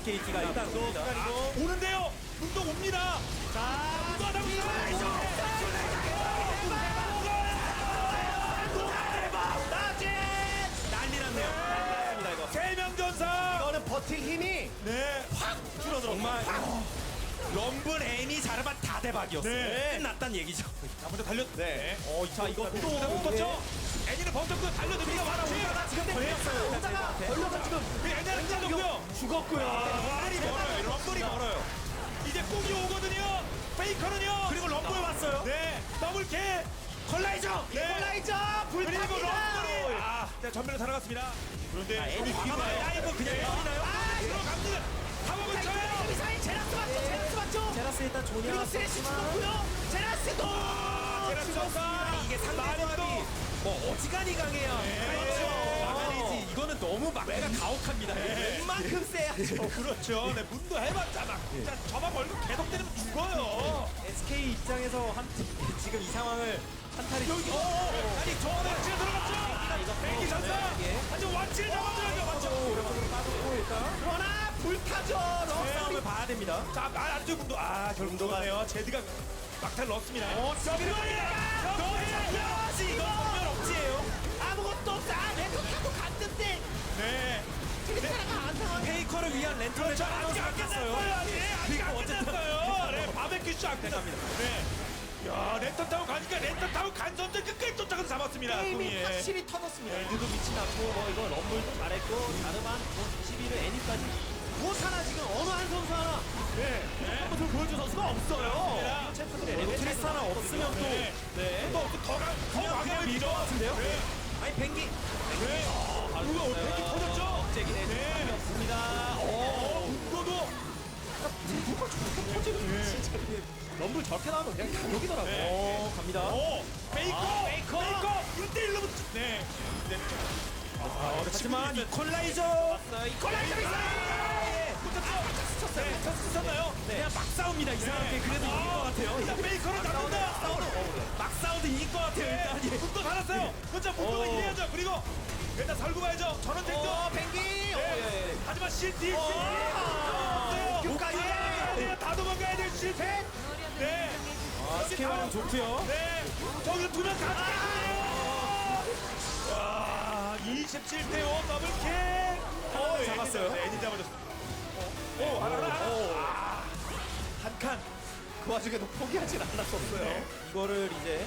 SKT가 일단 옵니다. 오는데요. 문도 옵니다. 자, 문도 하다 난리 났네요. 난리 났습니다, 이거. 세명전사. 이거는 버틸 힘이 네, 확 줄어들어. 정말 럼블 애니 자르반 다 대박이었어요. 네. 끝났단 얘기죠. 자, 먼저 달려. 네. 자, 이거 또 붙었죠. 애니는 범접고 달려듭니다. 와라. 지금 걸렸어요. 걸려서 지금 애니는 잘렸고요. 죽었고요. 말이 멀어요. 럼블이 멀어요. 이제 뽕이 오거든요. 페이커는요. 그리고 럼블 왔어요. 네, 더블캐. 컬라이저. 네. 콜라이저 그리고 불탑니다. 럼블이 자, 전면에 들어갔습니다. 그런데 애니 과감하게 라이브 그냥 때리나요? 들어갑니다. 타먹을 쳐요. 미사일 제라스 맞죠? 제라스 맞죠? 제라스 일단 조냐. 그리고 쓰레쉬 죽었고요. 제라스도 제라스 죽었습니다. 이게 상대조합이 뭐 어지간히 강해요. 그렇죠. 막아내지. 이거는 너무 막기가 가혹합니다. 이만큼 세야죠. 그렇죠. 네, 문도 해봤자 막 진짜 저만 걸고 계속 때리면 죽어요. SK 입장에서 지금 이 상황을 한타리 여기 아니 저는 지금 들어갔죠. 뱅기 전사. 하지만 완치를 잡아줘야죠. 맞죠? 오른쪽으로 빠졌고 일단 그러나 불타죠. 싸움을 봐야 됩니다. 자, 안쪽 문도 결국 들어가네요. 제드가 막타를 넣었습니다. 이거 정면 억지예요. 아무것도 없어. 랜턴 타고 갔는데 네. 트리스타가 안 상하네. 페이커를 위한 랜턴을 저 아직 안 끝났어요. 아직 안 끝났어요. 네, 바베큐쇼 안 끝납니다. 네. 야, 랜턴 타고 가니까 랜턴 타고 간 선수 끝까지 쫓아가서 잡았습니다. 게임이 공이에. 확실히 터졌습니다. 애들도 미치 났고 뭐 이거 럼블도 잘했고 자르만 뭐 21을 애니까지 무엇 하나 지금 어느 한 선수 하나 네. 네. 것을 보여줄 선수가 없어요. 챔프들의 레벨 트리스타나 없으면 네. 또 더 그냥 강하게 밀 것 같은데요? 네. 아니 뱅기 네. 누가 오늘 뱅기 터졌죠? 억제긴 해 네. 없습니다. 문도도 럼블 저렇게 나오면 그냥 감옥이더라고요. 네. 갑니다. 페이커 1대1로 붙 네. 네. 하지만 이퀄라이저 이퀄라이저 붙었어요. 그냥 막 싸웁니다. 이상하게 그래도 이길 것 같아요. 일단 페이커를 잡는다. 막 싸워도 이길 것 같아요. 일단 문도 살았어요. 혼자 문도가 이겨야죠. 그리고 일단 살고 봐야죠. 전원 쟁점. 뱅기. 네. 하지만 CT 끝까지. 다 도망가야 될 실패. 네. 스케일 활용 좋고요. 네. 저기서 두명 다 죽겠네요. 와, 27대 5 더블킥. 잡았어요. 애니 잡아줬어. 하나. 한 칸. 그 와중에도 포기하진 않았었어요. 네. 이거를 이제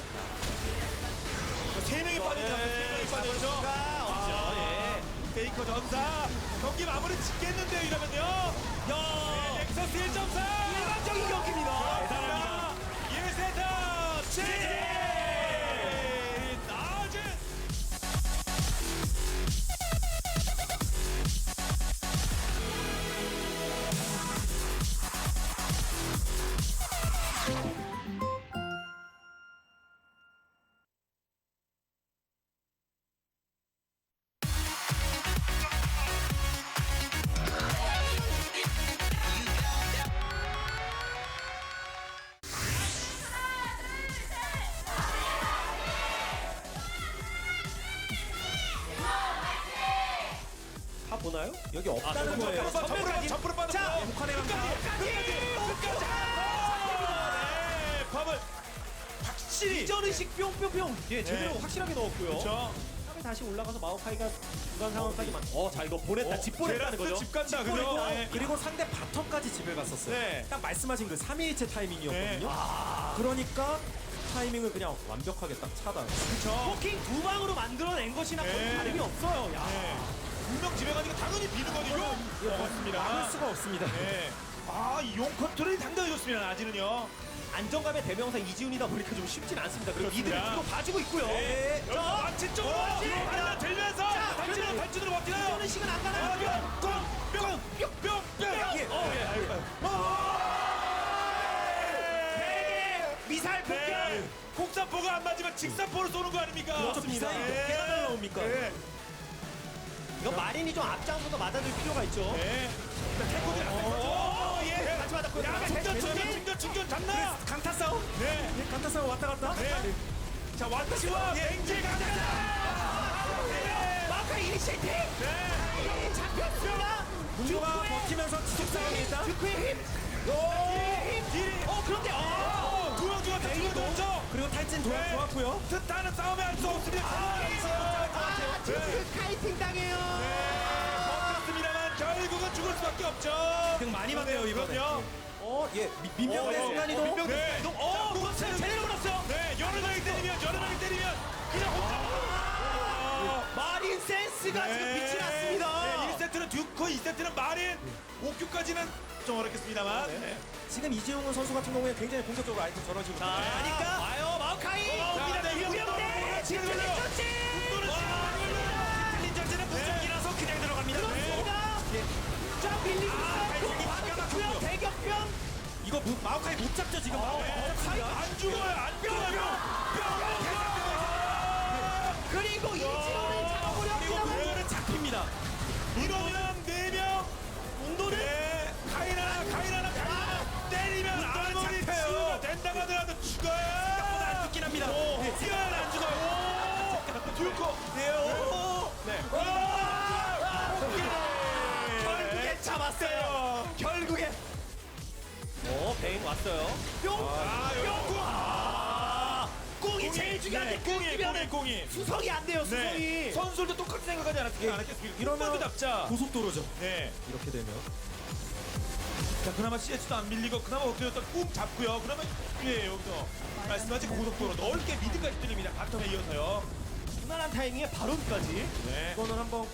세 명이 빠졌죠. 세 명이 빠졌죠. 없죠. 예. 페이커 전사 경기 마무리 짓겠는데요. 이러면요. 야, 넥서스 1.4 일반적인 경기입니다. 대단합니다. 1세트 제제 나즈. 다 보나요? 여기 없다는 거예요. 점프로 빠졌고. 자, 북한의 끝까지. 네, 팝을 확실히. 이전의식 뿅뿅뿅. 예, 제대로 네. 확실하게 넣었고요. 그렇죠. 다시 올라가서 마오카이가 중간 상황까지만. 자 이거 보냈다. 집 보냈다는 거죠. 집 간다. 그죠? 그리고, 네. 그리고 상대 바텀까지 집을 갔었어요. 네. 딱 말씀하신 그 3일째 타이밍이었거든요. 네. 그러니까 타이밍을 그냥 완벽하게 딱 차단. 그렇죠. 포킹 두 방으로 만들어낸 것이나 거의 네. 다름이 없어요. 야. 네. 분명 집에 가니까 당연히 비누거든요. 맞습니다. 막을 수가 없습니다. 네. 아, 이 용 컨트롤이 상당히 좋습니다. 아직은요. 안정감의 대명사 이지훈이다 보니까 좀 쉽진 않습니다. 그리고 그렇습니다. 이들을 뒤로 봐주고 있고요. 네. 자, 마치 쪽으로 하나 들면서 그래도 발진으로 버티나요? 이전의 식은 안 가나요? 뿅뿅뿅뿅뿅. 미사일 폭격. 네. 곡사포가 안 맞으면 직사포를 쏘는 거 아닙니까? 그렇죠. 미사일이 몇 개나 날라옵니까? 네. 이거 마린이 좀 앞장서서 맞아줄 필요가 있죠. 네. 오, 예. 같이 맞았고요. 야, 충전 잡나? 강타 싸움? 네. 강타 싸움 왔다 갔다? 네. 자, 완치와 맹제 강타. 마카 이니시에이팅. 네. 잡혔습니다. 문도가 버티면서 지속 싸움이 일단. 듀크의 힘. 그런데 두명주가 대주죠. 그리고 탈진 네. 좋았고요. 스타는 싸움에 할 수 없습니다. 듀크 카이팅 당해요. 버텼습니다만 결국은 죽을 수밖에 없죠. 등 많이 받네요 이번에. 그럼요. 예, 민병대 순간이동. 민병대 이동. 그렇죠. 제대로 걸었어요. 네, 여러 명이 때리면 그냥 혼자. 마린 센스가 지금 빛이 났습니다. 네, 1세트는 듀크, 2세트는 마린, 5큐까지는 좀 어렵겠습니다만. 네. 지금 이재용 선수 같은 경우에 굉장히 공격적으로 아이템 절어지고 있거든요. 하니까 와요 마오카이. 위험해. 지금 전진. 틀린 전제는 무적이라서 그냥 들어갑니다. 그렇습니다. 자 밀리고 있어요. 대격변. 이거 마오카이 못 잡죠 지금. 마오카이 안 죽어요, 안 죽어요. 그리고 이지호를 잡아버렸습니다. 이거는 잡힙니다. 이러면 4명 운동을 가이라나 때리면 아무리 치유가 된다고 하더라도 죽어요. 안 죽긴 합니다. 뛰어야 안 죽어요. 듀코. 결국에 잡았어요. 결국에. 베인 왔어요. 꽁이 제일 중요한데 꽁이. 수성이 안 돼요. 수성이. 네. 선수들도 똑같이 생각하지 않았겠습니까? 이러면 잡자. 고속도로죠. 네. 이렇게 되면. 자, 그나마 CS도 안 밀리고 그나마 어떻게 꾹 잡고요. 그러면 여기서 말씀하신 고속도로 넓게 미드까지 뚫립니다. 바텀에 이어서요. 무난한 타이밍에 바론까지. 네. 이거는 한번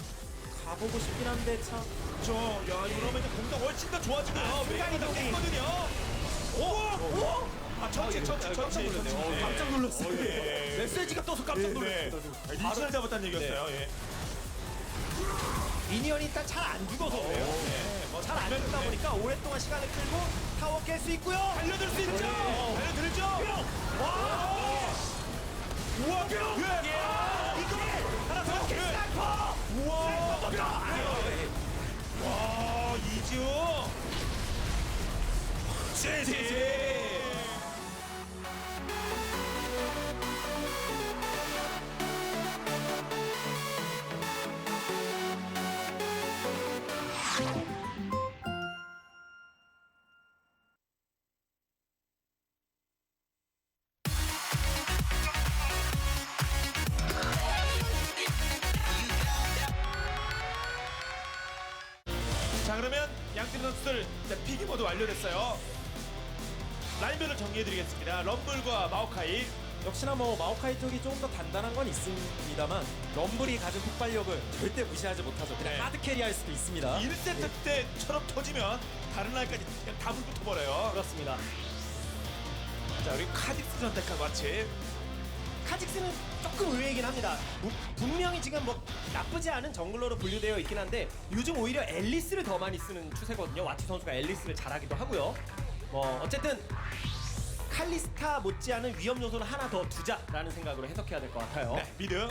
가보고 싶긴 한데 참. 그렇죠. 야, 이러면 이제 공격 훨씬 더 좋아지고요. 순간 메이커가 이동이. 됐거든요. 오! 천치. 깜짝 놀랐어요. 메시지가 떠서 깜짝 놀랐어요. 리신을 잡았다는 얘기였어요. 예. 미니언이 일단 잘 안 죽어서 그래요. 잘 안 죽다 보니까 오랫동안 시간을 끌고 타워 깰 수 있고요. 달려들 수 있죠. 달려들죠. 우와, 이거를 하나 더 스나이퍼. 와, 이지호. 제제. 자, 그러면 양팀 선수들 픽이 모두 완료됐어요. 라인별로 정리해드리겠습니다. 럼블과 마오카이. 역시나 마오카이 쪽이 조금 더 단단한 건 있습니다만 럼블이 가진 폭발력을 절대 무시하지 못하죠. 그냥 네. 하드 캐리할 수도 있습니다. 1세트 때처럼 터지면 다른 라인까지 그냥 다 불붙어버려요. 그렇습니다. 자, 우리 카디스 선택한 마치. 카직스는 조금 의외이긴 합니다. 분명히 지금 나쁘지 않은 정글러로 분류되어 있긴 한데 요즘 오히려 앨리스를 더 많이 쓰는 추세거든요. 와치 선수가 앨리스를 잘하기도 하고요. 어쨌든 칼리스타 못지않은 위험 요소는 하나 더 두자라는 생각으로 해석해야 될 것 같아요. 네, 미드.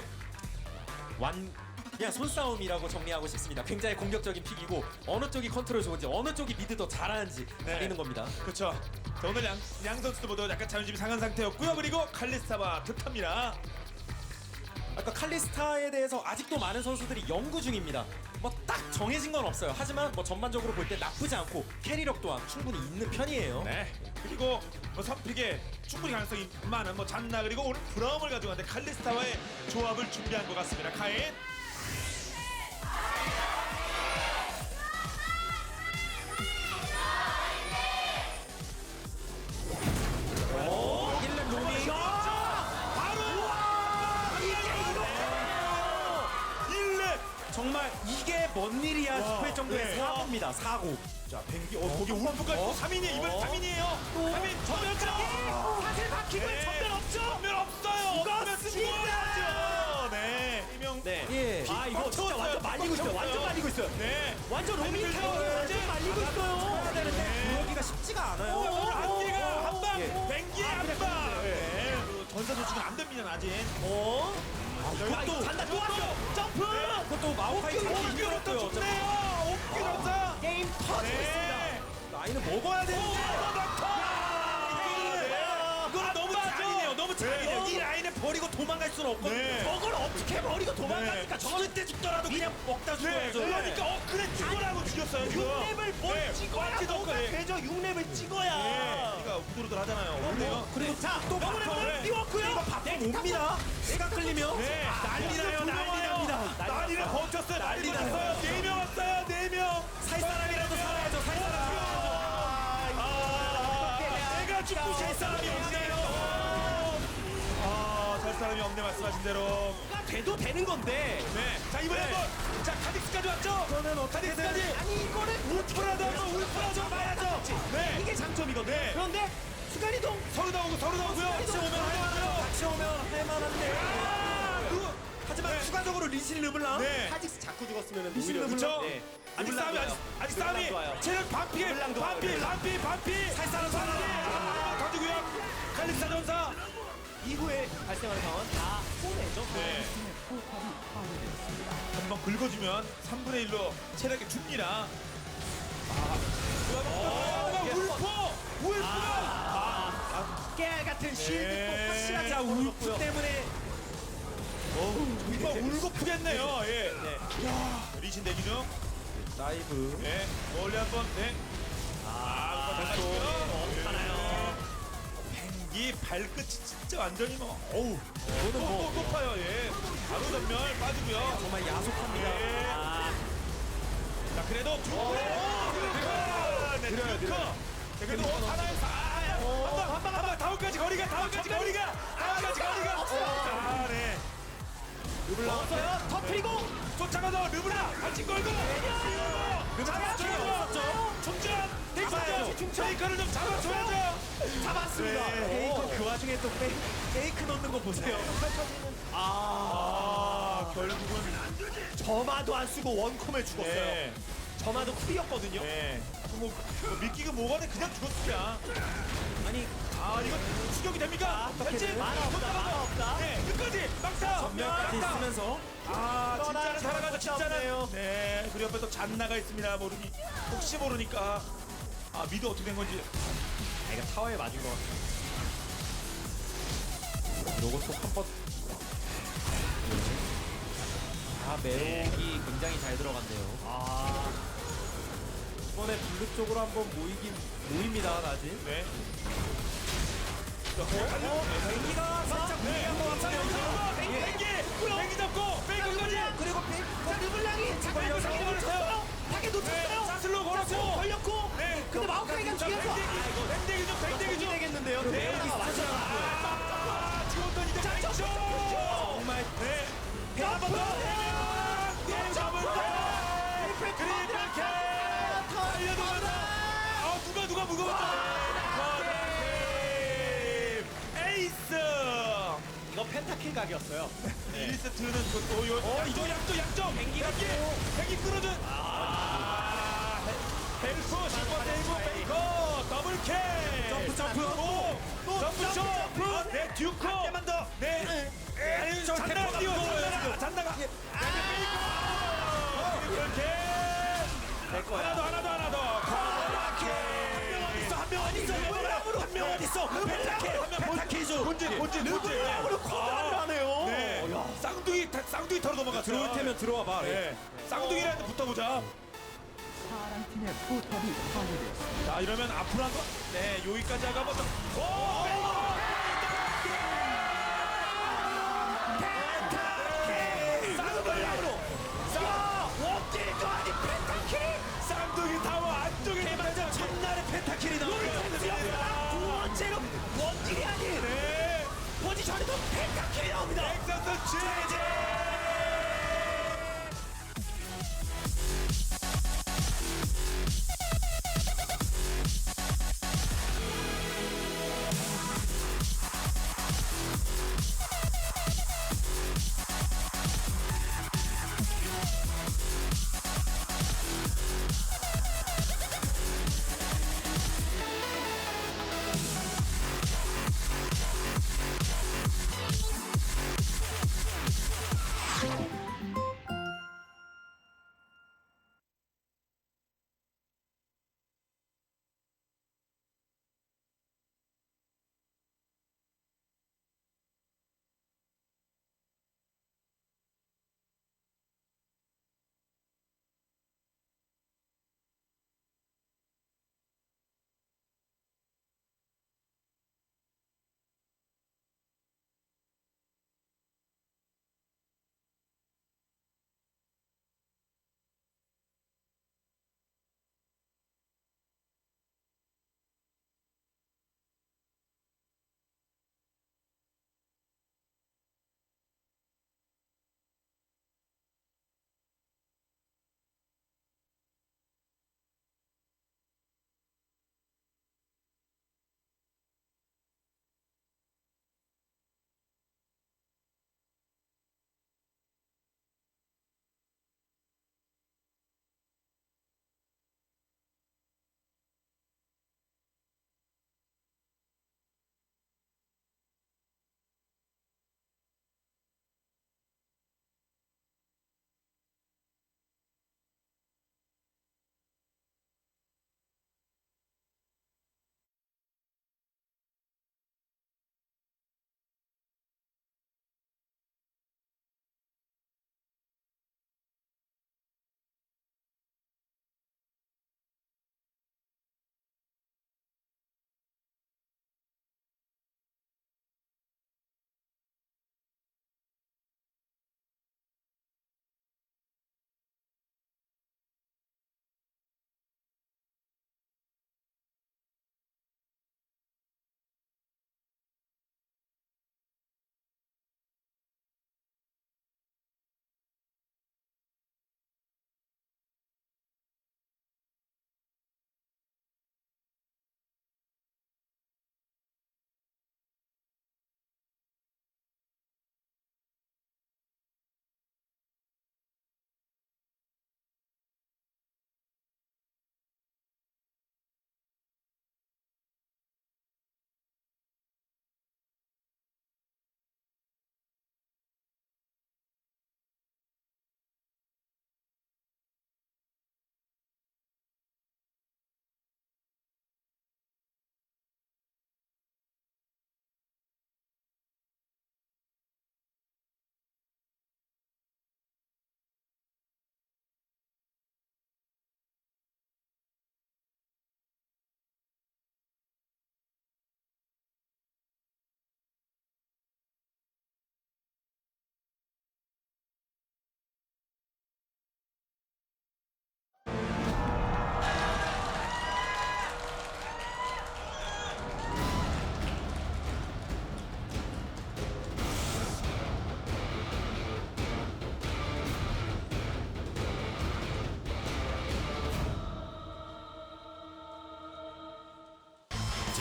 그냥 손싸움이라고 정리하고 싶습니다. 굉장히 공격적인 픽이고 어느 쪽이 컨트롤 좋은지 어느 쪽이 미드 더 잘하는지 가리는 겁니다. 그렇죠. 자, 오늘 양 선수도 모두 약간 자존심이 상한 상태였고요. 그리고 칼리스타와 득합니다. 아까 칼리스타에 대해서 아직도 많은 선수들이 연구 중입니다. 딱 정해진 건 없어요. 하지만 전반적으로 볼 때 나쁘지 않고 캐리력 또한 충분히 있는 편이에요. 네. 그리고 선픽에 충분히 가능성이 많은 잔나 그리고 오늘 브라움을 가져갔는데 칼리스타와의 조합을 준비한 것 같습니다. 카인. 힐렘 로밍. 바로 정말 이게 뭔 일이야 싶을 정도의 네. 사고입니다. 사고. 자, 뱅기 거기 울프까지 3인이에요. 이번 3인이에요. 3인 전멸까지. 사실 박히고 네. 전면 없죠. 전멸 없어요. 죽었습니다. 죽어야죠. 네. 이명. 네. 예. 이거 진짜 완전 말리고 있어요. 완전 말리고 있어요. 네. 완전 로밍 타워를 완전 말리고 있어요. 해야 되는데 그러기가 쉽지가 않아요. 오늘 한기가 한 방. 예. 뱅기의 한 방. 네. 전사 조직은 안 됩니다. 아직. 이것도 간다 또 왔어. 점프. 그것도 마오카이 옥규 잡기 옥규부터 힘들었고요. 좋네요. 옥규 전사. 게임 터지겠습니다. 라인은 먹어야 되는데. 이거는 너무 잔인해요. 너무 잔인해요. 이 라인에 버리고 도망갈 수는 없거든요. 네. 저걸 어떻게 버리고 도망갑니까? 저는 때 죽더라도 그냥 먹다 네, 죽어야죠. 그러니까 그래 죽어라고 죽였어요 지금. 6렙을 뭘 찍어야 완전 뭐가 덕분에. 되죠? 6렙을 찍어야. 그러니까 우두루들 하잖아요. 원래요. 그리고 자, 또 바텀, 명령을 네. 띄웠고요. 이거 바텀 옵니다. 시간 끌리면 네, 난리 나요. 난리 납니다. 난리를 버텼어요. 난리 난리 났어요. 4명 왔어요. 4명. 살 사람이라도 살아야죠. 살 사람. 내가 죽고 살 사람이 없네요. 살 사람이 없네 말씀하신 대로. 돼도 되는 건데. 네. 자 이번에 네. 한번 자 카딕스까지 왔죠. 저는 어떻게든 카딕스까지. 아니 이거를 울프라도 한번 울프라 좀 봐야죠. 네. 이게 장점이거든요. 네. 그런데 순간이동 서로 나오고 서로 나오고요. 같이 오면 할만하고요. 같이 오면 할만한데. 하지만 네. 추가적으로 리신 르블랑 네. 카직스 자꾸 죽었으면 미신을 오히려 그쵸? 네. 아직 르블랑 싸움이 좋아요. 아직 르블랑 싸움이 좋아요. 체력 반피 르블랑 좋아요. 반피 살 사람 살아. 더 주고요. 칼리스타 전사. 이후에 발생하는 상황은 다 쏘내죠. 네. 한번 긁어주면 3분의 1로 체력이 줍니다. 울프! 깨알 같은 쉴드 네. 또 확실하게 자 울프 때문에 정말 울고 푸겠네요. 예. 리신 대기 중. 라이브. 예. 멀리 한번. 네. 하나요. 이 발끝이 진짜 완전히 뭐. 어우. 저는 뭐 높아요. 예. 바로 전멸 빠지고요. 정말 야속합니다. 예. 자 그래도 듀크. 네, 듀크. 그래도 하나의 한방 다음까지 거리가 다음까지 거리가. 아 네. 르블랑 없어요. 터트리고 쫓아가서 르블랑 같이 걸고. 잡았죠. 충전. 잡아야죠. 충전. 페이커를 좀 잡아줘야죠. 잡았습니다. 네. 페이커 그 와중에 또 페이크 넣는 거 보세요. 결국은 점화도 안 쓰고 원컴을 죽었어요. 네. 점화도 쿨이었거든요. 네. 뭐 믿기가 뭐가 돼 그냥 죽었으냐. 아니 이거 추격이 됩니까? 어떻게든 만화 없다. 만화 없다. 네, 끝까지 막타. 전멸까지 쓰면서 진짜는 살아가죠. 진짜는. 없네요. 네, 그리고 옆에 또 잔나가 있습니다. 모르니 혹시 모르니까. 미드 어떻게 된 건지. 이거 타워에 맞은 것 같아요. 요것도 한번 매혹이 굉장히 잘 들어갔네요. 이번에 블루 쪽으로 한번 모입니다. 아직. 네. 뱅기가 살짝 무리한 것 같아요. 뱅기 잡고 뱅기까지. 그리고 자 르블랑이 자꾸 걸렸어요. 자기 놓쳤어요. 자기 놓쳤어요. 사슬로 걸었고. 걸렸고. 네. 근데 마우카이가 뒤에서 뱅대기 좀 뱅대기 좀. 되겠는데요. 매혹이 맞아요. 지웠던 이제 뱅쇼. 정말. 네. 한번 더. 네, 잡은 거. 그리플 달려들면서 누가 무거웠다. 에이스. 이거 펜타킬 각이었어요. 1세트는 이거 약점. 뱅기 끌어준. 헬프 슈퍼 세이브 페이커 더블킬. 점프. 점프. 네 듀크. 한 개만 더. 네. 잔나가 뛰어. 잔나가. 이렇게. 하나 더. 한 명 어디 있어? 한 명 어디 있어? 펜타킬이죠. 본진. 르블랑으로 커버를 하네요. 네. 쌍둥이 털어 넘어갔어요. 들어올 테면 들어와 봐. 네. 쌍둥이한테 붙어보자. 파란팀의 포탑이 파괴되었습니다. 자 이러면 앞으로 한번. 네 여기까지 하고 한번 더. 원딜도 아닌 펜타킬. 쌍둥이 타워 안쪽에 맞아. 첫날에 펜타킬이 나오네요. 두 번째로 원딜이 아닌 네. 포지션에도 펜타킬이 나옵니다. 엑서스 제제.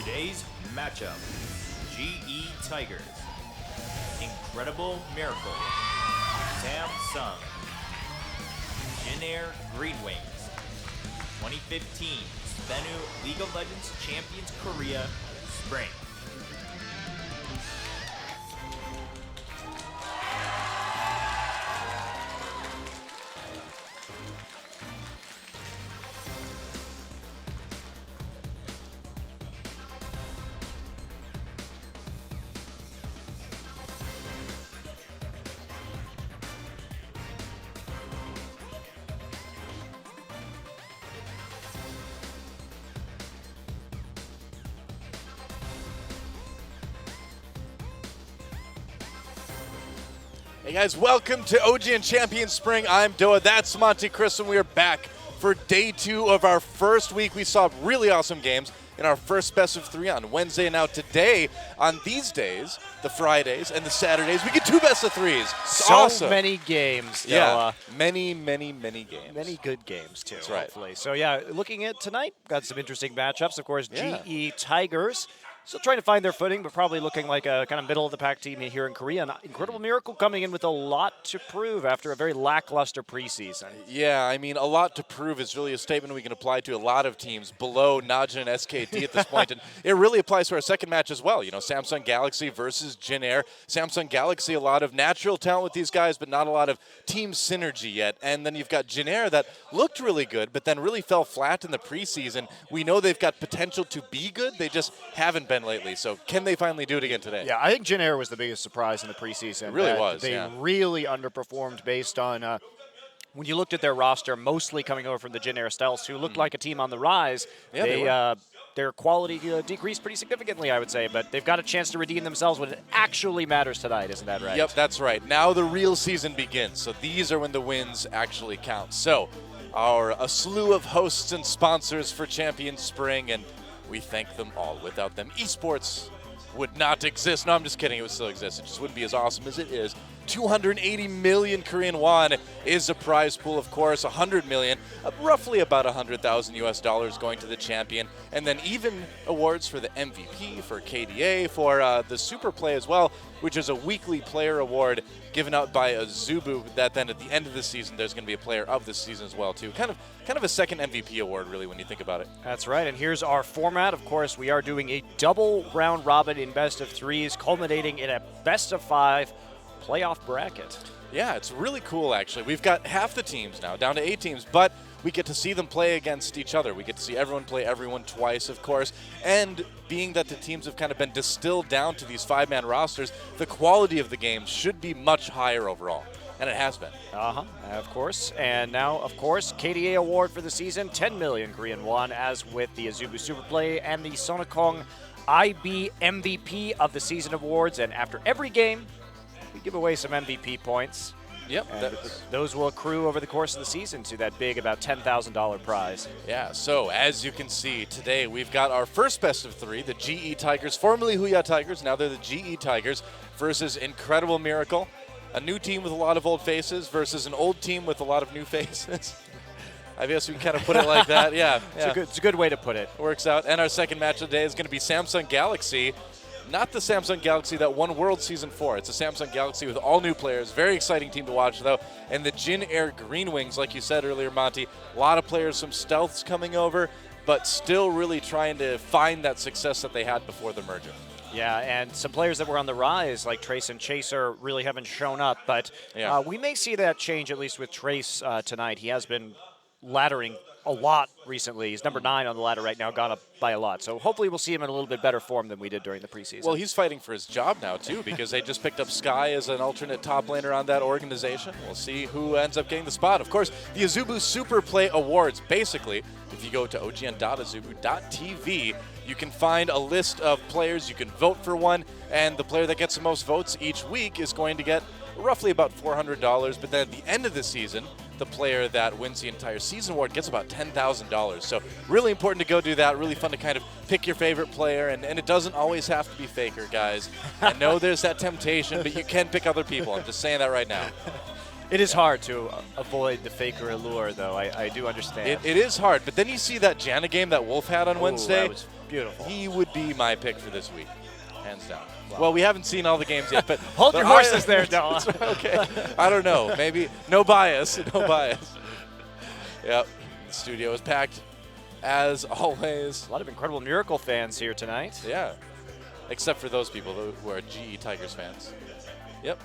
Today's matchup, GE Tigers, Incredible Miracle, Samsung, Jin Air Green Wings, 2015 Spenu League of Legends Champions Korea Spring. Hey guys, welcome to OGN Champion Spring. I'm Doa, that's Monty Chris, and we are back for day 2 of our first week. We saw really awesome games in our first best of 3 on Wednesday. And now today, on these days, the Fridays and the Saturdays, we get 2 best of 3s. It's So awesome. many games, Yeah, Noah. many games. Many good games, too, That's right. hopefully. So, yeah, looking at tonight, got some interesting matchups. Of course, Yeah. GE Tigers still trying to find their footing, but probably looking like a kind of middle-of-the-pack team here in Korea. And Incredible Miracle coming in with a lot to prove after a very lackluster preseason. Yeah, I mean, a lot to prove is really a statement we can apply to a lot of teams below Najin and SKT at this point. And it really applies to our second match as well. You know, Samsung Galaxy versus Jin Air. Samsung Galaxy, a lot of natural talent with these guys, but not a lot of team synergy yet. And then you've got Jin Air that looked really good, but then really fell flat in the preseason. We know they've got potential to be good. They just haven't been lately. So can they finally do it again today? Yeah, I think Jin Air was the biggest surprise in the preseason. It really That was, They yeah. really underperformed based on when you looked at their roster, mostly coming over from the Jin Air Stealths, who looked like a team on the rise. Yeah, they were. Their quality decreased pretty significantly, I would say, but they've got a chance to redeem themselves when it actually matters tonight, isn't that right? Yep, that's right. Now the real season begins. So these are when the wins actually count. So a slew of hosts and sponsors for Champion Spring, and we thank them all. Without them, esports would not exist. No, I'm just kidding. It would still exist. It just wouldn't be as awesome as it is. 280 million Korean won is a prize pool, of course. 100 million, roughly about 100,000 US dollars going to the champion. And then even awards for the MVP, for KDA, for the Super Play as well, which is a weekly player award given out by Azubu that then at the end of the season, there's going to be a player of the season as well, too. Kind of a second MVP award, really, when you think about it. That's right, and here's our format. Of course, we are doing a double round robin in best of 3s, culminating in a best of 5 playoff bracket. Yeah, it's really cool, actually. We've got half the teams now, down to 8 teams, but we get to see them play against each other. We get to see everyone play everyone twice, of course. And being that the teams have kind of been distilled down to these 5-man rosters, the quality of the game should be much higher overall. And it has been. Of course. And now, of course, KDA award for the season, 10 million Korean won, as with the Azubu Superplay and the Sonokong IB MVP of the season awards. And after every game, we give away some MVP points. Yep. And those will accrue over the course of the season to that big, about $10,000 prize. Yeah, so as you can see, today we've got our first best of 3, the GE Tigers, formerly Huya Tigers, now they're the GE Tigers, versus Incredible Miracle. A new team with a lot of old faces versus an old team with a lot of new faces. I guess we can kind of put it like that. Yeah, It's a good way to put it. Works out. And our second match of the day is going to be Samsung Galaxy. Not the Samsung Galaxy that won World Season 4. It's a Samsung Galaxy with all new players. Very exciting team to watch, though. And the Jin Air Green Wings, like you said earlier, Monty. A lot of players, some stealths coming over, but still really trying to find that success that they had before the merger. Yeah, and some players that were on the rise, like Trace and Chaser, really haven't shown up. But Yeah. we may see that change, at least with Trace tonight. He has been laddering a lot recently. He's number 9 on the ladder right now, gone up by a lot. So hopefully we'll see him in a little bit better form than we did during the preseason. Well, he's fighting for his job now, too, because they just picked up Sky as an alternate top laner on that organization. We'll see who ends up getting the spot. Of course, the Azubu Super Play Awards, basically, if you go to ogn.azubu.tv, you can find a list of players. You can vote for one, and the player that gets the most votes each week is going to get roughly about $400. But then at the end of the season, the player that wins the entire season award gets about $10,000. So really important to go do that. Really fun to kind of pick your favorite player. And it doesn't always have to be Faker, guys. I know there's that temptation, but you can pick other people. I'm just saying that right now. it is hard to avoid the Faker allure, though. I do understand. It is hard. But then you see that Janna game that Wolf had on Wednesday. Beautiful. He would be my pick for this week, hands down. Well, we haven't seen all the games yet, but Hold but your horses there, Noah. Okay, I don't know. Maybe no bias, no bias. Yep, the studio is packed as always. A lot of incredible Miracle fans here tonight. Yeah, except for those people who are GE Tigers fans. Yep.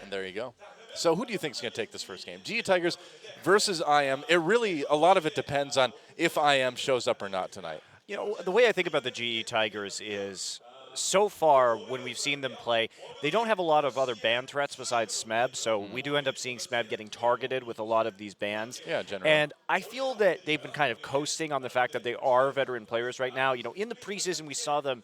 And there you go. So who do you think is going to take this first game? GE Tigers versus IM. It really, a lot of it depends on if IM shows up or not tonight. You know, the way I think about the GE Tigers is, so far when we've seen them play, they don't have a lot of other ban threats besides Smeb, so we do end up seeing Smeb getting targeted with a lot of these bans. Yeah, generally. And I feel that they've been kind of coasting on the fact that they are veteran players right now. You know, in the preseason we saw them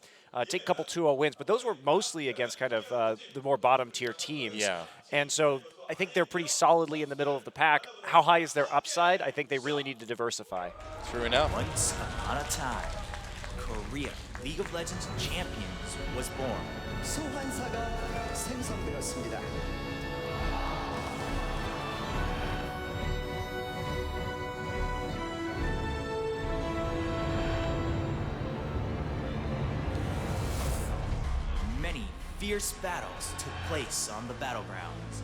take a couple 2-0 wins, but those were mostly against kind of the more bottom-tier teams. Yeah. And so I think they're pretty solidly in the middle of the pack. How high is their upside? I think they really need to diversify. True enough. Once upon a time, Korea League of Legends Champions was born. 소환사가 생성되었습니다. Many fierce battles took place on the battlegrounds.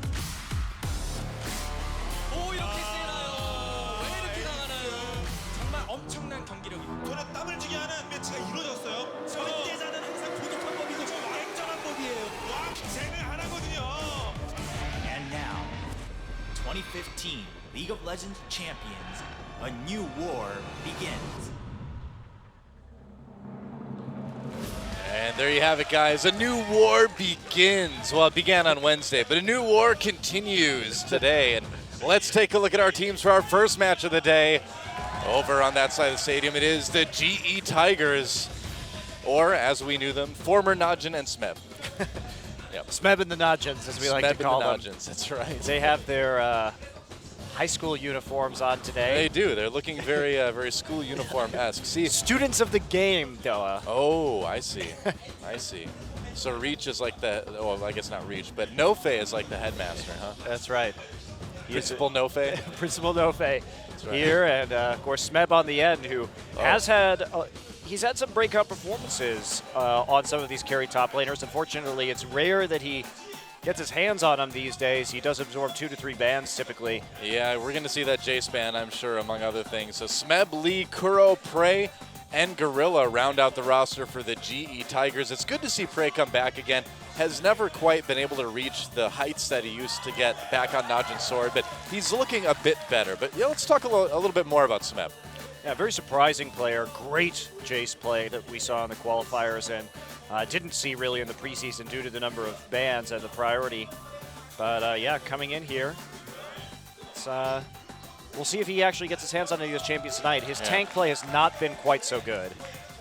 오 이렇게 세나요? 왜 이렇게 나가나요? 정말 엄청난 경기력입니다. 돈에 땀을 쥐게 하는 매치가 이루어졌어요. 절대자는 항상 부족한 법이고 완전한 법이에요. 왕쟁을 하나거든요. And now, 2015 League of Legends Champions, a new war begins. And there you have it, guys. A new war begins. Well, it began on Wednesday, but a new war continues today. And let's take a look at our teams for our first match of the day. Over on that side of the stadium, it is the GE Tigers, or as we knew them, former Najin and Smeb. Yep. Smeb and the Najins, as we like Smeb to and call the them. Najins, that's right. They have their high school uniforms on today. They do. They're looking very, very school uniform-esque. See, Students of the game, Doa. oh, I see. I see. So Reach is like the, well, I guess not Reach, but Nofe is like the headmaster, huh? That's right. Principal Nofe. Principal Nofe right. here, and of course Smeb on the end, who has had he's had some breakout performances on some of these carry top laners. Unfortunately, it's rare that he gets his hands on them these days. He does absorb 2 to 3 bans typically. Yeah, we're going to see that Jace ban, I'm sure, among other things. So Smeb, Lee, Kuro, Prey, and Gorilla round out the roster for the GE Tigers. It's good to see Prey come back again. Has never quite been able to reach the heights that he used to get back on Najin's sword, but he's looking a bit better. But yeah, let's talk a little bit more about Smeb. Yeah, very surprising player. Great Jace play that we saw in the qualifiers and didn't see really in the preseason due to the number of bans and the priority. But yeah, coming in here, it's, we'll see if he actually gets his hands on any of those champions tonight. His tank play has not been quite so good.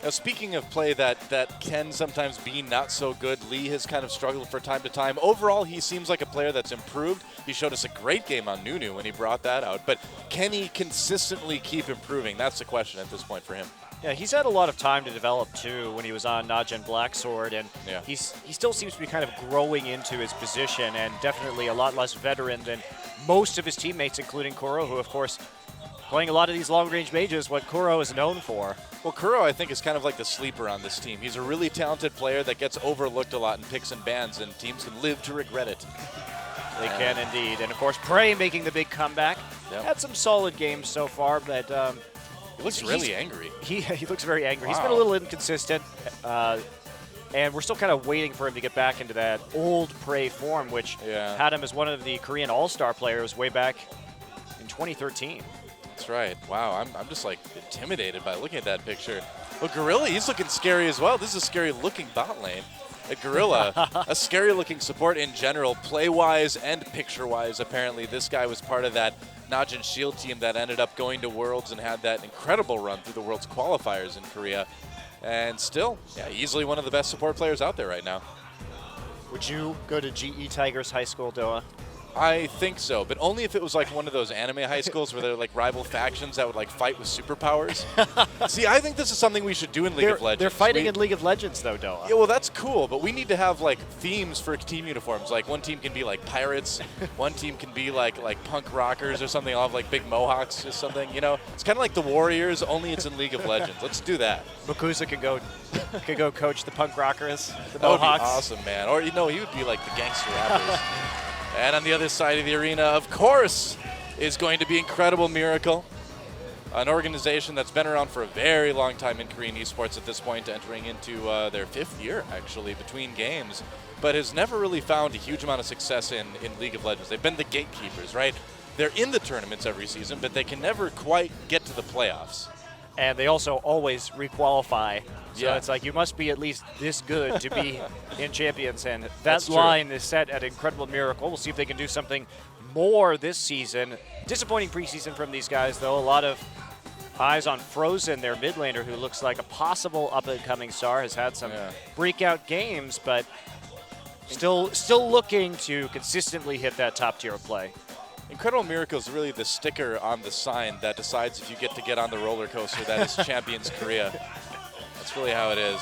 Now, speaking of play that can sometimes be not so good, Lee has kind of struggled from time to time. Overall, he seems like a player that's improved. He showed us a great game on Nunu when he brought that out. But can he consistently keep improving? That's the question at this point for him. Yeah, he's had a lot of time to develop too when he was on Najin Blacksword, and he still seems to be kind of growing into his position, and definitely a lot less veteran than most of his teammates, including Kuro, who of course playing a lot of these long-range mages, what Kuro is known for. Well, Kuro, I think, is kind of like the sleeper on this team. He's a really talented player that gets overlooked a lot in picks and bans, and teams can live to regret it. They can indeed. And of course, Prey making the big comeback. Yep. Had some solid games so far, but he looks really angry. He looks very angry. Wow. He's been a little inconsistent, and we're still kind of waiting for him to get back into that old Prey form, which had him as one of the Korean All-Star players way back in 2013. That's right. Wow, I'm just like intimidated by looking at that picture. Well, Gorilla, he's looking scary as well. This is a scary looking bot lane. A Gorilla, a scary looking support in general, play-wise and picture-wise. Apparently, this guy was part of that Najin Shield team that ended up going to Worlds and had that incredible run through the Worlds qualifiers in Korea. And still, yeah, easily one of the best support players out there right now. Would you go to GE Tigers High School, Doa? I think so, but only if it was like one of those anime high schools where they're like rival factions that would like fight with superpowers. See, I think this is something we should do in League of Legends. They're fighting in League of Legends, though, Doa. Yeah, well, that's cool, but we need to have like themes for team uniforms. Like one team can be like pirates, one team can be like punk rockers or something. I'll have like big mohawks or something. You know, it's kind of like the Warriors, only it's in League of Legends. Let's do that. Makusa can go coach the punk rockers, the That would be Mohawks. awesome, man. Or, you know, he would be like the gangster rappers. And on the other side of the arena, of course, is going to be Incredible Miracle, an organization that's been around for a very long time in Korean esports at this point, entering into their 5th year, actually, between games, but has never really found a huge amount of success in League of Legends. They've been the gatekeepers, right? They're in the tournaments every season, but they can never quite get to the playoffs. And they also always requalify. So Yeah. it's like you must be at least this good to be in Champions. And that That's true. line is set at Incredible Miracle. We'll see if they can do something more this season. Disappointing preseason from these guys, though. A lot of eyes on Frozen, their mid laner, who looks like a possible up-and-coming star, has had some breakout games, but still looking to consistently hit that top tier of play. Incredible Miracle is really the sticker on the sign that decides if you get on the roller coaster that is Champions Korea. That's really how it is.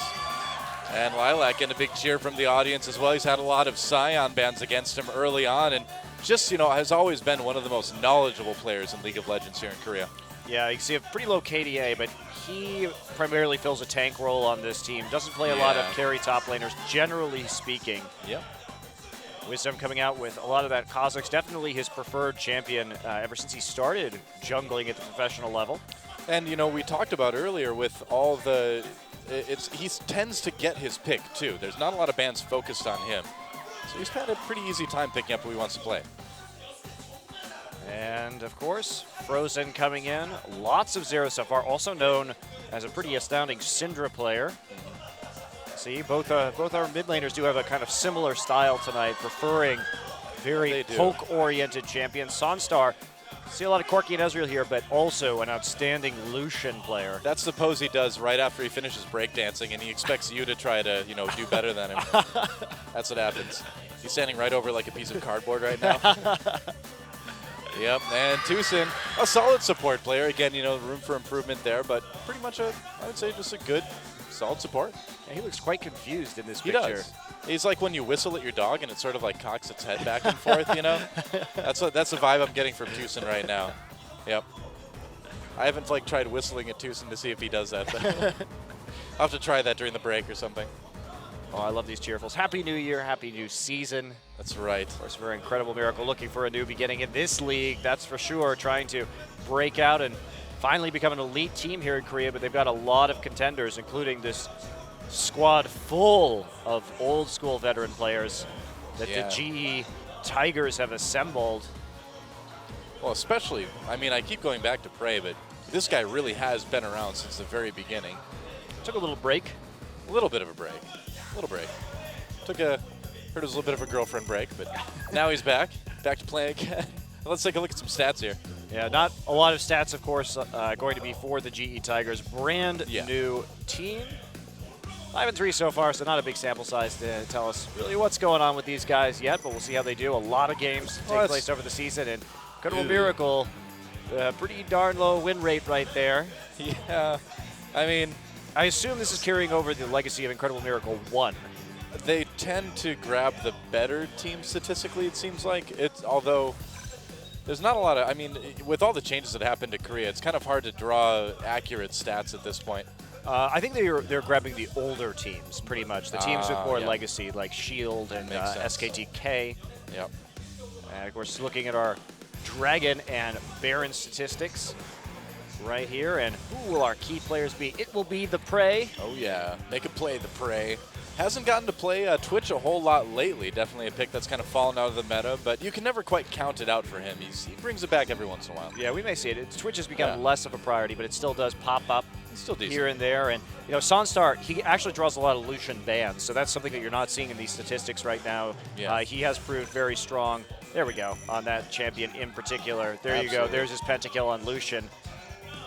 And Lilac getting a big cheer from the audience as well. He's had a lot of Scion bans against him early on, and just, you know, has always been one of the most knowledgeable players in League of Legends here in Korea. Yeah, you can see a pretty low KDA, but he primarily fills a tank role on this team. Doesn't play a lot of carry top laners, generally speaking. Yep. Wisdom coming out with a lot of that. Kha'Zix, definitely his preferred champion ever since he started jungling at the professional level. And, you know, we talked about earlier with all the, he tends to get his pick too. There's not a lot of bans focused on him. So he's had a pretty easy time picking up who he wants to play. And, of course, Frozen coming in. Lots of Zero so far, also known as a pretty astounding Syndra player. See, both our mid laners do have a kind of similar style tonight, preferring very poke-oriented champions. Sonstar, see a lot of Corki and Ezreal here, but also an outstanding Lucian player. That's the pose he does right after he finishes breakdancing, and he expects you to try to, you know, do better than him. That's what happens. He's standing right over like a piece of cardboard right now. Yep, and Tucson, a solid support player. Again, you know, room for improvement there, but pretty much I would say just a good, solid support. Yeah, he looks quite confused in this He picture. does. He's like when you whistle at your dog and it sort of like cocks its head back and forth, you know? That's the vibe I'm getting from Tucson right now. Yep. I haven't like tried whistling at Tucson to see if he does that. I'll have to try that during the break or something. Oh, I love these cheerfuls. Happy New Year, Happy New Season. That's right. Of course, a very Incredible Miracle looking for a new beginning in this league, that's for sure, trying to break out and finally become an elite team here in Korea, but they've got a lot of contenders, including this squad full of old school veteran players that the GE Tigers have assembled. Well, especially, I mean, I keep going back to Prey, but this guy really has been around since the very beginning. Took a little break. A little bit of a break. A little break. Heard it was a little bit of a girlfriend break, but now he's back to playing again. Let's take a look at some stats here. Yeah, not a lot of stats, of course, going to be for the GE Tigers. Brand new team. 5-3 so far, so not a big sample size to tell us really what's going on with these guys yet, but we'll see how they do. A lot of games take place over the season, and Incredible Miracle, pretty darn low win rate right there. Yeah, I mean, I assume this is carrying over the legacy of Incredible Miracle 1. They tend to grab the better team statistically, it seems like. Although there's not a lot of, I mean, with all the changes that happened to Korea, it's kind of hard to draw accurate stats at this point. I think they're grabbing the older teams, pretty much. The teams with more yeah. legacy, like SHIELD and SKTK. Yep. And of course, looking at our Dragon and Baron statistics right here. And who will our key players be? It will be the Prey. Oh, yeah. Make a play, the Prey. Hasn't gotten to play Twitch a whole lot lately. Definitely a pick that's kind of fallen out of the meta, but you can never quite count it out for him. He brings it back every once in a while. Yeah, we may see it. Twitch has become less of a priority, but it still does pop up still here and there. And, you know, Sonstar, he actually draws a lot of Lucian bans, so that's something that you're not seeing in these statistics right now. Yeah. He has proved very strong. There we go, on that champion in particular. There you go. There's his pentakill on Lucian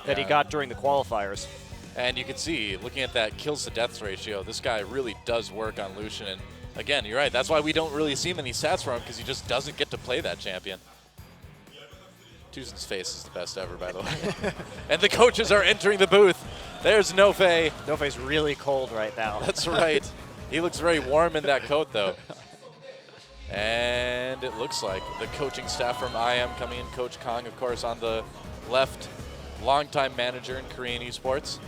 that he got during the qualifiers. And you can see, looking at that kills to deaths ratio, this guy really does work on Lucian. And Again, you're right. That's why we don't really see many stats from him, because he just doesn't get to play that champion. Tuzin's face is the best ever, by the way. And the coaches are entering the booth. There's Nofei. Nofei's really cold right now. That's right. He looks very warm in that coat, though. And it looks like the coaching staff from IM coming in. Coach Kong, of course, on the left, longtime manager in Korean esports.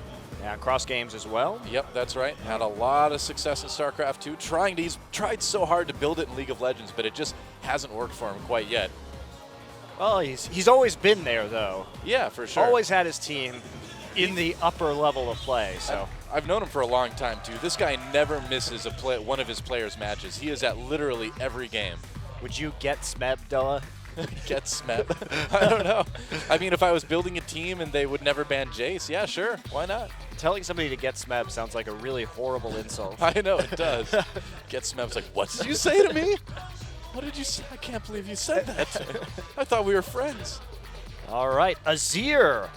Yeah, cross games as well. Yep, that's right. Had a lot of success in StarCraft 2. He's tried so hard to build it in League of Legends, but it just hasn't worked for him quite yet. Well, he's always been there, though. Yeah, for sure. Always had his team in the upper level of play. So I've known him for a long time, too. This guy never misses one of his players' matches. He is at literally every game. Would you get Smeb, Della? Get Smeb? I don't know. I mean, if I was building a team and they would never ban Jace, yeah, sure. Why not? Telling somebody to get Smeb sounds like a really horrible insult. I know, it does. Get Smeb's like, what did you say to me? What did you say? I can't believe you said that to me. I thought we were friends. All right, Azir.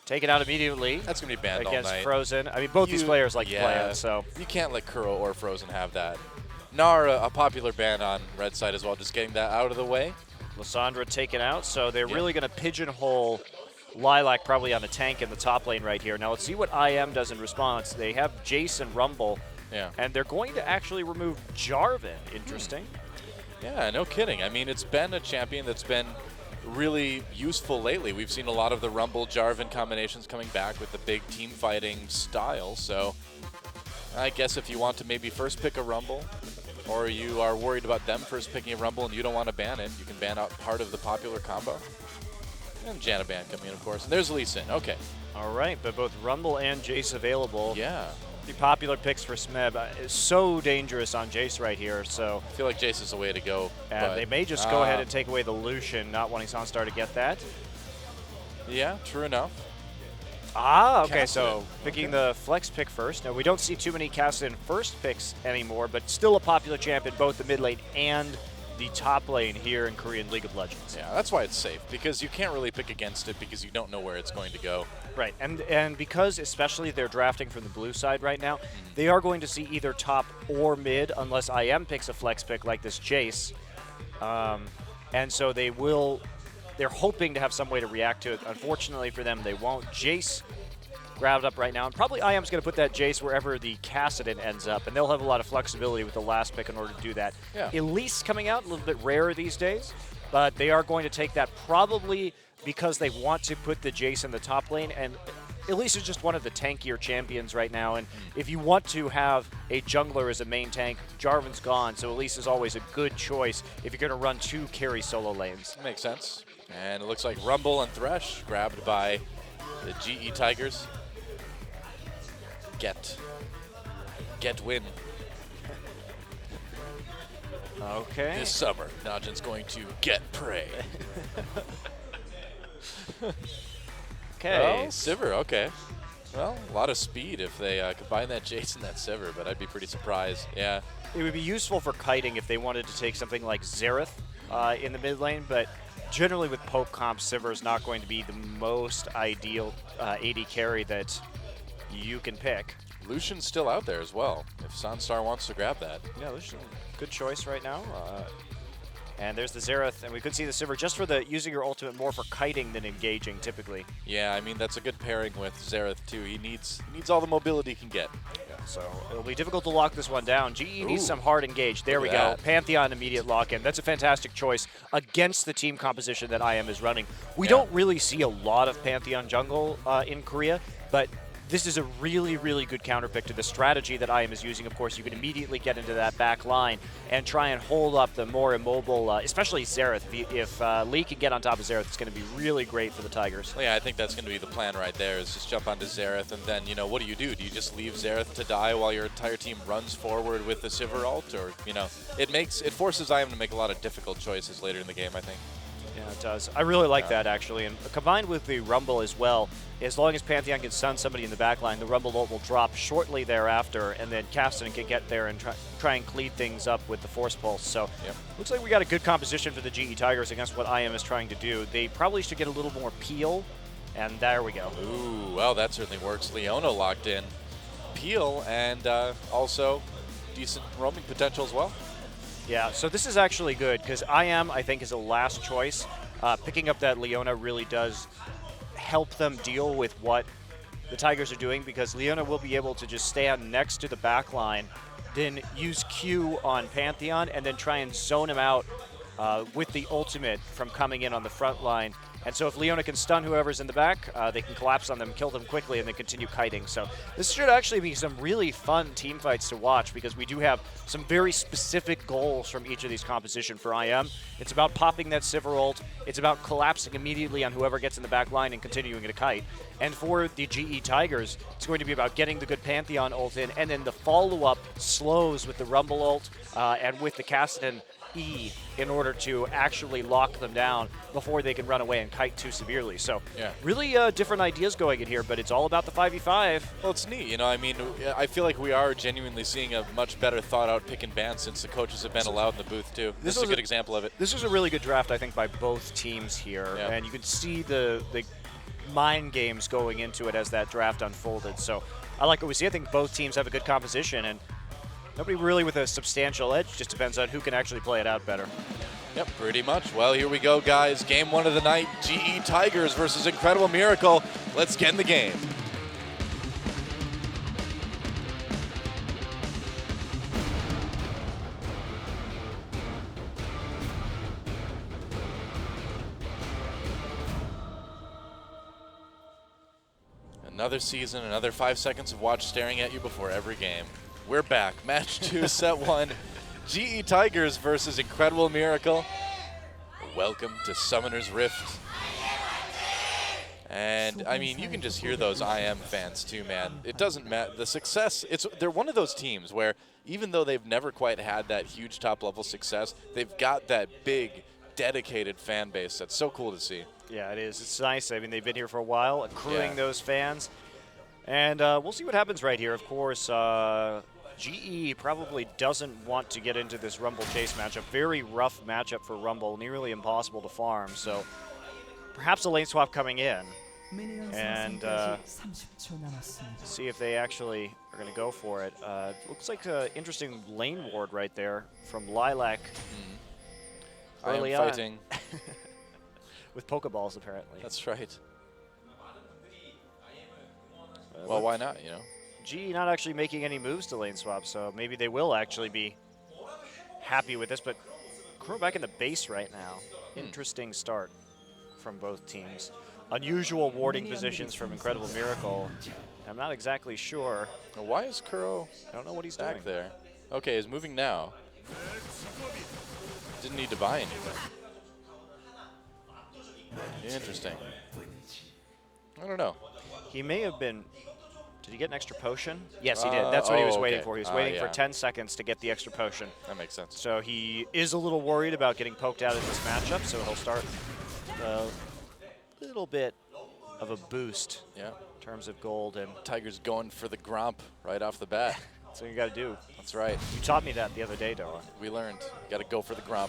Taken out immediately. That's going to be banned against all night. Frozen. I mean, both these players like to play it, so. You can't let Kuro or Frozen have that. Nara, a popular ban on red side as well, just getting that out of the way. Lissandra taken out, so they're really going to pigeonhole Lilac probably on a tank in the top lane right here. Now let's see what IM does in response. They have Jace and Rumble, and they're going to actually remove Jarvan. Interesting. Yeah, no kidding. I mean, it's been a champion that's been really useful lately. We've seen a lot of the Rumble Jarvan combinations coming back with the big team fighting style. So I guess if you want to maybe first pick a Rumble, or you are worried about them first picking a Rumble and you don't want to ban it, you can ban out part of the popular combo. And Janna ban coming in, of course. And there's Lee Sin. Okay. All right, but both Rumble and Jace available. Yeah. The popular picks for Smeb is so dangerous on Jace right here, so. I feel like Jace is the way to go. And they may just go ahead and take away the Lucian, not wanting Sunstar to get that. Yeah, true enough. Ah, okay, so picking the flex pick first. Now, we don't see too many Kassadin first picks anymore, but still a popular champion, both the mid lane and the top lane here in Korean League of Legends. Yeah, that's why it's safe, because you can't really pick against it because you don't know where it's going to go. Right, and because especially they're drafting from the blue side right now, they are going to see either top or mid unless IM picks a flex pick like this Jace. And so they're hoping to have some way to react to it. Unfortunately for them, they won't. Jace grabbed up right now, and probably IM's going to put that Jace wherever the Kassadin ends up, and they'll have a lot of flexibility with the last pick in order to do that. Yeah. Elise coming out, a little bit rarer these days, but they are going to take that probably because they want to put the Jace in the top lane, and Elise is just one of the tankier champions right now, and if you want to have a jungler as a main tank, Jarvan's gone, so Elise is always a good choice if you're going to run two carry solo lanes. Makes sense. And it looks like Rumble and Thresh grabbed by the GE Tigers. Get win. Okay. This summer, Najin's going to get prey. Okay. Well, Sivir, okay. Well, a lot of speed if they combine that Jace and that Sivir, but I'd be pretty surprised. Yeah. It would be useful for kiting if they wanted to take something like Xerath in the mid lane, but generally with Pope comp, Sivir is not going to be the most ideal AD carry that you can pick. Lucian's still out there as well, if Sunstar wants to grab that. Yeah, Lucian, good choice right now. And there's the Xerath, and we could see the Sivir just for the using your ultimate more for kiting than engaging typically. Yeah, I mean, that's a good pairing with Xerath too. He needs all the mobility he can get. Yeah, so it'll be difficult to lock this one down. GE needs some hard engage. There we go. that. Pantheon immediate lock-in. That's a fantastic choice against the team composition that IM is running. We don't really see a lot of Pantheon jungle in Korea, but this is a really, really good counterpick to the strategy that IM is using. Of course, you can immediately get into that back line and try and hold up the more immobile, especially Xerath. If Lee can get on top of Xerath, it's going to be really great for the Tigers. Well, yeah, I think that's going to be the plan right there, is just jump onto Xerath, and then, what do? Do you just leave Xerath to die while your entire team runs forward with the Sivir ult? Or, it forces IM to make a lot of difficult choices later in the game, I think. Yeah, it does. I really like that, actually. And combined with the Rumble as well, as long as Pantheon can stun somebody in the backline, the Rumble ult will drop shortly thereafter, and then Kassadin can get there and try and clean things up with the Force Pulse. So looks like we got a good composition for the GE Tigers against what IM is trying to do. They probably should get a little more peel, and there we go. Ooh, well, that certainly works. Leona locked in. Peel, and also decent roaming potential as well. Yeah, so this is actually good because IM, I think, is a last choice. Picking up that Leona really does help them deal with what the Tigers are doing because Leona will be able to just stand next to the back line, then use Q on Pantheon, and then try and zone him out with the ultimate from coming in on the front line. And so if Leona can stun whoever's in the back, they can collapse on them, kill them quickly, and then continue kiting. So this should actually be some really fun team fights to watch because we do have some very specific goals from each of these composition for IM. It's about popping that Sivir ult. It's about collapsing immediately on whoever gets in the back line and continuing to kite. And for the GE Tigers, it's going to be about getting the good Pantheon ult in, and then the follow-up slows with the Rumble ult and with the Kassadin E in order to actually lock them down before they can run away and kite too severely. So really different ideas going in here, but it's all about the 5v5. Well, it's neat. You know, I mean, I feel like we are genuinely seeing a much better thought-out pick and ban since the coaches have been allowed in the booth, too. This is a good example of it. This was a really good draft, I think, by both teams here. Yeah. And you could see the mind games going into it as that draft unfolded. So I like what we see. I think both teams have a good composition, and nobody really with a substantial edge. Just depends on who can actually play it out better. Yep, pretty much. Well, here we go, guys. Game 1 of the night, GE Tigers versus Incredible Miracle. Let's get in the game. Another season, another 5 seconds of watch staring at you before every game. We're back. Match 2, set 1. GE Tigers versus Incredible Miracle. Welcome to Summoner's Rift. And, I mean, you can just hear those IM fans too, man. It doesn't matter. The success, they're one of those teams where even though they've never quite had that huge top-level success, they've got that big, dedicated fan base. That's so cool to see. Yeah, it is. It's nice. I mean, they've been here for a while, accruing those fans. And we'll see what happens right here. Of course, GE probably doesn't want to get into this Rumble Chase matchup. Very rough matchup for Rumble, nearly impossible to farm. So perhaps a lane swap coming in. And see if they actually are going to go for it. Looks like an interesting lane ward right there from Lilac. Early I am fighting. With Pokeballs, apparently. That's right. Well, why not, you know? GE not actually making any moves to lane swap, so maybe they will actually be happy with this, but Crow back in the base right now. Interesting start from both teams. Unusual warding positions from Incredible Miracle. I'm not exactly sure. Why is Kuro I don't know what he's back doing. there? Okay, he's moving now. Didn't need to buy anything. Interesting. I don't know. He may have been... Did he get an extra potion? Yes, he did. That's what he was waiting okay. for. He was waiting for Yeah. 10 seconds to get the extra potion. That makes sense. So he is a little worried about getting poked out in this matchup, so he'll start a little bit of a boost Yeah. in terms of gold. And Tiger's going for the Gromp right off the bat. that's what you got to do. That's right. You taught me that the other day, Doa. We learned. Got to go for the Gromp.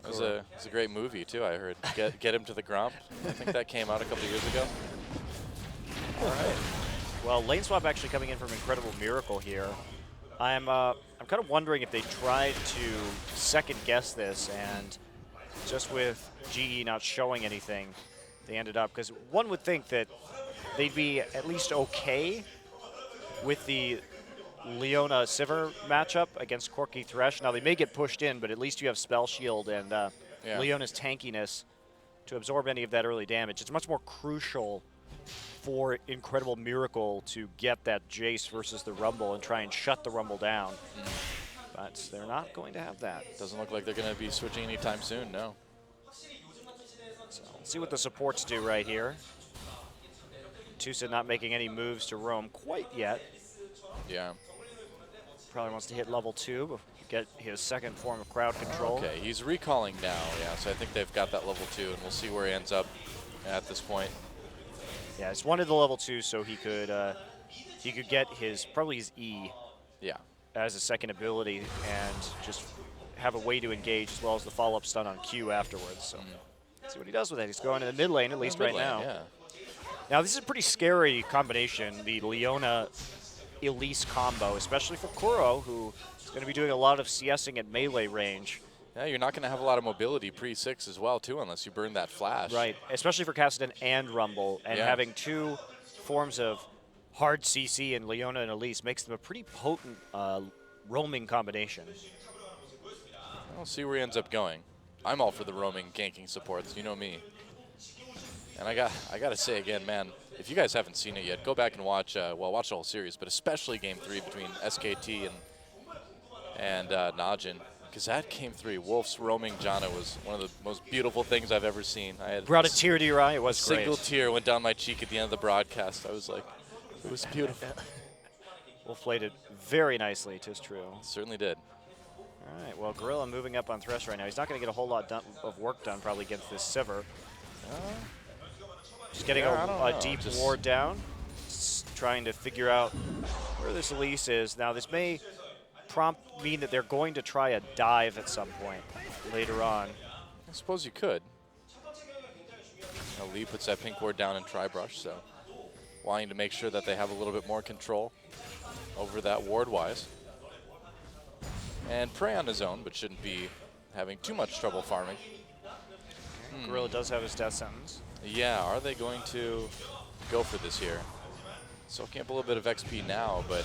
It was a great movie, too, I heard. Get him to the Gromp. I think that came out a couple of years ago. All right. Well, lane swap actually coming in from Incredible Miracle here. I'm kind of wondering if they tried to second guess this, and just with GE not showing anything, they ended up, because one would think that they'd be at least okay with the Leona Sivir matchup against Corki Thresh. Now they may get pushed in, but at least you have Spell Shield and Leona's tankiness to absorb any of that early damage. It's much more crucial for Incredible Miracle to get that Jace versus the Rumble and try and shut the Rumble down. But they're not going to have that. Doesn't look like they're going to be switching anytime soon, no. So let's see what the supports do right here. Tusa not making any moves to roam quite yet. Yeah. Probably wants to hit level 2, but get his second form of crowd control. Okay, he's recalling now, yeah, so I think they've got that level 2, and we'll see where he ends up at this point. Yeah, he's wanted the level 2 so he could get probably his E as a second ability and just have a way to engage as well as the follow-up stun on Q afterwards. So let's see what he does with it. He's going to the mid lane, at least right now. Yeah. Now this is a pretty scary combination. The Leona Elise combo, especially for Kuro, who is going to be doing a lot of CSing at melee range. Yeah, you're not going to have a lot of mobility pre-6 as well, too, unless you burn that flash. Right, especially for Kassadin and Rumble, and Yeah. having two forms of hard CC in Leona and Elise makes them a pretty potent roaming combination. We'll see where he ends up going. I'm all for the roaming ganking supports. You know me. And I got to say again, man, if you guys haven't seen it yet, go back and watch. Watch the whole series, but especially Game 3 between SKT and Najin, because that Game 3, Wolf's roaming Janna was one of the most beautiful things I've ever seen. I had Brought a tear to your eye. It was great. single tear went down my cheek at the end of the broadcast. I was like, it was beautiful. Wolf played it very nicely, 'tis true. Certainly did. All right, well, Gorilla moving up on Thresh right now. He's not going to get a whole lot of work done probably against this Sivir. Just getting Yeah, I don't a know. deep Just ward down, trying to figure out where this Elise is. Now, this may mean that they're going to try a dive at some point later on. I suppose you could. Lee puts that pink ward down in Tri-Brush, so wanting to make sure that they have a little bit more control over that ward-wise. And Prey on his own, but shouldn't be having too much trouble farming. Gorilla does have his death sentence. Yeah, are they going to go for this here? Soaking up a little bit of XP now, but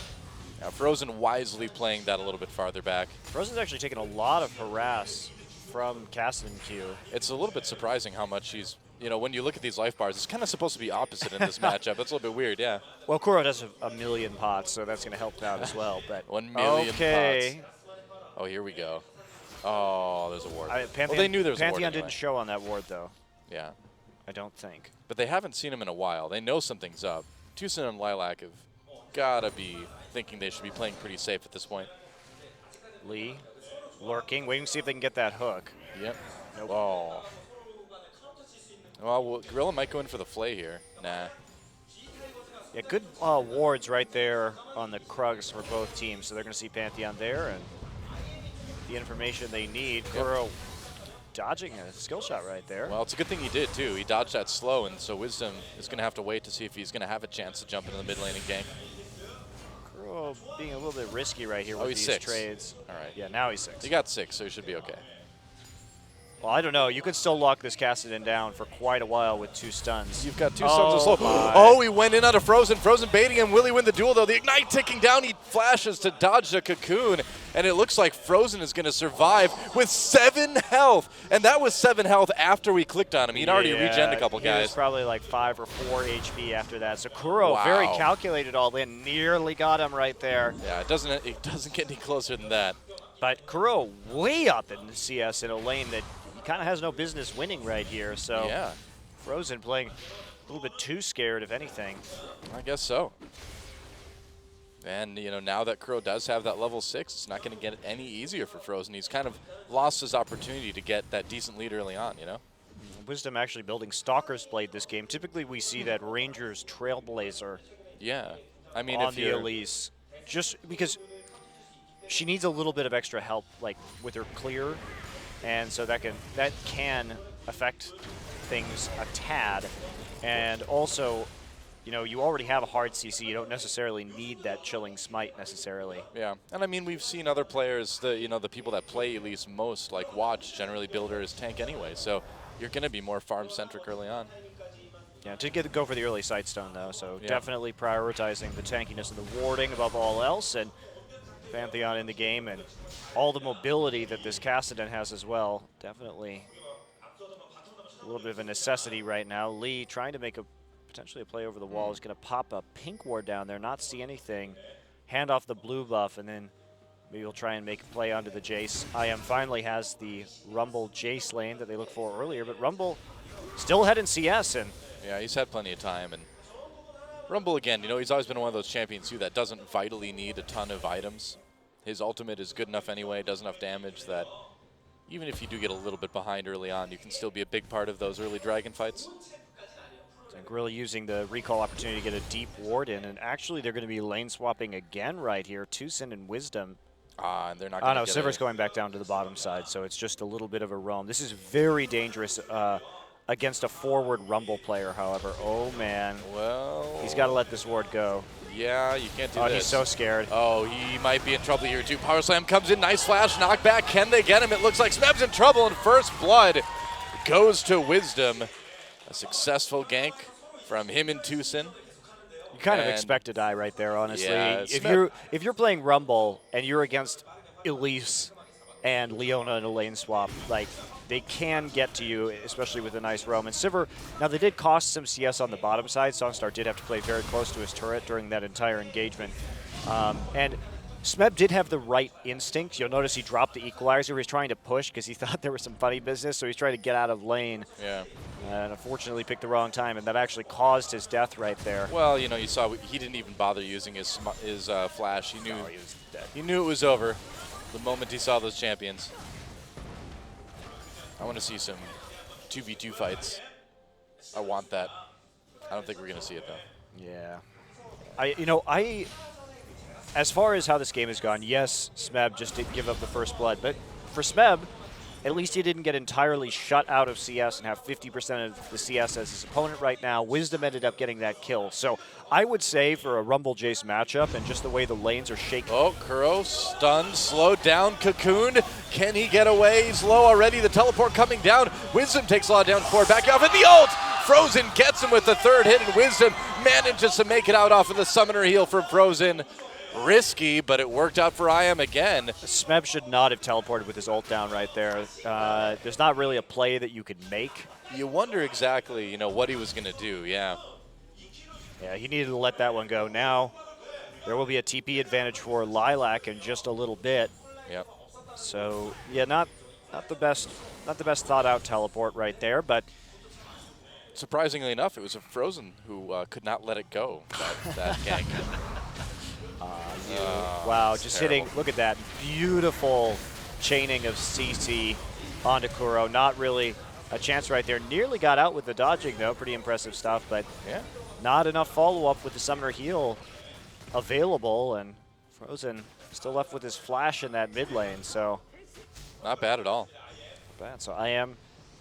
Frozen wisely playing that a little bit farther back. Frozen's actually taken a lot of harass from Kassadin Q. It's a little bit surprising how much he's, when you look at these life bars, it's kind of supposed to be opposite in this matchup. That's a little bit weird, yeah. Well, Kuro does have a million pots, so that's going to help out as well. But 1 million okay. pots. Oh, here we go. Oh, there's a ward. Pantheon, well, they knew there was a ward Pantheon anyway. didn't show on that ward, though. Yeah. I don't think. But they haven't seen him in a while. They know something's up. Tucson and Lilac have got to be thinking they should be playing pretty safe at this point. Lee lurking, waiting to see if they can get that hook. Yep. Nope. Oh. Well, Gorilla might go in for the flay here. Nah. Yeah, good wards right there on the Krugs for both teams. So they're going to see Pantheon there and the information they need. Kuro dodging a skill shot right there. Well, it's a good thing he did, too. He dodged that slow, and so Wisdom is going to have to wait to see if he's going to have a chance to jump into the mid laning gank. Kuro being a little bit risky right here Oh, with he's these 6. trades. All right. Yeah, now he's 6. He got 6, so he should be okay. Well, I don't know. You can still lock this Kassadin down for quite a while with 2 stuns. You've got 2 stuns of slow. my. Oh, he went in on a Frozen. Frozen baiting him. Will he win the duel, though? The Ignite ticking down. He flashes to dodge the Cocoon. And it looks like Frozen is going to survive with 7 health. And that was 7 health after we clicked on him. He'd already regened a couple He was guys. probably like 5 or 4 HP after that. So Kuro, Wow. very calculated all in. Nearly got him right there. Yeah, it doesn't get any closer than that. But Kuro way up in CS in a lane that he kind of has no business winning right here. So Yeah, Frozen playing a little bit too scared, if anything. I guess so. And, now that Kuro does have that level 6, it's not going to get any easier for Frozen. He's kind of lost his opportunity to get that decent lead early on, Wisdom actually building Stalker's Blade this game. Typically we see that Ranger's Trailblazer Yeah. I mean, on if the you're... Elise. Just because she needs a little bit of extra help like with her clear. And so that can affect things a tad. And also, you already have a hard CC. You don't necessarily need that Chilling Smite necessarily. Yeah, and I mean, we've seen other players, the people that play Elise most, like Watch, generally build her as tank anyway. So you're going to be more farm-centric early on. Yeah, to go for the early Sightstone, though. So Yeah. definitely prioritizing the tankiness and the warding above all else. And Pantheon in the game and all the mobility that this Kassadin has as well. Definitely a little bit of a necessity right now. Lee trying to make potentially a play over the wall is going to pop a pink ward down there, not see anything, hand off the blue buff, and then maybe he'll try and make a play onto the Jace. IM finally has the Rumble Jace lane that they looked for earlier, but Rumble still ahead in CS. And Yeah, he's had plenty of time. And Rumble, again, he's always been one of those champions, too, that doesn't vitally need a ton of items. His ultimate is good enough anyway, does enough damage that even if you do get a little bit behind early on, you can still be a big part of those early dragon fights. And Gorilla using the recall opportunity to get a deep ward in, and actually they're going to be lane swapping again right here. Tucson and Wisdom. And they're not Oh going no, to Sivir's going back down to the bottom side, so it's just a little bit of a roam. This is very dangerous against a forward Rumble player, however. Oh man, Well, he's got to let this ward go. Yeah, you can't do Oh, this. he's so scared. Oh, he might be in trouble here too. Power Slam comes in, nice flash, knockback. Can they get him? It looks like Smeb's in trouble, and first blood goes to Wisdom. A successful gank from him and Tucson. You kind of And- expect to die right there, honestly. Yeah, if you're playing Rumble and you're against Elise and Leona in a lane swap, like they can get to you, especially with a nice roam. And Sivir, now they did cost some CS on the bottom side. Songstar did have to play very close to his turret during that entire engagement. And Smeb did have the right instinct. You'll notice he dropped the equalizer. He was trying to push because he thought there was some funny business, so he's trying to get out of lane. Yeah. And unfortunately picked the wrong time, and that actually caused his death right there. Well, you know, you saw he didn't even bother using his flash. He knew No, he was dead. He knew it was over the moment he saw those champions. I want to see some 2v2 fights. I want that. I don't think we're gonna see it though. Yeah. As far as how this game has gone, yes, Smeb just did give up the first blood, but for Smeb, at least he didn't get entirely shut out of CS and have 50% of the CS as his opponent right now. Wisdom ended up getting that kill. So I would say for a Rumble Jace matchup and just the way the lanes are shaking. Oh, Kuro stunned, slowed down, cocooned. Can he get away? He's low already. The teleport coming down. Wisdom takes a lot down forward. Back off in the ult. Frozen gets him with the third hit, and Wisdom manages to make it out off of the summoner heal from Frozen. Risky, but it worked out for IM again. Smeb should not have teleported with his ult down right there. There's not really a play that you could make. You wonder exactly, what he was going to do, yeah. Yeah, he needed to let that one go. Now, there will be a TP advantage for Lilac in just a little bit. Yep. So, yeah, not the best thought out teleport right there, but Surprisingly enough, it was a Frozen who could not let it go, that gank. wow, it's just terrible. hitting, look at that, beautiful chaining of CC onto Kuro. Not really a chance right there. Nearly got out with the dodging, though. Pretty impressive stuff, but Yeah. not enough follow-up with the Summoner heal available, and Frozen still left with his flash in that mid lane, so Not bad at all. bad. So I am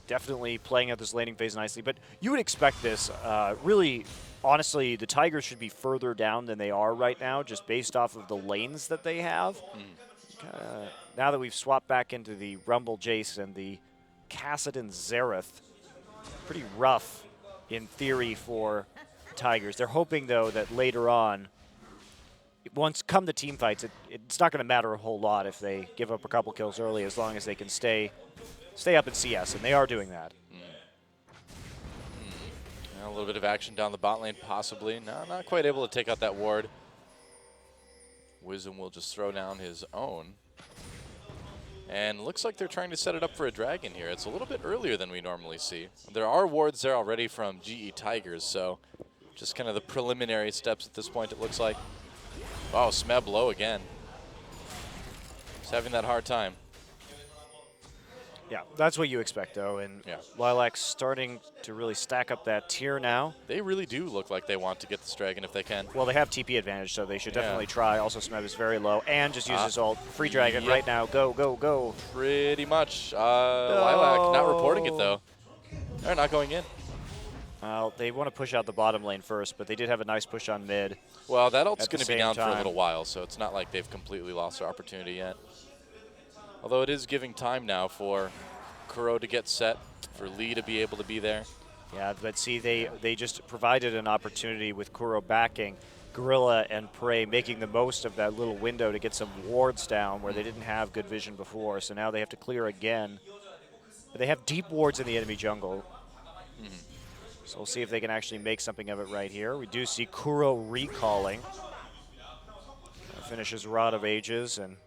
definitely playing out this laning phase nicely, but you would expect this. Really, honestly, the Tigers should be further down than they are right now, just based off of the lanes that they have. Now that we've swapped back into the Rumble Jace and the Kassadin Xerath, pretty rough in theory for Tigers. They're hoping, though, that later on, once come the team fights, it's not going to matter a whole lot if they give up a couple kills early, as long as they can stay up in CS, and they are doing that. A little bit of action down the bot lane, possibly. No, not quite able to take out that ward. Wisdom will just throw down his own. And looks like they're trying to set it up for a dragon here. It's a little bit earlier than we normally see. There are wards there already from GE Tigers, so just kind of the preliminary steps at this point, it looks like. Oh, Smeb low again. He's having that hard time. Yeah, that's what you expect, though, and Yeah. Lilac's starting to really stack up that tier now. They really do look like they want to get this dragon if they can. Well, they have TP advantage, so they should Yeah. definitely try. Also, Smeb is very low, and just use his ult. Free dragon yep. right now. Go, go, go. Pretty much. Lilac not reporting it, though. They're not going in. Well, they want to push out the bottom lane first, but they did have a nice push on mid. Well, that ult's At the going to be same down for a time. little while, so it's not like they've completely lost their opportunity yet. Although it is giving time now for Kuro to get set, for Lee to be able to be there. Yeah, but see, they just provided an opportunity with Kuro backing Gorilla and Prey, making the most of that little window to get some wards down where they didn't have good vision before. So now they have to clear again. But they have deep wards in the enemy jungle. So we'll see if they can actually make something of it right here. We do see Kuro recalling. Finishes Rod of Ages and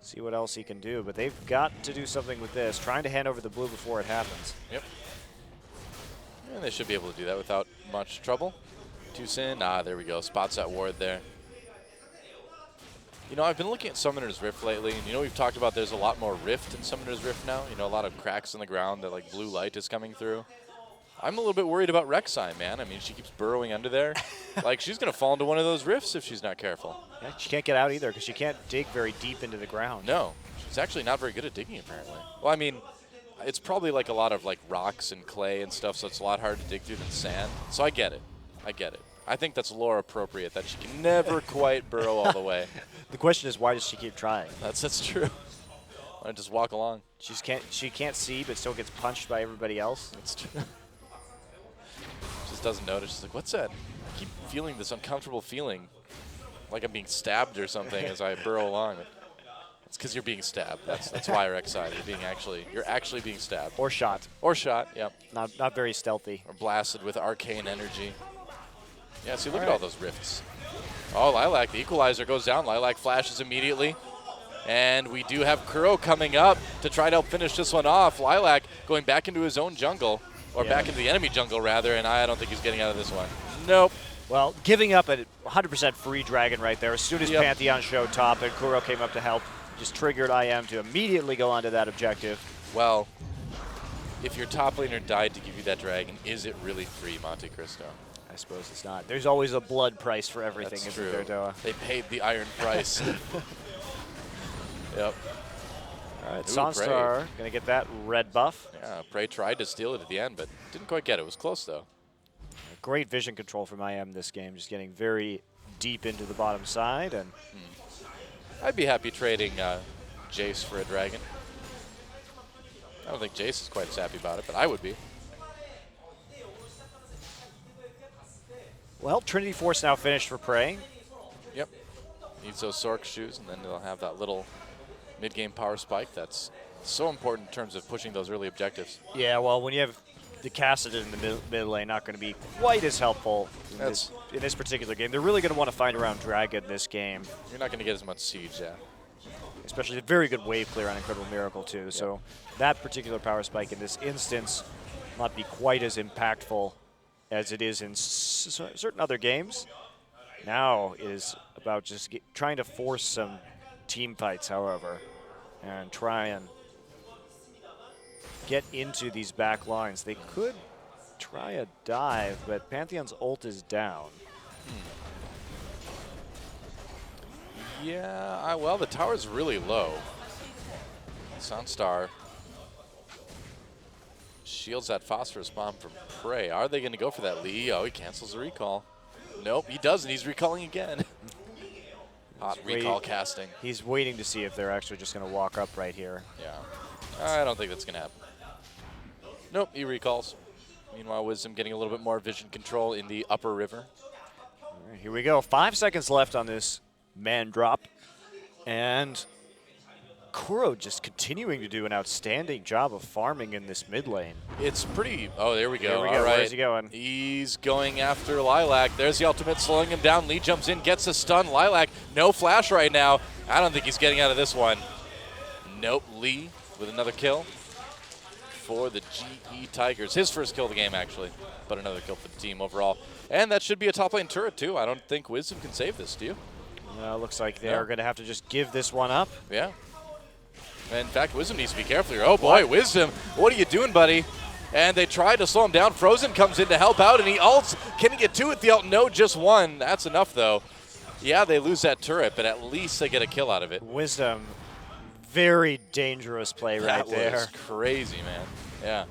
see what else he can do. But they've got to do something with this, trying to hand over the blue before it happens. Yep. And they should be able to do that without much trouble. Tucson, there we go. Spots that ward there. I've been looking at Summoner's Rift lately, and we've talked about there's a lot more rift in Summoner's Rift now. A lot of cracks in the ground that like blue light is coming through. I'm a little bit worried about Rek'Sai, man. I mean, she keeps burrowing under there. Like, she's going to fall into one of those rifts if she's not careful. Yeah, she can't get out either because she can't dig very deep into the ground. No, she's actually not very good at digging, apparently. Well, I mean, it's probably like a lot of like rocks and clay and stuff, so it's a lot harder to dig through than sand. So I get it. I get it. I think that's lore appropriate, that she can never quite burrow all the way. The question is, why does she keep trying? That's true. Why not just walk along? She can't see, but still gets punched by everybody else. That's true. Just doesn't notice. She's like, what's that? I keep feeling this uncomfortable feeling, like I'm being stabbed or something as I burrow along. It's because you're being stabbed. That's why you're excited. You're actually being stabbed. Or shot. Or shot. Yep. Not very stealthy. Or blasted with arcane energy. Yeah. See, look at all those rifts. Oh, Lilac, the equalizer goes down. Lilac flashes immediately. And we do have Kuro coming up to try to help finish this one off. Lilac going back into his own jungle, or back into the enemy jungle rather, and I don't think he's getting out of this one. Nope. Well, giving up a 100% free dragon right there. As soon as Pantheon showed top and Kuro came up to help, just triggered IM to immediately go onto that objective. Well, if your top laner died to give you that dragon, is it really free, Monte Cristo? I suppose it's not. There's always a blood price for everything, That's isn't true. there, Doa? They paid the iron price. Yep. All right, Ooh, Sonstar going to get that red buff. Yeah, Prey tried to steal it at the end, but didn't quite get it. It was close, though. Great vision control from IM this game, just getting very deep into the bottom side. And I'd be happy trading Jace for a dragon. I don't think Jace is quite as happy about it, but I would be. Well, Trinity Force now finished for Prey. Yep. Needs those Sork shoes, and then they'll have that little mid-game power spike that's so important in terms of pushing those early objectives. Yeah, well, when you have the Cassidy in the mid lane, not going to be quite as helpful in this particular game. They're really going to want to find around Dragon this game. You're not going to get as much siege, yeah. Especially a very good wave clear on Incredible Miracle, too. Yep. So that particular power spike in this instance not be quite as impactful as it is in certain other games. Now it is about just trying to force some team fights, however, and try and get into these back lines. They could try a dive, but Pantheon's ult is down. Yeah, well, the tower's really low. Sunstar shields that phosphorus bomb from Prey. Are they going to go for that Lee? Oh, he cancels the recall. Nope, he doesn't. He's recalling again. Hot recall casting. He's waiting to see if they're actually just going to walk up right here. Yeah. I don't think that's going to happen. Nope, he recalls. Meanwhile, Wisdom getting a little bit more vision control in the upper river. All right, here we go. 5 seconds left on this man drop. And Kuro just continuing to do an outstanding job of farming in this mid lane. It's pretty... Oh, there we go. There we go. All right. Where's he going? He's going after Lilac. There's the ultimate slowing him down. Lee jumps in, gets a stun. Lilac, no flash right now. I don't think he's getting out of this one. Nope. Lee with another kill for the GE Tigers. His first kill of the game, actually, but another kill for the team overall. And that should be a top lane turret, too. I don't think Wisdom can save this, do you? Looks like they are going to have to just give this one up. Yeah. In fact, Wisdom needs to be careful here. Oh, boy, Wisdom, what are you doing, buddy? And they try to slow him down. Frozen comes in to help out, and he ults. Can he get two with the ult? No, just one. That's enough, though. Yeah, they lose that turret, but at least they get a kill out of it. Wisdom, very dangerous play right there. That was crazy, man. Yeah.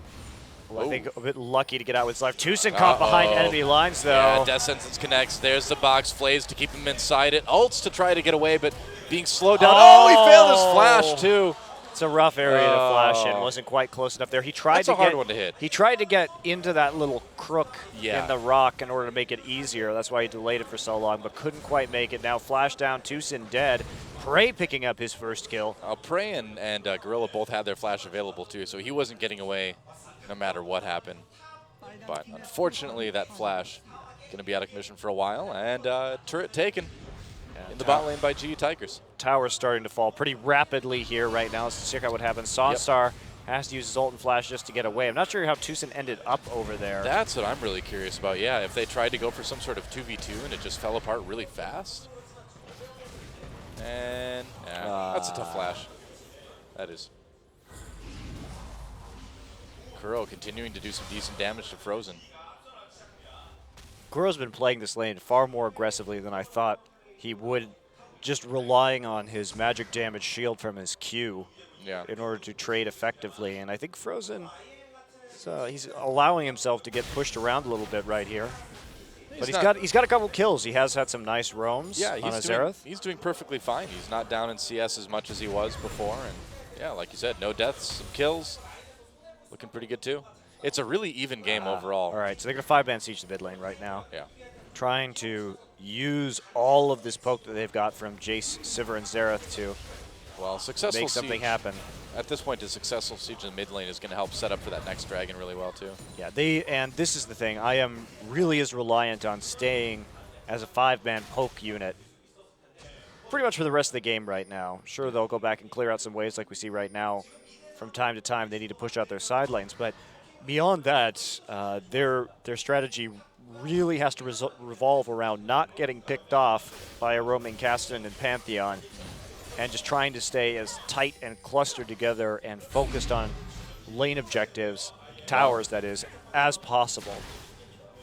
Well, I think a bit lucky to get out with his life. Tucson caught behind enemy lines, though. Yeah, Death Sentence connects. There's the box. Flays to keep him inside it. Ults to try to get away, but being slowed down. Oh, he failed his flash, too. It's a rough area to flash in. Wasn't quite close enough there. He tried That's a hard one to hit. He tried to get into that little crook in the rock in order to make it easier. That's why he delayed it for so long, but couldn't quite make it. Now flash down, Tucson dead. Prey picking up his first kill. Prey and Gorilla both had their flash available too, so he wasn't getting away no matter what happened. But unfortunately, that flash going to be out of commission for a while, and turret taken in the bot lane by GE Tigers. Tower's starting to fall pretty rapidly here right now. Let's check out what happens. Sonstar has to use his ult and flash just to get away. I'm not sure how Tucson ended up over there. That's what I'm really curious about. Yeah, if they tried to go for some sort of 2v2 and it just fell apart really fast. And that's a tough flash. That is. Kuro continuing to do some decent damage to Frozen. Kuro's been playing this lane far more aggressively than I thought he would, just relying on his magic damage shield from his Q in order to trade effectively. And I think Frozen, he's allowing himself to get pushed around a little bit right here. But he's got a couple kills. He has had some nice roams Yeah, on he's doing perfectly fine. He's not down in CS as much as he was before, and yeah, like you said, no deaths, some kills, looking pretty good too. It's a really even game overall. All right, so they're going to 5-man siege the mid lane right now. Yeah. Trying to use all of this poke that they've got from Jace, Sivir, and Xerath to Well, successful make something siege, happen. At this point, a successful siege in the mid lane is going to help set up for that next dragon really well too. Yeah, and this is the thing. IM really is reliant on staying as a 5-man poke unit pretty much for the rest of the game right now. Sure, they'll go back and clear out some waves like we see right now. From time to time, they need to push out their side lanes, but beyond that, their strategy really has to revolve around not getting picked off by a roaming Kassadin and Pantheon, and just trying to stay as tight and clustered together and focused on lane objectives, towers that is, as possible.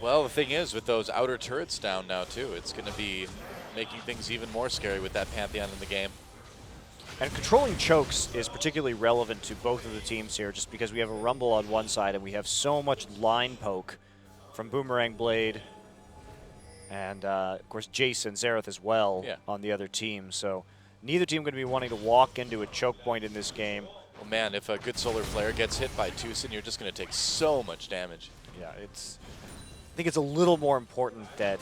Well, the thing is, with those outer turrets down now too, it's going to be making things even more scary with that Pantheon in the game. And controlling chokes is particularly relevant to both of the teams here, just because we have a Rumble on one side and we have so much line poke from Boomerang Blade and, of course, Jason, Xerath as well on the other team. So neither team going to be wanting to walk into a choke point in this game. Well, man, if a good Solar Flare gets hit by Tucson, you're just going to take so much damage. Yeah, I think it's a little more important that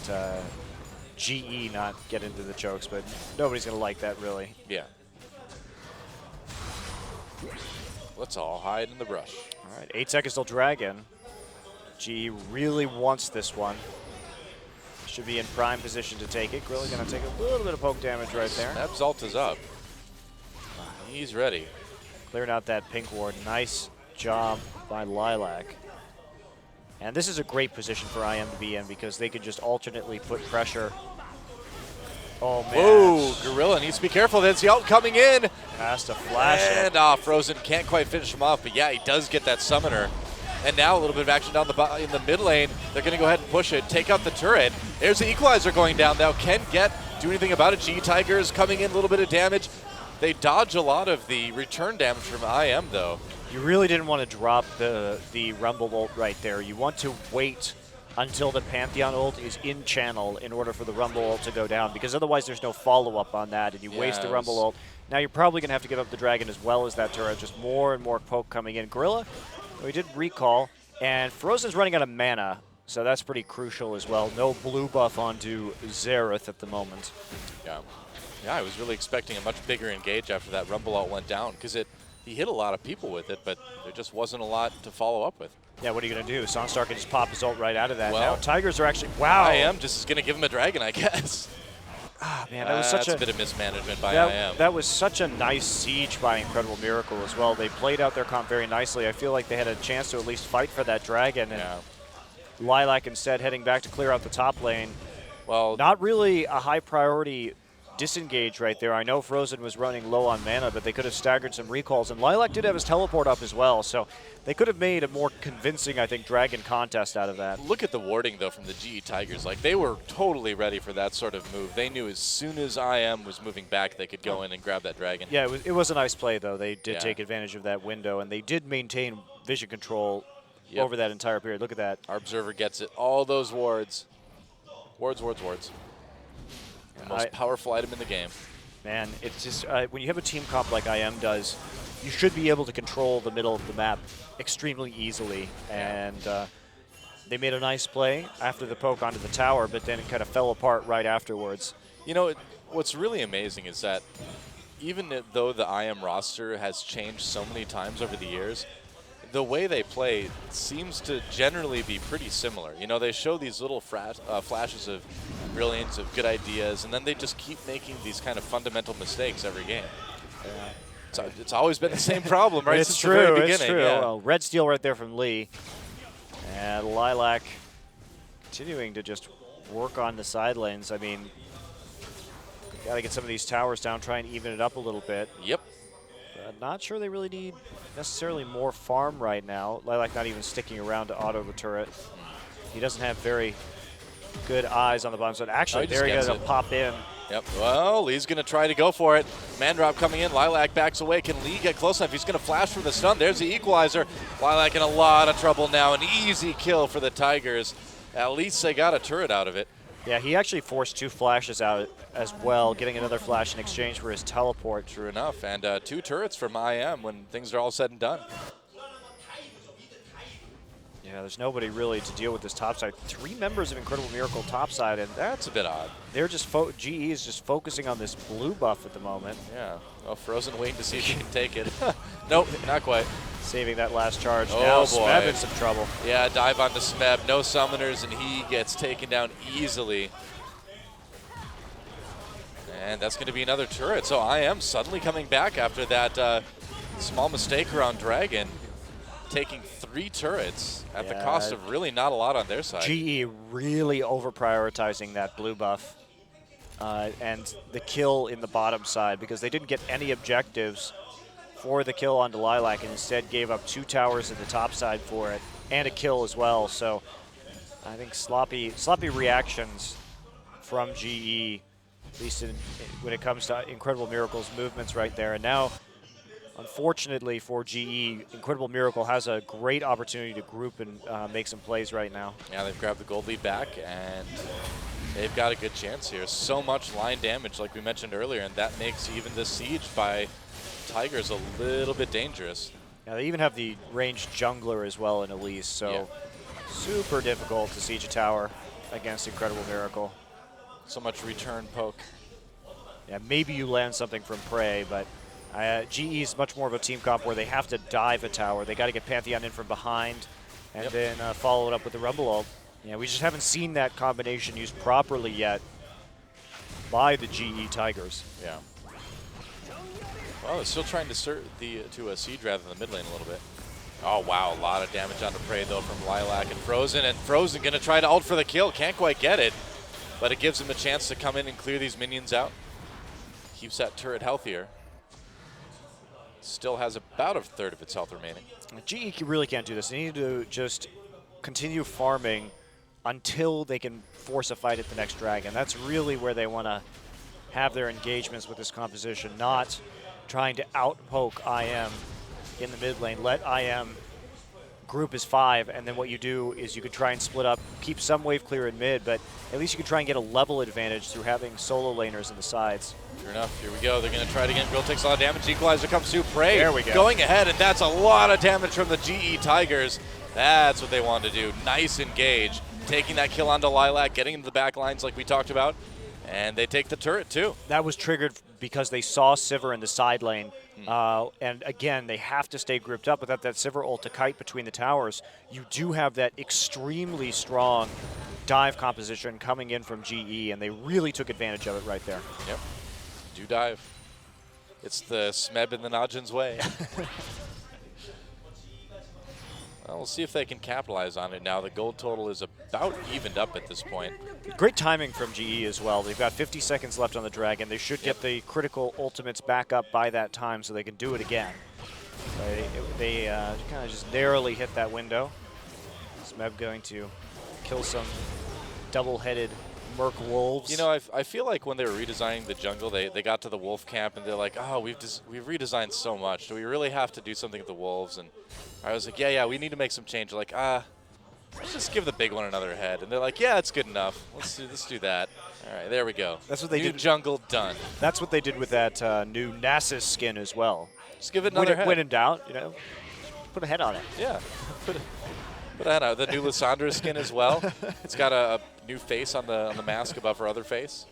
GE not get into the chokes, but nobody's going to like that, really. Yeah. Let's all hide in the brush. All right, 8 seconds till Dragon. GE really wants this one. Should be in prime position to take it. Gorilla going to take a little bit of poke damage right there. Snap Zalt is up. He's ready. Clearing out that pink ward. Nice job by Lilac. And this is a great position for IM to be in because they can just alternately put pressure. Oh, man. Whoa, Gorilla needs to be careful. There's the ult coming in. Has to flash it. And Frozen can't quite finish him off, but yeah, he does get that summoner. And now a little bit of action down in the mid lane. They're going to go ahead and push it, take out the turret. There's the Equalizer going down now. Can Get do anything about it? G-Tigers coming in, a little bit of damage. They dodge a lot of the return damage from IM, though. You really didn't want to drop the Rumble ult right there. You want to wait until the Pantheon ult is in channel in order for the Rumble ult to go down, because otherwise there's no follow-up on that, and you waste the Rumble ult. Now you're probably going to have to give up the Dragon as well as that turret, just more and more poke coming in. Gorilla, we did recall, and Frozen's running out of mana, so that's pretty crucial as well. No blue buff onto Xerath at the moment. Yeah, I was really expecting a much bigger engage after that Rumble ult went down, because he hit a lot of people with it, but there just wasn't a lot to follow up with. Yeah, what are you going to do? Sonstar can just pop his ult right out of that. Well, now Tigers are actually, wow. IM just is going to give him a Dragon, I guess. Ah, man, that was such a bit of mismanagement by IM. That was such a nice siege by Incredible Miracle as well. They played out their comp very nicely. I feel like they had a chance to at least fight for that Dragon. And Lilac instead heading back to clear out the top lane. Well, not really a high priority disengage right there. I know Frozen was running low on mana, but they could have staggered some recalls, and Lilac did have his teleport up as well, so they could have made a more convincing, I think, Dragon contest out of that. Look at the warding, though, from the GE Tigers. Like, they were totally ready for that sort of move. They knew as soon as IM was moving back, they could go in and grab that Dragon. Yeah, it was a nice play, though. They did take advantage of that window, and they did maintain vision control over that entire period. Look at that. Our Observer gets it. All those wards. Wards, wards, wards. The most powerful item in the game. Man, it's just, when you have a team comp like IM does, you should be able to control the middle of the map extremely easily. And they made a nice play after the poke onto the tower, but then it kind of fell apart right afterwards. You know, what's really amazing is that even though the IM roster has changed so many times over the years, the way they play seems to generally be pretty similar. You know, they show these little flashes of brilliance, of good ideas, and then they just keep making these kind of fundamental mistakes every game. It's always been the same problem, right? It's since true, the very beginning. It's true. Well, red steal right there from Lee. And Lilac continuing to just work on the side lanes. I mean, got to get some of these towers down, try and even it up a little bit. Yep. Not sure they really need necessarily more farm right now. Lilac not even sticking around to auto the turret. He doesn't have very good eyes on the bottom side. Actually, there he goes to pop in. Yep. Well, Lee's going to try to go for it. Man drop coming in. Lilac backs away. Can Lee get close enough? He's going to flash from the stun. There's the Equalizer. Lilac in a lot of trouble now. An easy kill for the Tigers. At least they got a turret out of it. Yeah, he actually forced 2 flashes out as well, getting another flash in exchange for his teleport. True enough. And 2 turrets from IM when things are all said and done. Yeah, there's nobody really to deal with this topside. 3 members of Incredible Miracle topside, and That's a bit odd. they're just GE is just focusing on this blue buff at the moment, Yeah. Well, Frozen waiting to see if he can take it. Nope, not quite. saving that last charge. Oh, Now boy. Smeb in some trouble. Yeah, dive onto Smeb. No summoners, and he gets taken down easily. And that's going to be another turret. So I am suddenly coming back after that small mistake around Dragon, taking 3 turrets at the cost of really not a lot on their side. GE really over-prioritizing that blue buff and the kill in the bottom side because they didn't get any objectives for the kill onto Lilac and instead gave up 2 towers at the top side for it and a kill as well. So I think sloppy reactions from GE, at least when it comes to Incredible Miracle's movements right there. And now, unfortunately for GE, Incredible Miracle has a great opportunity to group and make some plays right now. Yeah, they've grabbed the gold lead back, and they've got a good chance here. So much line damage, like we mentioned earlier, and that makes even the siege by Tigers a little bit dangerous. Yeah, they even have the ranged jungler as well in Elise, so super difficult to siege a tower against Incredible Miracle. So much return poke. Yeah, maybe you land something from Prey, but GE is much more of a team comp where they have to dive a tower. They got to get Pantheon in from behind and then follow it up with the Rumble ult. Yeah, we just haven't seen that combination used properly yet by the GE Tigers. Yeah. Well, they're still trying to siege rather than the mid lane a little bit. Oh, wow, a lot of damage onto Prey, though, from Lilac and Frozen going to try to ult for the kill. Can't quite get it, but it gives him a chance to come in and clear these minions out. Keeps that turret healthier. Still has about a third of its health remaining. GE really can't do this. They need to just continue farming until they can force a fight at the next dragon. That's really where they want to have their engagements with this composition, not trying to outpoke IM in the mid lane. Let IM group as 5, and then what you do is you could try and split up, keep some wave clear in mid, but at least you can try and get a level advantage through having solo laners in the sides. Sure enough, here we go. They're going to try it again. Grill takes a lot of damage. Equalizer comes through. Prey there we go. Going ahead, and that's a lot of damage from the GE Tigers. That's what they wanted to do. Nice engage. Taking that kill onto Lilac, getting into the back lines like we talked about, and they take the turret too. That was triggered because they saw Sivir in the side lane. And again, they have to stay grouped up without that Sivir ult to kite between the towers. You do have that extremely strong dive composition coming in from GE, and they really took advantage of it right there. Yep. Do dive. It's the Smeb in the Najin's way. Well, we'll see if they can capitalize on it now. The gold total is about evened up at this point. Great timing from GE as well. They've got 50 seconds left on the Dragon. They should get the critical ultimates back up by that time so they can do it again. They kind of just narrowly hit that window. Smeb going to kill some double-headed Merc Wolves. You know, I feel like when they were redesigning the jungle, they got to the Wolf camp and they're like, oh, we've redesigned so much. Do we really have to do something with the Wolves? And I was like, yeah, we need to make some change. They're like, let's just give the big one another head. And they're like, yeah, it's good enough. Let's do that. All right, there we go. That's what they New did. Jungle done. That's what they did with that new Nasus skin as well. Just give it another head. When in doubt, you know, put a head on it. Yeah, put a head on it. The new Lissandra skin as well. It's got a new face on the mask above her other face.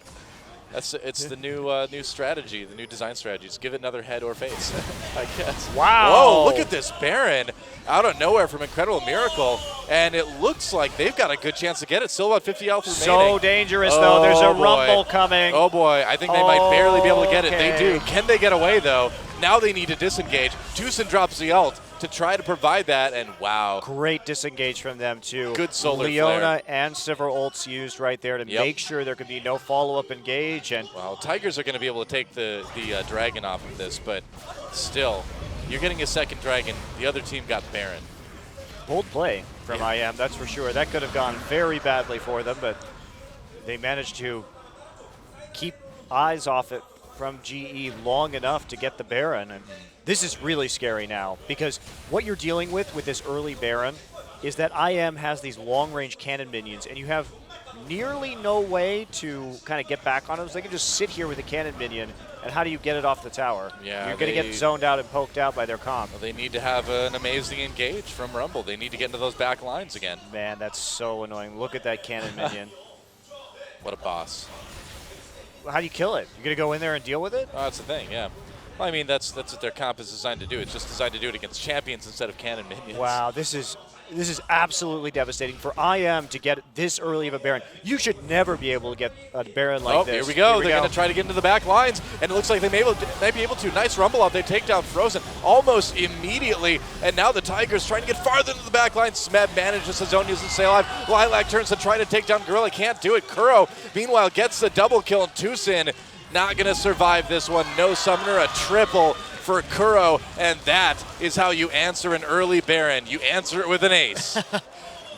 It's the new strategy, the new design strategy. Just give it another head or face, I guess. Wow! Whoa! Look at this Baron out of nowhere from Incredible Miracle, and it looks like they've got a good chance to get it. Still about 50 health remaining. So dangerous though. There's a boy. Rumble coming. Oh boy! I think they might barely be able to get it. They Okay. do. Can they get away though? Now they need to disengage. Tucson drops the ult to try to provide that, and wow. Great disengage from them too. Good solar Leona flare. and Sivir ults used right there to make sure there could be no follow-up engage. And Well, Tigers are going to be able to take the dragon off of this, but still, you're getting a second dragon. The other team got Baron. bold play from IM, that's for sure. That could have gone very badly for them, but they managed to keep eyes off it from GE long enough to get the Baron. And this is really scary now because what you're dealing with this early Baron is that IM has these long-range cannon minions, and you have nearly no way to kind of get back on them. So they can just sit here with a cannon minion, and how do you get it off the tower? Yeah, You're going to get zoned out and poked out by their comp. Well, they need to have an amazing engage from Rumble. They need to get into those back lines again. Man, that's so annoying. Look at that cannon minion. What a boss. How do you kill it? You going to go in there and deal with it? Oh, that's the thing, yeah. Well, I mean, that's what their comp is designed to do. It's just designed to do it against champions instead of cannon minions. Wow, this is absolutely devastating for IM to get this early of a Baron. You should never be able to get a Baron like this. Here we go. They're going to try to get into the back lines, and it looks like they may be able to. Nice Rumble out. They take down Frozen almost immediately, and now the Tigers trying to get farther into the back line. Smeb manages Zonias and stay alive. Lilac turns to try to take down Gorilla. Can't do it. Kuro, meanwhile, gets the double kill, and Tucson not going to survive this one. No summoner, a triple for Kuro, and that is how you answer an early Baron. You answer it with an ace.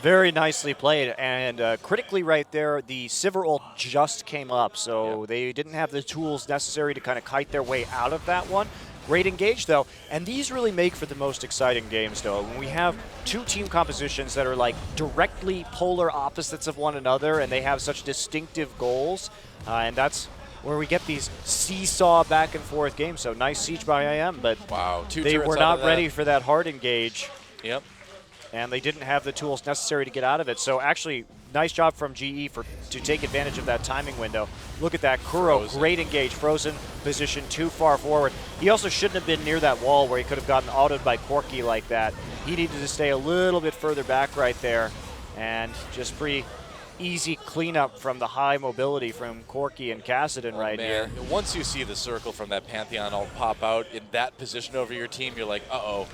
Very nicely played, and critically right there, the Sivir ult just came up, so they didn't have the tools necessary to kind of kite their way out of that one. Great engage, though, and these really make for the most exciting games, though. When we have two team compositions that are like directly polar opposites of one another, and they have such distinctive goals, and that's where we get these seesaw back and forth games. So nice siege by IM, but wow, they were not ready for that hard engage. Yep. And they didn't have the tools necessary to get out of it. So actually, nice job from GE to take advantage of that timing window. Look at that, Kuro, great engage. Frozen position too far forward. He also shouldn't have been near that wall where he could have gotten autoed by Corki like that. He needed to stay a little bit further back right there. And just pretty easy cleanup from the high mobility from Corki and Kassadin here. Once you see the circle from that Pantheon ult pop out in that position over your team, you're like, uh-oh,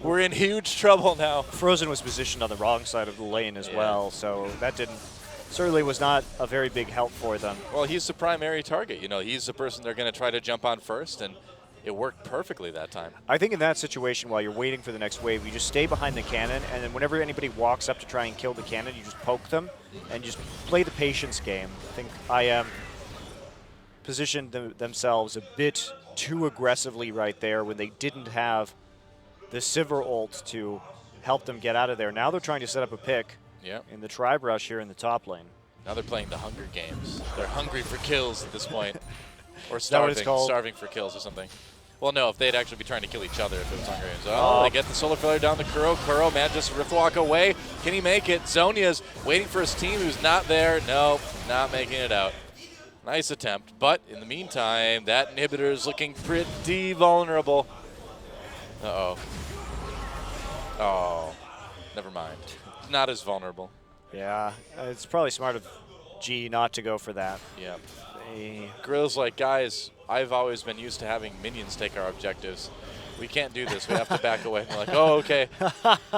we're in huge trouble now. Frozen was positioned on the wrong side of the lane as well, so that certainly was not a very big help for them. Well, he's the primary target. You know, he's the person they're going to try to jump on first, and it worked perfectly that time. I think in that situation, while you're waiting for the next wave, you just stay behind the cannon, and then whenever anybody walks up to try and kill the cannon, you just poke them and just play the patience game. I think IM positioned themselves a bit too aggressively right there when they didn't have the Sivir ult to help them get out of there. Now they're trying to set up a pick in the Tribe Rush here in the top lane. Now they're playing the Hunger Games. They're hungry for kills at this point. Or Is that what it's called? Starving for kills or something. Well, no, if they'd actually be trying to kill each other if it was Hunger Games. Oh, they get the Solar Failure down to Kuro. Kuro manages to Riftwalk away. Can he make it? Zonia's waiting for his team who's not there. No, not making it out. Nice attempt. But in the meantime, that inhibitor is looking pretty vulnerable. Uh-oh. Oh, never mind. Not as vulnerable. Yeah, it's probably smart of G not to go for that. Yeah. Gorilla's like, guys, I've always been used to having minions take our objectives. We can't do this. We have to back away. And they're like, oh, okay.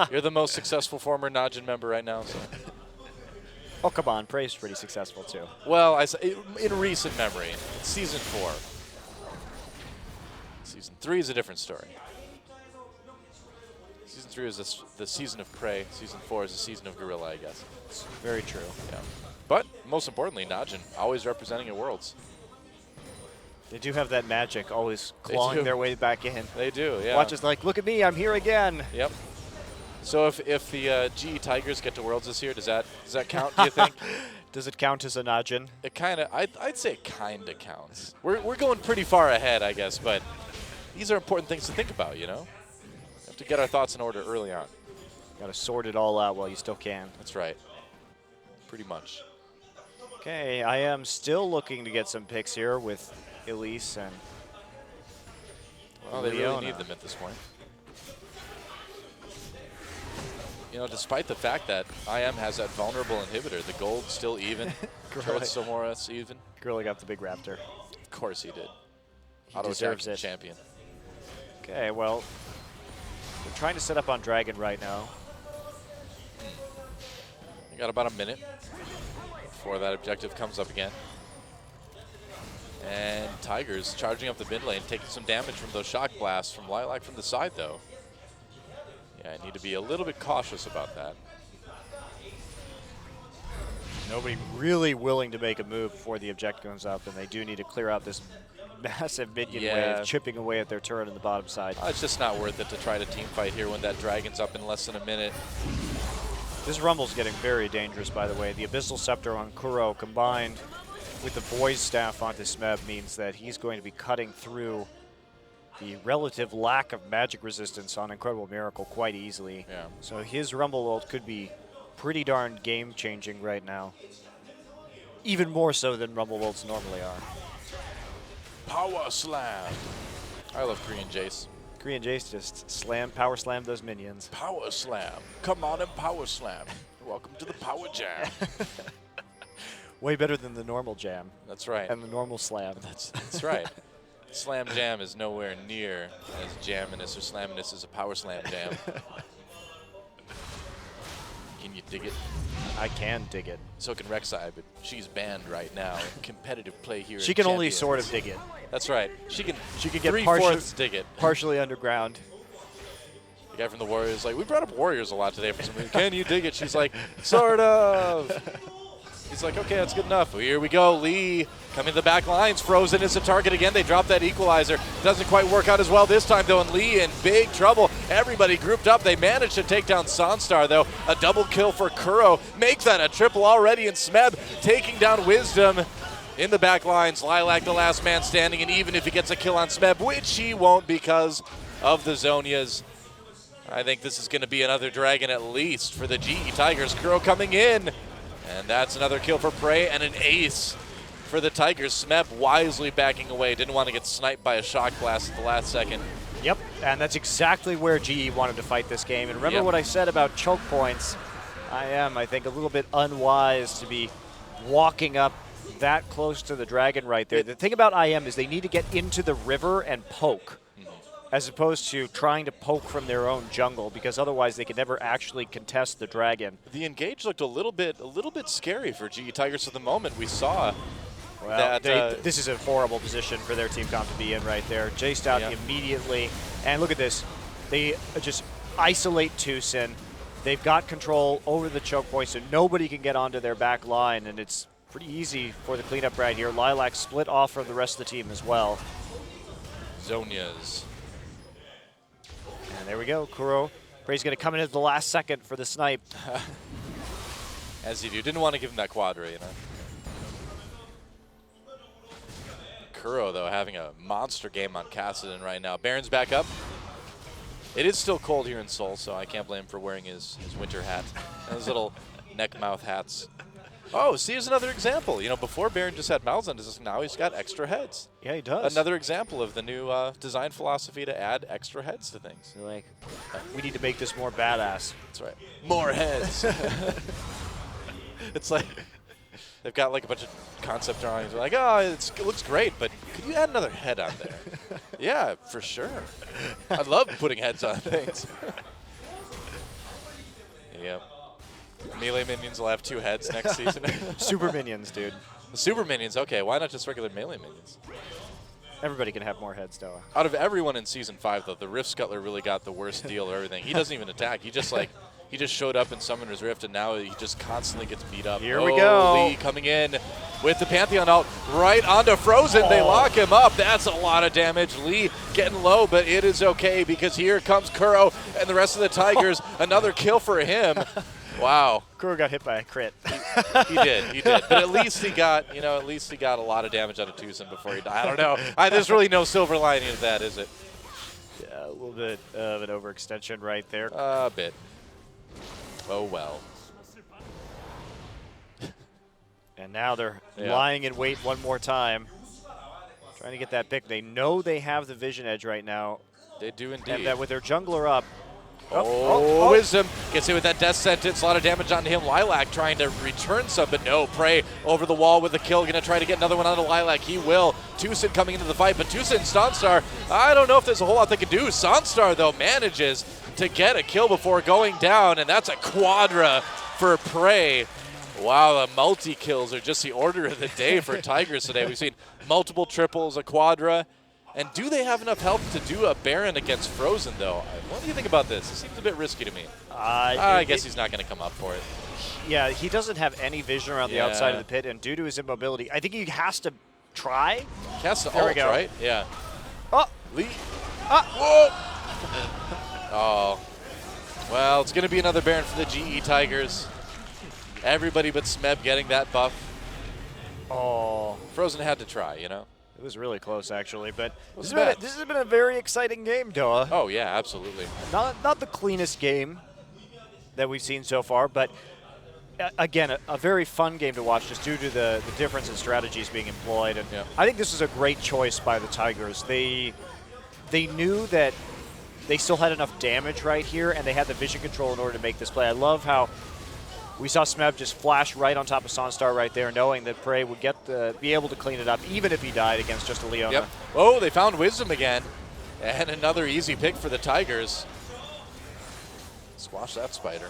You're the most successful former Najin member right now. So. Oh, come on. Prey's pretty successful, too. Well, in recent memory, it's Season 4. Season 3 is a different story. Season 3 is the season of Prey. Season 4 is the season of Gorilla, I guess. It's very true. Yeah. But most importantly, Najin, always representing at Worlds. They do have that magic, always clawing their way back in. They do, yeah. Watch us like, look at me, I'm here again. Yep. So if the GE Tigers get to Worlds this year, does that count, do you think? Does it count as a Najin? It kind of, I'd say it kind of counts. We're going pretty far ahead, I guess, but these are important things to think about, you know? We have to get our thoughts in order early on. Got to sort it all out while you still can. That's right. Pretty much. Okay, I am still looking to get some picks here with Elise and well, they really need them at this point. You know, despite the fact that IM has that vulnerable inhibitor, the gold's still even. Turret's still more or less even. Gorilla got the big raptor. Of course he did. He deserves it. Champion. Okay, well, we're trying to set up on Dragon right now. You got about a minute before that objective comes up again. And Tigers charging up the mid lane, taking some damage from those shock blasts from Lilac from the side, though. Yeah, I need to be a little bit cautious about that. Nobody really willing to make a move before the objective comes up, and they do need to clear out this massive minion wave, chipping away at their turret on the bottom side. It's just not worth it to try to team fight here when that dragon's up in less than a minute. This Rumble's getting very dangerous, by the way. The Abyssal Scepter on Kuro combined with the Void Staff onto Smeb means that he's going to be cutting through the relative lack of magic resistance on Incredible Miracle quite easily. Yeah. So his Rumble ult could be pretty darn game-changing right now. Even more so than Rumble ults normally are. Power slam. I love Korean Jace. Korean Jace just power slam those minions. Power slam. Come on and power slam. Welcome to the power jam. Way better than the normal jam That's right. and the normal slam. That's right. Slam jam is nowhere near as jamminess or slamminess as a power slam jam. Can you dig it? I can dig it. So can Rek'Sai, but she's banned right now in competitive play here. She in can only Champions. sort of dig it. That's right. She can get 3/4 dig it. partially underground. The guy from the Warriors like, we brought up Warriors a lot today for some reason. Can you dig it? She's like, sort of. He's like, okay, that's good enough. Here we go. Lee coming to the back lines. Frozen is the target again. They drop that equalizer. Doesn't quite work out as well this time, though, and Lee in big trouble. Everybody grouped up. They managed to take down Sunstar, though. A double kill for Kuro. Make that a triple already, and Smeb taking down Wisdom in the back lines. Lilac, the last man standing, and even if he gets a kill on Smeb, which he won't because of the Zhonyas, I think this is going to be another dragon at least for the GE Tigers. Kuro coming in. And that's another kill for Prey and an ace for the Tigers. Smeb wisely backing away. Didn't want to get sniped by a shock blast at the last second. Yep, and that's exactly where GE wanted to fight this game. And remember Yep. what I said about choke points. I think, a little bit unwise to be walking up that close to the dragon right there. The thing about IM is they need to get into the river and poke, as opposed to trying to poke from their own jungle, because otherwise they could never actually contest the dragon. The engage looked a little bit scary for GE Tigers at the moment. We saw Well, that this is a horrible position for their team comp to be in right there. Jaced out Yeah. immediately, and look at this. They just isolate Tucson. They've got control over the choke point, so nobody can get onto their back line, and it's pretty easy for the cleanup right here. Lilac split off from the rest of the team as well. Zhonyas. And there we go, Kuro. Prey's going to come in at the last second for the snipe. As you do. Didn't want to give him that quadra, you know. Kuro, though, having a monster game on Kassadin right now. Baron's back up. It is still cold here in Seoul, so I can't blame him for wearing his winter hat. And those little neck-mouth hats. Oh, see, here's another example. You know, before Baron just had mouths on his, now he's got extra heads. Yeah, he does. Another example of the new design philosophy to add extra heads to things. They're like, we need to make this more badass. That's right. More heads. It's like they've got like a bunch of concept drawings. They're like, oh, it looks great, but could you add another head on there? Yeah, for sure. I love putting heads on things. Yep. Melee minions will have 2 heads next season. Super minions, dude. The super minions, okay. Why not just regular melee minions? Everybody can have more heads, Doa. Out of everyone in Season 5, though, the Rift Scuttler really got the worst deal of everything. He doesn't even attack. He just, like, he just showed up in Summoner's Rift, and now he just constantly gets beat up. Here we go. Lee coming in with the Pantheon ult right onto Frozen. They lock him up. That's a lot of damage. Lee getting low, but it is okay because here comes Kuro and the rest of the Tigers. Another kill for him. Wow. Kuro got hit by a crit. He did. But at least he got, you know, a lot of damage out of Tucson before he died. I don't know. There's really no silver lining to that, is it? Yeah, a little bit of an overextension right there. A bit. Oh, well. And now they're Yeah. lying in wait one more time. Trying to get that pick. They know they have the vision edge right now. They do indeed. And that with their jungler up. Wisdom gets hit with that death sentence. A lot of damage onto him. Lilac trying to return some, but no. Prey over the wall with a kill. Going to try to get another one onto Lilac. He will. Tucson coming into the fight, but Tucson and Sunstar, I don't know if there's a whole lot they can do. Sunstar, though, manages to get a kill before going down, and that's a quadra for Prey. Wow, the multi-kills are just the order of the day for Tigers today. We've seen multiple triples, a quadra. And do they have enough health to do a Baron against Frozen, though? What do you think about this? It seems a bit risky to me. I guess he's not going to come up for it. Yeah, he doesn't have any vision around the outside of the pit, and due to his immobility, I think he has to try. Cast the There we ult, go. right? Yeah. Oh! Lee. Whoa! Oh. Well, it's going to be another Baron for the GE Tigers. Everybody but Smeb getting that buff. Oh, Frozen had to try, you know? it was really close, actually. But Wasn't this bad. has been a very exciting game, Doa. Oh, yeah, absolutely. Not the cleanest game that we've seen so far, but again, a very fun game to watch just due to the difference in strategies being employed. And Yeah. I think this is a great choice by the Tigers. They knew that they still had enough damage right here, and they had the vision control in order to make this play. I love how we saw Smeb just flash right on top of Sunstar right there, knowing that Prey would be able to clean it up, even if he died against just a Leona. Yep. Oh, they found Wisdom again. And another easy pick for the Tigers. Squash that spider.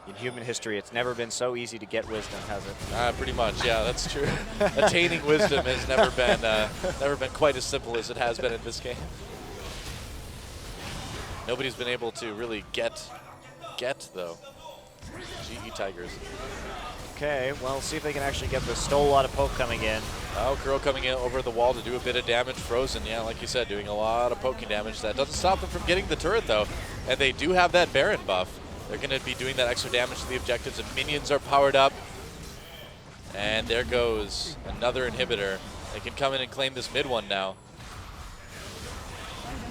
In human history, it's never been so easy to get Wisdom, has it? Pretty much, yeah, that's true. Attaining Wisdom has never been quite as simple as it has been in this game. Nobody's been able to really get though. GE Tigers. Okay, well, see if they can actually get this. Stole a lot of poke coming in. Oh, Kuro coming in over the wall to do a bit of damage. Frozen, yeah, like you said, doing a lot of poking damage. That doesn't stop them from getting the turret, though. And they do have that Baron buff. They're going to be doing that extra damage to the objectives, and minions are powered up. And there goes another inhibitor. They can come in and claim this mid one now.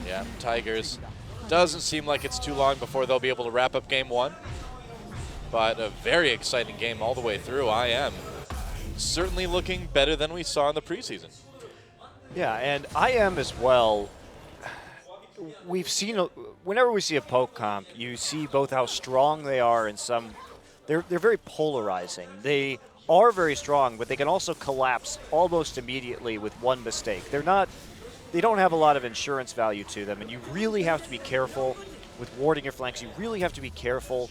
Yeah, Tigers. Doesn't seem like it's too long before they'll be able to wrap up game one. But a very exciting game all the way through. I am certainly looking better than we saw in the preseason. Yeah, and I am as well. We've seen, whenever we see a poke comp, you see both how strong they are and they're very polarizing. They are very strong, but they can also collapse almost immediately with one mistake. They don't have a lot of insurance value to them, and you really have to be careful with warding your flanks. You really have to be careful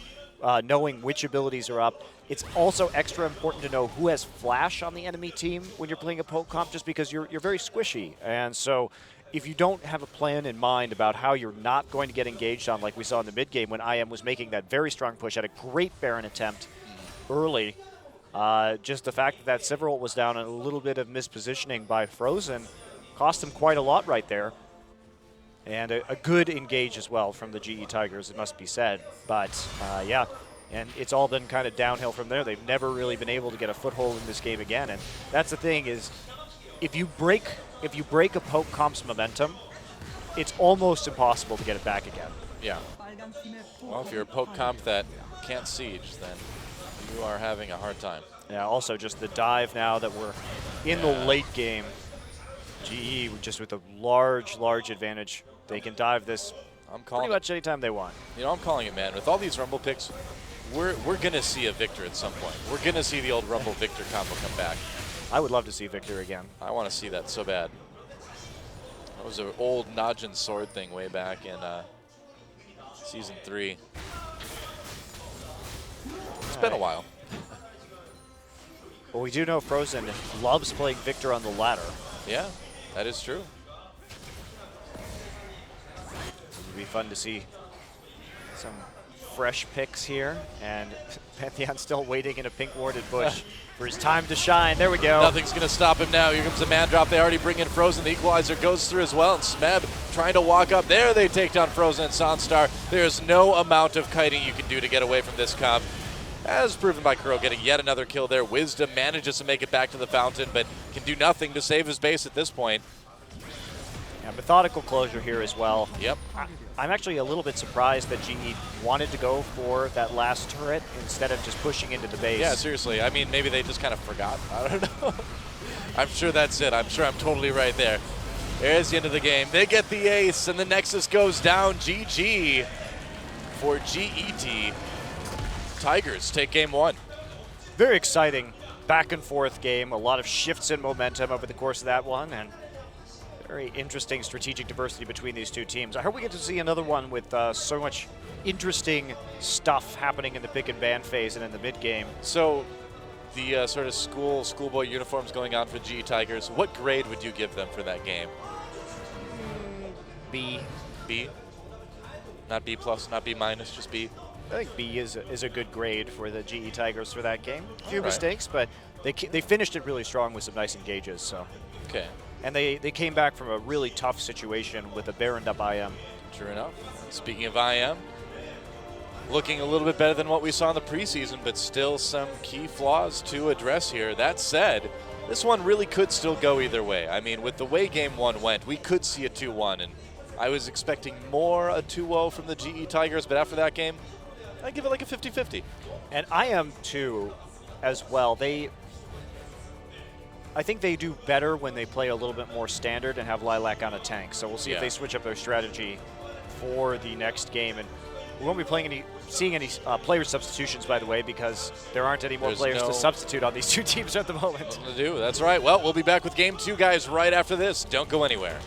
knowing which abilities are up. It's also extra important to know who has flash on the enemy team when you're playing a poke comp, just because you're very squishy. And so if you don't have a plan in mind about how you're not going to get engaged on, like we saw in the mid game when IM was making that very strong push, had a great Baron attempt early, just the fact that Several was down and a little bit of mispositioning by Frozen cost him quite a lot right there. And a good engage as well from the GE Tigers, it must be said. But yeah, and it's all been kind of downhill from there. They've never really been able to get a foothold in this game again. And that's the thing is, if you break a poke comp's momentum, it's almost impossible to get it back again. Yeah. Well, if you're a poke comp that can't siege, then you are having a hard time. Yeah, also just the dive now that we're in the late game. GE just with a large advantage. They can dive this pretty much anytime they want. You know, I'm calling it, man. With all these Rumble picks, we're going to see a Victor at some point. We're going to see the old Rumble Victor combo come back. I would love to see Victor again. I want to see that so bad. That was an old Najin sword thing way back in Season 3. It's been a while. Well, we do know Frozen loves playing Victor on the ladder. Yeah, that is true. It would be fun to see some fresh picks here, and Pantheon still waiting in a pink warded bush for his time to shine. There we go. Nothing's going to stop him now. Here comes a man drop. They already bring in Frozen. The equalizer goes through as well, and Smeb trying to walk up. There they take down Frozen and Sunstar. There's no amount of kiting you can do to get away from this comp. As proven by Kuro getting yet another kill there. Wisdom manages to make it back to the fountain, but can do nothing to save his base at this point. Yeah, methodical closure here as well. Yep. I'm actually a little bit surprised that GE wanted to go for that last turret instead of just pushing into the base. Yeah, seriously. I mean, maybe they just kind of forgot. I don't know. I'm sure that's it. I'm sure I'm totally right there. There's the end of the game. They get the ace, and the Nexus goes down. GG for GET. Tigers take game one. Very exciting back and forth game. A lot of shifts in momentum over the course of that one, and very interesting strategic diversity between these two teams. I hope we get to see another one with so much interesting stuff happening in the pick and ban phase and in the mid game. So the sort of schoolboy uniforms going on for GE Tigers. What grade would you give them for that game? B. B? Not B plus, not B minus, just B? I think B is a good grade for the GE Tigers for that game. A few All right. mistakes, but they finished it really strong with some nice engages. So, Okay, and they came back from a really tough situation with a Baroned up IM. true enough. Speaking of IM, looking a little bit better than what we saw in the preseason, but still some key flaws to address here. That said, this one really could still go either way. I mean, with the way game one went, we could see a 2-1, and I was expecting more a 2-0 from the GE Tigers, but after that game, I give it like a 50-50. And I am too, as well. I think they do better when they play a little bit more standard and have Lilac on a tank. So we'll see if they switch up their strategy for the next game. And we won't be seeing any player substitutions, by the way, because there aren't any more players to substitute on these two teams at the moment. Nothing to do. That's right. Well, we'll be back with game 2, guys, right after this. Don't go anywhere.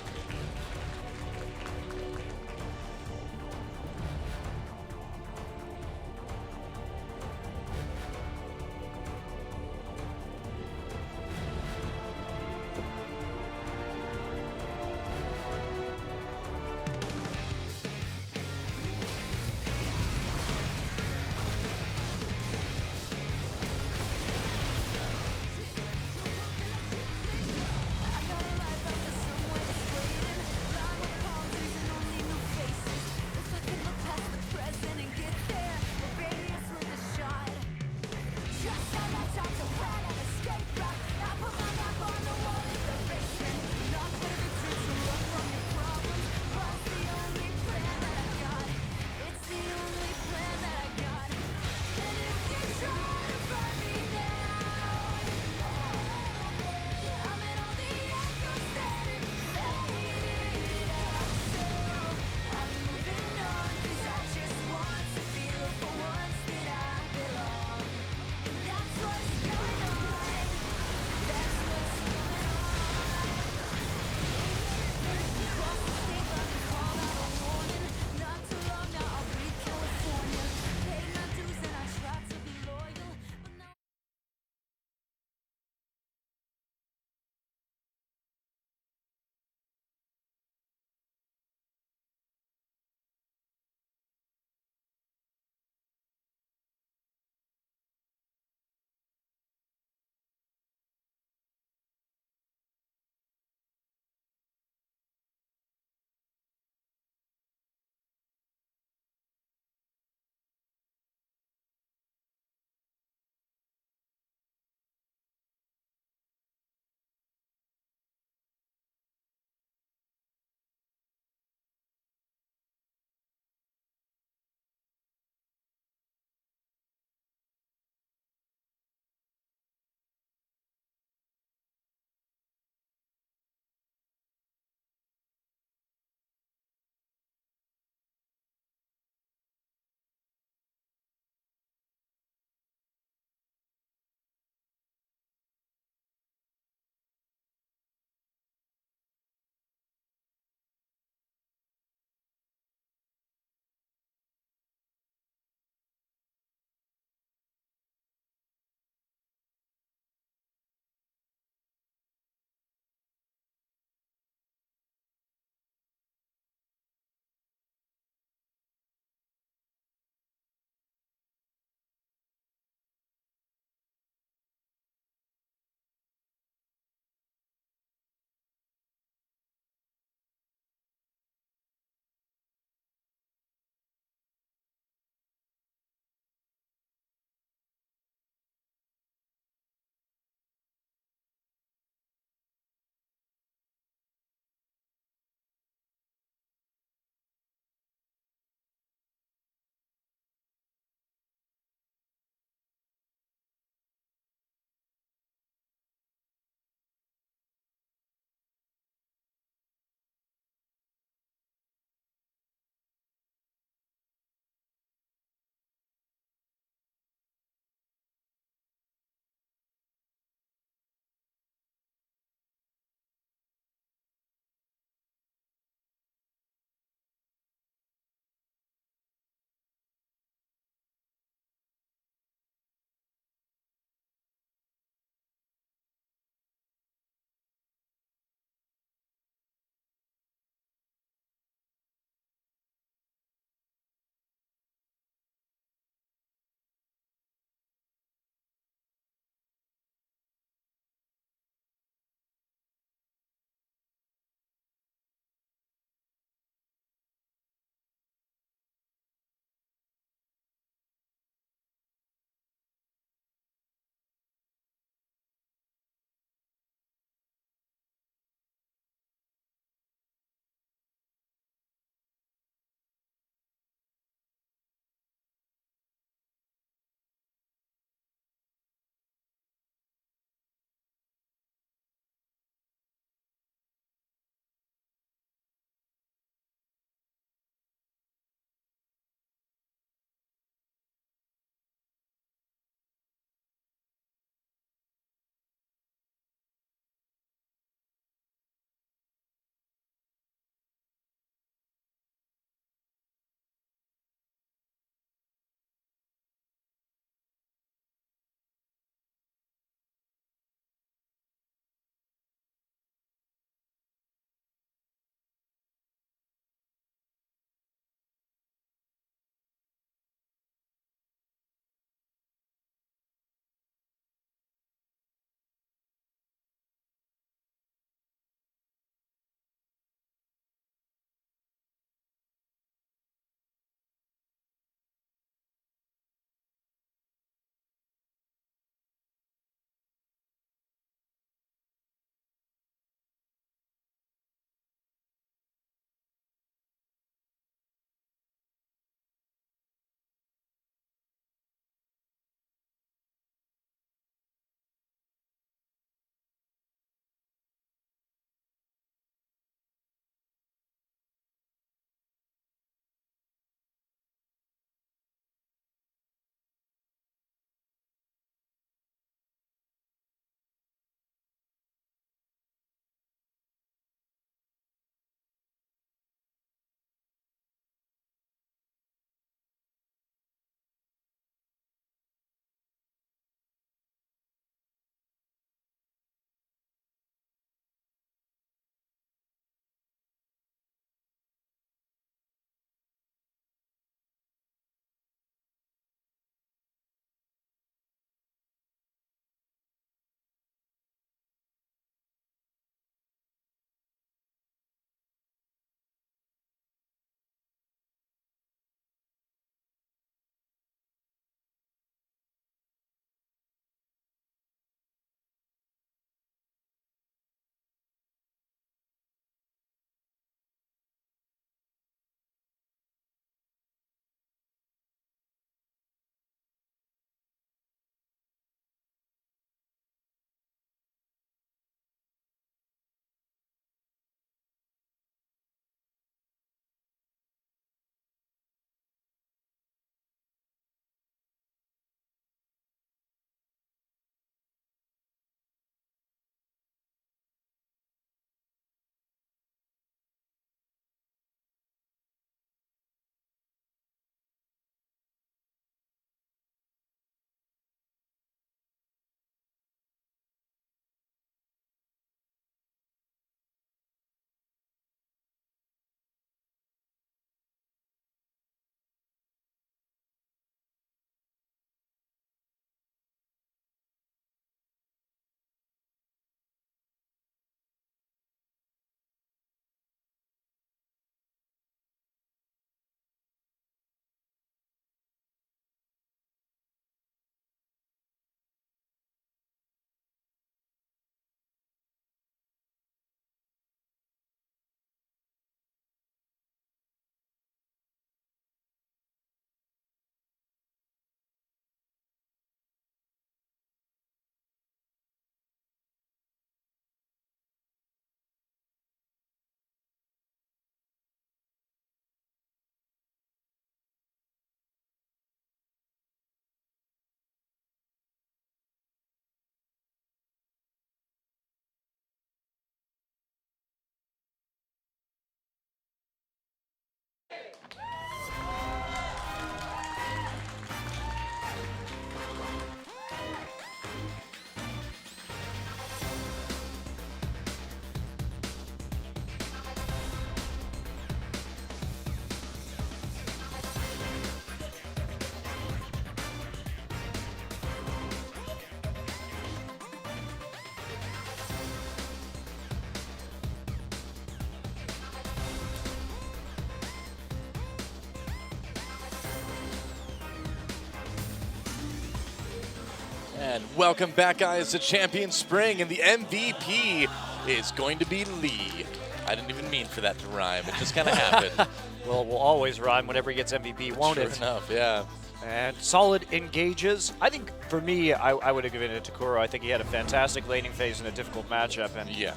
And welcome back, guys, to Champion Spring, and the MVP is going to be Lee. I didn't even mean for that to rhyme. It just kind of happened. Well, it will always rhyme whenever he gets MVP, won't Sure it? enough, yeah. And solid engages. I think for me, I would have given it to Kuro. I think he had a fantastic laning phase in a difficult matchup. And Yeah.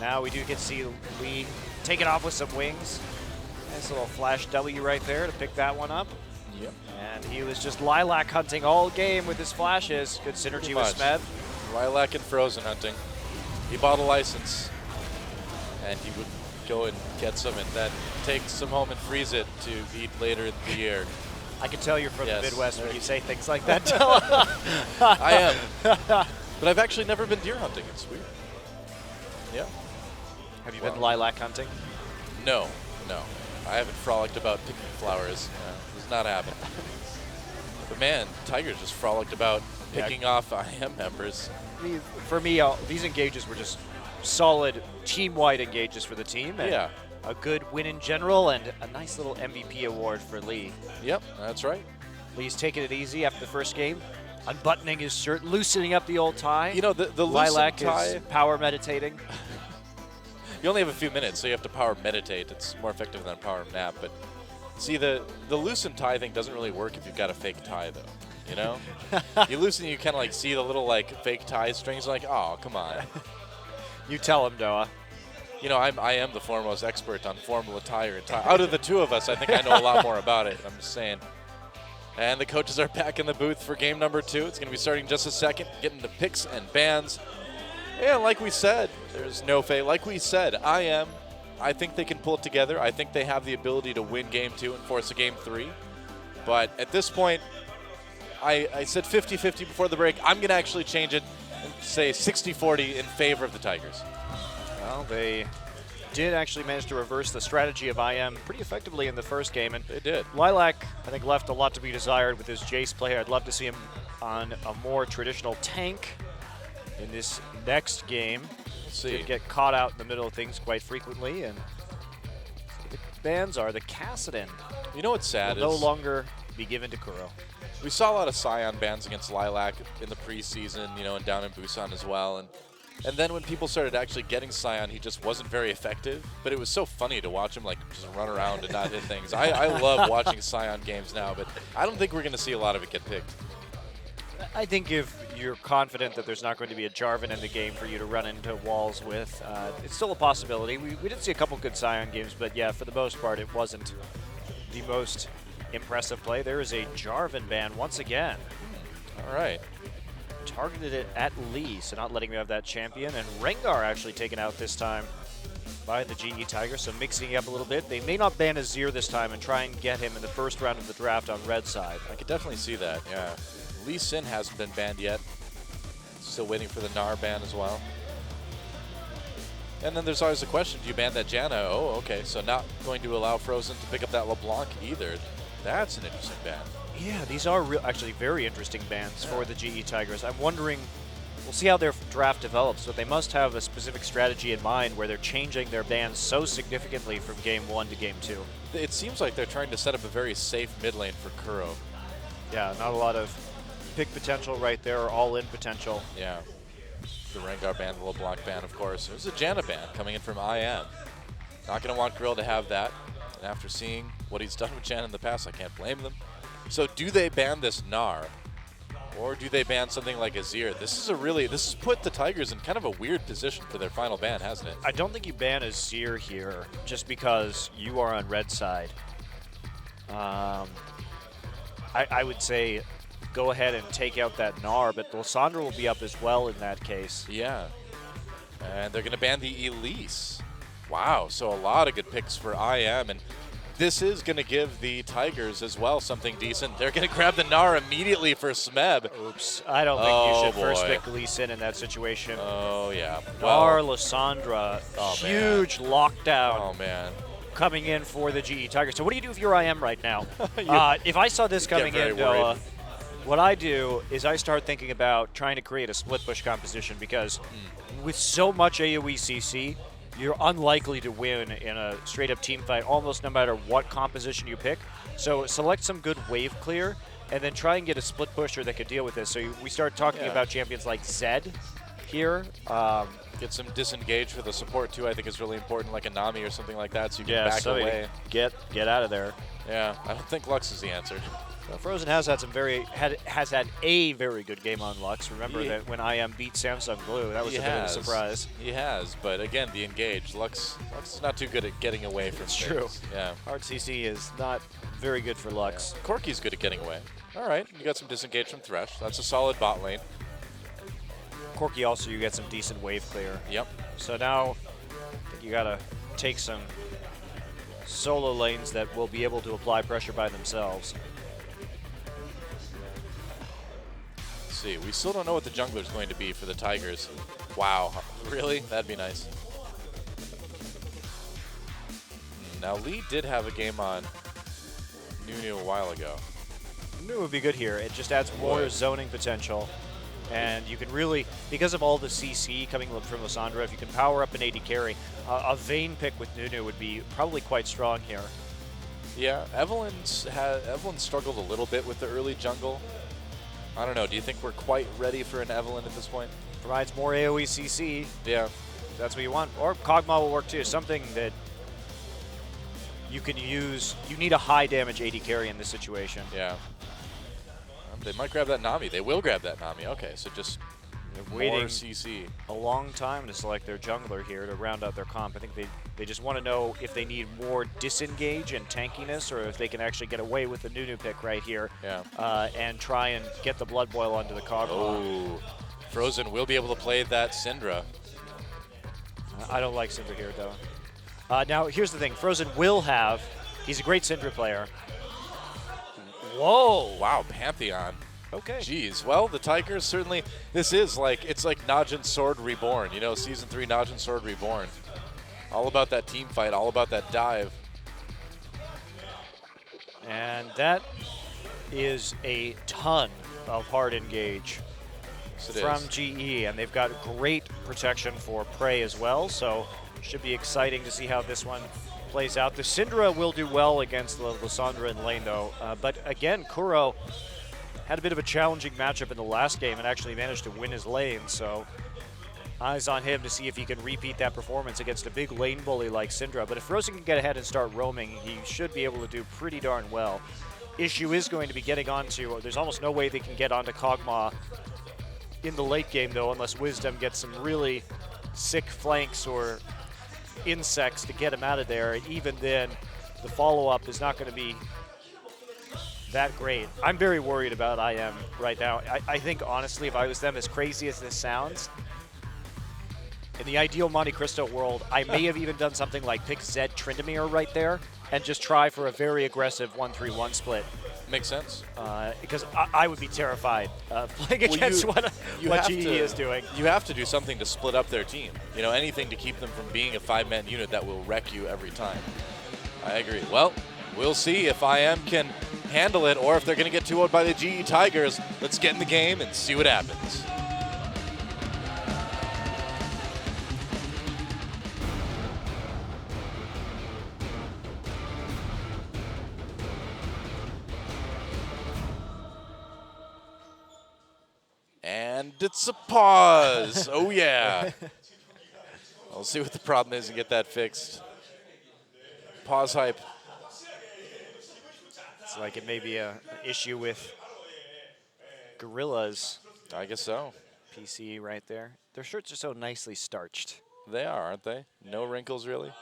now we do get to see Lee take it off with some wings. Nice little flash W right there to pick that one up. Yep. And he was just lilac hunting all game with his flashes. Good synergy with Smed. Lilac and Frozen hunting. He bought a license, and he would go and get some and then take some home and freeze it to eat later in the year. I can tell you're from Yes. the Midwest when you say things like that. I am. But I've actually never been deer hunting. It's weird. Yeah. Have you been lilac hunting? No. I haven't frolicked about picking flowers. It's not happening. But man, Tiger just frolicked about picking off IM members. For me, these engages were just solid team-wide engages for the team. And Yeah. a good win in general and a nice little MVP award for Lee. Yep, that's right. Lee's taking it easy after the first game, unbuttoning his shirt, loosening up the old tie. You know, the Lilac loosened tie, is power meditating. you only have a few minutes, so you have to power meditate. It's more effective than a power nap. But see, the loosened tie thing doesn't really work if you've got a fake tie, though. You know? You loosen, you kind of like see the little like fake tie strings, like, oh, come on. You tell him, Noah. You know, I am the foremost expert on Formula Tire and tie. Out of the two of us, I think I know a lot more about it. I'm just saying. And the coaches are back in the booth for game number 2. It's going to be starting in just a second. Getting to picks and bans. And like we said, there's no fate. Like we said, I think they can pull it together. I think they have the ability to win game 2 and force a game 3. But at this point, I said 50-50 before the break. I'm going to actually change it and say 60-40 in favor of the Tigers. Well, they did actually manage to reverse the strategy of IM pretty effectively in the first game. And They did. Lilac, I think, left a lot to be desired with his Jace play. I'd love to see him on a more traditional tank in this next game. Let's see. Did get caught out in the middle of things quite frequently. And the bans are the Kassadin You know what's sad will no is longer be given to Kuro. we saw a lot of Scion bans against Lilac in the preseason, you know, and down in Busan as well. And then when people started actually getting Scion, he just wasn't very effective. But it was so funny to watch him like just run around and not hit things. I love watching Scion games now, but I don't think we're going to see a lot of it get picked. I think if you're confident that there's not going to be a Jarvan in the game for you to run into walls with, it's still a possibility. We did see a couple good Scion games, but yeah, for the most part, it wasn't the most impressive play. There is a Jarvan ban once again. All right. Targeted it at Lee, so not letting me have that champion. And Rengar actually taken out this time by the GE Tigers, so mixing it up a little bit. They may not ban Azir this time and try and get him in the first round of the draft on red side. I could definitely see that, yeah. Lee Sin hasn't been banned yet. Still waiting for the Gnar ban as well. And then there's always the question, do you ban that Janna? Oh, okay, so not going to allow Frozen to pick up that LeBlanc either. That's an interesting ban. Yeah, these are actually very interesting bans for the GE Tigers. I'm wondering, we'll see how their draft develops, but they must have a specific strategy in mind where they're changing their bans so significantly from game 1 to game 2. It seems like they're trying to set up a very safe mid lane for Kuro. Yeah, not a lot of pick potential right there, or all-in potential. Yeah. The Rengar ban, the LeBlanc ban, of course. There's a Janna ban coming in from IM. Not going to want Grill to have that. And after seeing what he's done with Janna in the past, I can't blame them. So do they ban this Gnar? Or do they ban something like Azir? This has put the Tigers in kind of a weird position for their final ban, hasn't it? I don't think you ban Azir here just because you are on red side. I would say go ahead and take out that Gnar, but Lissandra will be up as well in that case. Yeah. And they're going to ban the Elise. Wow, so a lot of good picks for IM. And this is going to give the Tigers as well something decent. They're going to grab the Gnar immediately for Smeb. Oops. I don't think you should first boy. pick Lee Sin in that situation. Oh, yeah. Gnar, Lissandra, huge lockdown. Oh, man. Coming in for the GE Tigers. So what do you do if you're IM right now? If I saw this coming very in, Noah, worried. what I do is I start thinking about trying to create a split push composition because with so much AoE CC, you're unlikely to win in a straight-up team fight almost no matter what composition you pick. So select some good wave clear and then try and get a split pusher that could deal with this. So we start talking Yeah. about champions like Zed here. Get some disengage for the support too. I think is really important, like a Nami or something like that, so you can back so away. get out of there. Yeah, I don't think Lux is the answer. Frozen has had has had a very good game on Lux. Remember Yeah. that when IM beat Samsung Blue, that was a bit of a surprise. He has, but again, the engage. Lux is not too good at getting away from It's things. true. Yeah. Hard CC is not very good for Lux. Corki's good at getting away. All right, you got some disengage from Thresh. That's a solid bot lane. Corki also, you get some decent wave clear. Yep. So now, I think you gotta take some solo lanes that will be able to apply pressure by themselves. Let's see. We still don't know what the jungler is going to be for the Tigers. Wow. Really? That'd be nice. Now, Lee did have a game on Nunu a while ago. It would be good here. It just adds more Would. zoning potential. And you can really, because of all the CC coming from Lissandra, if you can power up an AD carry, a Vayne pick with Nunu would be probably quite strong here. Yeah, Evelyn struggled a little bit with the early jungle. I don't know. Do you think we're quite ready for an Evelyn at this point? Provides more AoE CC. Yeah. That's what you want. Or Kog'Maw will work too. Something that you can use. You need a high damage AD carry in this situation. Yeah. They might grab that Nami. They will grab that Nami. Okay, so just They're more waiting CC. a long time to select their jungler here to round out their comp. I think they just want to know if they need more disengage and tankiness, or if they can actually get away with the Nunu pick right here. Yeah. And try and get the Blood Boil onto the Kog'Maw. Oh, Frozen will be able to play that Syndra. I don't like Syndra here, though. Now, here's the thing. Frozen will have... He's a great Syndra player. Whoa! Wow, Pantheon. Okay. Jeez. Well, the Tigers certainly. This is like it's like Najin Sword Reborn. You know, Season 3 Najin Sword Reborn. All about that team fight. All about that dive. And that is a ton of hard engage Yes, it from is. GE, and they've got great protection for Prey as well, so should be exciting to see how this one plays out. The Syndra will do well against Lissandra in lane, though, but again, Kuro had a bit of a challenging matchup in the last game and actually managed to win his lane, so eyes on him to see if he can repeat that performance against a big lane bully like Syndra. But if Frozen can get ahead and start roaming, he should be able to do pretty darn well. Issue is going to be getting onto, there's almost no way they can get onto Kog'Maw in the late game, though, unless Wisdom gets some really sick flanks or insects to get him out of there. And even then, the follow-up is not going to be that great. I'm very worried about IM right now. I think, honestly, if I was them, as crazy as this sounds, in the ideal Monte Cristo world, I may have even done something like pick Zed Tryndamere right there and just try for a very aggressive 1-3-1 split. Makes sense. Because I would be terrified of playing against what GE is doing. You have to do something to split up their team. You know, anything to keep them from being a 5-man unit that will wreck you every time. I agree. Well, we'll see if IM can handle it or if they're going to get 2-0 by the GE Tigers. Let's get in the game and see what happens. And it's a pause. Oh, yeah. I'll see what the problem is and get that fixed. Pause hype. It's like it may be an issue with Gorilla's I guess so. PC right there. Their shirts are so nicely starched. They are, aren't they? No wrinkles, really?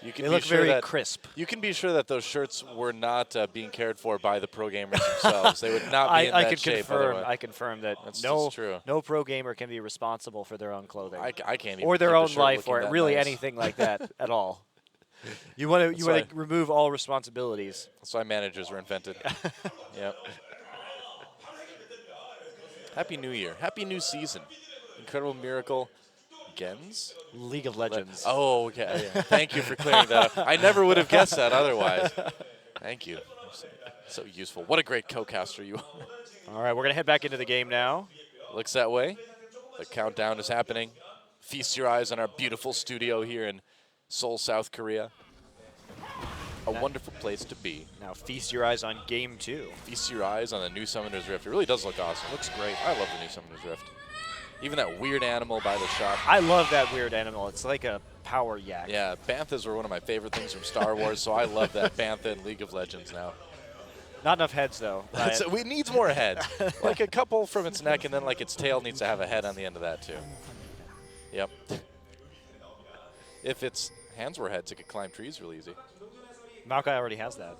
You can They be look sure very that, crisp. You can be sure that those shirts were not being cared for by the pro gamers themselves. They would not be in I that can shape confirm. otherwise. I confirm that That's no true. no pro gamer can be responsible for their own clothing I can't even or their keep a own shirt life looking or that really nice. anything like that at all. You want That's to remove all responsibilities. That's why managers were invented. Yep. Happy New Year. Happy new season. Incredible Miracle. Gens? League of Legends. Oh, okay. Yeah. Thank you for clearing that up. I never would have guessed that otherwise. Thank you. So useful. What a great co-caster you are. All right, we're gonna head back into the game now. Looks that way. The countdown is happening. Feast your eyes on our beautiful studio here in Seoul, South Korea. a wonderful place to be. Now feast your eyes on game 2. Feast your eyes on the new Summoner's Rift. It really does look awesome. Looks great. I love the new Summoner's Rift. Even that weird animal by the shop. I love that weird animal. It's like a power yak. Yeah, Banthas were one of my favorite things from Star Wars, so I love that Bantha in League of Legends now. Not enough heads, though. It needs more heads. Like a couple from its neck, and then like its tail needs to have a head on the end of that, too. Yep. If its hands were heads, it could climb trees real easy. Maokai already has that.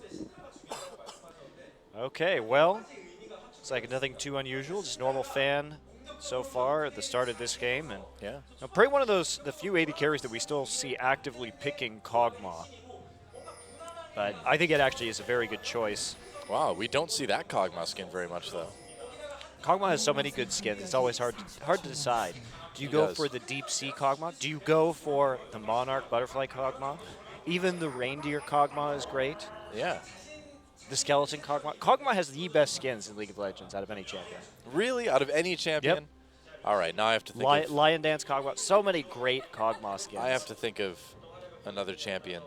Okay, well, it's like nothing too unusual. Just normal fan so far at the start of this game. And Yeah. now, probably one of the few AD carries that we still see actively picking Kog'Maw. But I think it actually is a very good choice. Wow, we don't see that Kog'Maw skin very much, though. Kog'Maw has so many good skins. It's always hard to decide. Do you He go does. for the Deep Sea Kog'Maw? Do you go for the Monarch Butterfly Kog'Maw? Even the Reindeer Kog'Maw is great. Yeah. The Skeleton Kog'Maw. Kog'Maw has the best skins in League of Legends out of any champion. Really? Out of any champion? Yep. All right, now I have to think of, Lion Dance Kog'Maw. So many great Kog'Maw skins. I have to think of another champion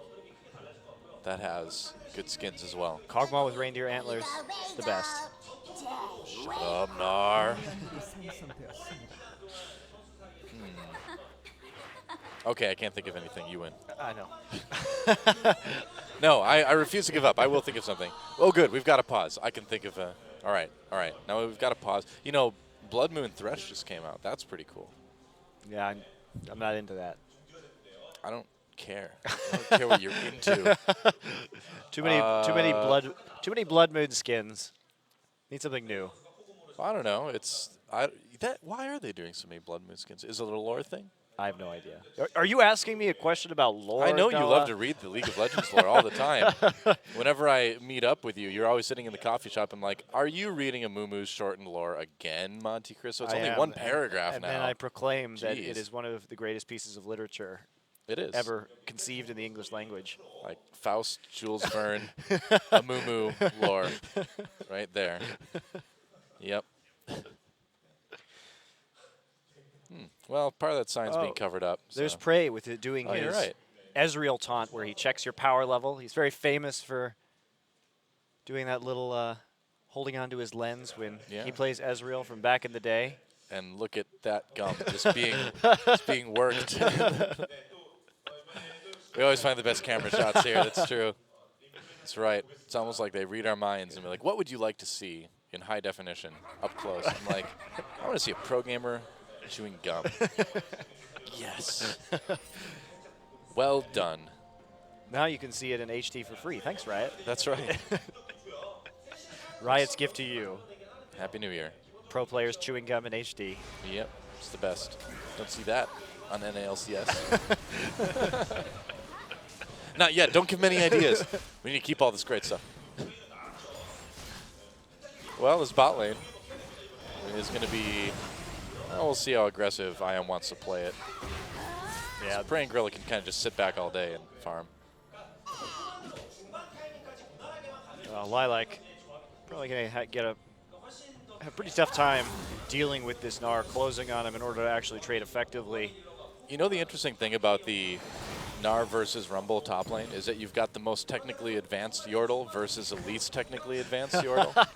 that has good skins as well. Kog'Maw with reindeer antlers, the best. Shut up, Nar. Okay, I can't think of anything. You win. I know. No, I refuse to give up. I will think of something. Oh, good. We've got to pause. I can think of a... All right. Now we've got to pause. You know, Blood Moon Thresh just came out. That's pretty cool. Yeah, I'm not into that. I don't care. I don't care what you're into. Too many Blood Moon skins. Need something new. I don't know. Why are they doing so many Blood Moon skins? Is it a lore thing? I have no idea. Are you asking me a question about lore? I know you Noah? love to read the League of Legends lore all the time. Whenever I meet up with you, you're always sitting in the coffee shop. I'm like, are you reading a Moo shortened lore again, Monte Cristo? It's I only am, one paragraph and now. then I proclaim that Jeez. it is one of the greatest pieces of literature It is. ever conceived in the English language. Like Faust, Jules Verne, a Moo lore. Right there. Yep. Well, part of that sign's being covered up. There's so. Prey with it doing Oh, his you're right. Ezreal taunt where he checks your power level. He's very famous for doing that little holding onto his lens when Yeah. he plays Ezreal from back in the day. And look at that gum just being worked. We always find the best camera shots here. That's true. That's right. It's almost like they read our minds and be like, what would you like to see in high definition, up close? I'm like, I want to see a pro gamer chewing gum. Yes. Well done. Now you can see it in HD for free. Thanks, Riot. That's right. Riot's gift to you. Happy New Year. Pro players chewing gum in HD. Yep, it's the best. Don't see that on NALCS. Not yet. Don't give me any ideas. We need to keep all this great stuff. Well, this bot lane is going to be... Well, we'll see how aggressive IM wants to play it. Yeah, So Praying Gorilla can kind of just sit back all day and farm. Lilac probably going to have a pretty tough time dealing with this Gnar, closing on him in order to actually trade effectively. You know the interesting thing about the Gnar versus Rumble top lane is that you've got the most technically advanced Yordle versus the least technically advanced Yordle.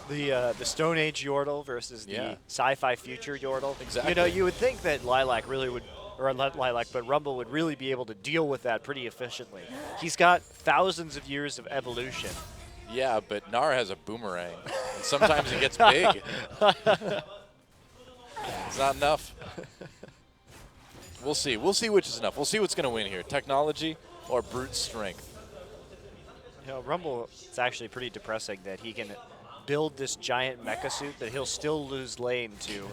The Stone Age Yordle versus the Yeah. sci-fi future Yordle. Exactly. You know, you would think that Lilac really would, or not Lilac, but Rumble would really be able to deal with that pretty efficiently. He's got thousands of years of evolution. Yeah, but Gnar has a boomerang. And sometimes it gets big. It's not enough. We'll see. We'll see which is enough. We'll see what's going to win here. Technology or brute strength. You know, Rumble, it's actually pretty depressing that he can build this giant mecha suit that he'll still lose lane to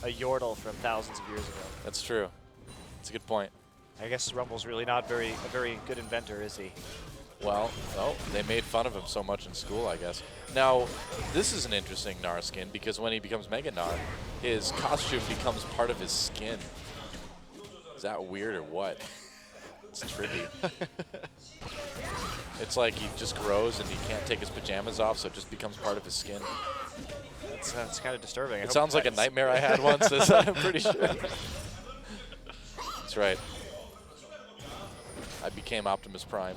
a Yordle from thousands of years ago. That's true. That's a good point. I guess Rumble's really not a very good inventor, is he? Well, they made fun of him so much in school, I guess. Now, this is an interesting Gnar skin because when he becomes Mega Gnar, his costume becomes part of his skin. Is that weird or what? It's trippy. It's like he just grows and he can't take his pajamas off, so it just becomes part of his skin. It's kind of disturbing. It sounds like a nightmare I had once, I'm pretty sure. That's right. I became Optimus Prime.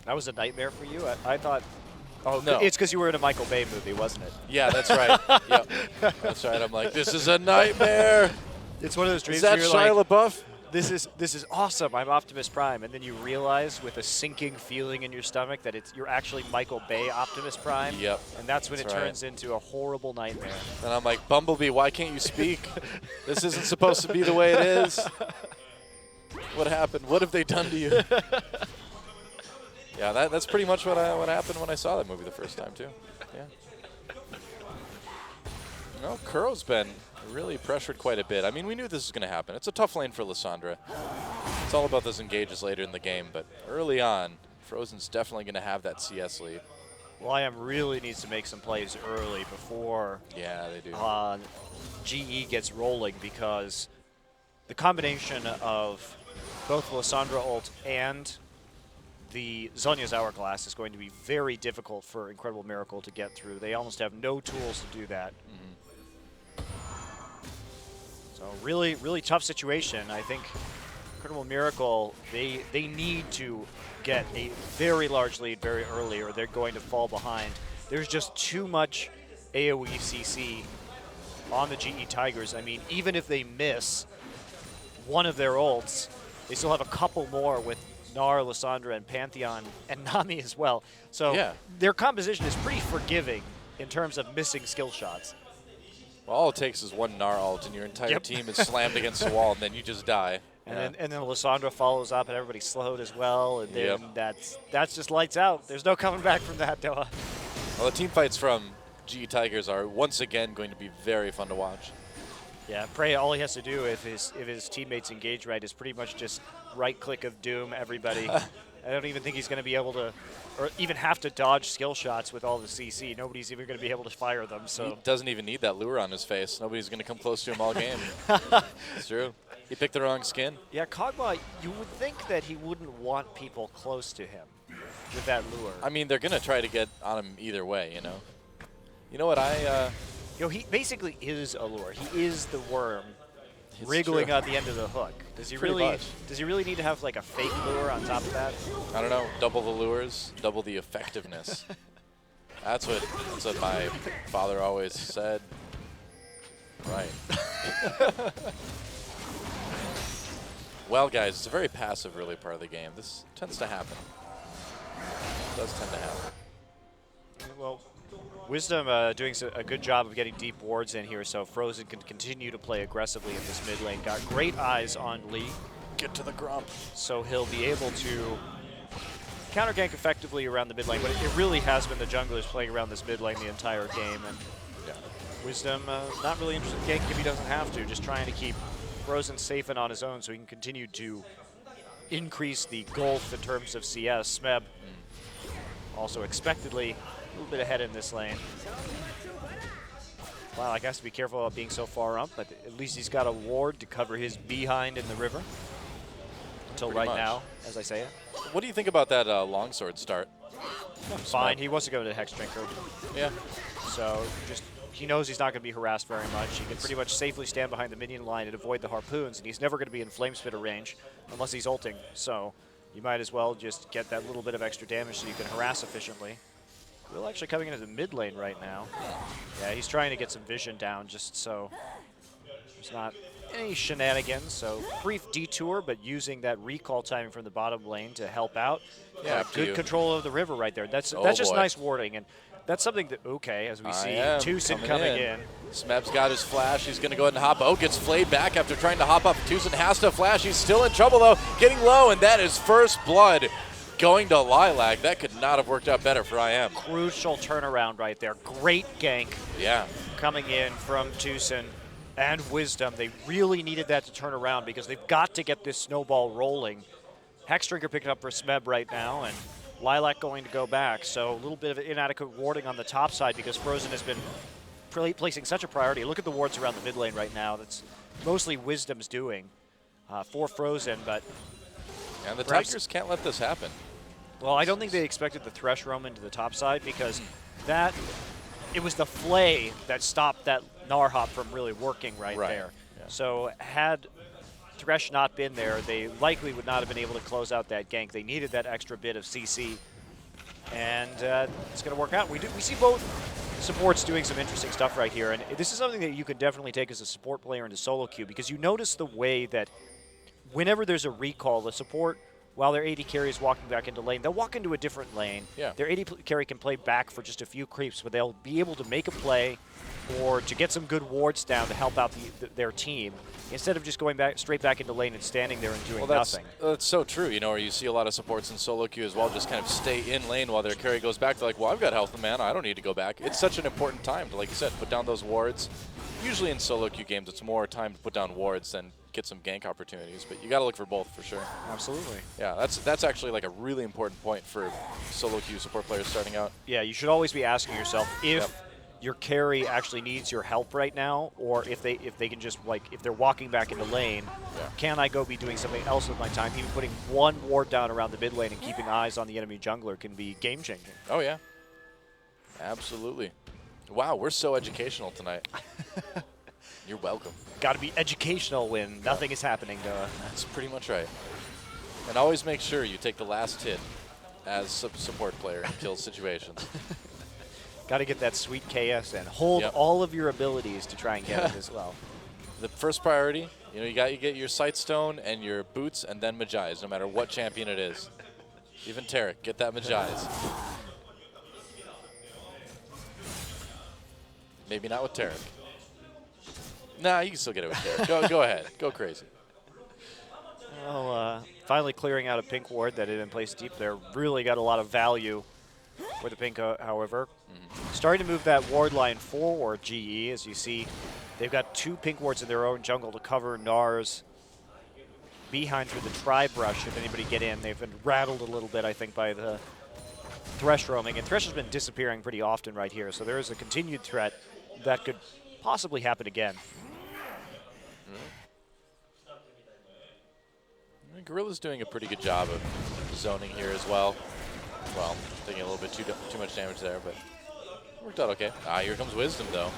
That was a nightmare for you? I thought... Oh, No. it's because you were in a Michael Bay movie, wasn't it? Yeah, that's right. Yep. That's right. I'm like, this is a nightmare. It's one of those Is dreams that where you're Shia like, LaBeouf? this is awesome. I'm Optimus Prime, and then you realize with a sinking feeling in your stomach that you're actually Michael Bay Optimus Prime. Yep. And that's when That's it right. turns into a horrible nightmare. And I'm like, Bumblebee, why can't you speak? This isn't supposed to be the way it is. What happened? What have they done to you? Yeah, that's pretty much what happened when I saw that movie the first time too. Yeah. No, Kuro's been really pressured quite a bit. I mean, we knew this was going to happen. It's a tough lane for Lissandra. It's all about those engages later in the game, but early on, Frozen's definitely going to have that CS lead. Liam really needs to make some plays early before Yeah, they do. GE gets rolling, because the combination of both Lissandra ult and the Zhonya's Hourglass is going to be very difficult for Incredible Miracle to get through. They almost have no tools to do that. So really, really tough situation. I think Incredible Miracle, they need to get a very large lead very early, or they're going to fall behind. There's just too much AoE CC on the GE Tigers. I mean, even if they miss one of their ults, they still have a couple more with Gnar, Lissandra, and Pantheon, and Nami as well. So Yeah. their composition is pretty forgiving in terms of missing skill shots. Well, all it takes is one Gnar ult, and your entire Yep. team is slammed against the wall, and then you just die. And then Lissandra follows up, and everybody's slowed as well, and then Yep. that's just lights out. There's no coming back from that, Noah. Well, the team fights from GE Tigers are once again going to be very fun to watch. Yeah, Prey, all he has to do if his teammates engage right is pretty much just right-click of Doom everybody. I don't even think he's going to be able to, or even have to dodge skill shots with all the CC. Nobody's even going to be able to fire them. He So doesn't even need that lure on his face. Nobody's going to come close to him all game. It's true. He picked the wrong skin. yeah, Kog'Maw, you would think that he wouldn't want people close to him with that lure. I mean, they're going to try to get on him either way, you know. You know what He basically is a lure. He is the worm It's wriggling true. on the end of the hook. Does he Pretty really? much. Does he really need to have like a fake lure on top of that? I don't know, double the lures, double the effectiveness. That's what my father always said. Right. Well, guys, it's a very passive early part of the game. This tends to happen. It does tend to happen. Well, Wisdom doing a good job of getting deep wards in here, so Frozen can continue to play aggressively in this mid lane. Got great eyes on Lee, Get to the grump. so he'll be able to counter gank effectively around the mid lane, but it really has been the junglers playing around this mid lane the entire game, and Wisdom not really interested in ganking if he doesn't have to, just trying to keep Frozen safe and on his own so he can continue to increase the gulf in terms of CS. Smeb also expectedly a little bit ahead in this lane. Wow, I guess to be careful about being so far up, but at least he's got a ward to cover his behind in the river. Until Pretty right much. now, as I say it. What do you think about that longsword start? Fine, he wants to go to the Hex Drinker. Yeah. So just he knows he's not going to be harassed very much. He can pretty much safely stand behind the minion line and avoid the harpoons, and he's never going to be in Flame Spitter range unless he's ulting. So you might as well just get that little bit of extra damage so you can harass efficiently. Will actually coming into the mid lane right now. Yeah, he's trying to get some vision down just so there's not any shenanigans. So brief detour, but using that recall timing from the bottom lane to help out. Yeah, up to good you. control of the river right there. That's Oh, just boy. nice warding, and that's something that as we see I am Tucson coming in. Smeb's got his flash. He's going to go ahead and hop. Oh, gets flayed back after trying to hop up. Tucson has to flash. He's still in trouble, though. Getting low, and that is first blood going to Lilac. That could not have worked out better for IM. Crucial turnaround right there. Great gank Yeah. coming in from Tucson and Wisdom. They really needed that to turn around because they've got to get this snowball rolling. Hexdrinker picking up for Smeb right now, and Lilac going to go back. So a little bit of inadequate warding on the top side because Frozen has been placing such a priority. Look at the wards around the mid lane right now. That's mostly Wisdom's doing for Frozen, but And the Perhaps- Tigers can't let this happen. well, I don't think they expected the Thresh roam into the top side because it was the Flay that stopped that Gnar hop from really working right there. Yeah. So had Thresh not been there, they likely would not have been able to close out that gank. They needed that extra bit of CC and it's going to work out. We see both supports doing some interesting stuff right here, and this is something that you can definitely take as a support player into solo queue, because you notice the way that whenever there's a recall, the support, while their AD carry is walking back into lane, they'll walk into a different lane. Yeah. Their AD carry can play back for just a few creeps, but they'll be able to make a play or to get some good wards down to help out their team, instead of just going back straight back into lane and standing there and doing nothing. That's so true. You know, where you see a lot of supports in solo queue as well, just kind of stay in lane while their carry goes back. They're like, well, I've got health and mana. I don't need to go back. It's such an important time to, like you said, put down those wards. Usually in solo queue games, it's more time to put down wards than get some gank opportunities, but you got to look for both for sure. Absolutely. Yeah, that's actually like a really important point for solo queue support players starting out. Yeah, you should always be asking yourself if your carry actually needs your help right now, or if they can just, like, if they're walking back into lane, can I go be doing something else with my time? Even putting one ward down around the mid lane and keeping eyes on the enemy jungler can be game changing. Oh yeah, absolutely. Wow, we're so educational tonight. You're welcome. Got to be educational when nothing is happening to us. That's pretty much right. And always make sure you take the last hit as support player in kill situations. Got to get that sweet KS and hold all of your abilities to try and get it as well. The first priority, you know, you get your Sightstone and your boots, and then Magi's, no matter what champion it is. Even Taric, get that Magi's. Maybe not with Taric. Nah, you can still get it with Taric. Go ahead. Go crazy. Well, finally clearing out a pink ward that had been placed deep there. Really got a lot of value for the pink, however. Starting to move that ward line forward, GE, as you see. They've got 2 pink wards in their own jungle to cover Nar's behind through the tri-brush should anybody get in. They've been rattled a little bit, I think, by the Thresh roaming. And Thresh has been disappearing pretty often right here, so there is a continued threat that could possibly happen again. Gorilla's doing a pretty good job of zoning here as well. Well, taking a little bit too much damage there, but worked out okay. Ah, here comes Wisdom, though.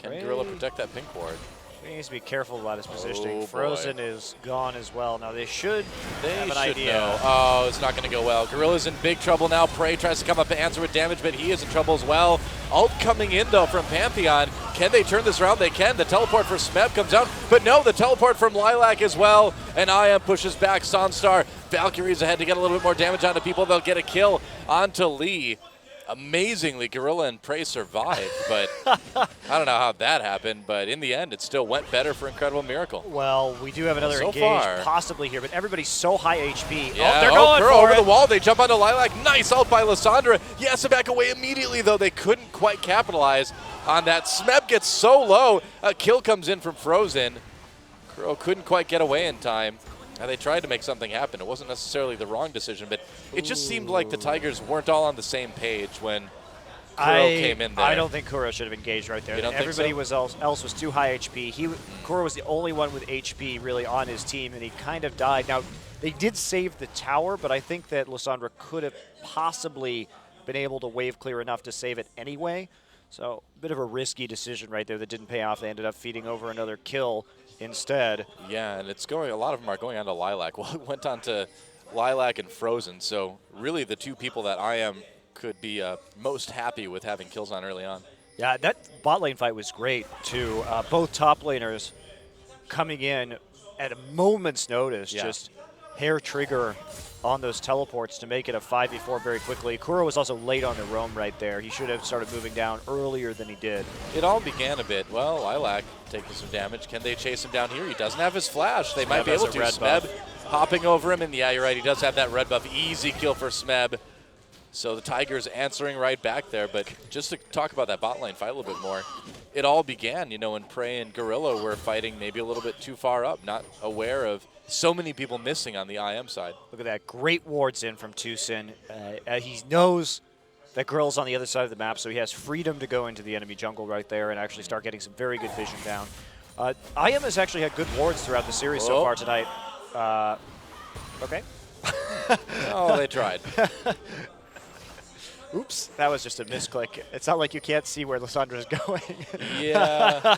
Can Gorilla protect that pink ward? He needs to be careful about his positioning. Oh, Frozen is gone as well. Now they should have an idea. Know. Oh, it's not going to go well. Gorilla's in big trouble now. Prey tries to come up and answer with damage, but he is in trouble as well. Ult coming in, though, from Pantheon. Can they turn this around? They can. The teleport for Smeb comes out, but no, the teleport from Lilac as well. And IM pushes back Sunstar. Valkyrie's ahead to get a little bit more damage onto people. They'll get a kill onto Lee. Amazingly, Gorilla and Prey survived, but I don't know how that happened, but in the end, it still went better for Incredible Miracle. Well, we do have another So engage far. possibly here, but everybody's so high HP. Yeah, oh, they're going Kuro for over it. the wall. They jump onto Lilac. Nice ult by Lissandra. Yes, back away immediately, though. They couldn't quite capitalize on that. Smeb gets so low. A kill comes in from Frozen. Kuro couldn't quite get away in time. Now, they tried to make something happen. It wasn't necessarily the wrong decision, but it just seemed like the Tigers weren't all on the same page when Kuro came in there. I don't think Kuro should have engaged right there. You don't think Everybody so? else was too high HP. Kuro was the only one with HP really on his team, and he kind of died. Now, they did save the tower, but I think that Lissandra could have possibly been able to wave clear enough to save it anyway. So, a bit of a risky decision right there that didn't pay off. They ended up feeding over another kill instead. Yeah, and it's going. A lot of them are going on to Lilac. Well, it went on to Lilac and Frozen. So really, the 2 people that I am could be most happy with having kills on early on. Yeah, that bot lane fight was great too. Both top laners coming in at a moment's notice, just hair trigger on those teleports to make it a 5v4 very quickly. Kuro was also late on the roam right there. He should have started moving down earlier than he did. It all began a bit. Well, Lilac taking some damage. Can they chase him down here? He doesn't have his flash. They might be able to. Smeb hopping over him, and yeah, you're right. He does have that red buff. Easy kill for Smeb. So the Tigers answering right back there. But just to talk about that bot lane fight a little bit more, it all began, you know, when Prey and Gorilla were fighting maybe a little bit too far up, not aware of so many people missing on the IM side. Look at that. Great wards in from Tucson. He knows that Gorilla's on the other side of the map, so he has freedom to go into the enemy jungle right there and actually start getting some very good vision down. IM has actually had good wards throughout the series so far tonight. Okay. Oh, they tried. Oops, that was just a misclick. It's not like you can't see where Lissandra's going. Yeah.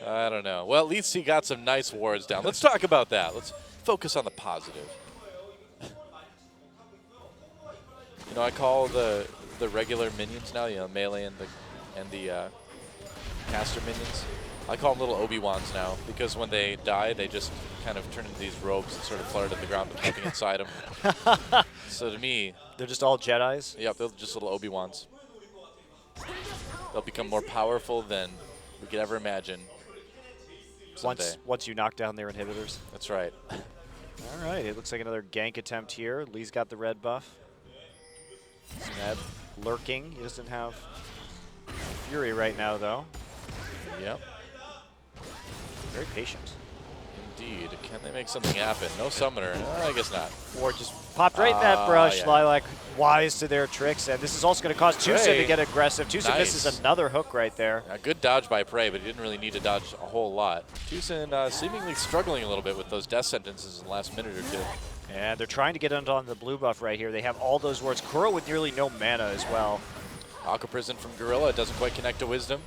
I don't know. Well, at least he got some nice wards down. Let's talk about that. Let's focus on the positive. You No, I call the regular minions now, you know, melee and the caster minions. I call them little Obi-Wans now because when they die, they just kind of turn into these robes and sort of flutter to the ground with nothing inside them. So to me, They're just all Jedis. yep, they're just little Obi-Wans. They'll become more powerful than we could ever imagine someday. Once you knock down their inhibitors. That's right. All right, it looks like another gank attempt here. Lee's got the red buff. Smeb lurking. He doesn't have Fury right now, though. Yep, Very patient. indeed. Can they make something happen? No summoner. I guess not. Or just popped right in that brush. yeah. Lilac wise to their tricks, and this is also going to cause Tucson Prey. to get aggressive. Tucson Nice. misses another hook right there. A good dodge by Prey, but he didn't really need to dodge a whole lot. Tucson seemingly struggling a little bit with those death sentences in the last minute or two. And they're trying to get into on the blue buff right here. They have all those wards. Kuro with nearly no mana as well. Aqua Prison from Gorilla doesn't quite connect to Wisdom.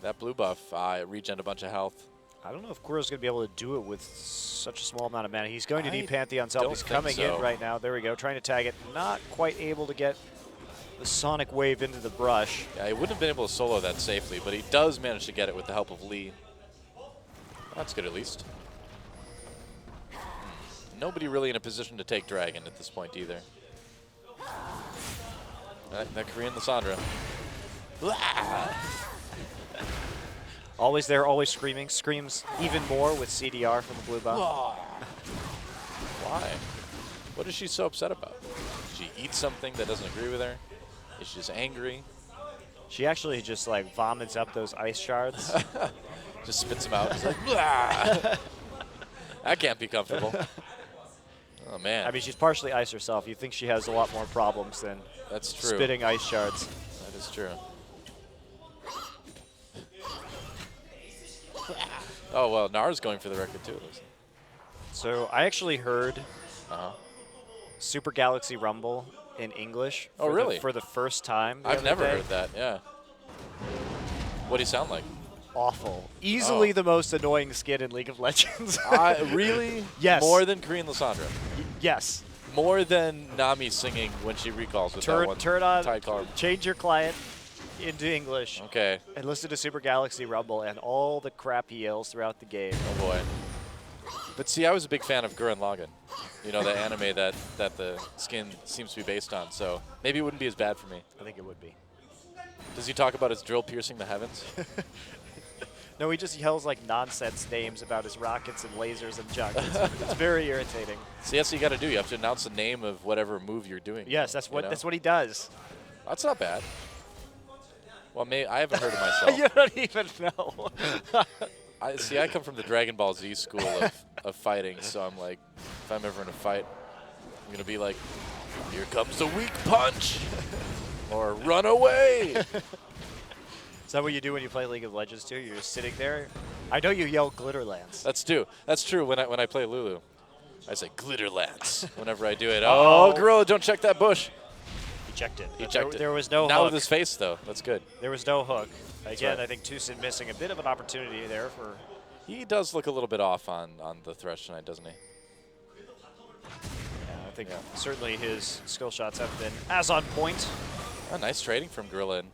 That blue buff, regen a bunch of health. I don't know if Kuro's going to be able to do it with such a small amount of mana. He's going to need I Pantheon's help. don't He's think coming so. in right now. There we go. Trying to tag it. Not quite able to get the Sonic Wave into the brush. Yeah, he wouldn't have been able to solo that safely, but he does manage to get it with the help of Lee. That's good at least. Nobody really in a position to take Dragon at this point either. That Korean Lissandra. Always there, always screaming. Screams even more with CDR from the blue buff. Why? What is she so upset about? Did she eat something that doesn't agree with her? Is she just angry? She actually just like vomits up those ice shards. Just spits them out. It's like, "Blah." That can't be comfortable. Oh, man. I mean, she's partially ice herself. You think she has a lot more problems than That's true. spitting ice shards. That is true. Oh, well, Nara's going for the record, too. So I actually heard Uh-huh. Super Galaxy Rumble in English. Oh, for really? for the first time. the I've other never day. heard that, yeah. What do you sound like? Awful. Easily Oh. the most annoying skin in League of Legends. Really? Yes. More than Korean Lissandra? Yes. More than Nami singing when she recalls with that one. Turn on, tight collar. change your client into English, Okay. and listen to Super Galaxy Rumble and all the crap he yells throughout the game. Oh, boy. But see, I was a big fan of Gurren Lagann. You know, the anime that the skin seems to be based on. So maybe it wouldn't be as bad for me. I think it would be. Does he talk about his drill piercing the heavens? No, he just yells like nonsense names about his rockets and lasers and junk. It's very irritating. See, that's what you got to do. You have to announce the name of whatever move you're doing. Yes, that's you what know? that's what he does. That's not bad. Well, I haven't heard it myself. You don't even know. I come from the Dragon Ball Z school of fighting, so I'm like, if I'm ever in a fight, I'm going to be like, here comes the weak punch, or run away. Is that what you do when you play League of Legends too? You're just sitting there. I know you yell Glitterlands. That's true. When I play Lulu, I say Glitterlands whenever I do it. Oh, Gorilla, don't check that bush. Ejected. Ejected. There was no Not hook. with his face, though. That's good. There was no hook. Again, right. I think Tucson missing a bit of an opportunity there for. He does look a little bit off on the thresh tonight, doesn't he? I think certainly his skill shots have been as on point. Oh, nice trading from Gorilla and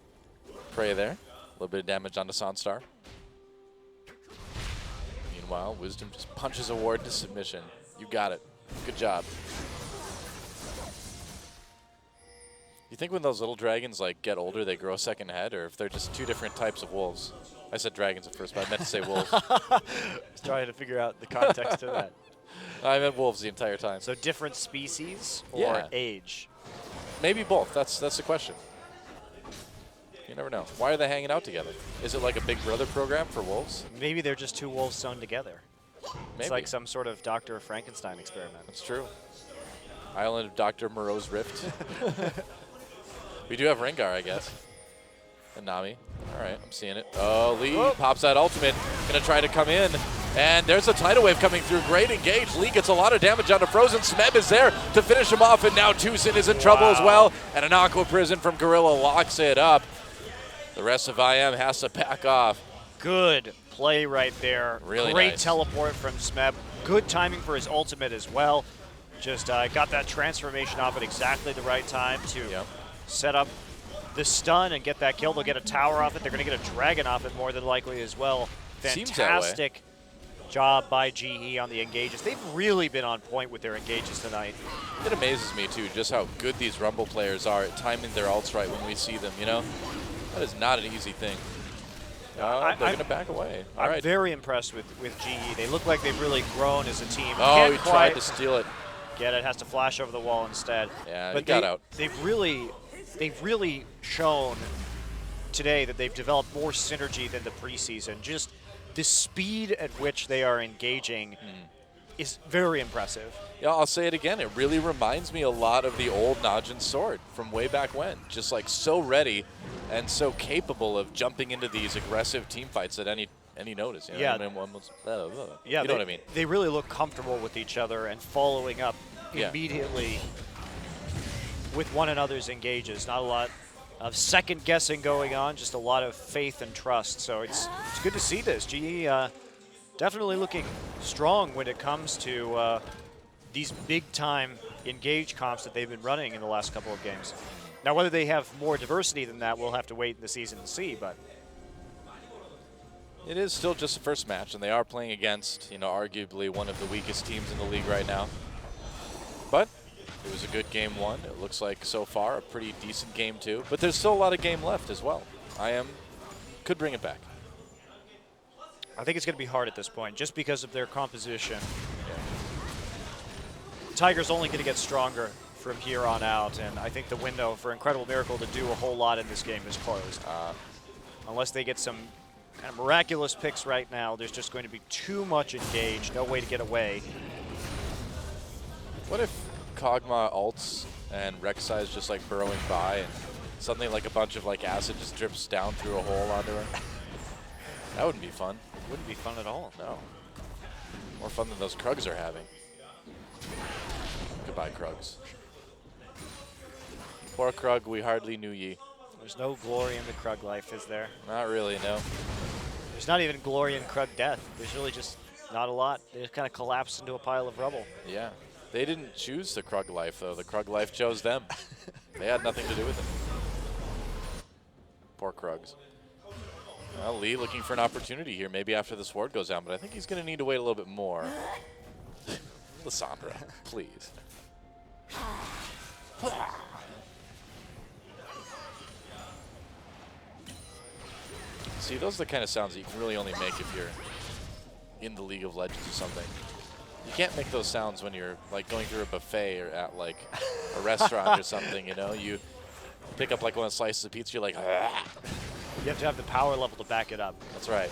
Prey there. A little bit of damage onto Sonstar. Meanwhile, Wisdom just punches a ward to submission. You got it. Good job. You think when those little dragons like get older, they grow a second head, or if they're just two different types of wolves? I said dragons at first, but I meant to say wolves. I was trying to figure out the context of that. I meant wolves the entire time. So different species or Yeah. age? Maybe both. That's the question. You never know. Why are they hanging out together? Is it like a Big Brother program for wolves? Maybe they're just two wolves sewn together. Maybe. It's like some sort of Dr. Frankenstein experiment. That's true. Island of Dr. Moreau's Rift. We do have Rengar, I guess. And Nami. All right, I'm seeing it. Oh, Lee pops that ultimate. Gonna try to come in. And there's a tidal wave coming through. Great engage. Lee gets a lot of damage onto Frozen. Smeb is there to finish him off, and now Tucson is in trouble as well. And an Aqua Prison from Gorilla locks it up. The rest of IM has to back off. Good play right there. Really Great nice. teleport from Smeb. Good timing for his ultimate as well. Just got that transformation off at exactly the right time to Yep. set up the stun and get that kill. They'll get a tower off it. They're going to get a dragon off it more than likely as well. Seems that way. Fantastic job by GE on the engages. They've really been on point with their engages tonight. It amazes me too just how good these Rumble players are at timing their ults right when we see them, you know? That is not an easy thing. They're going to back away. All I'm right. very impressed with GE. They look like they've really grown as a team. Oh, Can't he quite tried to steal it. get it. Has to flash over the wall instead. Yeah, but he got out. They've really shown today that they've developed more synergy than the preseason. Just the speed at which they are engaging is very impressive. Yeah, I'll say it again. It really reminds me a lot of the old Najin sword from way back when. Just like so ready and so capable of jumping into these aggressive team fights at any notice. You know? Yeah. I mean, Yeah, you know what I mean? They really look comfortable with each other and following up Yeah. immediately with one another's engages. Not a lot of second guessing going on, just a lot of faith and trust. So it's good to see this. GE definitely looking strong when it comes to these big time engage comps that they've been running in the last couple of games. Now, whether they have more diversity than that, we'll have to wait in the season to see. But It is still just the first match, and they are playing against, you know, arguably one of the weakest teams in the league right now. But it was a good game one. It looks like so far a pretty decent game two. But there's still a lot of game left as well. Could bring it back. I think it's going to be hard at this point, just because of their composition. Tiger's only going to get stronger from here on out, and I think the window for Incredible Miracle to do a whole lot in this game is closed. Unless they get some kind of miraculous picks right now, there's just going to be too much engaged, no way to get away. What if Kog'Maw ults and Rek'Sai is just like burrowing by and suddenly like a bunch of like acid just drips down through a hole onto her? That wouldn't be fun. Wouldn't be fun at all. No. More fun than those Krugs are having. Goodbye, Krugs. Poor Krug, we hardly knew ye. There's no glory in the Krug life, is there? Not really, no. There's not even glory in Krug death. There's really just not a lot. They just kind of collapse into a pile of rubble. Yeah. They didn't choose the Krug life, though. The Krug life chose them. They had nothing to do with it. Poor Krugs. Well, Lee looking for an opportunity here, maybe after the sword goes down, but I think he's going to need to wait a little bit more. Lissandra, please. See, those are the kind of sounds that you can really only make if you're in the League of Legends or something. You can't make those sounds when you're like going through a buffet or at like a restaurant or something, you know? You pick up like one of the slices of pizza, you're like, ah. You have to have the power level to back it up. That's right.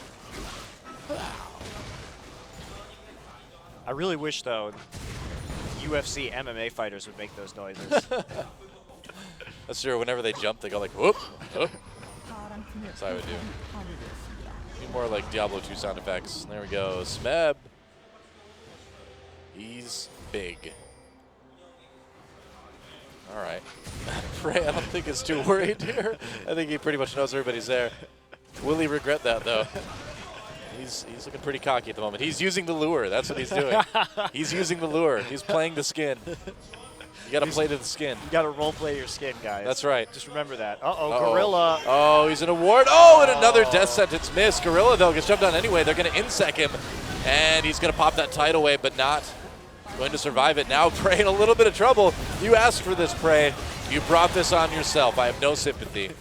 I really wish, though, UFC MMA fighters would make those noises. That's true. Whenever they jump, they go like, whoop, whoop. That's what I would do. Need more like Diablo 2 sound effects. There we go. Smeb. He's big. All right. Prey, I don't think is too worried here. I think he pretty much knows everybody's there. Will he regret that, though? He's looking pretty cocky at the moment. He's using the lure. That's what he's doing. He's using the lure. He's playing the skin. You got to play to the skin. You got to role play your skin, guys. That's right. Just remember that. Uh-oh, Gorilla. Oh, he's in a ward. Oh, and another death sentence miss. Gorilla, though, gets jumped on anyway. They're going to insec him, and he's going to pop that tidal wave, but not going to survive it. Now Prey in a little bit of trouble. You asked for this, Prey. You brought this on yourself. I have no sympathy.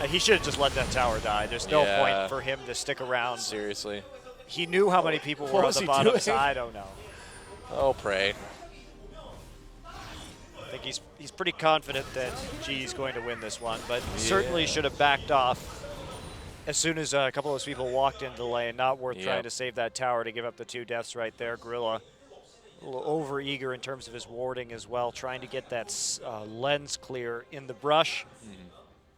He should have just let that tower die. There's no point for him to stick around. Seriously. He knew how many people were on the bottom side. Oh, no. Oh, Prey. I think he's pretty confident that G's going to win this one, but certainly should have backed off as soon as a couple of those people walked into the lane. Not worth trying to save that tower to give up the 2 deaths right there. Gorilla a little over-eager in terms of his warding as well, trying to get that lens clear in the brush.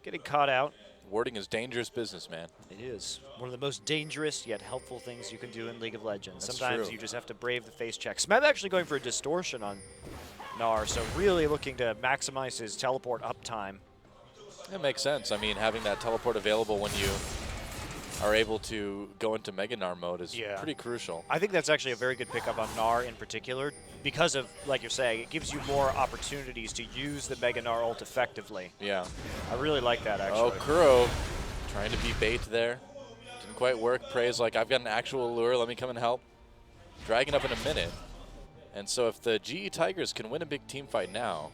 Getting caught out. Warding is dangerous business, man. It is. One of the most dangerous yet helpful things you can do in League of Legends. That's Sometimes true. you just have to brave the face check. Smeb actually going for a distortion on Gnar, so really looking to maximize his teleport uptime. It makes sense. I mean, having that teleport available when you are able to go into Mega Gnar mode is Yeah. pretty crucial. I think that's actually a very good pickup on Gnar in particular because of, like you're saying, it gives you more opportunities to use the Mega Gnar ult effectively. Yeah. I really like that, actually. Oh, Kuro trying to be bait there. Didn't quite work. Prey's like, I've got an actual lure. Let me come and help. Dragon up in a minute. And so if the GE Tigers can win a big team fight now,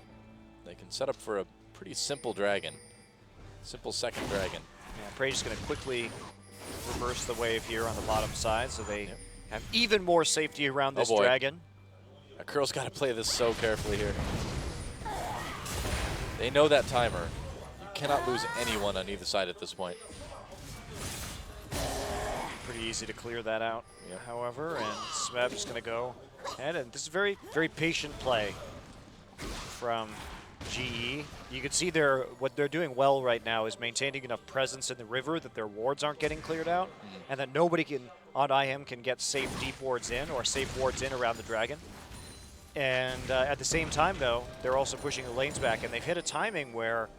they can set up for a pretty simple dragon. Simple second dragon. Yeah, Prey just going to quickly reverse the wave here on the bottom side so they have even more safety around this boy. dragon. Kuro's got to play this so carefully here. They know that timer. You cannot lose anyone on either side at this point. Pretty easy to clear that out, however, and Smeb is going to go ahead, and this is very, very patient play from GE. You can see what they're doing well right now is maintaining enough presence in the river that their wards aren't getting cleared out, and that nobody on IM can get safe deep wards in or safe wards in around the dragon. And at the same time, though, they're also pushing the lanes back, and they've hit a timing where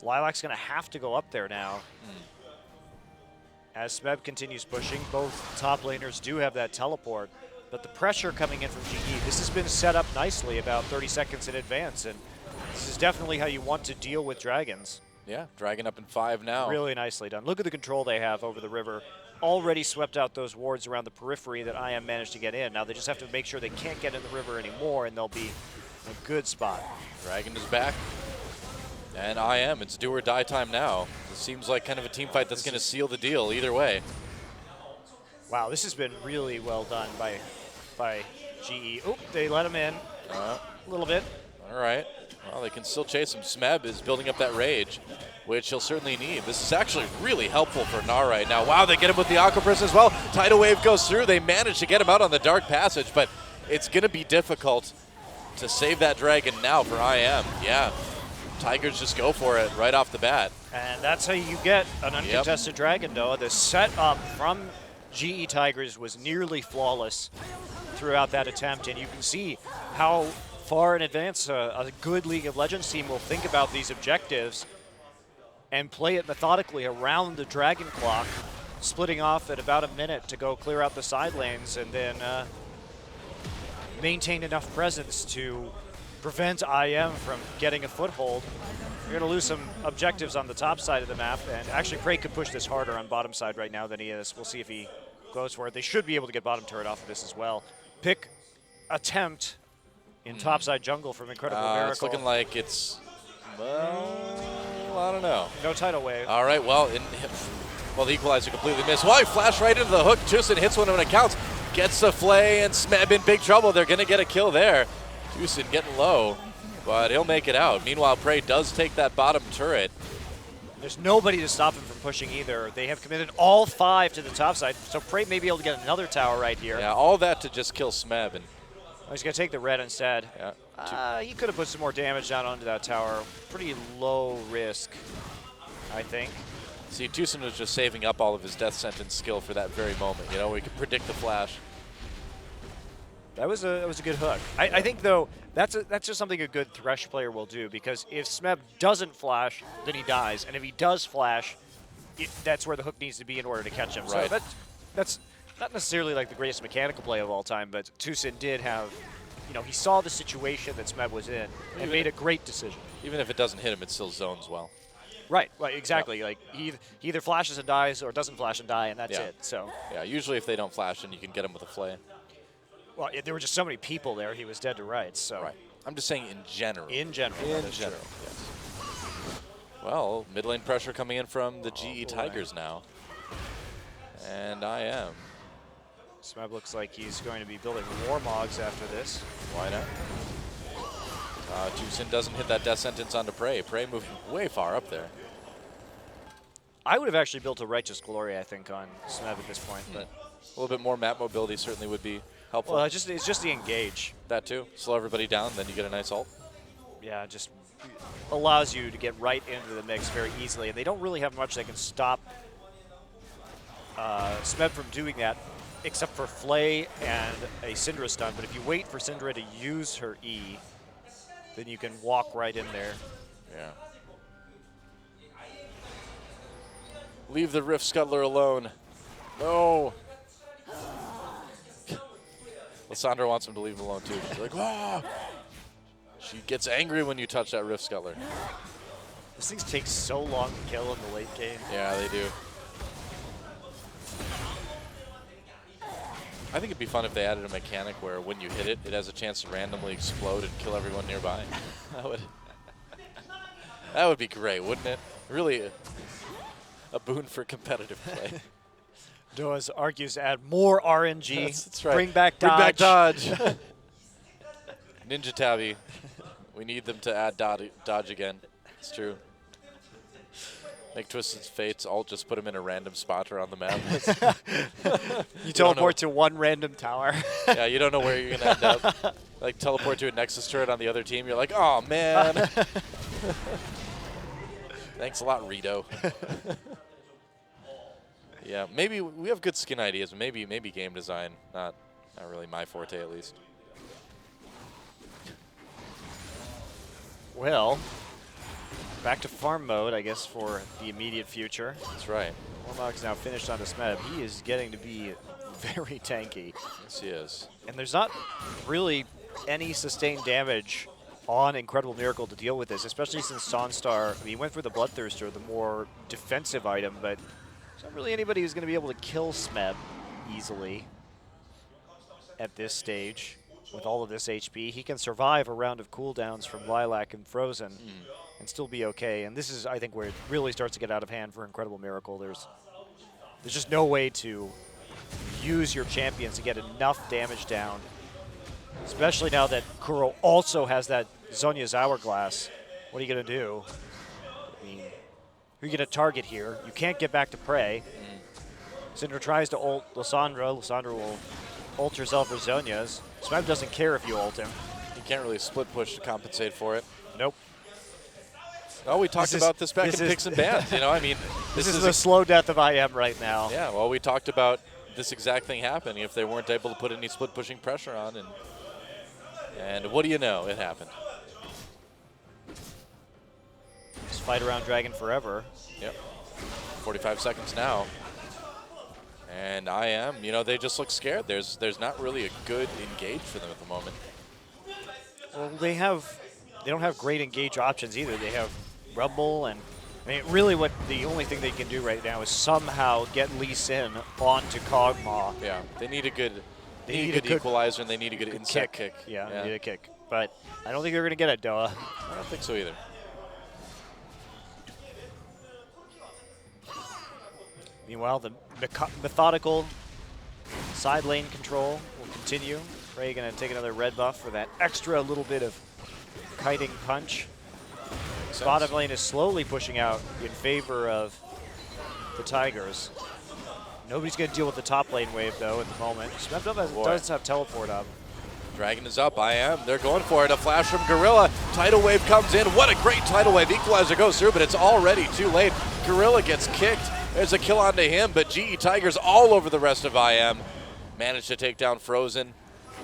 Lilac's going to have to go up there now. As Smeb continues pushing, both top laners do have that teleport, but the pressure coming in from GE, this has been set up nicely about 30 seconds in advance, and this is definitely how you want to deal with dragons. Yeah, Dragon up in 5 now. Really nicely done. Look at the control they have over the river. Already swept out those wards around the periphery that IM managed to get in. Now they just have to make sure they can't get in the river anymore, and they'll be in a good spot. Dragon is back. And IM, it's do or die time now. It seems like kind of a team fight that's going to seal the deal either way. Wow, this has been really well done by GE. Oh, they let him in a little bit. All right. Well, they can still chase him. Smeb is building up that rage, which he'll certainly need. This is actually really helpful for Gnar right now. Wow, they get him with the Aqua Prism as well. Tidal Wave goes through. They manage to get him out on the Dark Passage, but it's going to be difficult to save that dragon now for IM. Yeah, Tigers just go for it right off the bat. And that's how you get an uncontested dragon, though. The setup from GE Tigers was nearly flawless throughout that attempt, and you can see how far in advance a good League of Legends team will think about these objectives and play it methodically around the dragon clock, splitting off at about a minute to go clear out the side lanes and then maintain enough presence to prevent IM from getting a foothold. You're going to lose some objectives on the top side of the map, and actually Prey could push this harder on bottom side right now than he is. We'll see if he goes for it. They should be able to get bottom turret off of this as well. Pick attempt in topside jungle from Incredible Miracle. It's looking like it's, well, I don't know. No tidal wave. All right, well, the equalizer completely missed. Well, he flashed right into the hook. Tucson hits one when it counts. Gets the flay, and Smeb in big trouble. They're going to get a kill there. Tucson getting low, but he'll make it out. Meanwhile, Prey does take that bottom turret. There's nobody to stop him from pushing either. They have committed all 5 to the top side, so Prey may be able to get another tower right here. Yeah, all that to just kill Smeb. And he's going to take the red instead. yeah, He could have put some more damage down onto that tower. Pretty low risk, I think. see, Tucson was just saving up all of his death sentence skill for that very moment. You know, we could predict the flash. That was a good hook. I think, though, that's just something a good Thresh player will do, because if Smeb doesn't flash, then he dies. And if he does flash, that's where the hook needs to be in order to catch him. Right. So that's not necessarily like the greatest mechanical play of all time, but Tucson did have, he saw the situation that Smeb was in and made a great decision. Even if it doesn't hit him, it still zones well. Right, exactly. Like he either flashes and dies or doesn't flash and die, and that's Yeah. it. So, Yeah, usually if they don't flash, then you can get him with a flay. well, there were just so many people there, he was dead to rights. So, Right. I'm just saying in general. in general, In that is general, true. yes. Well, mid lane pressure coming in from the GE Tigers now. And IM. Smeb looks like he's going to be building Warmogs after this. Why not? Tucson doesn't hit that death sentence onto Prey. Prey moving way far up there. I would have actually built a Righteous Glory, I think, on Smeb at this point, but A little bit more map mobility certainly would be helpful. well, it's just the engage. That too. Slow everybody down, then you get a nice ult. Yeah, it just allows you to get right into the mix very easily, and they don't really have much that can stop Smeb from doing that, except for Flay and a Syndra stun. But if you wait for Syndra to use her E, then you can walk right in there. Yeah. Leave the Rift Scuttler alone. No. Lissandra wants him to leave him alone too. She's like, ah! She gets angry when you touch that Rift Scuttler. These things take so long to kill in the late game. Yeah, they do. I think it'd be fun if they added a mechanic where when you hit it, it has a chance to randomly explode and kill everyone nearby. That would be great, wouldn't it? Really a boon for competitive play. Doaz argues to add more RNG. That's right. Bring back dodge. Bring back dodge. Ninja Tabby. We need them to add dodge again. It's true. Make Twisted Fates all just put him in a random spot around the map. You teleport to one random tower. Yeah, you don't know where you're going to end up. Like teleport to a Nexus turret on the other team. You're like, oh, man. Thanks a lot, Rito. Yeah, maybe we have good skin ideas, but maybe game design, not really my forte at least. Well, back to farm mode, I guess, for the immediate future. That's right. Warlock's now finished on the Smeb. He is getting to be very tanky. Yes, he is. And there's not really any sustained damage on Incredible Miracle to deal with this, especially since Sonstar, I mean, he went for the Bloodthirster, the more defensive item, but there's not really anybody who's going to be able to kill Smeb easily at this stage. With all of this HP, he can survive a round of cooldowns from Lilac and Frozen and still be okay. And this is, I think, where it really starts to get out of hand for Incredible Miracle. There's just no way to use your champions to get enough damage down, especially now that Kuro also has that Zhonya's Hourglass. What are you going to do? I mean, who are you going to target here? You can't get back to prey. Syndra tries to ult Lissandra. Lissandra will ult herself for Zhonya's. Smeb doesn't care if you ult him. You can't really split push to compensate for it. Nope. Oh, we talked about this back in Picks and Bans. You know, I mean, this is the slow death of IM right now. Yeah, well, we talked about this exact thing happening if they weren't able to put any split pushing pressure on, and what do you know? It happened. Just fight around Dragon forever. Yep. 45 seconds now. And IM, you know, they just look scared. There's not really a good engage for them at the moment. Well, they don't have great engage options either. They have Rumble, and I mean, really, the only thing they can do right now is somehow get Lee Sin onto Kog'Maw. Yeah, they need a good, they need a good equalizer, and they need a good insect kick. Yeah, they need a kick. But I don't think they're going to get it, Doa. I don't think so either. Meanwhile, the methodical side lane control will continue. Ray going to take another red buff for that extra little bit of kiting punch. Bottom lane is slowly pushing out in favor of the Tigers. Nobody's going to deal with the top lane wave, though, at the moment. Smeb does have teleport up. Dragon is up, IM. They're going for it. A flash from Gorilla. Tidal Wave comes in. What a great Tidal Wave. Equalizer goes through, but it's already too late. Gorilla gets kicked. There's a kill onto him, but GE Tigers all over the rest of IM. Managed to take down Frozen.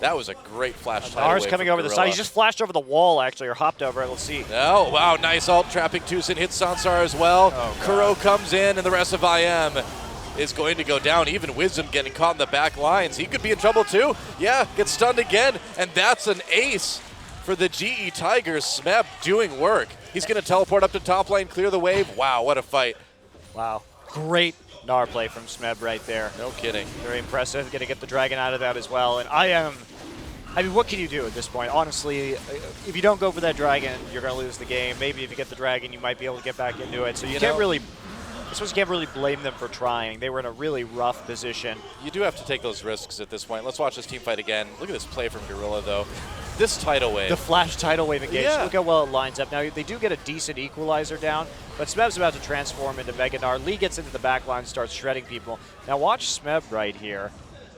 That was a great flash Tidal Wave. Coming over the side. He's just flashed over the wall, actually, or hopped over it. Let's see. Oh, wow. Nice ult. Trapping Tucson hits Sansar as well. Kuro comes in, and the rest of IM is going to go down. Even Wisdom getting caught in the back lines. He could be in trouble too. Yeah, gets stunned again, and that's an ace for the GE Tigers. Smeb doing work. He's going to teleport up to top lane, clear the wave. Wow, what a fight. Wow. Great Gnar play from Smeb right there. No kidding. Very impressive. Going to get the Dragon out of that as well. And I mean, what can you do at this point? Honestly, if you don't go for that Dragon, you're going to lose the game. Maybe if you get the Dragon, you might be able to get back into it. So you can't really, I suppose you can't really blame them for trying. They were in a really rough position. You do have to take those risks at this point. Let's watch this team fight again. Look at this play from Gorilla, though. This Tidal Wave. The flash Tidal Wave engage. Yeah. Look how well it lines up. Now, they do get a decent equalizer down, but Smeb's about to transform into Mega Gnar. Lee gets into the back line, starts shredding people. Now, watch Smeb right here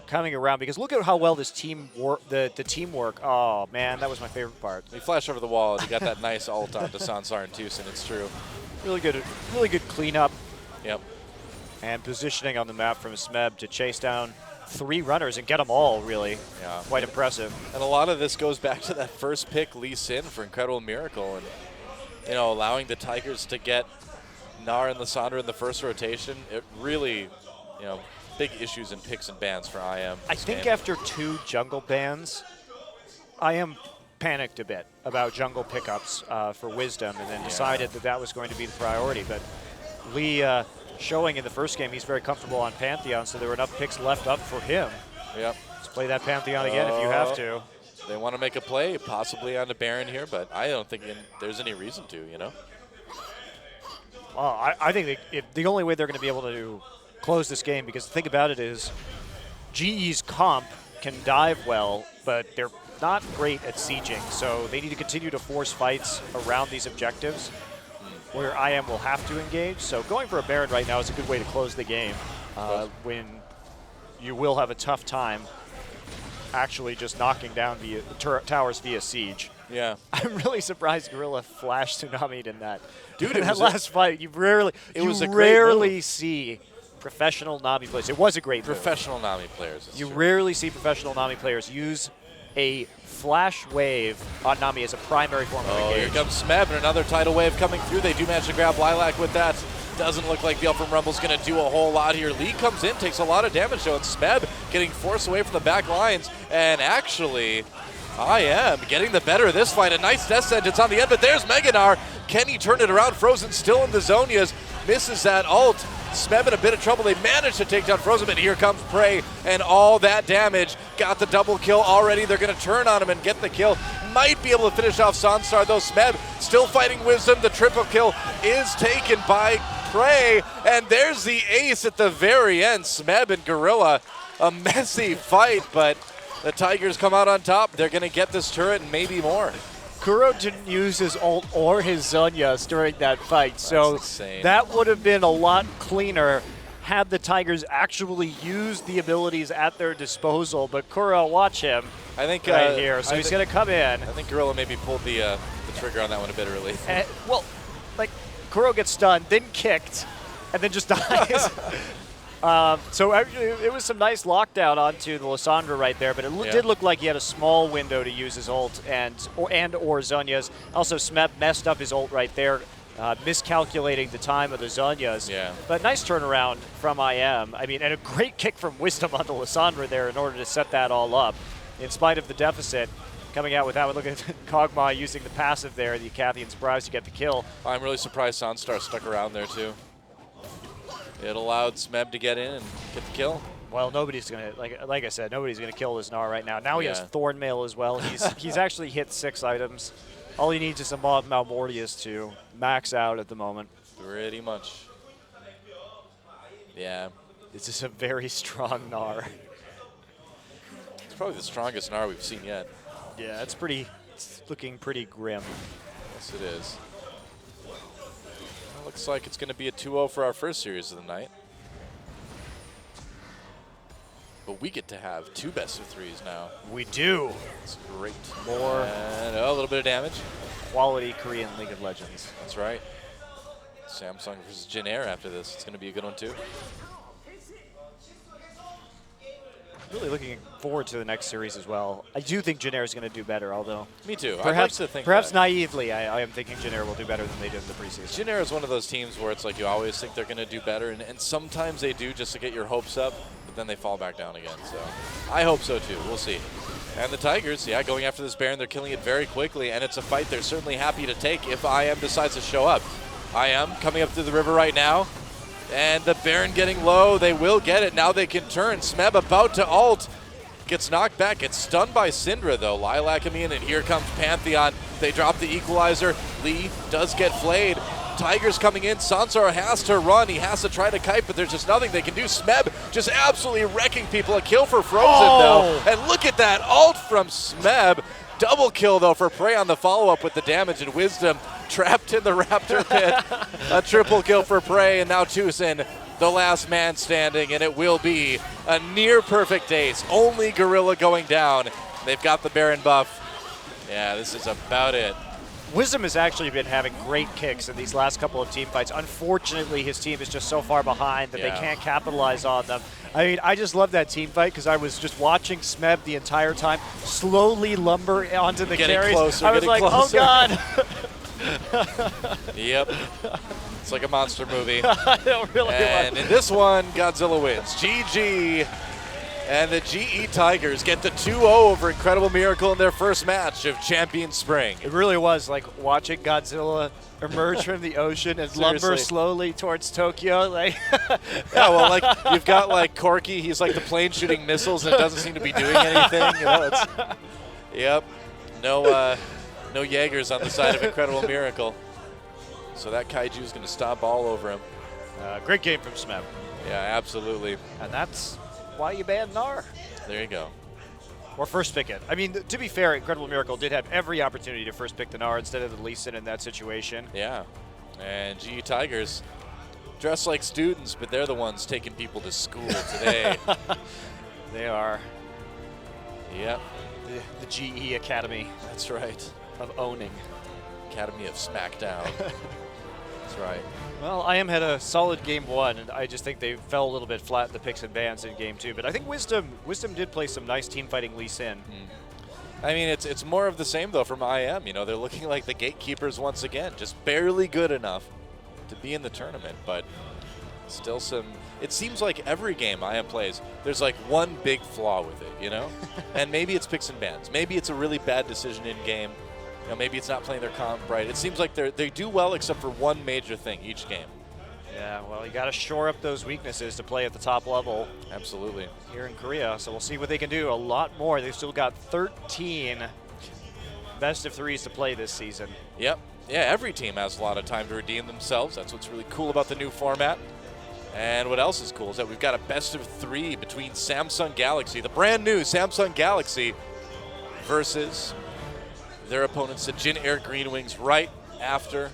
coming around, because look at how well this team the teamwork. Oh, man, that was my favorite part. He flashed over the wall, and he got that nice ult onto Sansar and Tucson. It's true. Really good cleanup. Yep. And positioning on the map from Smeb to chase down 3 runners and get them all, really. Yeah. Quite impressive. And a lot of this goes back to that first pick, Lee Sin, for Incredible Miracle. And, you know, allowing the Tigers to get Gnar and Lissandra in the first rotation, it really, you know, big issues in picks and bans for IM. I think after 2 jungle bans, I am panicked a bit about jungle pickups for Wisdom, and then decided that that was going to be the priority. But Lee showing in the first game he's very comfortable on Pantheon, so there were enough picks left up for him. Yep. Let's play that Pantheon again if you have to. They want to make a play, possibly on the Baron here, but I don't think there's any reason to, you know? Well, I think the only way they're going to be able to close this game, because the thing about it is GE's comp can dive well, but they're not great at sieging, so they need to continue to force fights around these objectives where IM will have to engage. So going for a Baron right now is a good way to close the game when you will have a tough time actually just knocking down the towers via siege. Yeah. I'm really surprised Gorilla flash tsunami'd in that. Dude, in it that was last fight, you was a great rarely move. see professional Nami players. It was a great move. Professional Nami players. You rarely see professional Nami players use a flash wave on Nami as a primary form of Oh, here engagement. comes Smeb and another tidal wave coming through. They do manage to grab Lilac with that. Doesn't look like the Up from Rumble's going to do a whole lot here. Lee comes in, takes a lot of damage though, and Smeb getting forced away from the back lines. And actually, I am getting the better of this fight. A nice death sentence on the end, but there's Meganar. Can he turn it around? Frozen still in the Zonias. Misses that ult. Smeb in a bit of trouble. They managed to take down Frozen, but here comes Prey, and all that damage. Got the double kill already. They're going to turn on him and get the kill. Might be able to finish off Sansar, though. Smeb still fighting Wisdom. The triple kill is taken by Prey, and there's the ace at the very end. Smeb and Gorilla, a messy fight, but the Tigers come out on top. They're going to get this turret and maybe more. Kuro didn't use his ult or his Zhonya's during that fight, so insane. that would have been a lot cleaner had the Tigers actually used the abilities at their disposal. But Kuro, watch him I think right here. So he's going to come in. I think Gorilla maybe pulled the trigger on that one a bit early. And, well, like, Kuro gets stunned, then kicked, and then just dies. So actually, it was some nice lockdown onto the Lissandra right there, but it did look like he had a small window to use his ult or Zhonya's. Also, Smeb messed up his ult right there, miscalculating the time of the Zhonya's. Yeah. But nice turnaround from IM. I mean, and a great kick from Wisdom onto Lissandra there in order to set that all up, in spite of the deficit. Coming out with that one, look at Kog'Maw using the passive there, the Cathian surprise to get the kill. I'm really surprised Sanstar stuck around there too. It allowed Smeb to get in and get the kill. Well, nobody's gonna like I said, nobody's gonna kill this Gnar right now. Now he has Thornmail as well. He's actually hit 6 items. All he needs is a Malmortius to max out at the moment. Pretty much. Yeah. This is a very strong Gnar. It's probably the strongest Gnar we've seen yet. Yeah, it's looking pretty grim. Yes, it is. Well, looks like it's going to be a 2-0 for our first series of the night. But we get to have 2 best-of-3s now. We do. It's great. More And a little bit of damage. quality Korean League of Legends. That's right. Samsung versus Jin Air after this. It's going to be a good one, too. Really looking forward to the next series as well. I do think Jin Air is going to do better, although Me too. perhaps, I'd like to think perhaps that. naively, I am thinking Jin Air will do better than they did in the preseason. Jin Air is one of those teams where it's like you always think they're going to do better, and sometimes they do just to get your hopes up, but then they fall back down again. So I hope so too. We'll see. And the Tigers, going after this Baron, they're killing it very quickly, and it's a fight they're certainly happy to take if IM decides to show up. IM coming up to the river right now, and the Baron getting low. They will get it. Now they can turn. Smeb about to ult. Gets knocked back, gets stunned by Syndra though. Lilac coming in, and here comes Pantheon. They drop the equalizer. Lee does get flayed. Tigers coming in. Sansar has to run. He has to try to kite, but there's just nothing they can do. Smeb just absolutely wrecking people. A kill for Frozen though. And look at that ult from Smeb. Double kill though for Prey on the follow-up with the damage and Wisdom trapped in the Raptor pit. A triple kill for Prey, and now Tucson, the last man standing, and it will be a near perfect ace. Only Gorilla going down. They've got the Baron buff. Yeah, this is about it. Wisdom has actually been having great kicks in these last couple of team fights. Unfortunately, his team is just so far behind that they can't capitalize on them. I mean, I just love that team fight because I was just watching Smeb the entire time slowly lumber onto the Getting carries. closer, I was getting like, closer. oh God. Yep. It's like a monster movie. It really And was. in this one, Godzilla wins. GG. And the GE Tigers get the 2-0 over Incredible Miracle in their first match of Champion Spring. It really was like watching Godzilla emerge from the ocean and lumber Seriously. slowly towards Tokyo. Like, Yeah, well, like you've got like Corky. He's like the plane shooting missiles, and it doesn't seem to be doing anything. You know, it's, yep. No Jaegers on the side of Incredible Miracle. So that kaiju is going to stomp all over him. great game from Smeb. Yeah, absolutely. And that's why you banned Nar. There you go. Or first pick it. I mean, to be fair, Incredible Miracle did have every opportunity to first pick the Nar instead of the Lee Sin in that situation. Yeah. And GE Tigers dress like students, but they're the ones taking people to school today. They are Yep, the GE Academy that's right. of owning. Academy of SmackDown. That's right. Well, IM had a solid game one, and I just think they fell a little bit flat in the picks and bans in game two. But I think Wisdom did play some nice team fighting Lee Sin. I mean, it's more of the same, though, from IM. You know, they're looking like the gatekeepers once again, just barely good enough to be in the tournament, but still some... It seems like every game IM plays, there's like one big flaw with it, you know? And maybe it's picks and bans. Maybe it's a really bad decision in game. You know, maybe it's not playing their comp right. It seems like they do well except for one major thing each game. Yeah, well, you got to shore up those weaknesses to play at the top level Absolutely. here in Korea. So we'll see what they can do. A lot more. They've still got 13 best of threes to play this season. Yep. Yeah, every team has a lot of time to redeem themselves. That's what's really cool about the new format. And what else is cool is that we've got a best of three between Samsung Galaxy, the brand new Samsung Galaxy, versus their opponents, the Jin Air Green Wings, right after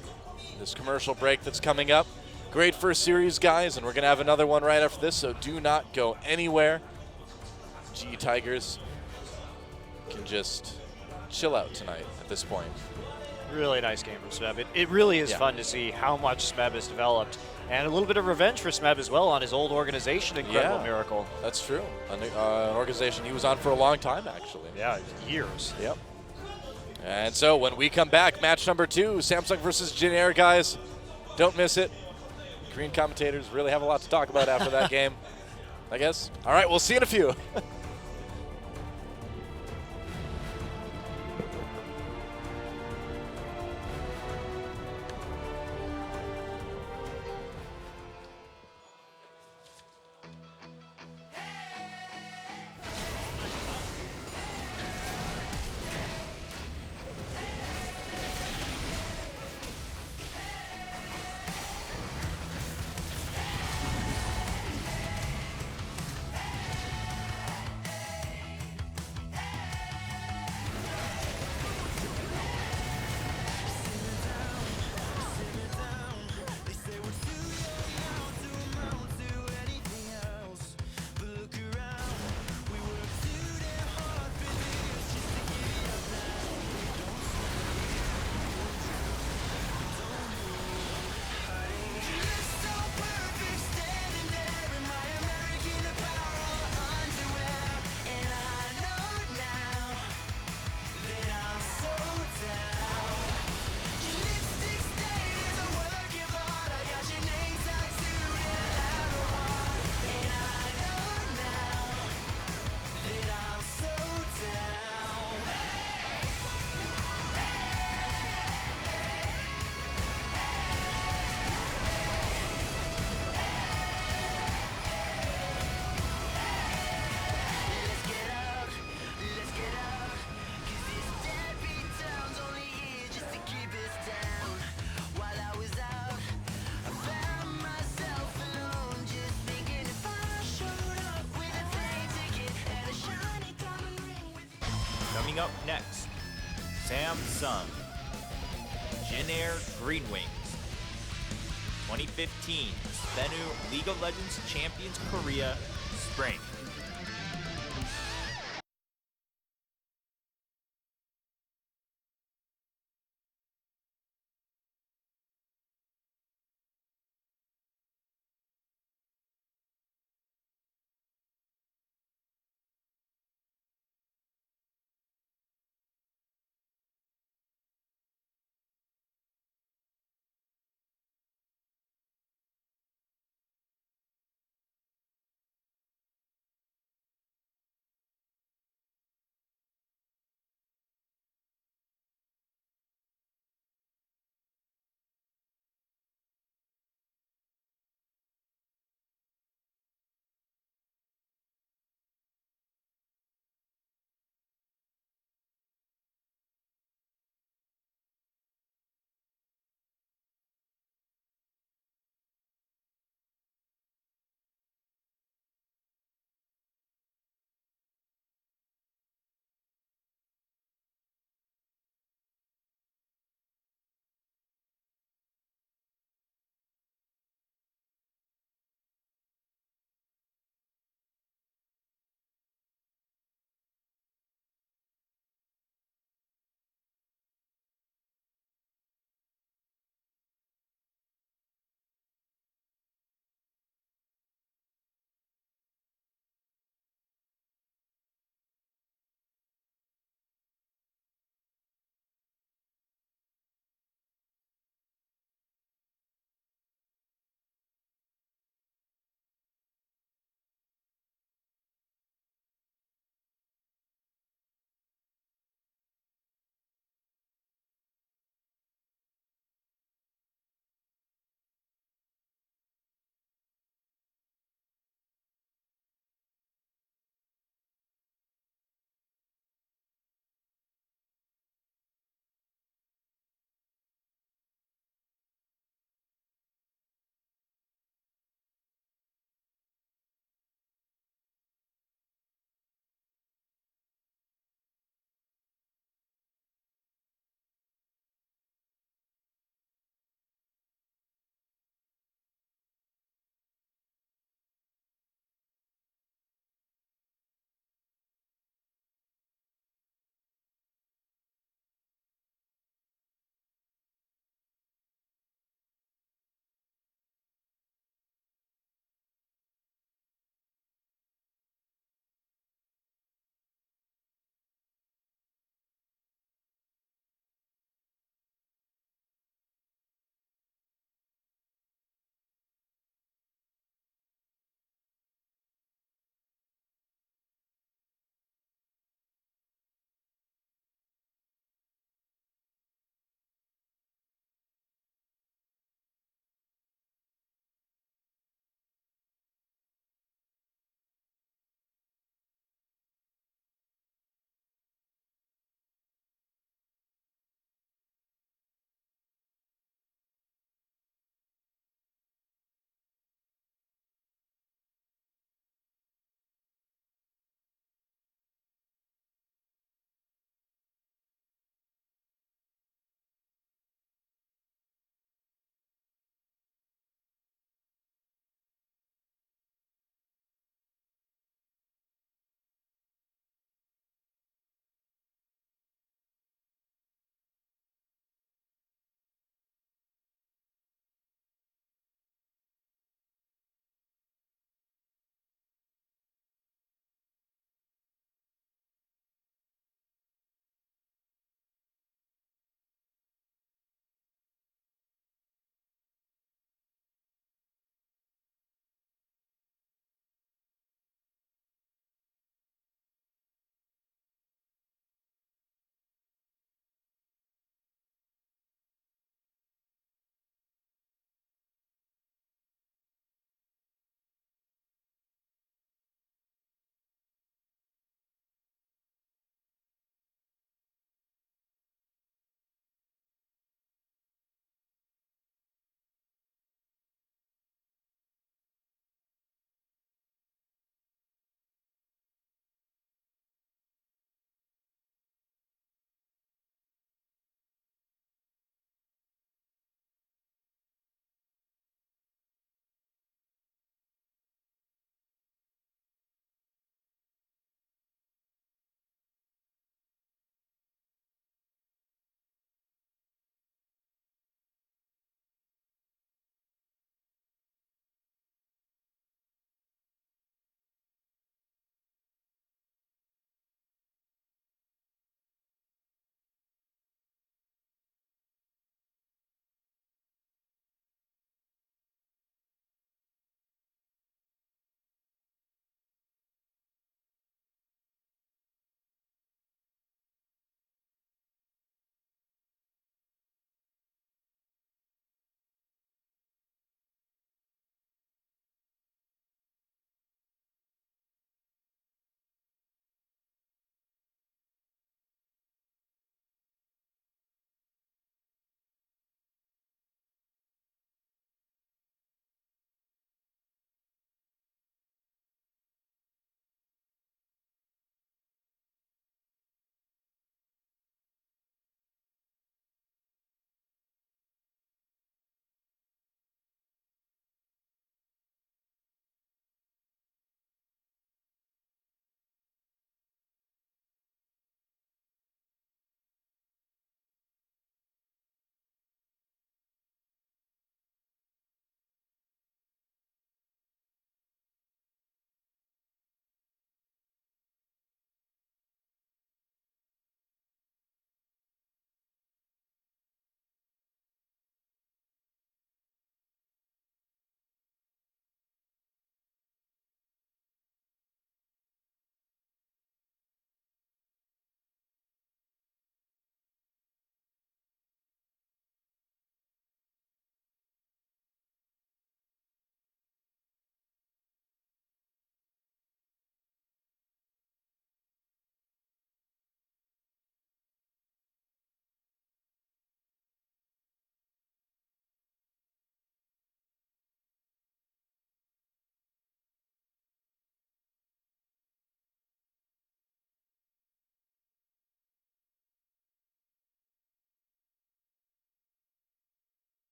this commercial break that's coming up. Great first series, guys, and we're going to have another one right after this, so do not go anywhere. GE Tigers can just chill out tonight at this point. Really nice game from Smeb. It really is Yeah. fun to see how much Smeb has developed. And a little bit of revenge for Smeb as well on his old organization, Incredible Yeah. Miracle. That's true. An organization he was on for a long time, actually. Yeah, years. Yep. And so when we come back, match number 2, Samsung versus Jin Air, guys. Don't miss it. Korean commentators really have a lot to talk about after that game, I guess. All right, we'll see you in a few. Coming up next, Samsung, Jin Air Green Wings. 2015 Spenu League of Legends Champions Korea Spring.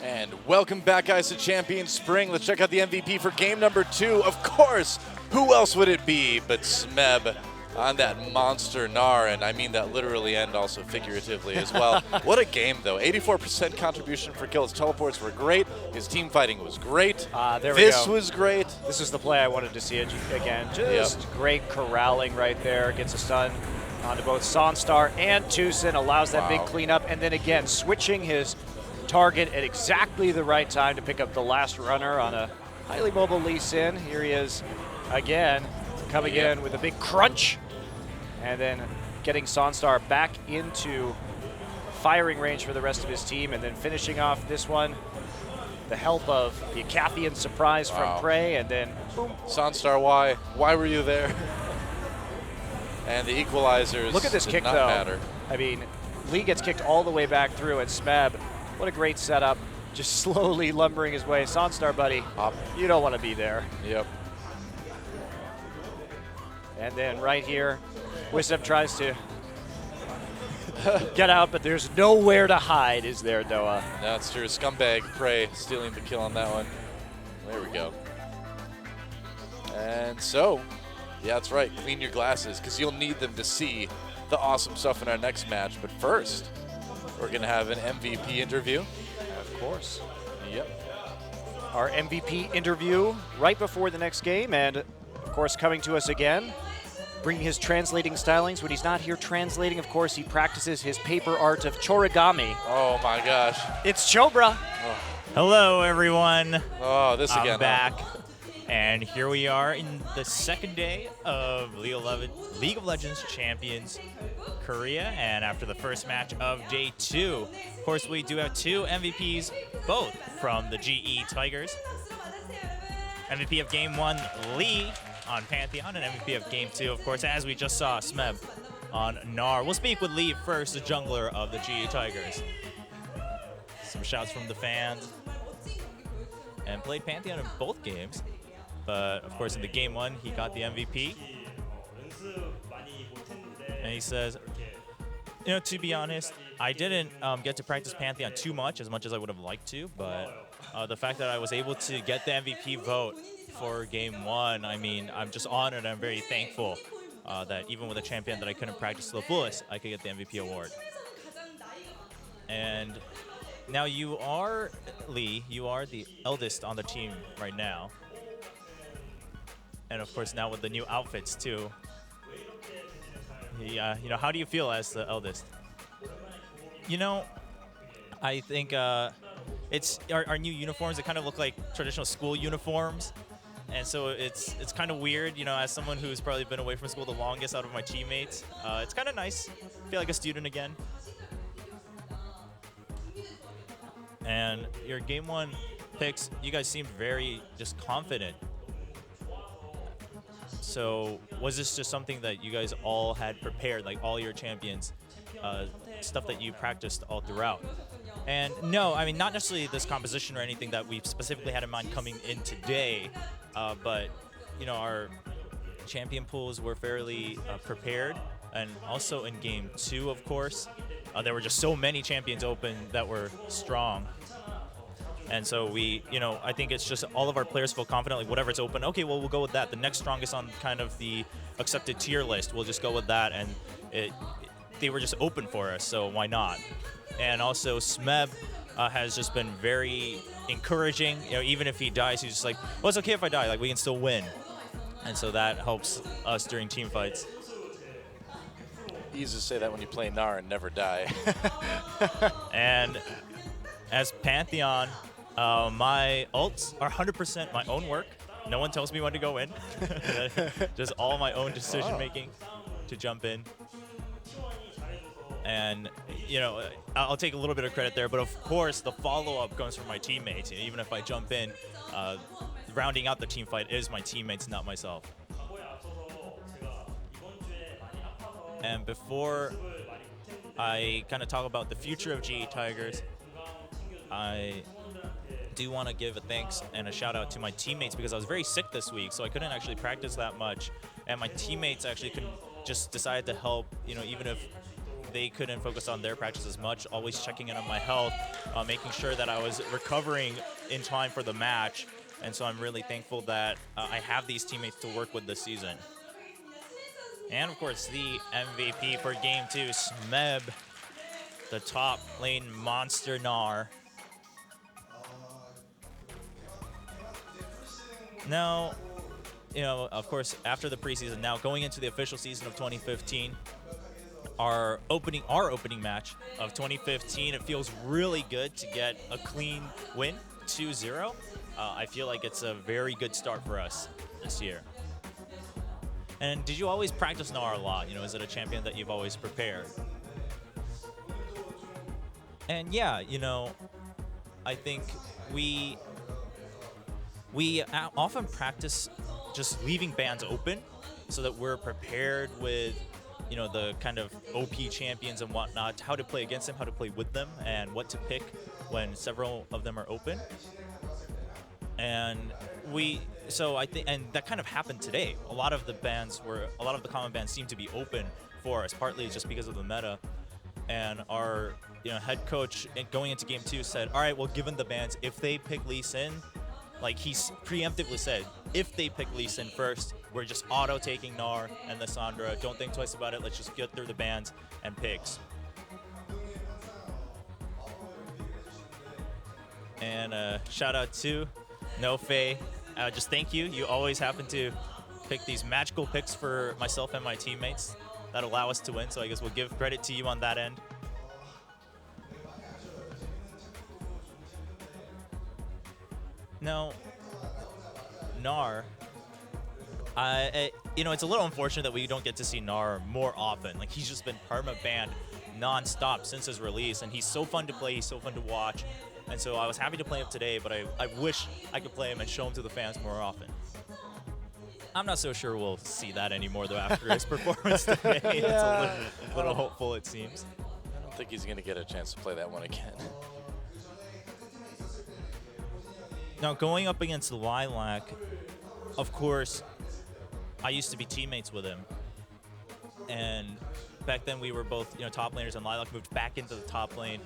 And welcome back, guys, to Champion Spring. Let's check out the MVP for game number 2. Of course, who else would it be but Smeb on that monster Gnar, and I mean that literally and also figuratively as well. What a game, though. 84% contribution for kills. Teleports were great. His team fighting was great. There we this go. was great. This is the play I wanted to see again. Just great corralling right there. Gets a stun onto both Sonstar and Tucson. Allows that big cleanup. And then again, switching his target at exactly the right time to pick up the last runner on a highly mobile Lee Sin. Here he is again, coming in with a big crunch. And then getting Sonstar back into firing range for the rest of his team. And then finishing off this one, the help of the Acathian surprise from Prey. And then boom. Sonstar, why were you there? And the equalizers. Look at this did kick, not though. Matter. I mean, Lee gets kicked all the way back through, and Smeb, what a great setup, just slowly lumbering his way. Sonstar, buddy, you don't want to be there. Yep. And then right here, Wisdom tries to get out, but there's nowhere to hide, is there, Doa? That's true. Scumbag Prey stealing the kill on that one. There we go. And so, yeah, that's right. Clean your glasses, because you'll need them to see the awesome stuff in our next match. But first, we're going to have an MVP interview. Of course. Yep. Our MVP interview right before the next game, and of course coming to us again, bringing his translating stylings. When he's not here translating, of course, he practices his paper art of Chorigami. Oh my gosh. It's Chobra. Hello, everyone. Oh, this again. I'm back. And here we are in the second day of League of Legends Champions Korea. And after the first match of day 2, of course, we do have 2 MVPs, both from the GE Tigers. MVP of Game 1, Lee on Pantheon, and MVP of Game 2, of course, as we just saw, Smeb on Gnar. We'll speak with Lee first, the jungler of the GE Tigers. Some shouts from the fans. And played Pantheon in both games. But, of course, in the Game 1, he got the MVP. And he says, you know, to be honest, I didn't get to practice Pantheon too much as I would have liked to. But the fact that I was able to get the MVP vote for Game 1, I mean, I'm just honored and I'm very thankful that even with a champion that I couldn't practice to the fullest, I could get the MVP award. And now you are, Lee, you are the eldest on the team right now. And of course now with the new outfits too. Yeah, you know, how do you feel as the eldest? You know, I think it's our new uniforms. They kind of look like traditional school uniforms, and so it's kind of weird. You know, as someone who's probably been away from school the longest out of my teammates, it's kind of nice. I feel like a student again. And your Game 1 picks, you guys seemed very just confident. So was this just something that you guys all had prepared, like all your champions, stuff that you practiced all throughout? And no, I mean, not necessarily this composition or anything that we specifically had in mind coming in today, but, you know, our champion pools were fairly prepared. And also in Game 2, of course, there were just so many champions open that were strong. And so we, you know, I think it's just all of our players feel confident, like whatever's open, okay, well, we'll go with that. The next strongest on kind of the accepted tier list, we'll just go with that. And they were just open for us, so why not? And also Smeb has just been very encouraging. You know, even if he dies, he's just like, well, it's okay if I die, like we can still win. And so that helps us during team fights. Easy to say that when you play Gnar and never die. And as Pantheon, my ults are 100% my own work. No one tells me when to go in. Just all my own decision making to jump in. And, you know, I'll take a little bit of credit there, but of course the follow-up comes from my teammates. Even if I jump in, rounding out the team fight is my teammates, not myself. And before I kind of talk about the future of GE Tigers, I do want to give a thanks and a shout out to my teammates because I was very sick this week, so I couldn't actually practice that much. And my teammates actually just decided to help, you know, even if they couldn't focus on their practice as much, always checking in on my health, making sure that I was recovering in time for the match. And so I'm really thankful that I have these teammates to work with this season. And of course, the MVP for Game 2, Smeb, the top lane monster Gnar. Now, of course, after the preseason, now going into the official season of 2015, our opening match of 2015, it feels really good to get a clean win, 2-0. I feel like it's a very good start for us this year. And did you always practice Gnar a lot? Is it a champion that you've always prepared? And yeah, I think we often practice just leaving bands open so that we're prepared with, the kind of OP champions and whatnot, how to play against them, how to play with them, and what to pick when several of them are open. And I think, and that kind of happened today. A lot of the common bands seem to be open for us, partly just because of the meta. And our head coach going into Game 2 said, all right, well, given the bans, if they pick Lee Sin, like he preemptively said, if they pick Lee Sin first, we're just auto-taking Gnar and Lissandra. Don't think twice about it. Let's just get through the bans and picks. And shout out to NoFei. Just thank you. You always happen to pick these magical picks for myself and my teammates that allow us to win. So I guess we'll give credit to you on that end. Now, Gnar, it's a little unfortunate that we don't get to see Gnar more often. Like, he's just been perma-banned non-stop since his release, and he's so fun to play, he's so fun to watch. And so I was happy to play him today, but I wish I could play him and show him to the fans more often. I'm not so sure we'll see that anymore, though, after his performance today. It's a little hopeful, it seems. I don't think he's going to get a chance to play that one again. Now, going up against Lilac, of course, I used to be teammates with him. And back then we were both top laners, and Lilac moved back into the top lane.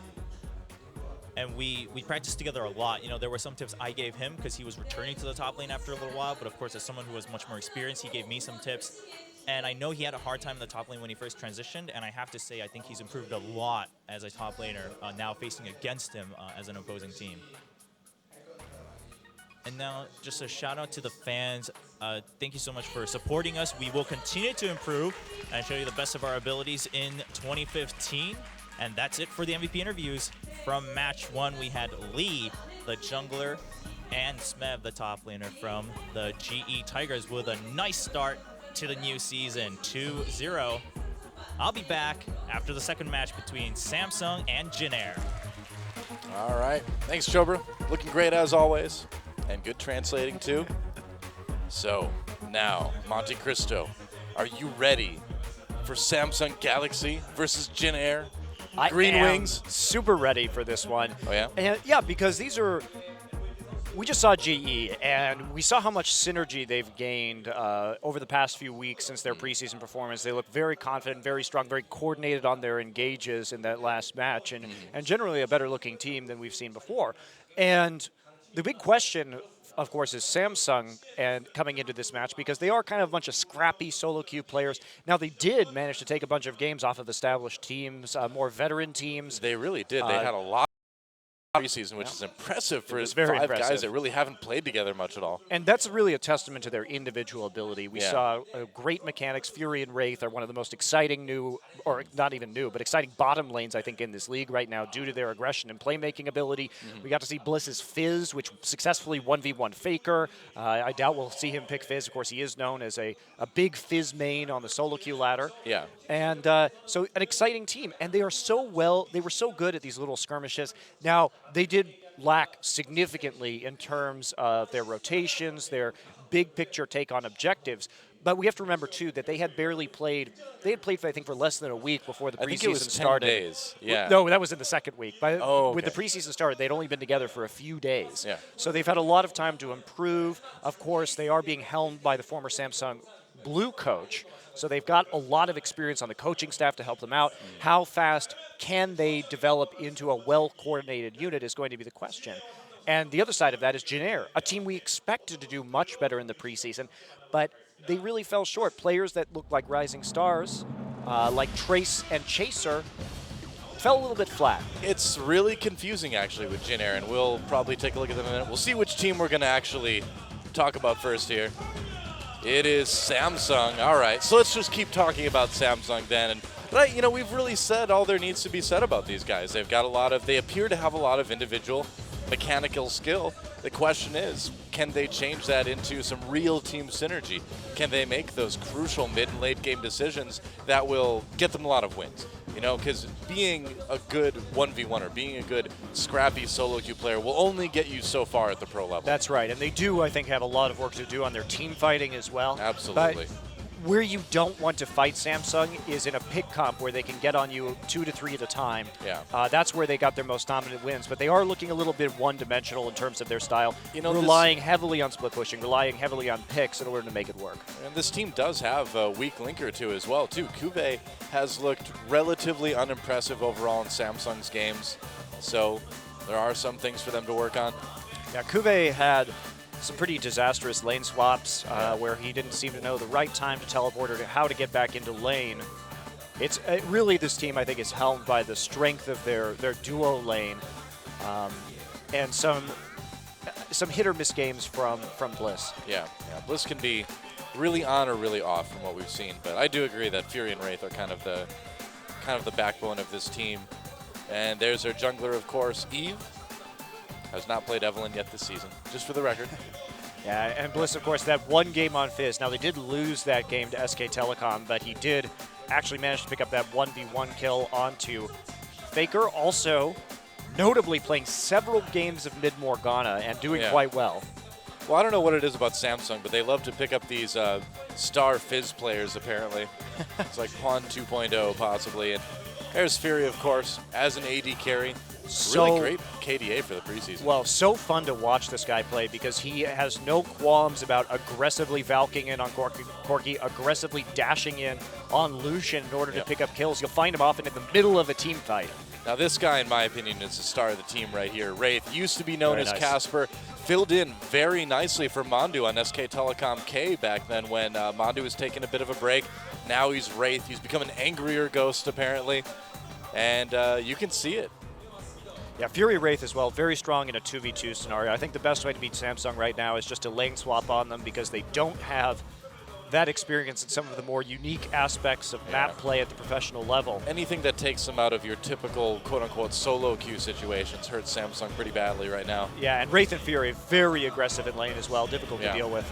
And we practiced together a lot. There were some tips I gave him because he was returning to the top lane after a little while. But of course, as someone who was much more experienced, he gave me some tips. And I know he had a hard time in the top lane when he first transitioned. And I have to say, I think he's improved a lot as a top laner, now facing against him as an opposing team. And now, just a shout out to the fans. Thank you so much for supporting us. We will continue to improve and show you the best of our abilities in 2015. And that's it for the MVP interviews. From match 1, we had Lee, the jungler, and Smeb, the top laner from the GE Tigers, with a nice start to the new season, 2-0. I'll be back after the second match between Samsung and Jin Air. All right. Thanks, Chobra. Looking great as always. And good translating, too. So, now, Monte Cristo, are you ready for Samsung Galaxy versus Jin Air? Green I am Wings? super ready for this one. Oh, yeah? And yeah, because we just saw GE, and we saw how much synergy they've gained over the past few weeks since their preseason performance. They look very confident, very strong, very coordinated on their engages in that last match, and generally a better-looking team than we've seen before. And the big question, of course, is Samsung and coming into this match, because they are kind of a bunch of scrappy solo queue players. Now, they did manage to take a bunch of games off of established teams, more veteran teams. They really did. They had a lot preseason, which is impressive for very five impressive guys that really haven't played together much at all. And that's really a testament to their individual ability. We saw great mechanics. Fury and Wraith are one of the most exciting new, or not even new, but exciting bottom lanes, I think, in this league right now due to their aggression and playmaking ability. We got to see Bliss's Fizz, which successfully 1v1 Faker. I doubt we'll see him pick Fizz. Of course, he is known as a big Fizz main on the solo queue ladder. Yeah. And so an exciting team. And they were so good at these little skirmishes. Now, they did lack significantly in terms of their rotations, their big picture take on objectives. But we have to remember, too, that they had barely played. They had played, I think, for less than a week before the preseason I think it was 10 started. days. Yeah. No, that was in the second week. With the Okay. preseason started, they'd only been together for a few days. Yeah. So they've had a lot of time to improve. Of course, they are being helmed by the former Samsung blue coach. So they've got a lot of experience on the coaching staff to help them out. How fast can they develop into a well-coordinated unit is going to be the question. And the other side of that is Jin-Air, a team we expected to do much better in the preseason, but they really fell short. Players that looked like rising stars, like Trace and Chaser, fell a little bit flat. It's really confusing, actually, with Jin-Air, and we'll probably take a look at them in a minute. We'll see which team we're going to actually talk about first here. It is Samsung. All right, so let's just keep talking about Samsung then. But, you know, we've really said all there needs to be said about these guys. They've got a lot of, they appear to have a lot of individual mechanical skill. The question is, can they change that into some real team synergy? Can they make those crucial mid and late game decisions that will get them a lot of wins? You know, because being a good 1v1 or being a good scrappy solo queue player will only get you so far at the pro level. That's right, and they do, I think, have a lot of work to do on their team fighting as well. Absolutely. But where you don't want to fight Samsung is in a pick comp where they can get on you 2 to 3 at a time. Yeah. That's where they got their most dominant wins. But they are looking a little bit one-dimensional in terms of their style, You know, relying heavily on split pushing, relying heavily on picks in order to make it work. And this team does have a weak link or two as well, too. Cuvée has looked relatively unimpressive overall in Samsung's games, so there are some things for them to work on. Yeah, Cuvée had some pretty disastrous lane swaps where he didn't seem to know the right time to teleport or how to get back into lane. It's really, this team, I think, is helmed by the strength of their duo lane and some hit or miss games from Bliss. Yeah, Bliss can be really on or really off from what we've seen, but I do agree that Fury and Wraith are kind of the backbone of this team. And there's their jungler, of course, Eve. Has not played Evelynn yet this season, just for the record. Yeah, and Bliss, of course, that one game on Fizz. Now, they did lose that game to SK Telecom, but he did actually manage to pick up that 1v1 kill onto Faker. Also, notably playing several games of Mid Morgana and doing quite well. Well, I don't know what it is about Samsung, but they love to pick up these star Fizz players, apparently. It's like Quan 2.0, possibly. And there's Fury, of course, as an AD carry. Really great KDA for the preseason. Well, so fun to watch this guy play because he has no qualms about aggressively valking in on Corki, aggressively dashing in on Lucian in order to pick up kills. You'll find him often in the middle of a team fight. Now, this guy, in my opinion, is the star of the team right here. Wraith used to be known as Casper, filled in very nicely for Mandu on SK Telecom K back then when Mandu was taking a bit of a break. Now he's Wraith. He's become an angrier Ghost, apparently, and you can see it. Yeah, Fury Wraith as well, very strong in a 2v2 scenario. I think the best way to beat Samsung right now is just to lane swap on them because they don't have that experience in some of the more unique aspects of map play at the professional level. Anything that takes them out of your typical quote-unquote solo queue situations hurts Samsung pretty badly right now. Yeah, and Wraith and Fury very aggressive in lane as well, difficult to deal with.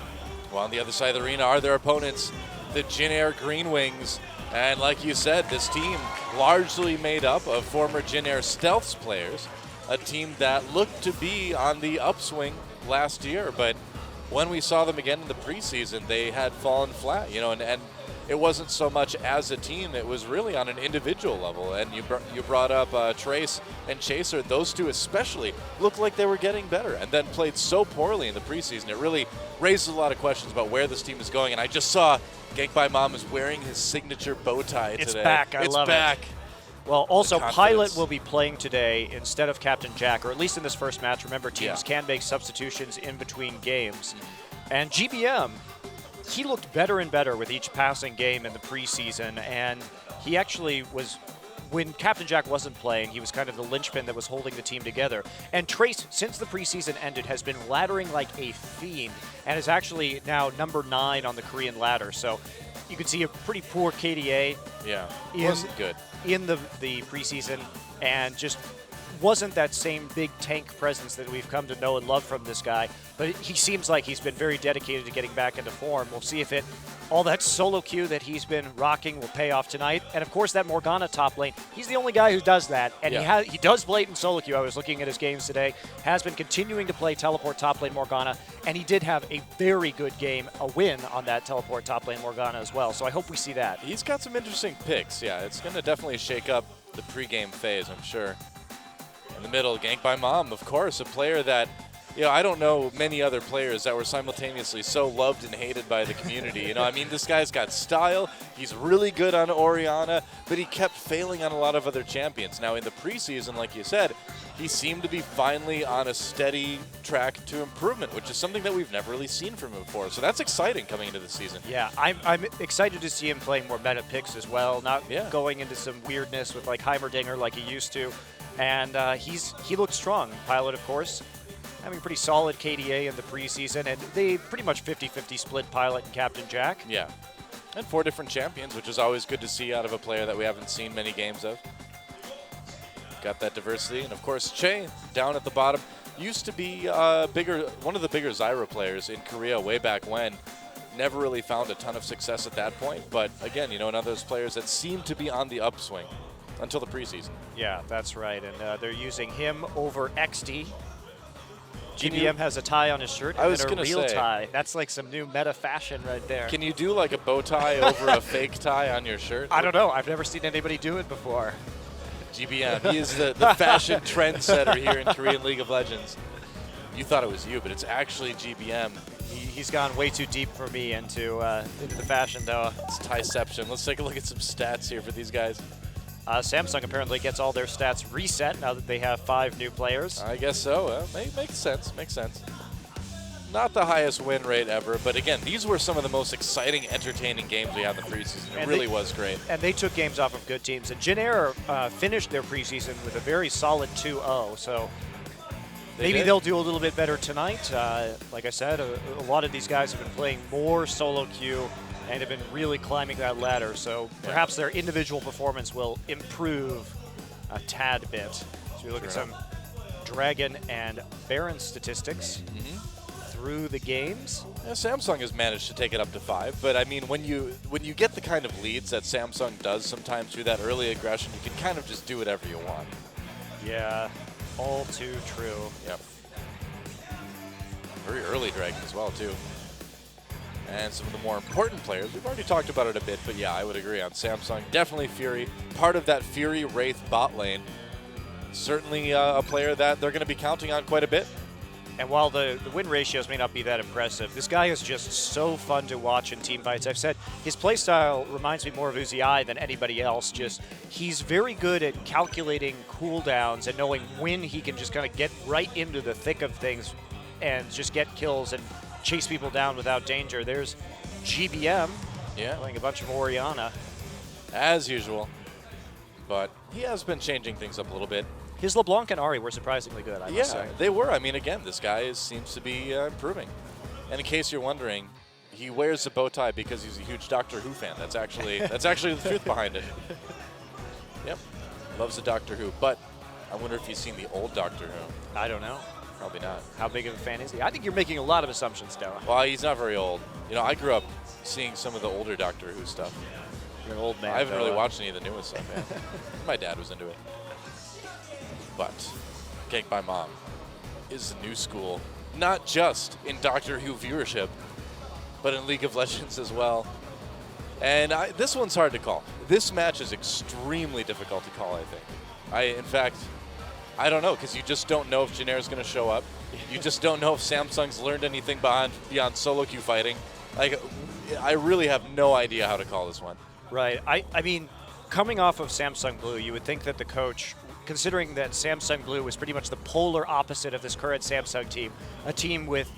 Well, on the other side of the arena are their opponents, the Jin-Air Green Wings. And like you said, this team largely made up of former Jin-Air Stealths players, a team that looked to be on the upswing last year, but when we saw them again in the preseason, they had fallen flat, you know, and it wasn't so much as a team, it was really on an individual level. And you brought up Trace and Chaser, those two especially looked like they were getting better and then played so poorly in the preseason. It really raises a lot of questions about where this team is going, and I just saw Gank by Mom is wearing his signature bow tie today. It's back, I love it. Well, also, Pilot will be playing today instead of Captain Jack, or at least in this first match. Remember, teams can make substitutions in between games. And GBM, he looked better and better with each passing game in the preseason, and he actually was, when Captain Jack wasn't playing, he was kind of the linchpin that was holding the team together. And Trace, since the preseason ended, has been laddering like a fiend, and is actually now number 9 on the Korean ladder. So you can see a pretty poor KDA. Yeah, wasn't good in the preseason, and just wasn't that same big tank presence that we've come to know and love from this guy. But he seems like he's been very dedicated to getting back into form. We'll see if all that solo queue that he's been rocking will pay off tonight. And of course, that Morgana top lane, he's the only guy who does that. And he does blatant solo queue. I was looking at his games today, has been continuing to play teleport top lane Morgana, and he did have a very good game, a win on that teleport top lane Morgana as well. So I hope we see that. He's got some interesting picks. Yeah, it's going to definitely shake up the pregame phase, I'm sure. In the middle, Gank by Mom, of course, a player that I don't know many other players that were simultaneously so loved and hated by the community. I mean, this guy's got style. He's really good on Orianna, but he kept failing on a lot of other champions. Now, in the preseason, like you said, he seemed to be finally on a steady track to improvement, which is something that we've never really seen from him before. So that's exciting coming into the season. Yeah, I'm excited to see him playing more meta picks as well, not going into some weirdness with like Heimerdinger like he used to. And he looks strong. Pilot, of course, having pretty solid KDA in the preseason, and they pretty much 50-50 split Pilot and Captain Jack. Yeah, and 4 different champions, which is always good to see out of a player that we haven't seen many games of. Got that diversity, and of course Che down at the bottom used to be one of the bigger Zyra players in Korea way back when. Never really found a ton of success at that point, but again, another of those players that seemed to be on the upswing until the preseason. Yeah, that's right, and they're using him over XD. GBM has a tie on his shirt and then a real tie. That's like some new meta fashion right there. Can you do like a bow tie over a fake tie on your shirt? I don't know. I've never seen anybody do it before. GBM, he is the fashion trendsetter here in Korean League of Legends. You thought it was you, but it's actually GBM. He's gone way too deep for me into the fashion, though. It's tieception. Let's take a look at some stats here for these guys. Samsung apparently gets all their stats reset now that they have 5 new players. I guess so. Makes sense. Makes sense. Not the highest win rate ever, but again, these were some of the most exciting, entertaining games we had in the preseason. It really was great. And they took games off of good teams. And Jin Air finished their preseason with a very solid 2-0, so maybe they'll do a little bit better tonight. Like I said, a lot of these guys have been playing more solo queue and have been really climbing that ladder, so perhaps their individual performance will improve a tad bit. So we look at some Dragon and Baron statistics through the games. Yeah, Samsung has managed to take it up to 5, but I mean, when you get the kind of leads that Samsung does sometimes through that early aggression, you can kind of just do whatever you want. Yeah, all too true. Yep. Very early Dragon as well, too. And some of the more important players, we've already talked about it a bit, but yeah, I would agree on Samsung. Definitely Fury, part of that Fury Wraith bot lane. Certainly a player that they're going to be counting on quite a bit. And while the win ratios may not be that impressive, this guy is just so fun to watch in team fights. I've said his playstyle reminds me more of Uzi than anybody else. Just he's very good at calculating cooldowns and knowing when he can just kind of get right into the thick of things and just get kills and chase people down without danger. There's GBM playing a bunch of Orianna. As usual. But he has been changing things up a little bit. His LeBlanc and Ari were surprisingly good, I must say. They were. I mean, again, this guy seems to be improving. And in case you're wondering, he wears a bow tie because he's a huge Doctor Who fan. That's actually the truth behind it. Yep. Loves the Doctor Who. But I wonder if he's seen the old Doctor Who. I don't know. Probably not. How big of a fan is he? I think you're making a lot of assumptions, Noah. Well, he's not very old. I grew up seeing some of the older Doctor Who stuff. You're an old man. I haven't really watched any of the newest stuff, man. My dad was into it. But Ganked by Mom is the new school, not just in Doctor Who viewership, but in League of Legends as well. And this one's hard to call. This match is extremely difficult to call, I think. In fact, I don't know, because you just don't know if Jin Air is going to show up. You just don't know if Samsung's learned anything beyond solo queue fighting. Like, I really have no idea how to call this one. Right. I mean, coming off of Samsung Blue, you would think that the coach, considering that Samsung Blue was pretty much the polar opposite of this current Samsung team, a team with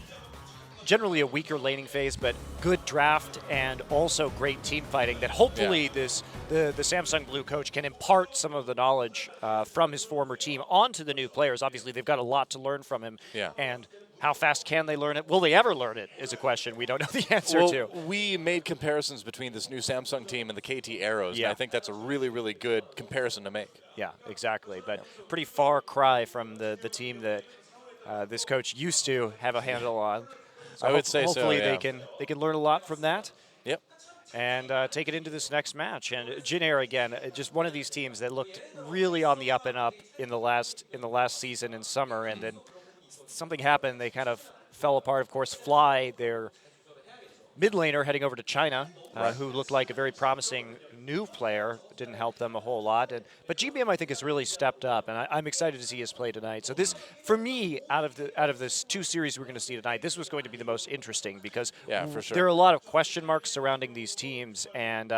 generally a weaker laning phase, but good draft and also great team fighting, that hopefully the Samsung Blue coach can impart some of the knowledge from his former team onto the new players. Obviously, they've got a lot to learn from him. Yeah. And how fast can they learn it? Will they ever learn it is a question we don't know the answer to. We made comparisons between this new Samsung team and the KT Arrows, and I think that's a really, really good comparison to make. Yeah, exactly. But pretty far cry from the team that this coach used to have a handle on. So I would say hopefully so, they can learn a lot from that. Yep. And take it into this next match. And Jin Air, again, just one of these teams that looked really on the up and up in the last season in summer, and then something happened. They kind of fell apart. Of course, Fly, their mid laner heading over to China, who looked like a very promising new player. Didn't help them a whole lot. But GBM, I think, has really stepped up, and I'm excited to see his play tonight. So this, for me, out of this 2 series we're going to see tonight, this was going to be the most interesting because for sure. there are a lot of question marks surrounding these teams, and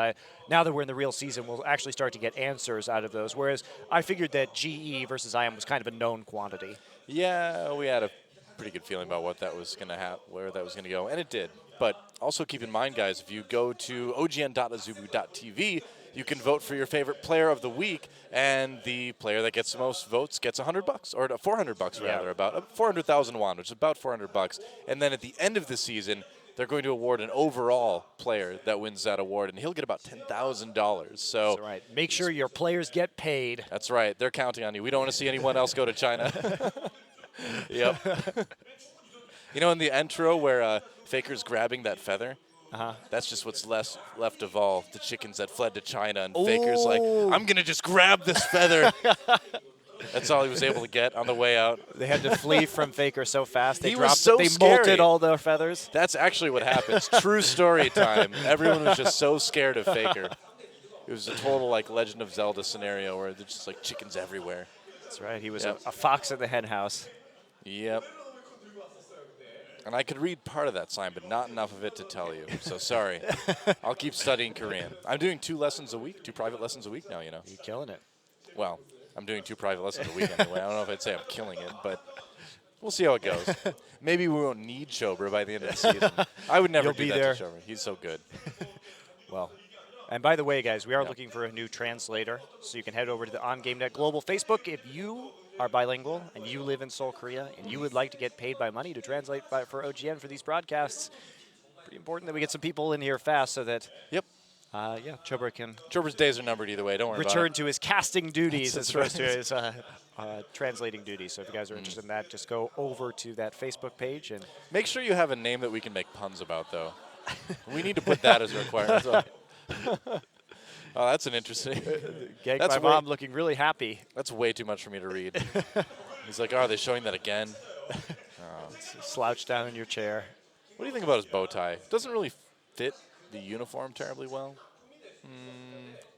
now that we're in the real season, we'll actually start to get answers out of those. Whereas I figured that GE versus IM was kind of a known quantity. Yeah, we had a pretty good feeling about what that was going to happen, where that was going to go, and it did. But also keep in mind, guys, if you go to ogn.azubu.tv, you can vote for your favorite player of the week, and the player that gets the most votes gets $100, or $400 rather, about 400,000 won, which is about $400. And then at the end of the season, they're going to award an overall player that wins that award, and he'll get about $10,000. So that's right. Make sure your players get paid. That's right. They're counting on you. We don't want to see anyone else go to China. Yep. You know, in the intro where Faker's grabbing that feather, that's just what's left of all the chickens that fled to China, and Faker's like, I'm going to just grab this feather. That's all he was able to get on the way out. They had to flee from Faker so fast. They He dropped, was so they scary. molted all their feathers. That's actually what happens. True story time. Everyone was just so scared of Faker. It was a total like Legend of Zelda scenario where there's just like chickens everywhere. That's right. He was Yep. a fox in the hen house. Yep. And I could read part of that sign, but not enough of it to tell you. So sorry. I'll keep studying Korean. I'm doing 2 lessons a week, 2 private lessons a week now, you know. You're killing it. Well, I'm doing 2 private lessons a week anyway. I don't know if I'd say I'm killing it, but we'll see how it goes. Maybe we won't need Shober by the end of the season. I would never You'll do be that there. to Shober. He's so good. Well, and by the way, guys, we are looking for a new translator, so you can head over to the OnGameNet Global Facebook if you are bilingual and you live in Seoul, Korea, and you would like to get paid by money to translate for OGN for these broadcasts. Pretty important that we get some people in here fast so that Chober can Shober's days are numbered either way. Don't worry return about to his casting duties That's as opposed to right. his translating duties. So if you guys are interested in that, just go over to that Facebook page and it. Make sure you have a name that we can make puns about, though. We need to put that as a requirement. So. Oh, that's an interesting. Gank That's my way- mom looking really happy. That's way too much for me to read. He's like, oh, are they showing that again? Slouch down in your chair. What do you think about his bow tie? Doesn't really fit the uniform terribly well.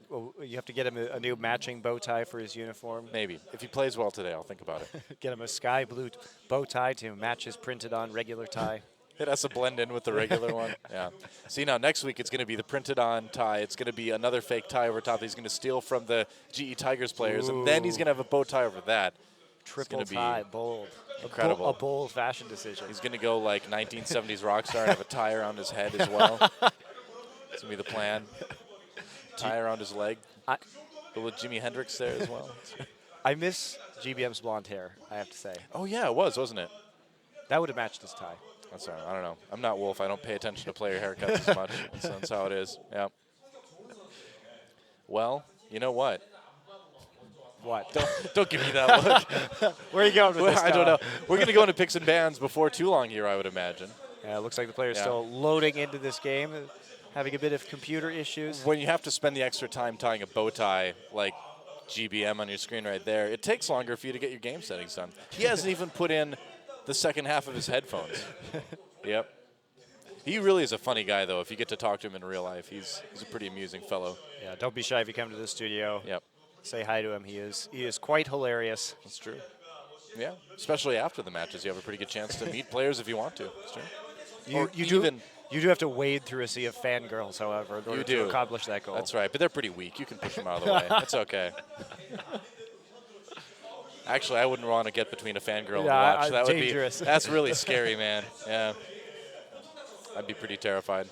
Well, you have to get him a new matching bow tie for his uniform. Maybe. If he plays well today, I'll think about it. Get him a sky blue bow tie to match his printed on regular tie. It has to blend in with the regular one. Yeah. See, now next week it's going to be the printed on tie. It's going to be another fake tie over top that he's going to steal from the GE Tigers players. And then he's going to have a bow tie over that. Triple gonna be tie, bold. incredible. A bold fashion decision. He's going to go like 1970s rock star and have a tie around his head as well. That's going to be the plan. Tie around his leg. Go with Jimi Hendrix there as well. I miss GBM's blonde hair, I have to say. Oh, yeah, it was, wasn't it? That would have matched his tie. That's all right. I don't know. I'm not Wolf. I don't pay attention to player haircuts as much. That's how it is. Yeah. Well, you know what? What? Don't give me that look. Where are you going with this? I don't Noah? know. We're going to go into picks and bans before too long here, I would imagine. Yeah, it looks like the player's Yeah. still loading into this game, having a bit of computer issues. When you have to spend the extra time tying a bow tie like GBM on your screen right there, it takes longer for you to get your game settings done. He hasn't even put in the second half of his headphones. Yep. He really is a funny guy, though. If you get to talk to him in real life, he's a pretty amusing fellow. Yeah, don't be shy if you come to the studio. Yep. Say hi to him. He is quite hilarious. That's true. Yeah, especially after the matches, you have a pretty good chance to meet players if you want to. It's true. You do have to wade through a sea of fangirls, however, in order to accomplish that goal. That's right, but they're pretty weak. You can push them out of the way. That's okay. Actually, I wouldn't want to get between a fangirl and Yeah, watch. That would dangerous. be. That's really scary, man. Yeah, I'd be pretty terrified.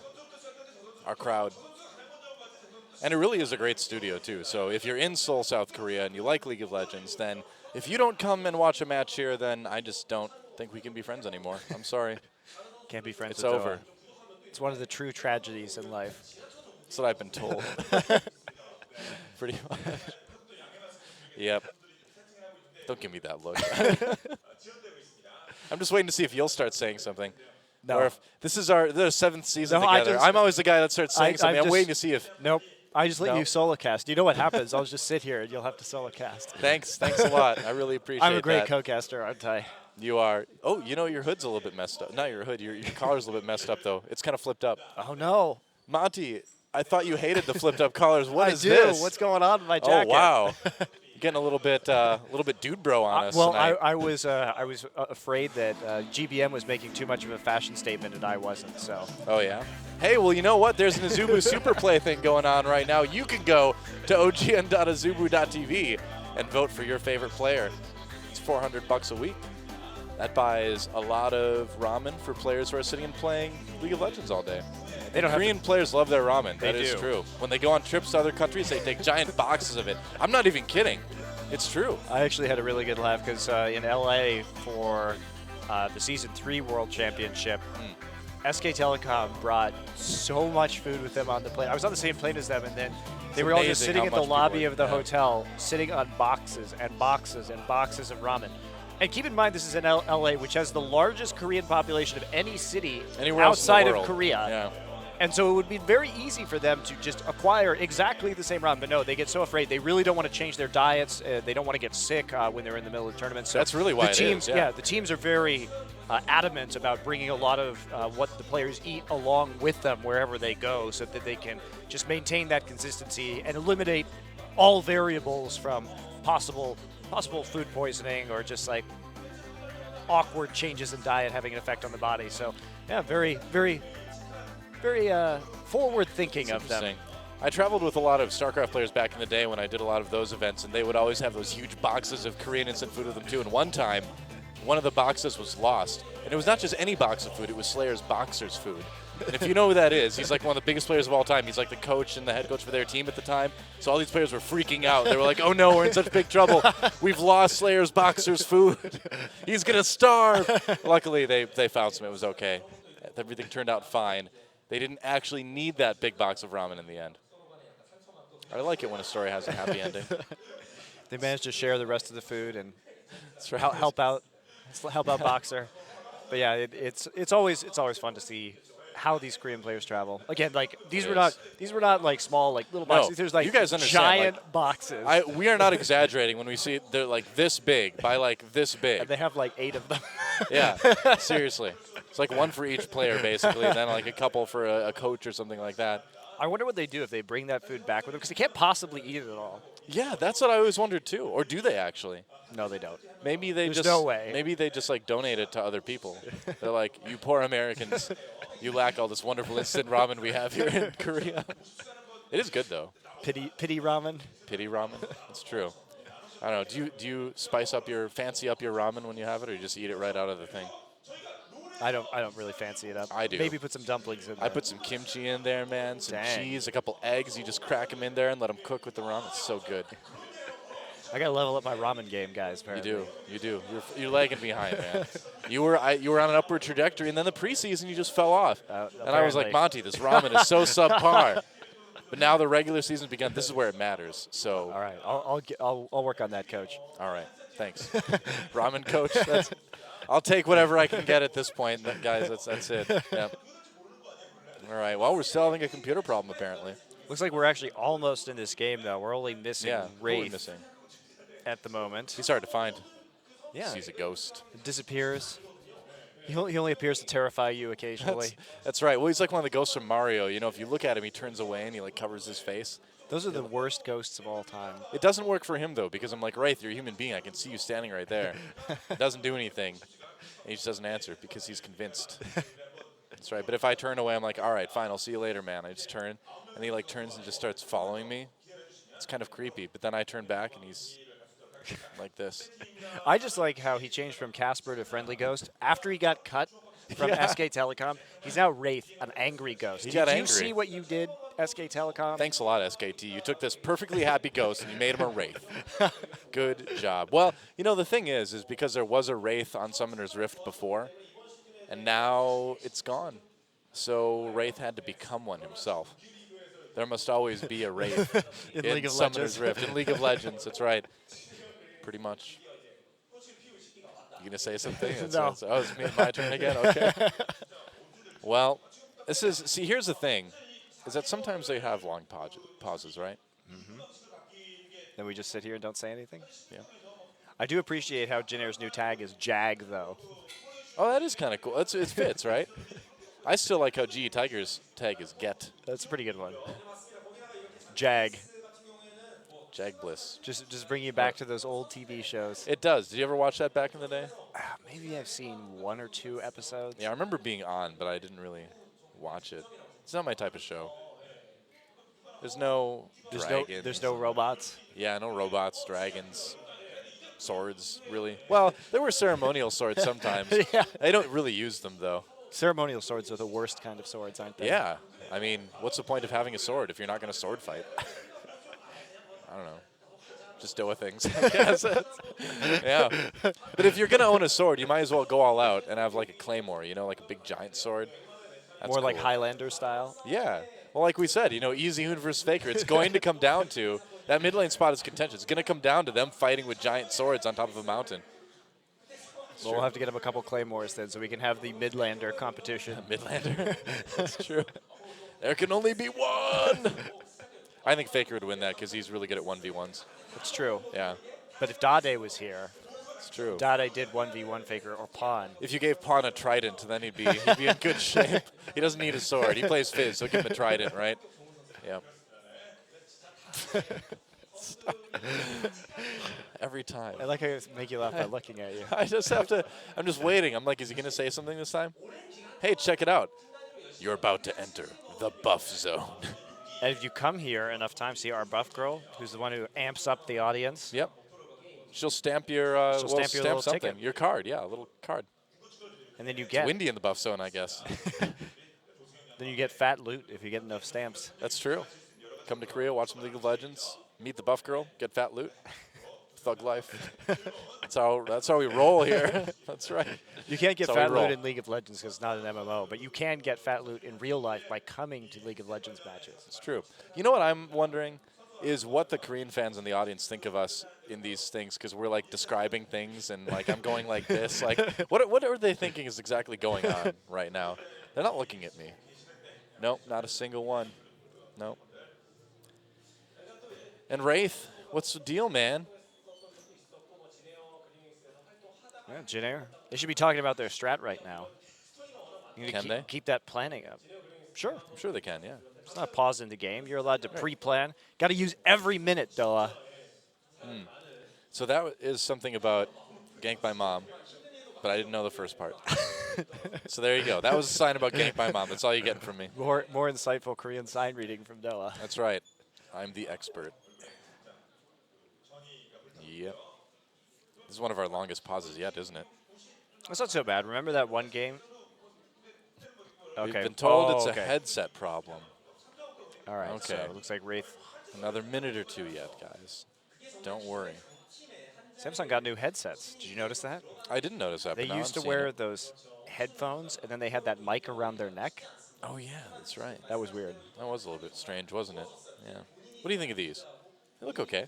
Our crowd. And it really is a great studio, too. So if you're in Seoul, South Korea, and you like League of Legends, then if you don't come and watch a match here, then I just don't think we can be friends anymore. I'm sorry. Can't be friends It's with over. Noah. It's one of the true tragedies in life. That's what I've been told. Pretty much. Yep. Don't give me that look. I'm just waiting to see if you'll start saying something. No. Or if this is our seventh season No, I together. just- I'm always the guy that starts saying something. I'm just- waiting to see if. Nope. I just let No. you solo cast. You know what happens? I'll just sit here and you'll have to solo cast. Thanks a lot. I really appreciate that. I'm a great co-caster, aren't I? You are. Oh, you know your hood's a little bit messed up. Not your hood. Your collar's a little bit messed up though. It's kind of flipped up. Oh no. Monty, I thought you hated the flipped up collars. What I is do. this? What's going on with my Oh jacket? wow. Getting a little bit dude bro on us Well, tonight. I was afraid that GBM was making too much of a fashion statement and I wasn't. So Oh, yeah? Hey, well, you know what? There's an Azubu Super Play thing going on right now. You can go to ogn.azubu.tv and vote for your favorite player. It's $400 a week. That buys a lot of ramen for players who are sitting and playing League of Legends all day. they don't have Korean players love their ramen. They That is do. true. When they go on trips to other countries, they take giant boxes of it. I'm not even kidding. It's true. I actually had a really good laugh because in LA for the Season 3 World Championship, SK Telecom brought so much food with them on the plane. I was on the same plane as them, and then they were all just amazing sitting how at the much people lobby are- of the yeah. hotel, sitting on boxes and boxes and boxes of ramen. And keep in mind, this is in LA, which has the largest Korean population of any city Anywhere else in the outside of world. Korea. Yeah. And so it would be very easy for them to just acquire exactly the same ramen. But no, they get so afraid. They really don't want to change their diets. They don't want to get sick when they're in the middle of the tournament. So That's really why the it teams, is, yeah. the teams are very adamant about bringing a lot of what the players eat along with them wherever they go, so that they can just maintain that consistency and eliminate all variables from possible food poisoning or just like awkward changes in diet having an effect on the body. So yeah, very forward thinking of them. Interesting. I traveled with a lot of StarCraft players back in the day when I did a lot of those events, and they would always have those huge boxes of Korean instant food with them too. And one time, one of the boxes was lost. And it was not just any box of food, it was Slayer's Boxers food. And if you know who that is, he's like one of the biggest players of all time. He's like the coach and the head coach for their team at the time. So all these players were freaking out. They were like, oh no, we're in such big trouble. We've lost Slayer's Boxers food. He's going to starve. Luckily, they found some. It was okay. Everything turned out fine. They didn't actually need that big box of ramen in the end. I like it when a story has a happy ending. They managed to share the rest of the food and That's right. help out Boxer. But yeah, it's always fun to see how these Korean players travel. Again, like these It were not like small like little boxes. There's like you guys understand, giant like, boxes. We are not exaggerating when we see they're like this big by like this big. and they have like 8 of them. Yeah, seriously. It's like one for each player basically, and then like a couple for a coach or something like that. I wonder what they do if they bring that food back with them because they can't possibly eat it all. Yeah, that's what I always wondered too. Or do they actually? No, they don't. Maybe they There's just no way. Maybe they just like donate it to other people. They're like, you poor Americans, you lack all this wonderful instant ramen we have here in Korea. It is good though. Pity ramen. Pity ramen. It's true. I don't know. Do you fancy up your ramen when you have it, or you just eat it right out of the thing? I don't really fancy it up. I do. Maybe put some dumplings in there. I put some kimchi in there, man. Some Dang. cheese, a couple eggs. You just crack them in there and let them cook with the ramen. It's so good. I gotta level up my ramen game, guys. You Apparently. do. You do. You're lagging behind, man. You were on an upward trajectory, and then the preseason you just fell off. And I was like, apparently. Monty, this ramen is so subpar. But now the regular season's begun. This is where it matters. So, All right, I'll work on that, coach. all right, thanks, ramen coach. I'll take whatever I can get at this point, guys. That's it. Yep. All right. Well, we're still having a computer problem apparently. Looks like we're actually almost in this game, though. We're only missing Yeah. Who are we Wraith missing? at the moment. He's hard to find. Yeah, He's a ghost. disappears. He only appears to terrify you occasionally. That's right. Well, he's like one of the ghosts from Mario. You know, if you look at him, he turns away and he like covers his face. Those are the worst ghosts of all time. It doesn't work for him though, because I'm like, Wraith, you're a human being. I can see you standing right there. It doesn't do anything. And he just doesn't answer because he's convinced. That's right. But if I turn away, I'm like, all right, fine, I'll see you later, man. I just turn, and he like turns and just starts following me. It's kind of creepy. But then I turn back and he's like this. I just like how he changed from Casper to Friendly Ghost after he got cut from SK Telecom. He's now Wraith, an angry ghost. He Did got you angry. see what you did, SK Telecom? Thanks a lot, SKT. You took this perfectly happy ghost and you made him a Wraith. Good job. Well, you know, the thing is because there was a Wraith on Summoner's Rift before, and now it's gone. So Wraith had to become one himself. There must always be a Wraith In in League of Summoner's Legends. Rift. In League of Legends, that's right. Pretty much. You gonna say something? No. It's my turn again? Okay. Well, here's the thing, is that sometimes they have long pauses, right? Then we just sit here and don't say anything? Yeah. I do appreciate how Jin Air's new tag is Jag, though. Oh, that is kind of cool. It fits, right? I still like how GE Tiger's tag is Get. That's a pretty good one. Jag. Jag Bliss. Just bring you back to those old TV shows. It does. Did you ever watch that back in the day? Maybe I've seen 1 or 2 episodes. Yeah, I remember being on, but I didn't really watch it. It's not my type of show. There's no dragons. There's no robots. Yeah, no robots, dragons, swords, really. Well, there were ceremonial swords sometimes. Yeah. They don't really use them, though. Ceremonial swords are the worst kind of swords, aren't they? Yeah. I mean, what's the point of having a sword if you're not going to sword fight? I don't know. Just Doa things, I guess. Yeah. But if you're going to own a sword, you might as well go all out and have like a claymore, you know, like a big giant sword. That's More like cool. Highlander style. Yeah. Well, like we said, you know, Easy Hoon versus Faker, it's going to come down to, that mid lane spot is contentious. It's going to come down to them fighting with giant swords on top of a mountain. Well, we'll have to get him a couple claymores then, so we can have the Midlander competition. Midlander. That's true. There can only be one. I think Faker would win that because he's really good at 1v1s. That's true. Yeah, But if Dade was here, it's true. Dade did 1v1 Faker or Pawn. If you gave Pawn a trident, then he'd be in good shape. He doesn't need a sword. He plays Fizz, so give him a trident, right? Yeah. Every time. I like how I make you laugh by looking at you. I just have to. I'm just waiting. I'm like, is he going to say something this time? Hey, check it out. You're about to enter the buff zone. And if you come here enough times, see our buff girl, who's the one who amps up the audience. Yep. She'll stamp your. She'll stamp your little something. ticket. Your card. Yeah, a little card. And then you It's get windy in the buff zone, I guess. then you get fat loot if you get enough stamps. That's true. Come to Korea, watch some League of Legends, meet the buff girl, get fat loot. Thug life. That's how we roll here. That's right. You can't get That's how fat we roll. loot in League of Legends because it's not an MMO, but you can get fat loot in real life by coming to League of Legends matches. It's true. You know what I'm wondering is what the Korean fans in the audience think of us in these things, because we're like describing things and like I'm going like this. Like what are they thinking is exactly going on right now? They're not looking at me. Nope, not a single one. Nope. And Wraith, what's the deal, man? Yeah, Jin Air. They should be talking about their strat right now. You need to Can they? keep that planning up. Sure. I'm sure they can, yeah. It's not a pause in the game. You're allowed to pre-plan. Got to use every minute, Doa. So that is something about Gank by Mom, but I didn't know the first part. So there you go. That was a sign about Gank by Mom. That's all you're getting from me. More insightful Korean sign reading from Doa. That's right. I'm the expert. Yep. This is one of our longest pauses yet, isn't it? That's not so bad. Remember that one game? Okay. We've been told it's okay. a headset problem. All right. Okay. So it looks like Wraith. Another minute or two yet, guys. Don't worry. Samsung got new headsets. Did you notice that? I didn't notice that. They but now used I'm to seeing wear it. those headphones, and then they had that mic around their neck. Oh, yeah, that's right. That was weird. That was a little bit strange, wasn't it? Yeah. What do you think of these? They look okay.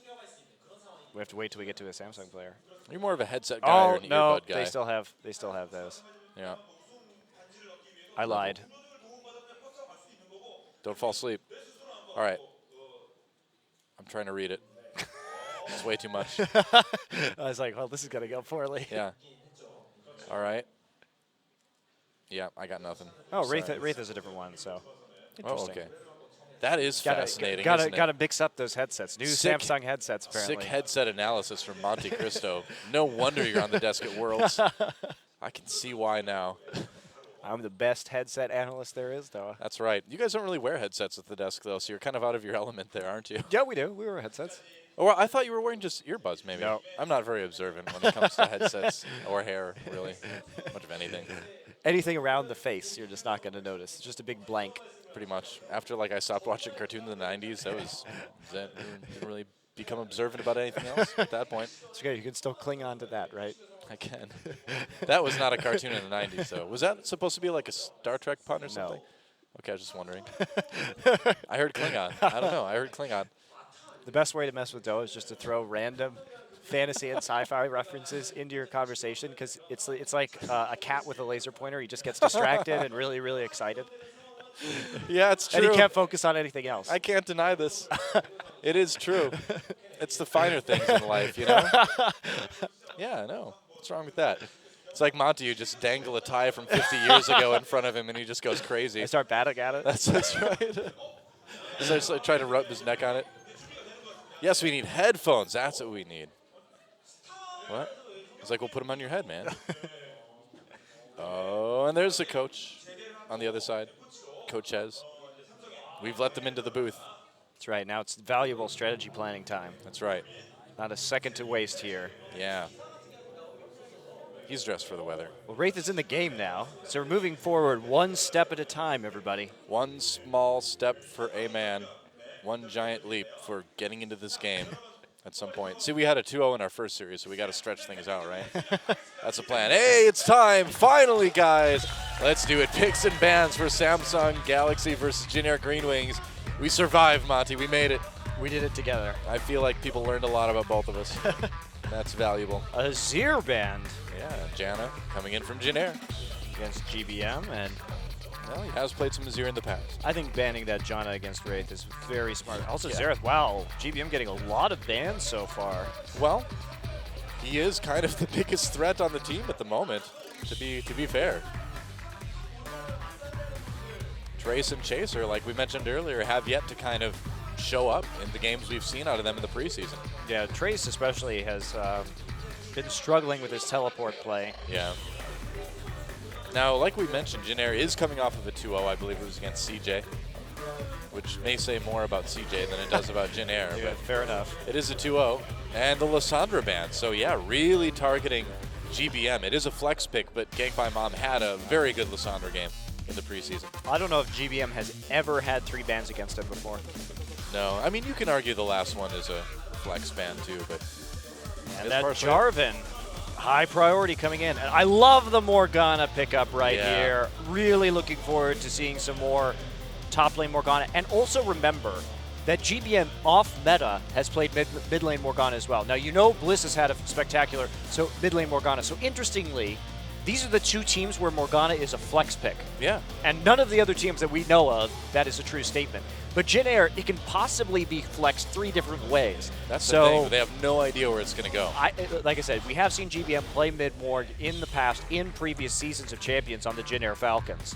We have to wait till we get to a Samsung player. Are you more of a headset guy or Oh an no, earbud guy? they still have those. Yeah. I lied. Don't fall asleep. All right. I'm trying to read it. It's way too much. I was like, well, this is gonna go poorly. Yeah. All right. Yeah, I got nothing. Oh, Sorry. Wraith is a different one, so. Oh, Interesting. okay. That is fascinating, Gotta isn't it? gotta mix up those headsets. New Sick- Samsung headsets, apparently. Sick headset analysis from Monte Cristo. No wonder you're on the desk at Worlds. I can see why now. I'm the best headset analyst there is, though. That's right. You guys don't really wear headsets at the desk, though, so you're kind of out of your element there, aren't you? Yeah, we do. We wear headsets. Oh, well, I thought you were wearing just earbuds, maybe. No. I'm not very observant when it comes to headsets or hair, really. Much of anything. Anything around the face, you're just not gonna notice. It's just a big blank. Pretty much. After, like, I stopped watching cartoons in the 90s, that didn't really become observant about anything else at that point. It's okay. You can still cling on to that, right? I can. That was not a cartoon in the 90s, though. Was that supposed to be like a Star Trek pun or something? Okay, I was just wondering. I heard Klingon. I don't know. I heard Klingon. The best way to mess with Doa is just to throw random fantasy and sci-fi references into your conversation, because it's like a cat with a laser pointer. He just gets distracted and really, really excited. Yeah, it's true. And he can't focus on anything else. I can't deny this. It is true. It's the finer things in life, you know? Yeah, I know. What's wrong with that? It's like Monty, you just dangle a tie from 50 years ago in front of him, and he just goes crazy. I start batting at it. That's right. Starts like, trying to rub his neck on it. Yes, we need headphones. That's what we need. What? He's like, we'll put them on your head, man. Oh, and there's the coach on the other side, Coach Hez. We've let them into the booth. That's right. Now it's valuable strategy planning time. That's right. Not a second to waste here. Yeah. He's dressed for the weather. Well, Wraith is in the game now, so we're moving forward one step at a time, everybody. One small step for a man, one giant leap for getting into this game at some point. See, we had a 2-0 in our first series, so we got to stretch things out, right? That's the plan. Hey, it's time. Finally, guys. Let's do it. Picks and bans for Samsung Galaxy versus Jin Air Green Wings. We survived, Monty. We made it. We did it together. I feel like people learned a lot about both of us. That's valuable. Azir band. Yeah, Janna coming in from Jin Air. Against GBM, and Well, he has played some Azir in the past. I think banning that Janna against Wraith is very smart. Also, Xerath, wow, GBM getting a lot of bans so far. Well, he is kind of the biggest threat on the team at the moment, to be fair. Trace and Chaser, like we mentioned earlier, have yet to kind of show up in the games we've seen out of them in the preseason. Yeah, Trace especially has been struggling with his teleport play. Yeah. Now, like we mentioned, Jin Air is coming off of a 2-0. I believe it was against CJ, which may say more about CJ than it does about Jin Air. Yeah, but fair enough. it is a 2-0. And the Lissandra ban. So, yeah, really targeting GBM. It is a flex pick, but Gangpie Mom had a very good Lissandra game in the preseason. I don't know if GBM has ever had 3 bans against him before. No, I mean, you can argue the last one is a flex ban too, but... And that Jarvan, high priority coming in. And I love the Morgana pickup right here. Really looking forward to seeing some more top lane Morgana. And also remember that GBM off meta has played mid lane Morgana as well. Now, you know Bliss has had a spectacular mid lane Morgana. So interestingly, these are the 2 teams where Morgana is a flex pick. Yeah. And none of the other teams that we know of, that is a true statement. But Jin Air, it can possibly be flexed 3 different ways. That's the thing. They have no idea where it's going to go. Like I said, we have seen GBM play mid-morg in the past, in previous seasons of Champions on the Jin Air Falcons.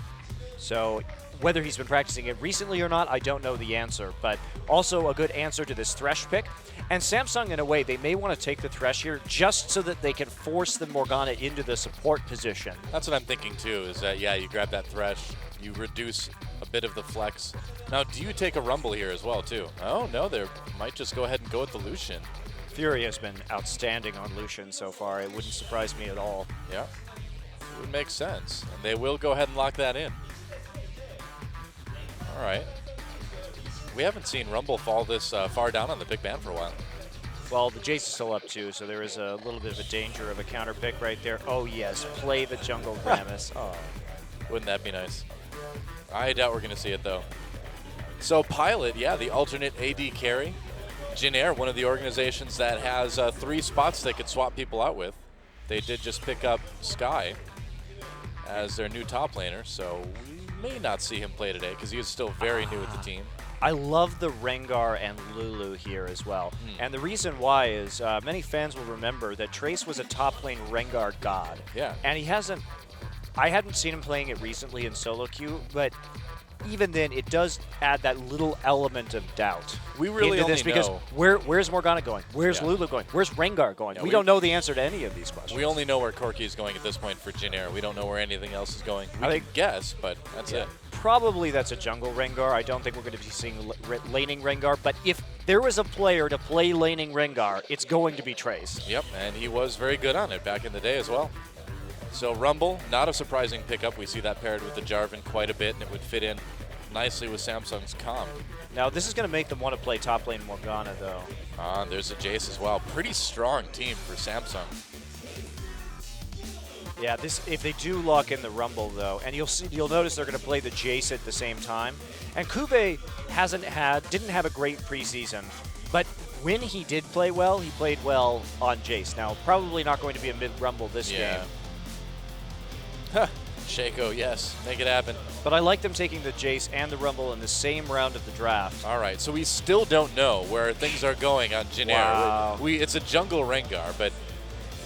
So whether he's been practicing it recently or not, I don't know the answer. But also a good answer to this Thresh pick. And Samsung, in a way, they may want to take the Thresh here just so that they can force the Morgana into the support position. That's what I'm thinking too, is that, yeah, you grab that Thresh, you reduce a bit of the flex. Now, do you take a Rumble here as well, too? Oh, no, they might just go ahead and go with the Lucian. Fury has been outstanding on Lucian so far. It wouldn't surprise me at all. Yeah, it would make sense. And they will go ahead and lock that in. All right. We haven't seen Rumble fall this far down on the big ban for a while. Well, the Jace is still up too, so there is a little bit of a danger of a counter pick right there. Oh, yes, play the jungle Rammus. Oh, wouldn't that be nice? I doubt we're going to see it, though. So Pilot, yeah, the alternate AD carry. Jin Air, one of the organizations that has 3 spots they could swap people out with. They did just pick up Sky as their new top laner, so we may not see him play today because he is still very new with the team. I love the Rengar and Lulu here as well. And the reason why is many fans will remember that Trace was a top lane Rengar god. Yeah. And he hasn't, I hadn't seen him playing it recently in solo queue, but even then, it does add that little element of doubt. We really into this only because know. where's Morgana going? Where's Lulu going? Where's Rengar going? Yeah, we don't know the answer to any of these questions. We only know where Corki is going at this point for Jin Air. We don't know where anything else is going. We can guess, but that's it. Probably that's a jungle Rengar. I don't think we're going to be seeing laning Rengar, but if there was a player to play laning Rengar, it's going to be Trace. Yep, and he was very good on it back in the day as well. So Rumble, not a surprising pickup. We see that paired with the Jarvan quite a bit, and it would fit in nicely with Samsung's comp. Now, this is going to make them want to play top lane Morgana, though. There's a Jace as well. Pretty strong team for Samsung. Yeah, if they do lock in the Rumble, though, and you'll notice they're going to play the Jace at the same time. And Kube didn't have a great preseason, but when he did play well, he played well on Jace. Now, probably not going to be a mid-Rumble this game. Shaco, yes, make it happen. But I like them taking the Jace and the Rumble in the same round of the draft. All right, so we still don't know where things are going on Jin Air. Wow. It's a jungle Rengar, but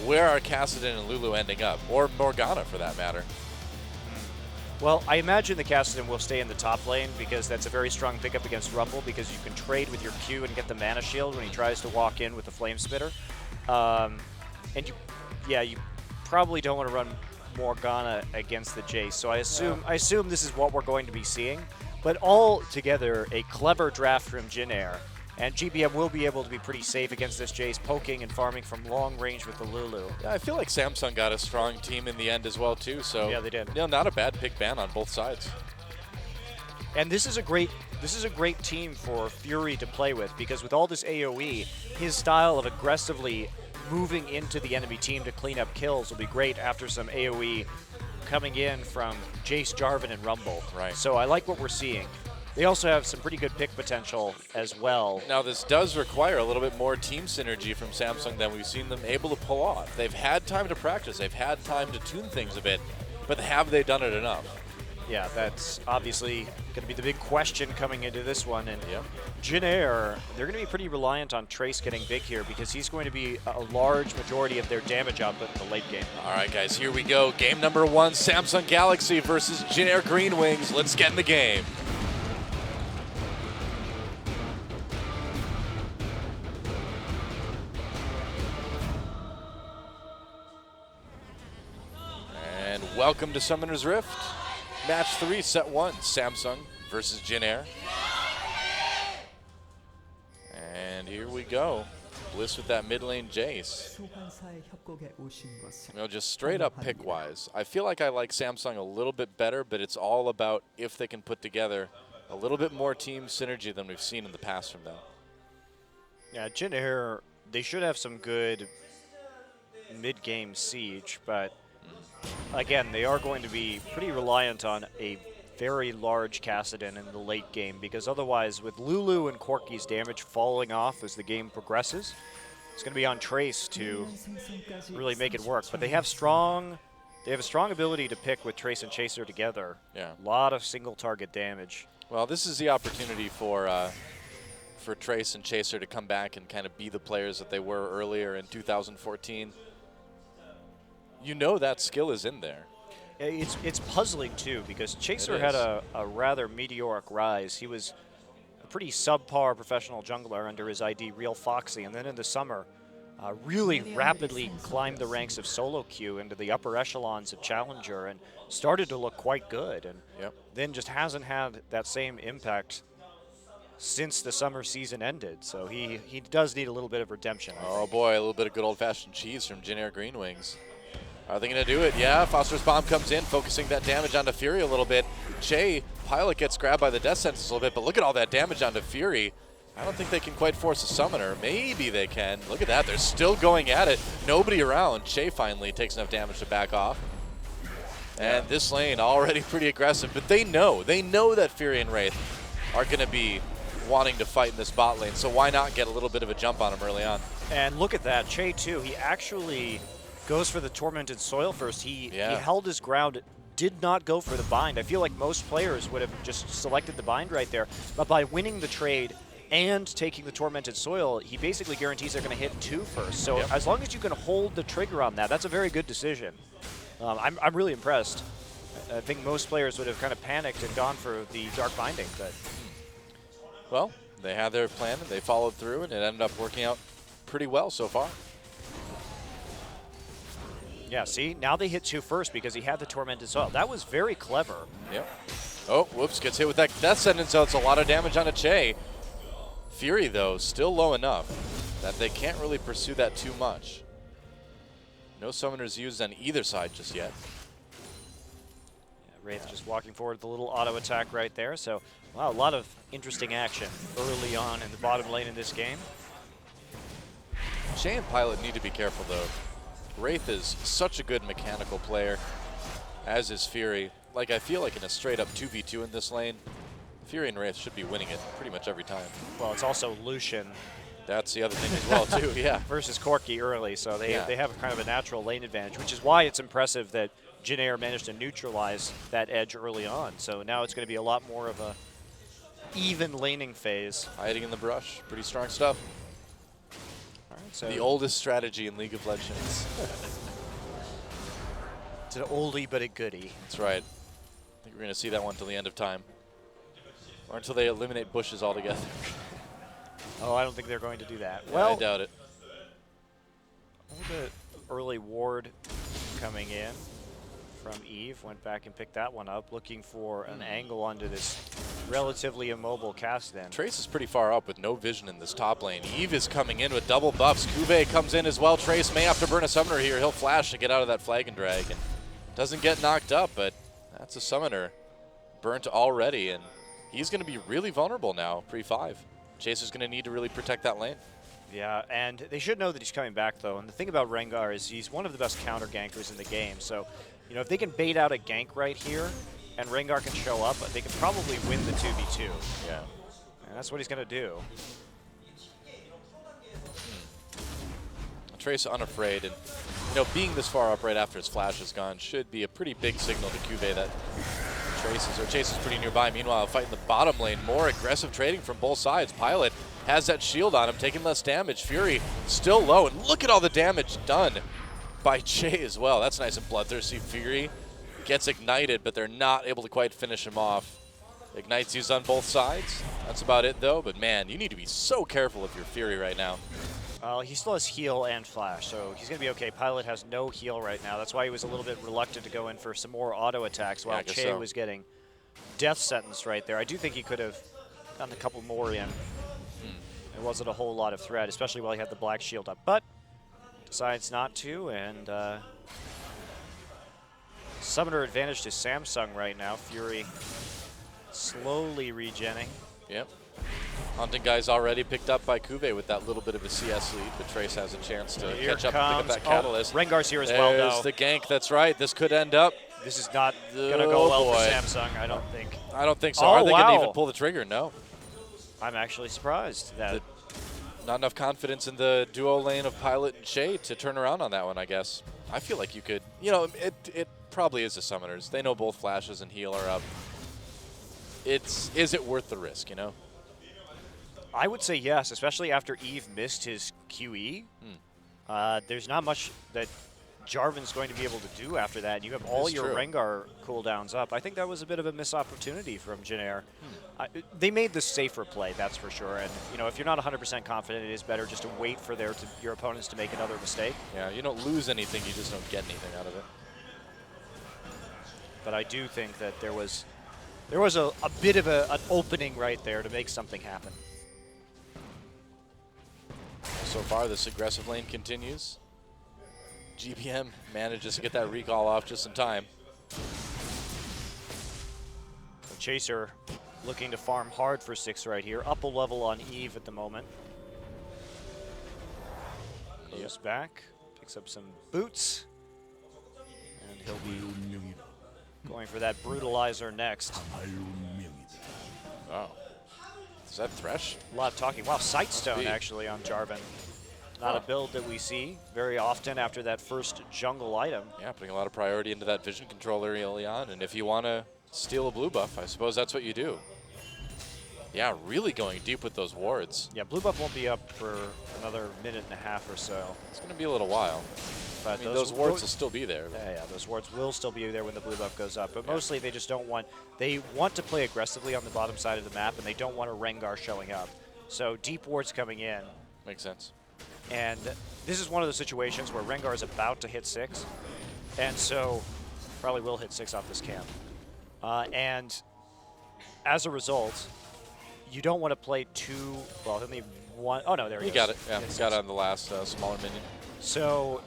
where are Kassadin and Lulu ending up? Or Morgana, for that matter. Well, I imagine the Kassadin will stay in the top lane because that's a very strong pickup against Rumble because you can trade with your Q and get the mana shield when he tries to walk in with the Flame Spitter. And you probably don't want to run Morgana against the Jace. So I assume this is what we're going to be seeing. But all together, a clever draft from Jin Air. And GBM will be able to be pretty safe against this Jace, poking and farming from long range with the Lulu. Yeah, I feel like Samsung got a strong team in the end as well too. So yeah, they did. You know, not a bad pick ban on both sides. And this is a great team for Fury to play with because with all this AoE, his style of aggressively moving into the enemy team to clean up kills will be great after some AoE coming in from Jace, Jarvan, and Rumble. Right. So I like what we're seeing. They also have some pretty good pick potential as well. Now this does require a little bit more team synergy from Samsung than we've seen them able to pull off. They've had time to practice, they've had time to tune things a bit, but have they done it enough? Yeah, that's obviously going to be the big question coming into this one. And Yep. Jin Air, they're going to be pretty reliant on Trace getting big here because he's going to be a large majority of their damage output in the late game. All right, guys, here we go. Game number 1, Samsung Galaxy versus Jin Air Green Wings. Let's get in the game. And welcome to Summoner's Rift. Match 3, set 1, Samsung versus Jin Air. And here we go. Bliss with that mid lane Jace. You know, just straight up pick wise, I feel like I like Samsung a little bit better, but it's all about if they can put together a little bit more team synergy than we've seen in the past from them. Yeah, Jin Air, they should have some good mid-game siege, but again, they are going to be pretty reliant on a very large Kassadin in the late game because otherwise with Lulu and Corki's damage falling off as the game progresses, it's going to be on Trace to really make it work. But they have a strong ability to pick with Trace and Chaser together. Yeah. A lot of single target damage. Well, this is the opportunity for Trace and Chaser to come back and kind of be the players that they were earlier in 2014. You know that skill is in there. It's puzzling, too, because Chaser had a rather meteoric rise. He was a pretty subpar professional jungler under his ID, Real Foxy, and then in the summer, really rapidly climbed the ranks of solo queue into the upper echelons of Challenger and started to look quite good, and then just hasn't had that same impact since the summer season ended. So he does need a little bit of redemption. Oh, boy, a little bit of good old-fashioned cheese from Jin Air Green Wings. Are they going to do it? Yeah, Foster's Bomb comes in, focusing that damage onto Fury a little bit. Che, Pilot gets grabbed by the Death Sentence a little bit, but look at all that damage onto Fury. I don't think they can quite force a Summoner. Maybe they can. Look at that. They're still going at it. Nobody around. Che finally takes enough damage to back off. And this lane already pretty aggressive, but they know that Fury and Wraith are going to be wanting to fight in this bot lane, so why not get a little bit of a jump on them early on? And look at that. Che, too, he actually goes for the Tormented Soil first. He held his ground, did not go for the bind. I feel like most players would have just selected the bind right there. But by winning the trade and taking the Tormented Soil, he basically guarantees they're going to hit 2 first. So as long as you can hold the trigger on that, that's a very good decision. I'm really impressed. I think most players would have kind of panicked and gone for the Dark Binding. But well, they had their plan, and they followed through, and it ended up working out pretty well so far. Yeah, see, now they hit 2 first because he had the Tormented Soil. That was very clever. Yep. Oh, whoops, gets hit with that Death Sentence, so it's a lot of damage on a Che. Fury, though, still low enough that they can't really pursue that too much. No Summoners used on either side just yet. Yeah, Wraith just walking forward with a little auto attack right there. So, wow, a lot of interesting action early on in the bottom lane in this game. Che and Pilot need to be careful, though. Wraith is such a good mechanical player, as is Fury. Like, I feel like in a straight-up 2v2 in this lane, Fury and Wraith should be winning it pretty much every time. Well, it's also Lucian. That's the other thing as well, too, yeah. Versus Corki early, so they have kind of a natural lane advantage, which is why it's impressive that Jin Air managed to neutralize that edge early on. So now it's going to be a lot more of a even laning phase. Hiding in the brush, pretty strong stuff. All right, So The oldest strategy in League of Legends. it's an oldie but a goodie. That's right. I think we're going to see that one till the end of time. Or until they eliminate bushes altogether. Oh, I don't think they're going to do that. I Well, doubt it. a little bit early ward coming in from Eve. Went back and picked that one up, looking for an angle onto this relatively immobile Kassadin. Trace is pretty far up with no vision in this top lane. Eve is coming in with double buffs. Cuvée comes in as well. Trace may have to burn a summoner here. He'll flash to get out of that flag and drag. And doesn't get knocked up, but that's a summoner burnt already. And he's going to be really vulnerable now, pre-5. Chaser's going to need to really protect that lane. Yeah, and they should know that he's coming back, though. And the thing about Rengar is he's one of the best counter gankers in the game. So, you know, if they can bait out a gank right here and Rengar can show up, they can probably win the 2v2. Yeah. And that's what he's going to do. Trace unafraid, and you know, being this far up right after his flash is gone should be a pretty big signal to Cuvée that Chase is pretty nearby. Meanwhile, fighting the bottom lane, more aggressive trading from both sides. Pilot has that shield on him, taking less damage. Fury still low, and look at all the damage done by Jay as well. That's nice and bloodthirsty. Fury gets ignited, but they're not able to quite finish him off. Ignite's used on both sides. That's about it, though. But man, you need to be so careful if you're Fury right now. He still has heal and flash, so he's going to be okay. Pilot has no heal right now. That's why he was a little bit reluctant to go in for some more auto attacks while Che was getting death sentence right there. I do think he could have gotten a couple more in. It wasn't a whole lot of threat, especially while he had the black shield up, but decides not to, and summoner advantage to Samsung right now. Fury slowly regenning. Yep. Hunting guy's already picked up by Cuvée with that little bit of a CS lead, but Trace has a chance to catch up and pick up that catalyst. Rengar's here as well, There's though. the gank, that's right. This could end up. This is not going to go well for Samsung, I don't think. I don't think so. Oh, Are they going to wow. even pull the trigger? No. I'm actually surprised that Not enough confidence in the duo lane of Pilot and Shay to turn around on that one, I guess. I feel like you could, you know, it probably is the summoners. They know both flashes and heal are up. Is it worth the risk, you know? I would say yes, especially after Eve missed his QE. There's not much that Jarvan's going to be able to do after that. You have all That's your true. Rengar cooldowns up. I think that was a bit of a missed opportunity from Janair. They made the safer play, that's for sure. And you know, if you're not 100% confident, it is better just to wait for your opponents to make another mistake. Yeah, you don't lose anything, you just don't get anything out of it. But I do think that there was a bit of an opening right there to make something happen. So far, this aggressive lane continues. GBM manages to get that recall off just in time. Chaser looking to farm hard for 6 right here. Up a level on Eve at the moment. Goes back, picks up some boots, and he'll be going for that brutalizer next. Wow. Is that Thresh? A lot of talking. Wow, Sightstone Indeed. actually on Jarvan. Not a build that we see very often after that first jungle item. Yeah, putting a lot of priority into that vision controller early on. And if you want to steal a blue buff, I suppose that's what you do. Yeah, really going deep with those wards. Yeah, blue buff won't be up for another minute and a half or so. It's going to be a little while. But I mean, those wards will still be there. Yeah, those wards will still be there when the blue buff goes up. But mostly they just don't want, they want to play aggressively on the bottom side of the map, and they don't want a Rengar showing up. So deep wards coming in. Makes sense. And this is one of the situations where Rengar is about to hit 6. And so probably will hit 6 off this camp. And as a result, you don't want to play too, well, only one, oh no, there he You goes. got it. Yeah, got it on the last smaller minion. So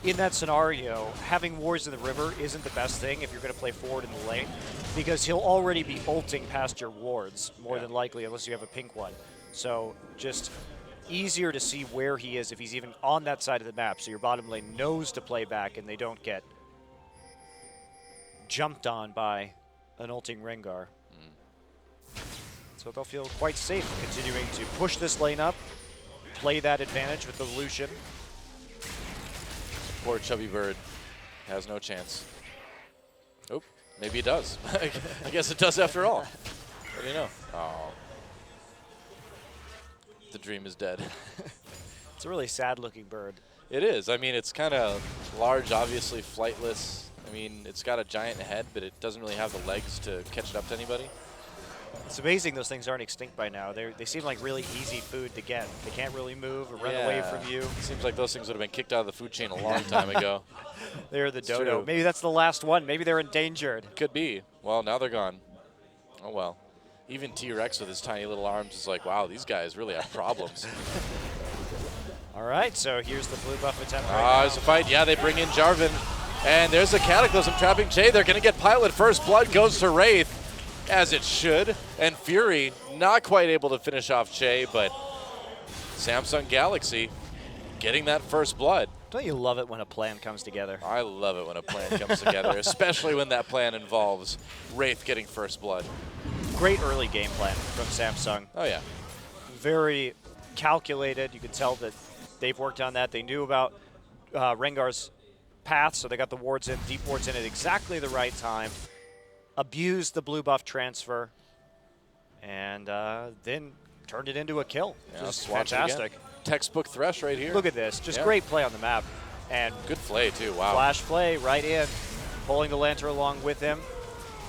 in that scenario, having wards in the river isn't the best thing if you're going to play forward in the lane, because he'll already be ulting past your wards, more than likely, unless you have a pink one. So just easier to see where he is if he's even on that side of the map, so your bottom lane knows to play back and they don't get jumped on by an ulting Rengar. So they'll feel quite safe continuing to push this lane up, play that advantage with the Lucian. Poor Chubby Bird has no chance. Oh, maybe it does. I guess it does after all. What do you know? Oh. The dream is dead. It's a really sad-looking bird. It is. I mean, it's kind of large, obviously flightless. I mean, it's got a giant head, but it doesn't really have the legs to catch it up to anybody. It's amazing those things aren't extinct by now. They seem like really easy food to get. They can't really move or run away from you. Seems like those things would have been kicked out of the food chain a long time ago. They're the It's dodo. true. Maybe that's the last one. Maybe they're endangered. Could be. Well, now they're gone. Oh, well. Even T-Rex with his tiny little arms is like, wow, these guys really have problems. All right, so here's the blue buff attempt right now. There's a fight. Yeah, they bring in Jarvan. And there's a Cataclysm trapping Jay. They're going to get Pilot first. Blood goes to Wraith, as it should. And Fury not quite able to finish off Jay, but Samsung Galaxy getting that first blood. Don't you love it when a plan comes together? I love it when a plan comes together, especially when that plan involves Wraith getting first blood. Great early game plan from Samsung. Oh, yeah. Very calculated. You can tell that they've worked on that. They knew about Rengar's path, so they got the wards in, deep wards in at exactly the right time. Abused the blue buff transfer, and then turned it into a kill. Yeah, Just let's watch it again. fantastic. Textbook Thresh right here. Look at this. Just Yeah. great play on the map. And Good play, too. Wow. flash play right in, pulling the Lantern along with him.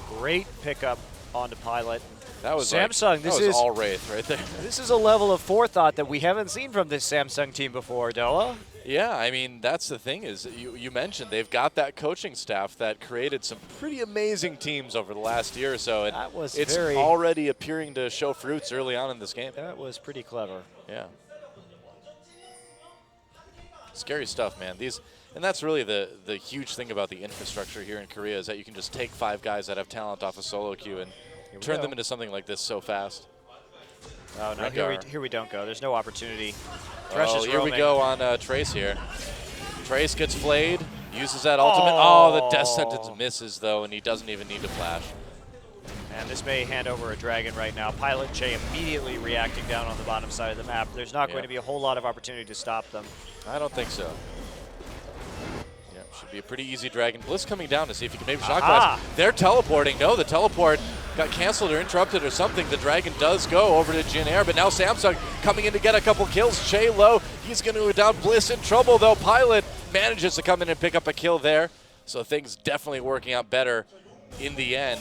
Great pickup onto Pilot. That was Samsung, Like, this that was is all Wraith right there. This is a level of forethought that we haven't seen from this Samsung team before, Doa. Yeah, I mean, that's the thing is you mentioned they've got that coaching staff that created some pretty amazing teams over the last year or so. And That was it's very- already appearing to show fruits early on in this game. That was pretty clever. Yeah. Scary stuff, man. And that's really the huge thing about the infrastructure here in Korea is that you can just take 5 guys that have talent off a solo queue and turn them into something like this so fast. Oh, no, Rengar. here we don't go. There's no opportunity. Thresh Oh, is here we roaming. go on Trace here. Trace gets flayed, uses that ultimate. Oh, the death sentence misses, though, and he doesn't even need to flash. And this may hand over a dragon right now. Pilot Jay immediately reacting down on the bottom side of the map. There's not going to be a whole lot of opportunity to stop them. I don't think so. Yeah, should be a pretty easy dragon. Bliss coming down to see if he can maybe shock blast. They're teleporting. No, the teleport got canceled or interrupted or something. The dragon does go over to Jin Air, but now Samsung coming in to get a couple kills. Che low. He's going to down Bliss in trouble, though. Pilot manages to come in and pick up a kill there. So things definitely working out better in the end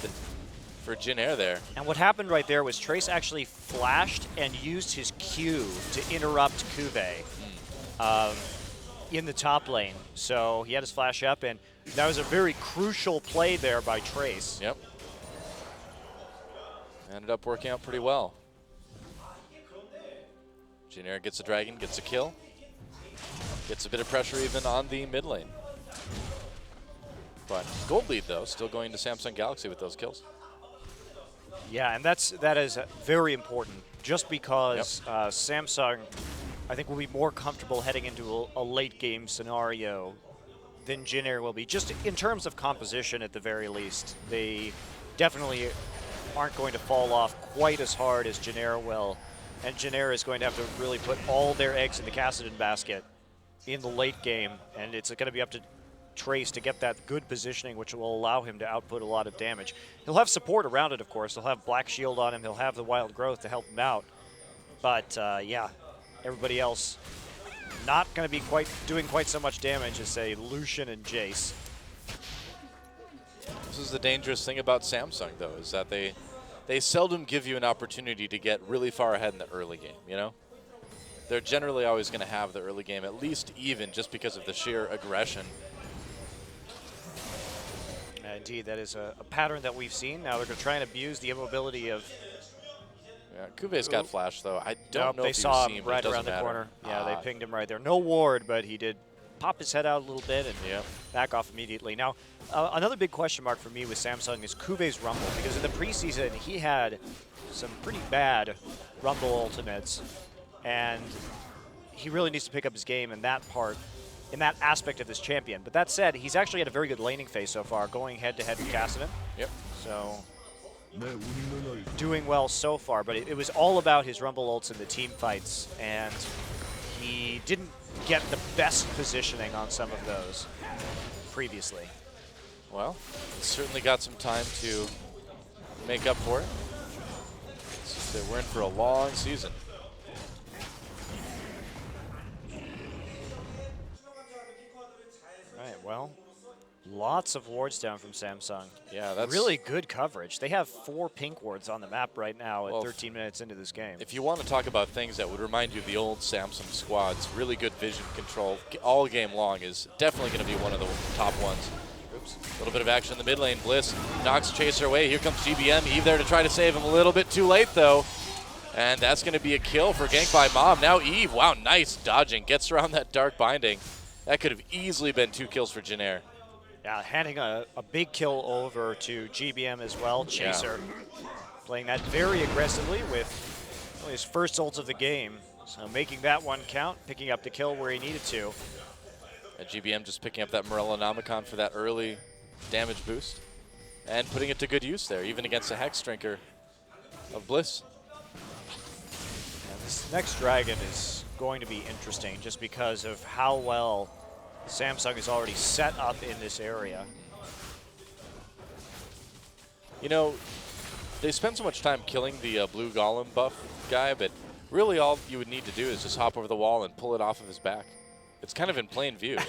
for Jin Air there. And what happened right there was Trace actually flashed and used his Q to interrupt Kuve in the top lane. So he had his flash up, and that was a very crucial play there by Trace. Yep. Ended up working out pretty well. Jin Air gets a dragon, gets a kill. Gets a bit of pressure even on the mid lane. But gold lead, though, still going to Samsung Galaxy with those kills. Yeah, and that is very important. Just because Samsung, I think, will be more comfortable heading into a late game scenario than Jin Air will be. Just in terms of composition, at the very least, they definitely aren't going to fall off quite as hard as Jin Air will. And Jin Air is going to have to really put all their eggs in the Kassadin basket in the late game, and it's going to be up to Trace to get that good positioning, which will allow him to output a lot of damage. He'll have support around it, of course. He'll have Black Shield on him. He'll have the Wild Growth to help him out. But, yeah, everybody else not going to be doing quite so much damage as, say, Lucian and Jace. This is the dangerous thing about Samsung, though, is that they seldom give you an opportunity to get really far ahead in the early game, you know? They're generally always going to have the early game at least even just because of the sheer aggression. Indeed, that is a pattern that we've seen. Now they're going to try and abuse the immobility of... Yeah, Kuve's got flash, though. I don't know they if saw you see him him, right but it around the doesn't corner. matter. Yeah, they pinged him right there. No ward, but he did pop his head out a little bit and Yep. back off immediately. Now, another big question mark for me with Samsung is Kuve's Rumble, because in the preseason he had some pretty bad Rumble ultimates, and he really needs to pick up his game in that part, in that aspect of this champion. But that said, he's actually had a very good laning phase so far, going head-to-head with Kassadin. Yep. So, doing well so far, but it was all about his Rumble ults in the team fights, and he didn't get the best positioning on some of those previously. Well, certainly got some time to make up for it. It's just that we're in for a long season. Well, lots of wards down from Samsung. Yeah, that's Really good coverage. They have 4 pink wards on the map right now at Well, 13 minutes into this game. If you want to talk about things that would remind you of the old Samsung squads, really good vision control all game long is definitely going to be one of the top ones. Oops. A little bit of action in the mid lane. Bliss knocks Chaser away. Here comes GBM. Eve there to try to save him. A little bit too late, though. And that's going to be a kill for gank by Mom. Now Eve, wow, nice dodging. Gets around that Dark Binding. That could have easily been 2 kills for Janair. Yeah, handing a big kill over to GBM as well. Chaser playing that very aggressively with his first ult of the game. So making that one count, picking up the kill where he needed to. And GBM just picking up that Morellonomicon for that early damage boost. And putting it to good use there, even against a Hex Drinker of Bliss. And this next dragon is going to be interesting just because of how well Samsung is already set up in this area. You know, they spend so much time killing the blue golem buff guy, but really all you would need to do is just hop over the wall and pull it off of his back. It's kind of in plain view.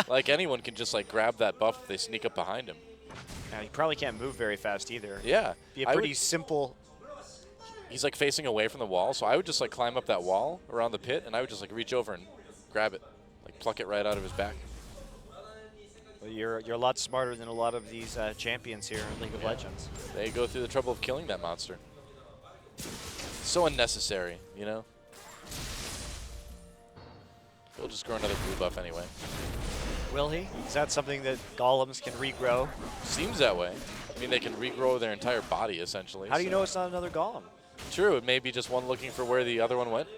Like anyone can just like grab that buff if they sneak up behind him. Now, he probably can't move very fast either. Yeah. Be a pretty simple. He's like facing away from the wall, so I would just like climb up that wall around the pit, and I would just like reach over and grab it, like pluck it right out of his back. Well, you're a lot smarter than a lot of these champions here in League of Legends. They go through the trouble of killing that monster. So unnecessary, you know? He'll just grow another blue buff anyway. Will he? Is that something that golems can regrow? Seems that way. I mean, they can regrow their entire body, essentially. How do you know it's not another golem? True, it may be just one looking for where the other one went.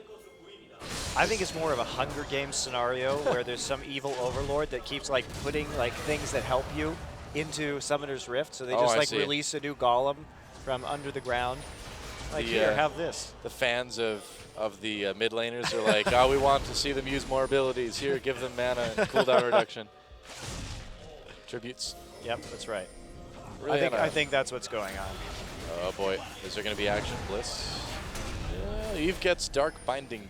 I think it's more of a Hunger Games scenario where there's some evil overlord that keeps like putting like things that help you into Summoner's Rift. So they just like release a new golem from under the ground. Like here, have this. The fans of the mid laners are like, oh, we want to see them use more abilities. Here, give them mana and cooldown reduction. Tributes. Yep, that's right. Really I think that's what's going on. Oh boy, is there going to be action? Bliss. Yeah, Eve gets Dark Binding.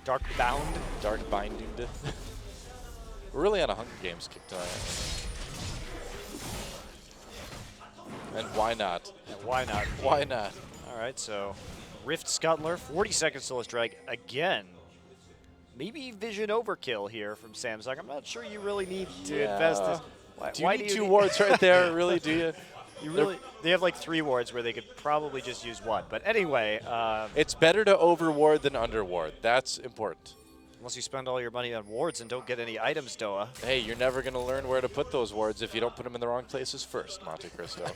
Dark Bound? Dark Binding. We're really on a Hunger Games kick tonight. And why not? And why not? Why not? All right, so Rift Scuttler, 40 seconds till his drag again. Maybe vision overkill here from Samsung. I'm not sure you really need to invest this. Do you need 2 wards right there? Really, do you? They have like 3 wards where they could probably just use 1. But anyway. It's better to overward than underward. That's important. Unless you spend all your money on wards and don't get any items, Doa. Hey, you're never going to learn where to put those wards if you don't put them in the wrong places first, Monte Cristo.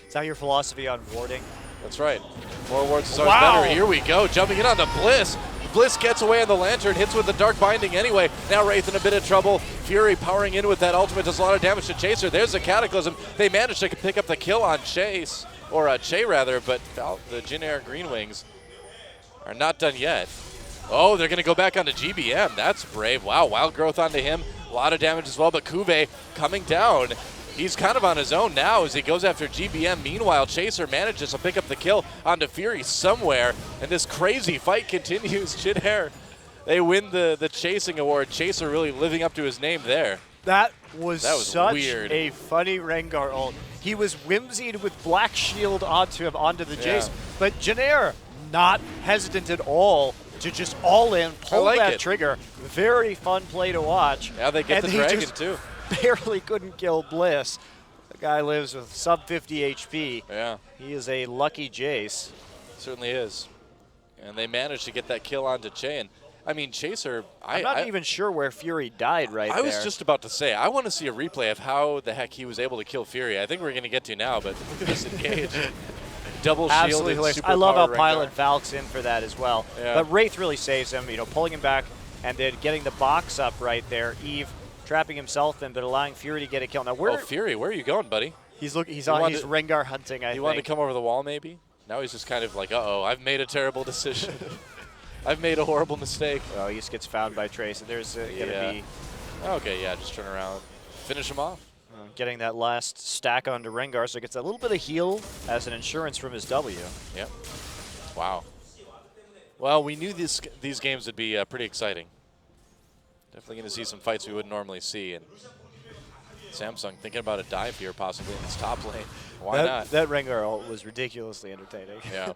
Is that your philosophy on warding? That's right. More wards is always better. Here we go. Jumping in on the Bliss. Bliss gets away on the Lantern, hits with the Dark Binding anyway. Now Wraith in a bit of trouble. Fury powering in with that ultimate does a lot of damage to Chaser. There's a Cataclysm. They managed to pick up the kill on Chase, or Che rather, but the Jin-Air Green Wings are not done yet. Oh, they're going to go back onto GBM. That's brave. Wow, Wild Growth onto him. A lot of damage as well, but Kuve coming down. He's kind of on his own now as he goes after GBM. Meanwhile, Chaser manages to pick up the kill onto Fury somewhere, and this crazy fight continues. Jin-Air, they win the chasing award. Chaser really living up to his name there. That was such weird. A funny Rengar ult. He was whimsied with Black Shield onto him, onto the Jace, but Jin-Air not hesitant at all to just all in, pull that trigger. Very fun play to watch. Yeah, they get the dragon too. Barely couldn't kill Bliss. The guy lives with sub 50 HP. Yeah. He is a lucky Jace. Certainly is. And they managed to get that kill onto Che. And I mean, Chaser, I'm not even sure where Fury died there. I was just about to say, I want to see a replay of how the heck he was able to kill Fury. I think we're going to get to now, but disengage. Double Absolutely shielded, hilarious. I love how Rengar. Pilot Valk's in for that as well. Yeah. But Wraith really saves him, pulling him back and then getting the box up right there. Eve trapping himself in, but allowing Fury to get a kill. Now, Fury, where are you going, buddy? He's Rengar hunting, I think. He wanted to come over the wall, maybe? Now he's just kind of like, uh-oh, I've made a terrible decision. I've made a horrible mistake. Oh, he just gets found by Trace. There's going to be... Okay, yeah, just turn around. Finish him off. Getting that last stack onto Rengar, so he gets a little bit of heal as an insurance from his W. Yep. Wow. Well, we knew these games would be pretty exciting. Definitely going to see some fights we wouldn't normally see. And Samsung thinking about a dive here possibly in this top lane. Why that, not? That Rengar ult was ridiculously entertaining. Yeah.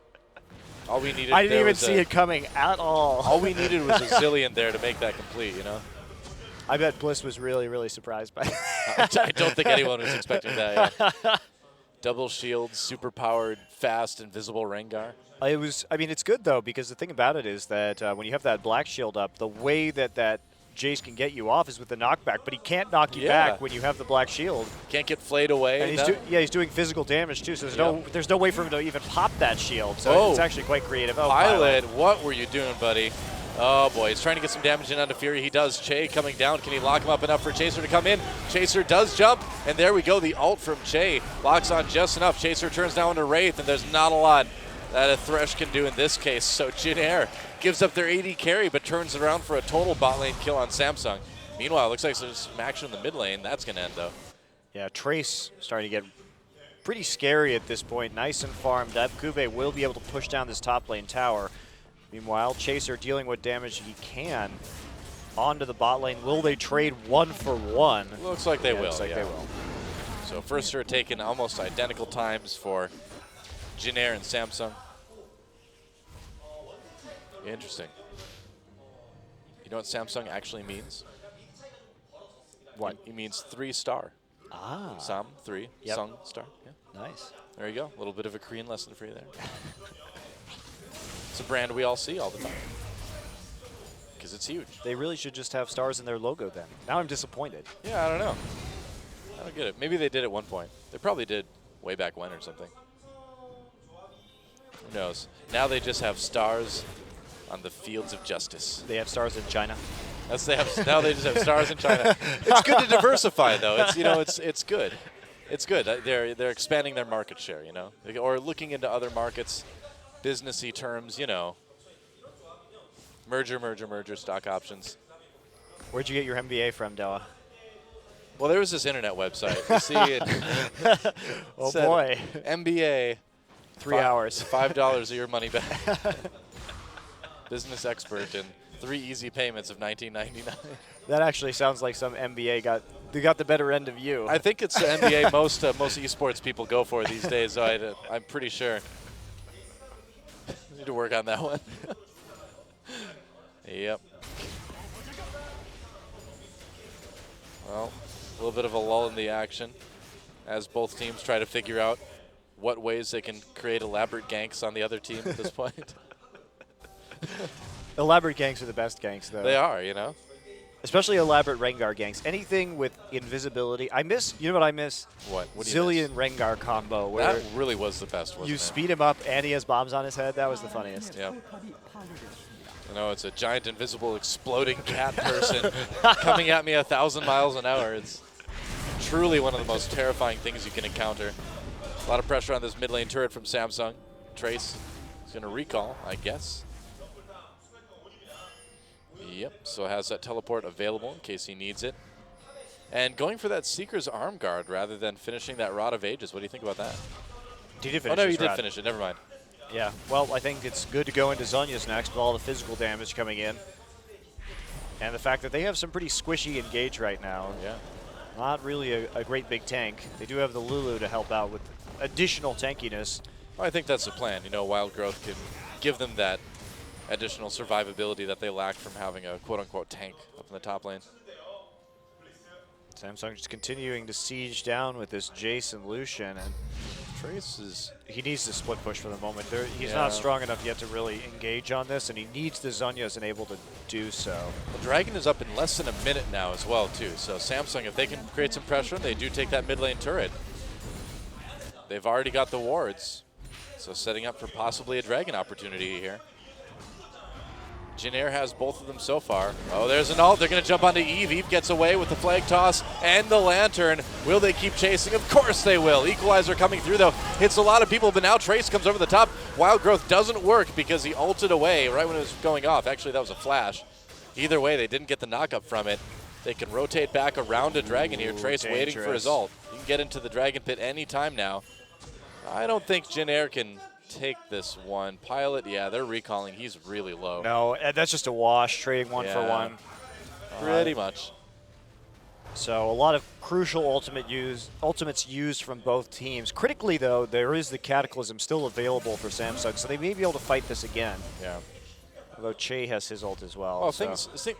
All we needed I didn't there even was see it coming at all. All we needed was a Zillion there to make that complete, you know? I bet Bliss was really, really surprised by it. I don't think anyone was expecting that. Yeah. Double shield, super powered, fast, invisible Rengar. It was. I mean, it's good though, because the thing about it is that when you have that black shield up, the way that Jace can get you off is with the knockback, but he can't knock you Yeah. back when you have the black shield. Can't get flayed away. And he's doing physical damage too, so there's no way for him to even pop that shield. So Whoa. it's actually quite creative. Oh, Pilot, what were you doing, buddy? Oh boy, he's trying to get some damage in onto Fury. He does. Che coming down. Can he lock him up enough for Chaser to come in? Chaser does jump, and there we go. The ult from Che locks on just enough. Chaser turns now into Wraith, and there's not a lot that a Thresh can do in this case. So Jin Air gives up their AD carry, but turns around for a total bot lane kill on Samsung. Meanwhile, it looks like there's some action in the mid lane. That's going to end, though. Yeah, Trace starting to get pretty scary at this point. Nice and farmed up. Kube will be able to push down this top lane tower. Meanwhile, Chaser dealing what damage he can onto the bot lane. Will they trade 1-for-1? Looks like they will. Looks like yeah. they will. So first are taken almost identical times for Jin Air and Samsung. Interesting. You know what Samsung actually means? What? It means 3-star. Ah. Sam, 3, Yep. Sung, star. Yeah. Nice. There you go. A little bit of a Korean lesson for you there. It's a brand we all see all the time. Because it's huge. They really should just have stars in their logo then. Now I'm disappointed. Yeah, I don't know. I don't get it. Maybe they did at one point. They probably did way back when or something. Who knows? Now they just have stars on the fields of justice. They have stars in China. Now they just have stars in China. It's good to diversify, though. It's good. It's good. They're expanding their market share, you know, or looking into other markets, businessy terms, you know. Merger, stock options. Where'd you get your MBA from, Doa? Well, there was this internet website. You see it. Oh said boy. MBA. 3 hours. $5 of your money back. Business expert and 3 easy payments of $19.99. That actually sounds like some MBA got the better end of you. I think it's the NBA most esports people go for these days. So I'm pretty sure. Need to work on that one. Yep. Well, a little bit of a lull in the action as both teams try to figure out what ways they can create elaborate ganks on the other team at this point. Elaborate ganks are the best ganks, though. They are, you know. Especially elaborate Rengar ganks. Anything with invisibility. You know what I miss? What? What do you miss? Zillion Rengar combo where That really was the best, wasn't you it? speed him up and he has bombs on his head. That was the funniest. Yeah. You know, it's a giant invisible exploding cat person coming at me 1,000 miles an hour. It's truly one of the most terrifying things you can encounter. A lot of pressure on this mid lane turret from Samsung. Trace is going to recall, I guess. Yep, so has that teleport available in case he needs it. And going for that Seeker's Arm Guard rather than finishing that Rod of Ages. What do you think about that? Did you Oh, finish no, his he did rod? finish it. Never mind. Yeah, well, I think it's good to go into Zhonya's next with all the physical damage coming in. And the fact that they have some pretty squishy engage right now. Yeah. Not really a great big tank. They do have the Lulu to help out with additional tankiness. Well, I think that's the plan. You know, Wild Growth can give them that additional survivability that they lack from having a quote-unquote tank up in the top lane. Samsung just continuing to siege down with this Jace and Lucian, and Trace is... he needs to split push for the moment. He's Yeah. not strong enough yet to really engage on this, and he needs the Zhonya's and able to do so. Well, Dragon is up in less than a minute now as well, too. So Samsung, if they can create some pressure, they do take that mid lane turret. They've already got the wards. So setting up for possibly a Dragon opportunity here. Jin Air has both of them so far. Oh, there's an ult. They're going to jump onto Eve. Eve gets away with the flag toss and the lantern. Will they keep chasing? Of course they will. Equalizer coming through, though. Hits a lot of people, but now Trace comes over the top. Wild Growth doesn't work because he ulted away right when it was going off. Actually, that was a flash. Either way, they didn't get the knockup from it. They can rotate back around a Dragon here. Trace waiting for his ult. You can get into the Dragon Pit anytime now. I don't think Jin Air can take this one. Pilot, yeah, they're recalling. He's really low. No, that's just a wash, trading one for Yeah. one. Pretty much. So a lot of crucial ultimates used from both teams. Critically, though, there is the Cataclysm still available for Samsung, so they may be able to fight this again. Yeah. Although Che has his ult as well. Well, so.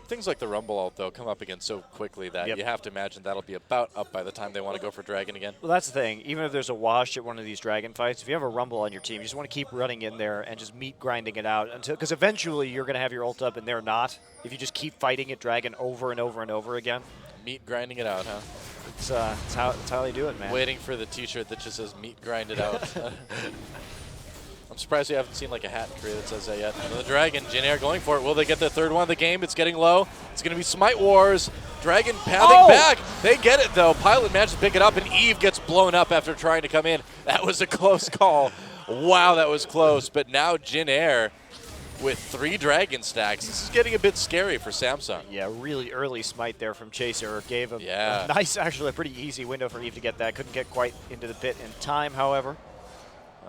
things like the Rumble ult, though, come up again so quickly that Yep. you have to imagine that'll be about up by the time they want to go for Dragon again. Well, that's the thing. Even if there's a wash at one of these Dragon fights, if you have a Rumble on your team, you just want to keep running in there and just meat grinding it out until, because eventually you're going to have your ult up and they're not. If you just keep fighting at Dragon over and over and over again. Meat grinding it out, huh? It's how they do it, man. Waiting for the T-shirt that just says "meat grinded out." I'm surprised you haven't seen like a hat in Korea that says that yet. And the Dragon, Jin Air going for it. Will they get the third one of the game? It's getting low. It's going to be Smite Wars. Dragon pounding back. They get it though. Pilot manages to pick it up, and Eve gets blown up after trying to come in. That was a close call. Wow, that was close. But now Jin Air with 3 Dragon stacks. This is getting a bit scary for Samsung. Yeah, really early smite there from Chaser gave him Yeah. a nice, actually a pretty easy window for Eve to get that. Couldn't get quite into the pit in time, however.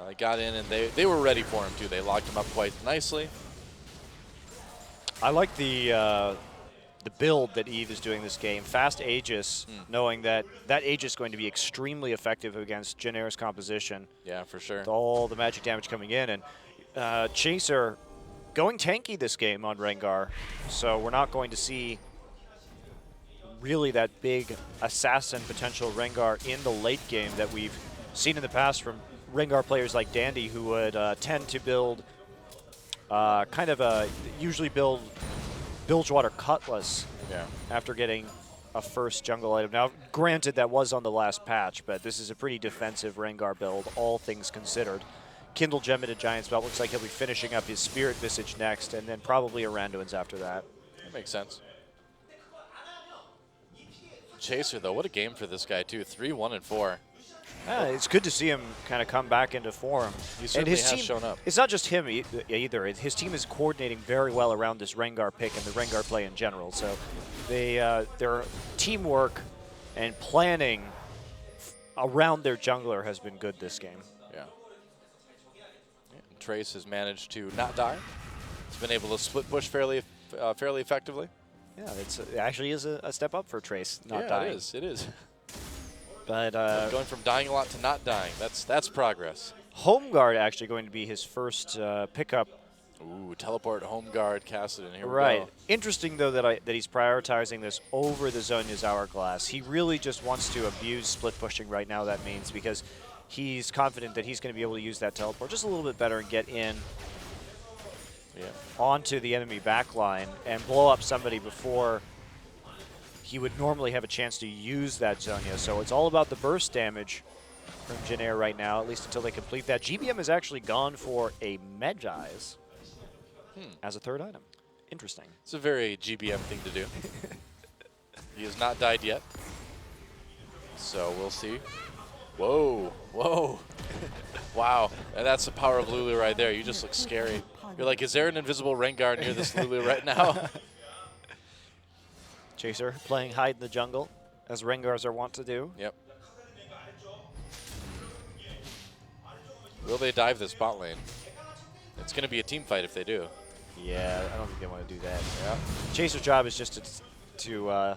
They got in, and they were ready for him, too. They locked him up quite nicely. I like the build that Eve is doing this game. Fast Aegis, knowing that Aegis is going to be extremely effective against Jin Air's composition. Yeah, for sure. With all the magic damage coming in. And Chaser going tanky this game on Rengar. So we're not going to see really that big assassin potential Rengar in the late game that we've seen in the past from Rengar players like Dandy, who would tend to build usually build Bilgewater Cutlass after getting a first jungle item. Now, granted, that was on the last patch, but this is a pretty defensive Rengar build, all things considered. Kindle Gem into Giant's Belt. Looks like he'll be finishing up his Spirit Visage next, and then probably a Randuin's after that. That makes sense. Chaser, though, what a game for this guy, too. 3-1-4. Yeah, it's good to see him kind of come back into form. He certainly and his has team, shown up. It's not just him either. His team is coordinating very well around this Rengar pick and the Rengar play in general. So their teamwork and planning around their jungler has been good this game. Yeah. And Trace has managed to not die. He's been able to split push fairly effectively. Yeah, it actually is a step up for Trace not dying. It is. It is. But going from dying a lot to not dying, that's progress. Home Guard actually going to be his first pickup. Ooh, teleport Home Guard Kassadin. Here we Right. go. Interesting though that he's prioritizing this over the Zhonya's Hourglass. He really just wants to abuse split pushing right now. That means because he's confident that he's going to be able to use that teleport just a little bit better and get in onto the enemy backline and blow up somebody before he would normally have a chance to use that Zhonya. So it's all about the burst damage from Jin Air right now, at least until they complete that. GBM has actually gone for a Medjai's as a third item. Interesting. It's a very GBM thing to do. He has not died yet. So we'll see. Whoa, whoa. Wow, and that's the power of Lulu right there. You just look scary. You're like, is there an invisible Rengar near this Lulu right now? Chaser playing hide in the jungle, as Rengars are wont to do. Yep. Will they dive this bot lane? It's going to be a team fight if they do. Yeah, I don't think they want to do that. Yeah. Chaser's job is just to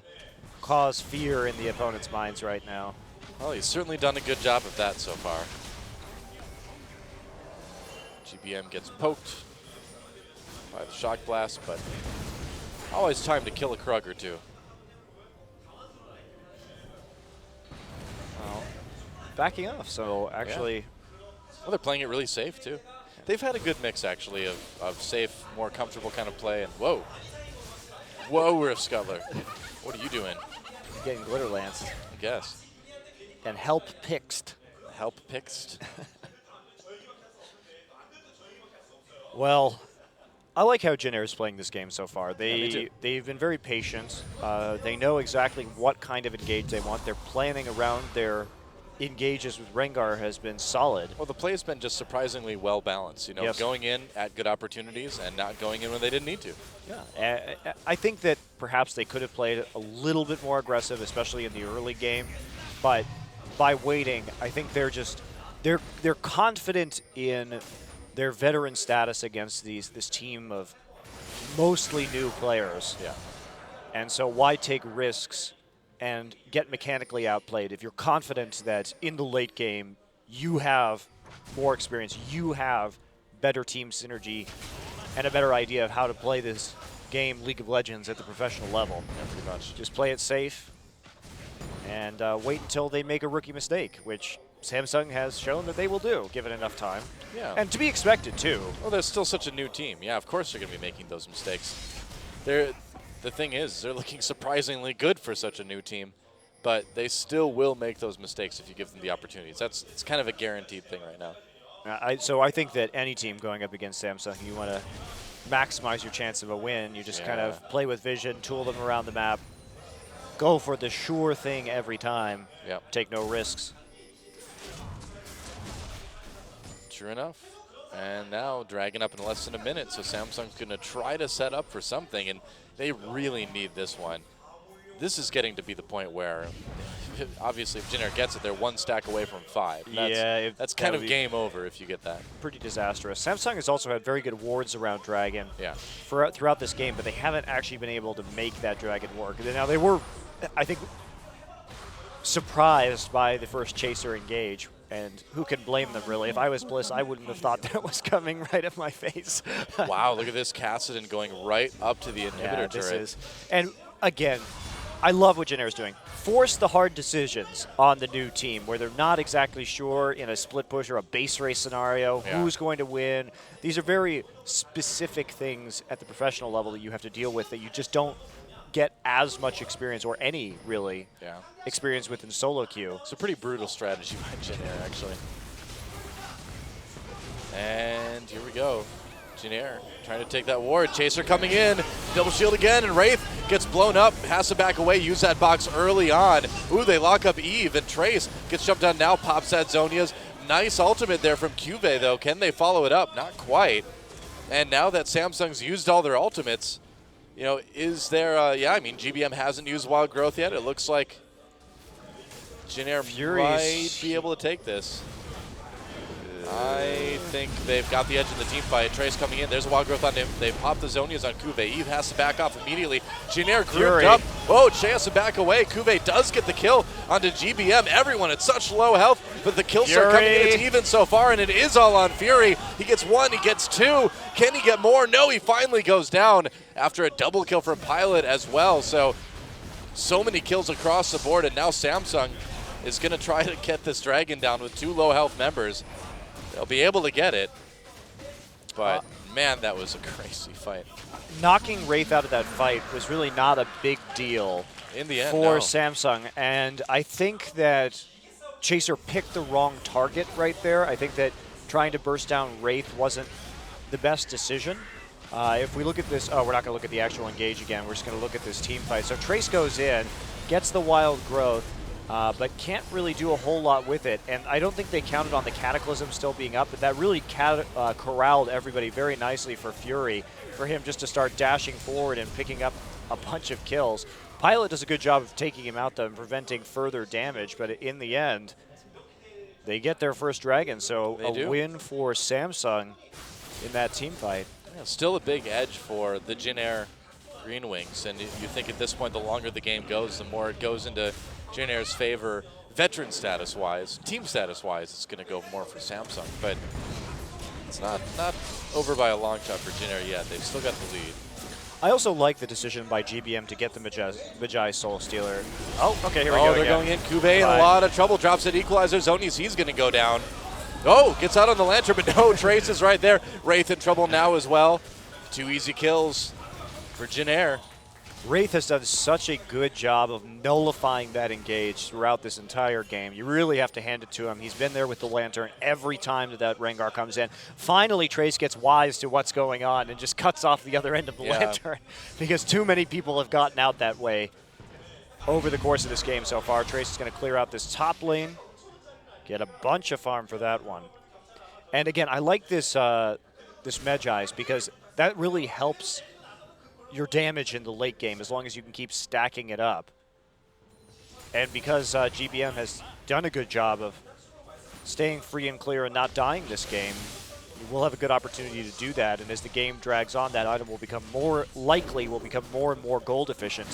cause fear in the opponent's minds right now. Well, he's certainly done a good job of that so far. GBM gets poked by the Shock Blast, but always time to kill a Krug or two. Well, backing off, so actually... Well, they're playing it really safe, too. They've had a good mix, actually, of safe, more comfortable kind of play. And whoa. Whoa, Rift Scuttler. What are you doing? Getting Glitter Lance. I guess. And Help Pixed. Help Pixed. Well, I like how Jin Air is playing this game so far. me too. They've been very patient. They know exactly what kind of engage they want. They're planning around their engages with Rengar has been solid. Well, the play has been just surprisingly well balanced. You know, Yes. going in at good opportunities and not going in when they didn't need to. Yeah, I think that perhaps they could have played a little bit more aggressive, especially in the early game. But by waiting, I think they're confident in their veteran status against this team of mostly new players. Yeah. And so why take risks and get mechanically outplayed, if you're confident that in the late game you have more experience, you have better team synergy, and a better idea of how to play this game, League of Legends, at the professional level. Yeah, pretty much. Just play it safe and wait until they make a rookie mistake, which Samsung has shown that they will do, given enough time. Yeah. And to be expected, too. Well, they're still such a new team. Yeah, of course they're going to be making those mistakes. The thing is, they're looking surprisingly good for such a new team, but they still will make those mistakes if you give them the opportunities. It's kind of a guaranteed thing right now. So I think that any team going up against Samsung, you want to maximize your chance of a win. You just kind of play with vision, tool them around the map, go for the sure thing every time, take no risks. True enough. And now Dragon up in less than a minute, so Samsung's going to try to set up for something, and they really need this one. This is getting to be the point where, obviously, if Jin Air gets it, they're one stack away from 5. That's kind of game over if you get that. Pretty disastrous. Samsung has also had very good wards around Dragon throughout this game, but they haven't actually been able to make that Dragon work. Now, they were, I think, surprised by the first Chaser engage, and who can blame them, really? If I was Bliss, I wouldn't have thought that was coming right at my face. Wow, look at this Kassadin going right up to the inhibitor turret. And again, I love what Jin Air is doing. Force the hard decisions on the new team where they're not exactly sure in a split push or a base race scenario who's going to win. These are very specific things at the professional level that you have to deal with that you just don't get as much experience, or any really experience with in solo queue. It's a pretty brutal strategy by Jin Air, actually. And here we go. Jin Air trying to take that ward. Chaser coming in. Double shield again, and Wraith gets blown up. Has to back away, use that box early on. Ooh, they lock up Eve, and Trace gets jumped on now, pops at Zhonya's. Nice ultimate there from Cuvée, though. Can they follow it up? Not quite. And now that Samsung's used all their ultimates, you know, is there, I mean, GBM hasn't used Wild Growth yet. It looks like Jin Air might be able to take this. I think they've got the edge in the team fight. Trace coming in. There's a Wild Growth on him. They pop the Zhonya's on Cuvée. Eve has to back off immediately. Jin Air grouped up. Oh, Che has to back away. Cuvée does get the kill onto GBM. Everyone at such low health, but the kills are coming in. It's even so far, and it is all on Fury. He gets 1, he gets 2. Can he get more? No, he finally goes down after a double kill from Pilot as well. So many kills across the board, and now Samsung is going to try to get this Dragon down with 2 low health members. They'll be able to get it, but man, that was a crazy fight. Knocking Wraith out of that fight was really not a big deal in the end for Samsung, and I think that Chaser picked the wrong target right there. I think that trying to burst down Wraith wasn't the best decision. If we look at this, we're not going to look at the actual engage again. We're just going to look at this team fight. So Trace goes in, gets the Wild Growth, but can't really do a whole lot with it. And I don't think they counted on the Cataclysm still being up, but that really corralled everybody very nicely for Fury, for him just to start dashing forward and picking up a bunch of kills. Pilot does a good job of taking him out and preventing further damage, but in the end, they get their first Dragon. So a win for Samsung in that team fight. Yeah, still a big edge for the Jin Air Green Wings, and you think at this point, the longer the game goes, the more it goes into Jin Air's favor, veteran status-wise. Team status-wise, it's going to go more for Samsung, but it's not over by a long shot for Jin Air yet. They've still got the lead. I also like the decision by GBM to get the Magi Soul Stealer. Oh, okay, here we go. Oh, they're going in. Cuvée in a lot of trouble. Drops that equalizer. Zhonya's, he's going to go down. Oh, gets out on the Lantern, but no, Trace is right there. Wraith in trouble now as well. 2 easy kills for Jin Air. Wraith has done such a good job of nullifying that engage throughout this entire game. You really have to hand it to him. He's been there with the Lantern every time that Rengar comes in. Finally, Trace gets wise to what's going on and just cuts off the other end of the Lantern, because too many people have gotten out that way over the course of this game so far. Trace is going to clear out this top lane, get a bunch of farm for that one. And again, I like this this Magi's, because that really helps your damage in the late game as long as you can keep stacking it up. And because GBM has done a good job of staying free and clear and not dying this game, will have a good opportunity to do that. And as the game drags on, that item will become more and more gold efficient.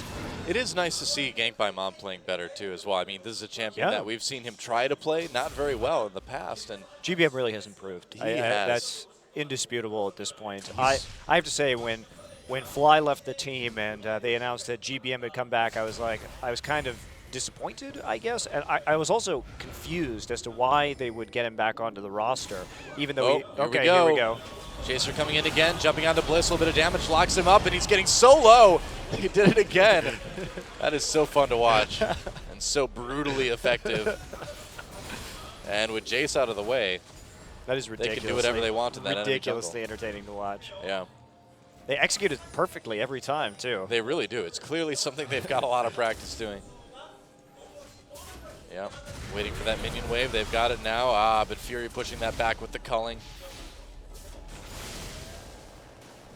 It is nice to see Gank by Mom playing better too as well. I mean, this is a champion Yeah. that we've seen him try to play not very well in the past, and GBM really has improved. He has. That's indisputable at this point. I have to say, when Fly left the team and they announced that GBM had come back, I was kind of disappointed, I guess, and I was also confused as to why they would get him back onto the roster, even though here we go. Chaser coming in again, jumping onto Bliss, a little bit of damage, locks him up, and he's getting so low. He did it again. That is so fun to watch and so brutally effective. And with Jace out of the way, That is ridiculous. they can do whatever they want in that enemy ridiculously entertaining to watch. jungle. Yeah, They execute it perfectly every time, too. they really do. It's clearly something they've got a lot of practice doing. Yeah, waiting for that minion wave. They've got it now. But Fury pushing that back with the culling.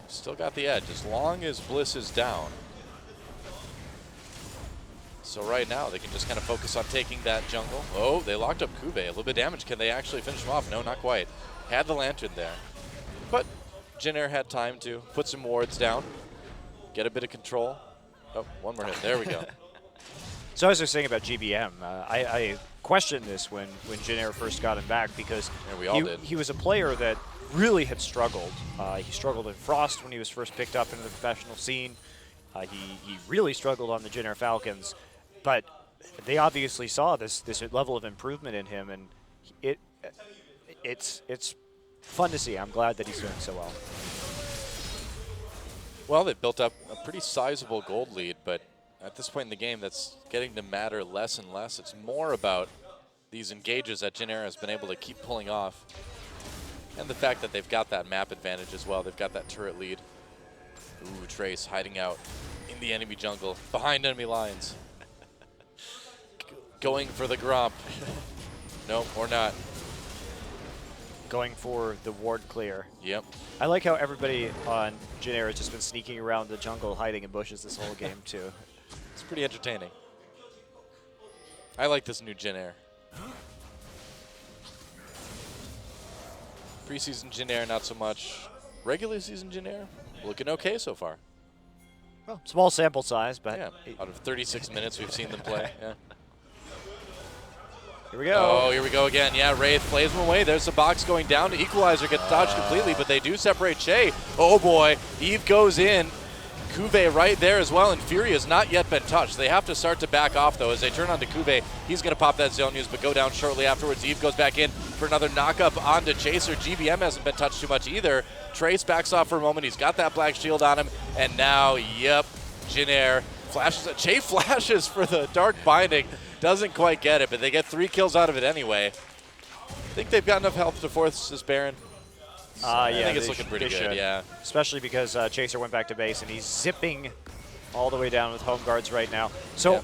Still got the edge as long as Bliss is down. So right now they can just kind of focus on taking that jungle. Oh, they locked up Kube. A little bit of damage. Can they actually finish him off? No, not quite. Had the lantern there. But Jin Air had time to put some wards down, get a bit of control. Oh, one more hit. There we go. So as I was saying about GBM, I questioned this when Jin Air first got him back because Yeah, we all did. he was a player that really had struggled. He struggled in Frost when he was first picked up into the professional scene. He really struggled on the Jin Air Falcons, but they obviously saw this level of improvement in him, and it's fun to see. I'm glad that he's doing so well. Well, they built up a pretty sizable gold lead, but at this point in the game, that's getting to matter less and less. It's more about these engages that Jin Air has been able to keep pulling off, and the fact that they've got that map advantage as well. They've got that turret lead. Ooh, Trace hiding out in the enemy jungle, behind enemy lines. Going for the Gromp. No, or not. Going for the ward clear. Yep. I like how everybody on Jin Air has just been sneaking around the jungle, hiding in bushes this whole game, too. It's pretty entertaining. I like this new Jin Air. Preseason Jin Air, not so much. Regular season Jin Air, looking okay so far. Well, small sample size, but Yeah, out of 36 minutes we've seen them play. Yeah. here we go. Oh, here we go again. Yeah, Wraith plays him away. There's the box going down. The Equalizer gets dodged completely, but they do separate Shay. Oh boy, Eve goes in. Kube right there as well, and Fury has not yet been touched. They have to start to back off, though, as they turn onto Kube. He's going to pop that zone use, but go down shortly afterwards. Eve goes back in for another knock-up onto Chaser. GBM hasn't been touched too much either. Trace backs off for a moment. He's got that black shield on him, and now, yep, Jin Air flashes. Che flashes for the Dark Binding. Doesn't quite get it, but they get 3 kills out of it anyway. I think they've got enough health to force this Baron. Yeah, I think it's they looking pretty they good, should. yeah. Especially because Chaser went back to base and he's zipping all the way down with home guards right now. So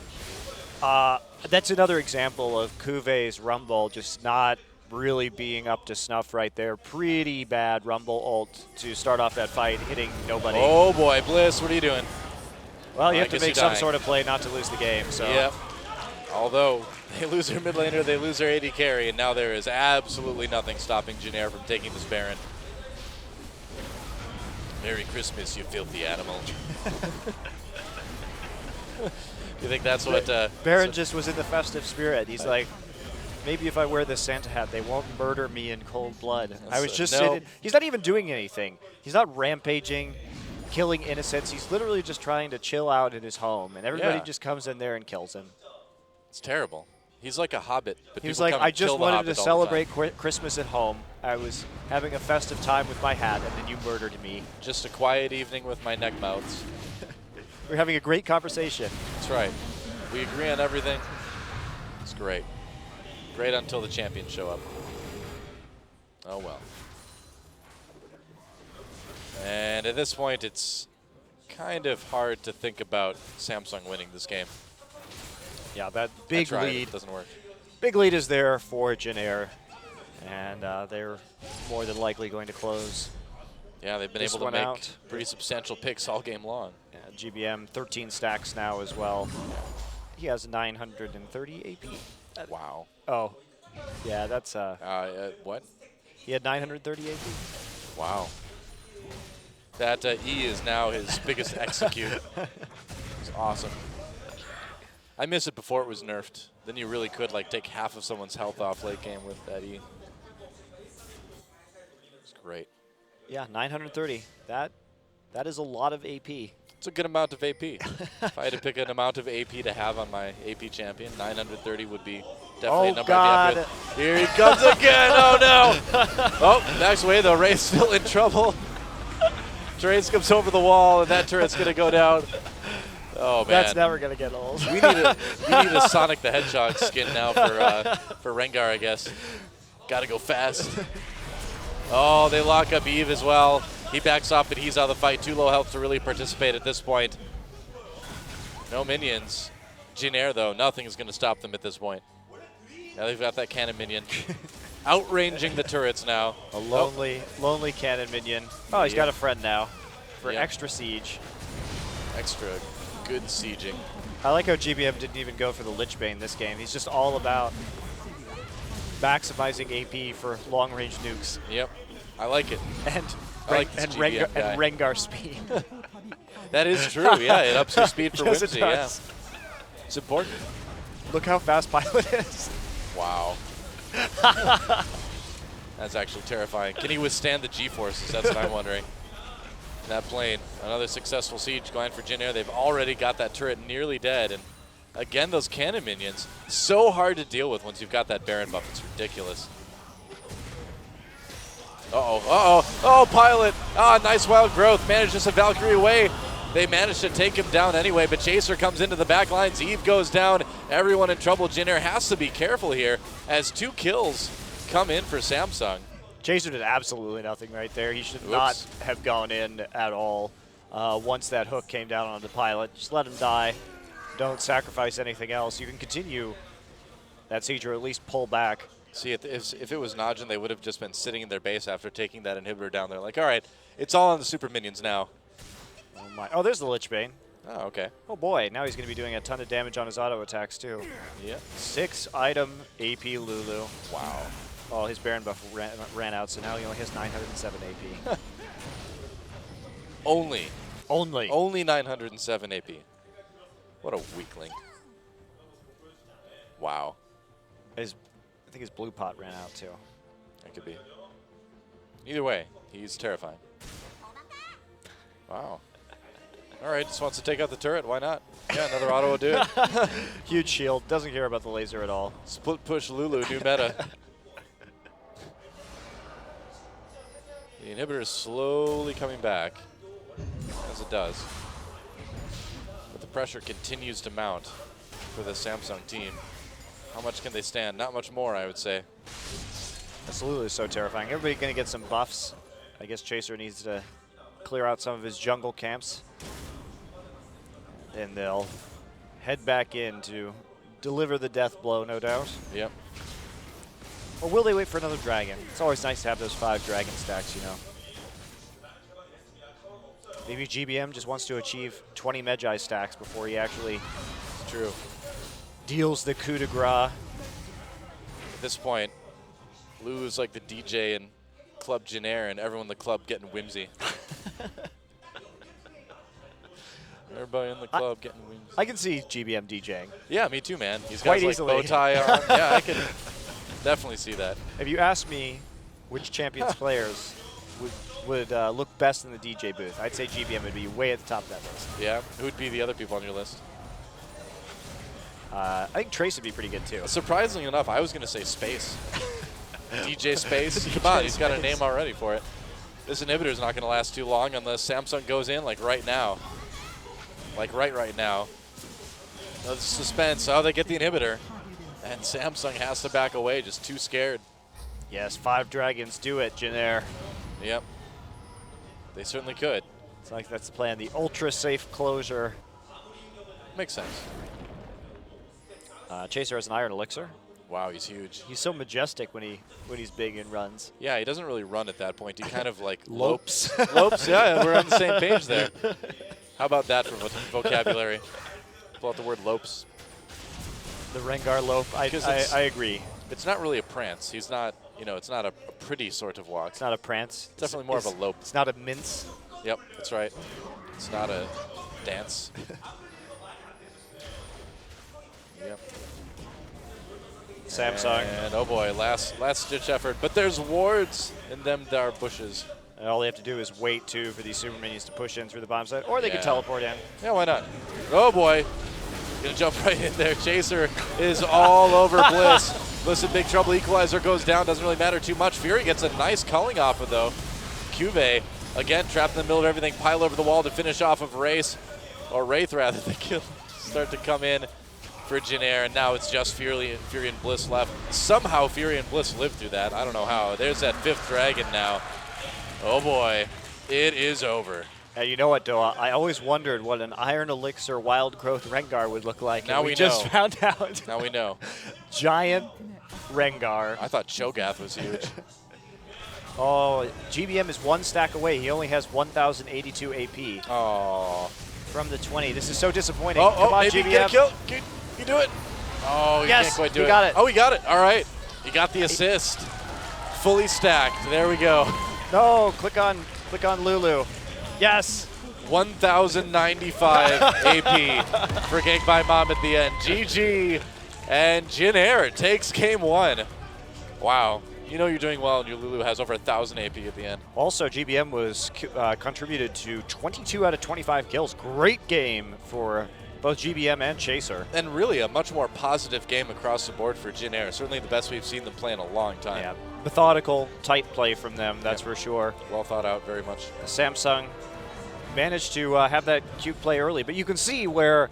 that's another example of Kuve's Rumble just not really being up to snuff right there. Pretty bad Rumble ult to start off that fight, hitting nobody. Oh boy, Bliss, what are you doing? Well, you I have to guess make you're some dying. sort of play not to lose the game. So Yep. Although they lose their mid laner, they lose their AD carry, and now there is absolutely nothing stopping Jin Air from taking this Baron. Merry Christmas, you filthy animal. You think that's what... Baron just was in the festive spirit. He's like, maybe if I wear this Santa hat, they won't murder me in cold blood. I was just no. sitting. He's not even doing anything. He's not rampaging, killing innocents. He's literally just trying to chill out in his home, and everybody Yeah. just comes in there and kills him. It's terrible. He's like a hobbit. But He was people like, come I and kill just the wanted hobbit to all the time." celebrate Christmas at home. I was having a festive time with my hat, and then you murdered me. Just a quiet evening with my neck mouths. We're having a great conversation. That's right. We agree on everything. It's great. Great until the champions show up. Oh well. And at this point, it's kind of hard to think about Samsung winning this game. Yeah, that I big tried, lead. it doesn't work. Big lead is there for Jin Air, and they're more than likely going to close. Yeah, they've been This able to one make out. pretty substantial picks all game long. Yeah, GBM 13 stacks now as well. He has 930 AP. Wow. Oh, yeah, that's What? he had 930 AP. Wow. That E is now his biggest execute. It's awesome. I miss it before it was nerfed. Then you really could like take half of someone's health off late game with that E. It's great. Yeah, 930. That is a lot of AP. It's a good amount of AP. If I had to pick an amount of AP to have on my AP champion, 930 would be definitely a number I'd be happy with. Here he comes again. Oh, no. Oh, next way, though. Ray's still in trouble. Trace comes over the wall, and that turret's going to go down. Oh, man. That's never going to get old. We need a Sonic the Hedgehog skin now for Rengar, I guess. Got to go fast. Oh, they lock up Eve as well. He backs off, but he's out of the fight. Too low health to really participate at this point. No minions. Jin Air, though, nothing is going to stop them at this point. Now they've got that cannon minion. Outranging the turrets now. A lonely cannon minion. Oh, he's got a friend now for extra siege. Extra good sieging. I like how GBM didn't even go for the Lich Bane this game. He's just all about maximizing AP for long-range nukes. Yep, I like it. And Rengar speed. That is true, yeah. It ups your speed for Yes, Whimsy, it yeah. does. It's important. Look how fast Pilot is. Wow. That's actually terrifying. Can he withstand the G-forces? That's what I'm wondering. That plane, another successful siege going for Jin Air. They've already got that turret nearly dead. And again, those cannon minions, so hard to deal with once you've got that Baron buff. It's ridiculous. Oh, Pilot. Ah, nice wild growth. Manages to Valkyrie away. They managed to take him down anyway, but Chaser comes into the back lines. Eve goes down. Everyone in trouble. Jin Air has to be careful here as 2 kills come in for Samsung. Chaser did absolutely nothing right there. He should not have gone in at all once that hook came down on the Pilot. Just let him die. Don't sacrifice anything else. You can continue that siege or at least pull back. See, if it was Najin, they would have just been sitting in their base after taking that inhibitor down there. Like, all right, it's all on the super minions now. Oh, my. Oh, there's the Lich Bane. Oh, okay. Oh, boy. Now he's going to be doing a ton of damage on his auto attacks, too. Yeah. 6-item AP Lulu. Wow. Oh, his Baron buff ran out, so now he only has 907 AP. Only. Only 907 AP. What a weakling. Wow. I think his blue pot ran out, too. That could be. Either way, he's terrifying. Wow. All right, just wants to take out the turret. Why not? Yeah, another auto will do it. Huge shield. Doesn't care about the laser at all. Split push Lulu, new meta. The inhibitor is slowly coming back, as it does. But the pressure continues to mount for the Samsung team. How much can they stand? Not much more, I would say. This Lulu is so terrifying. Everybody going to get some buffs. I guess Chaser needs to clear out some of his jungle camps. And they'll head back in to deliver the death blow, no doubt. Yep. Or will they wait for another dragon? It's always nice to have those 5 dragon stacks, you know. Maybe GBM just wants to achieve 20 Magi stacks before he actually deals the coup de grace. At this point, Lulu's like the DJ in Club Jin Air, and everyone in the club getting whimsy. Everybody in the club getting whimsy. I can see GBM DJing. Yeah, me too, man. He's Quite got his, like, bow tie on. Yeah, I can definitely see that. If you ask me which Champions players would look best in the DJ booth, I'd say GBM would be way at the top of that list. Yeah, who would be the other people on your list? I think Trace would be pretty good too. Surprisingly enough, I was going to say Space. DJ Space. Come on, he's got a name already for it. This inhibitor is not going to last too long unless Samsung goes in like right now. Like right now. No suspense. Oh, they get the inhibitor. And Samsung has to back away, just too scared. Yes, 5 dragons do it, Jin Air. Yep. They certainly could. It's like that's the plan. The ultra safe closure. Makes sense. Chaser has an Iron Elixir. Wow, he's huge. He's so majestic when he's big and runs. Yeah, he doesn't really run at that point. He kind of like lopes. Lopes, yeah, we're on the same page there. How about that for vocabulary? Pull out the word lopes. The Rengar lope. I agree. It's not really a prance. He's not you know, it's not a pretty sort of walk. It's not a prance. It's definitely more of a lope. It's not a mince. Yep, that's right. It's not a dance. Yep. Samsung. And oh boy, last ditch effort. But there's wards, and them there are bushes. And all they have to do is wait too for these super minions to push in through the bomb site, or they Yeah. can teleport in. Yeah, why not? Oh boy, gonna jump right in there. Chaser is all over Bliss. Bliss in big trouble. Equalizer goes down. Doesn't really matter too much. Fury gets a nice culling off of though. Cuvee again trapped in the middle of everything. Pile over the wall to finish off of Wraith rather. The kill start to come in for Jinair, and now it's just Fury and Bliss left. Somehow Fury and Bliss lived through that. I don't know how. There's that 5th dragon now. Oh boy, it is over. And you know what, Doa? I always wondered what an Iron Elixir Wild Growth Rengar would look like. Now and we just know. found out. Now we know. Giant Rengar. I thought Cho'Gath was huge. Oh, GBM is 1 stack away. He only has 1,082 AP Oh. from the 20. This is so disappointing. Oh, Come on, maybe GBM. get a kill. Can you do it? Oh, you Yes, can't quite do he it. got it. Oh, he got it. All right. He got the assist. Fully stacked. There we go. No, click on Lulu. Yes. 1,095 AP for Gank by Mom at the end. GG. And Jinair takes game 1. Wow. You know you're doing well, and your Lulu has over 1,000 AP at the end. Also, GBM was contributed to 22 out of 25 kills. Great game for both GBM and Chaser. And really a much more positive game across the board for Jinair. Certainly the best we've seen them play in a long time. Yeah, methodical, tight play from them, that's for sure. Well thought out, very much. Samsung managed to have that cute play early, but you can see where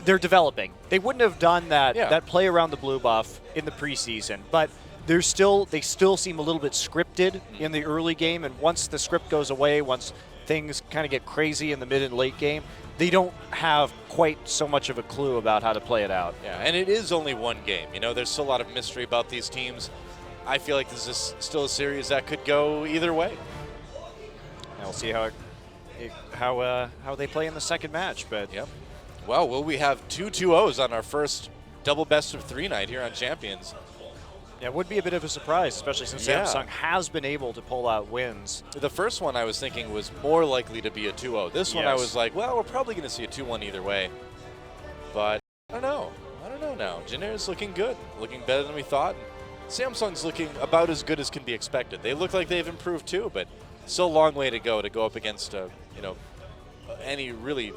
they're developing. They wouldn't have done that that play around the blue buff in the preseason, but they still seem a little bit scripted in the early game, and once the script goes away, once things kind of get crazy in the mid and late game, they don't have quite so much of a clue about how to play it out. Yeah, and it is only one game. You know, there's still a lot of mystery about these teams. I feel like this is still a series that could go either way. And we'll see how they play in the second match. But yep. Well, will we have 2 2-0s on our first double best of 3 night here on Champions? Yeah, it would be a bit of a surprise, especially since Samsung has been able to pull out wins. The first one I was thinking was more likely to be a 2-0. This one I Yes. was like, well, we're probably going to see a 2-1 either way. But I don't know. I don't know now. Jinair's looking good, looking better than we thought. Samsung's looking about as good as can be expected. They look like they've improved too, but still a long way to go up against, any really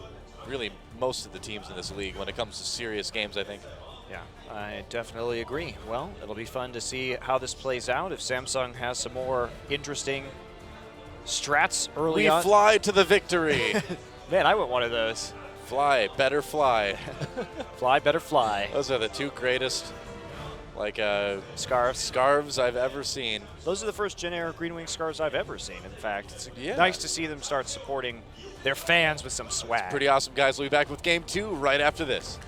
most of the teams in this league when it comes to serious games, I think. Yeah, I definitely agree. Well, it'll be fun to see how this plays out if Samsung has some more interesting strats early on. We fly to the victory. Man, I want one of those. Fly, better fly. Fly, better fly. Those are the 2 greatest scarves I've ever seen. Those are the first Jinair Green Wing scarves I've ever seen, in fact. It's Yeah. nice to see them start supporting their fans with some swag. Pretty awesome, guys. We'll be back with game 2 right after this.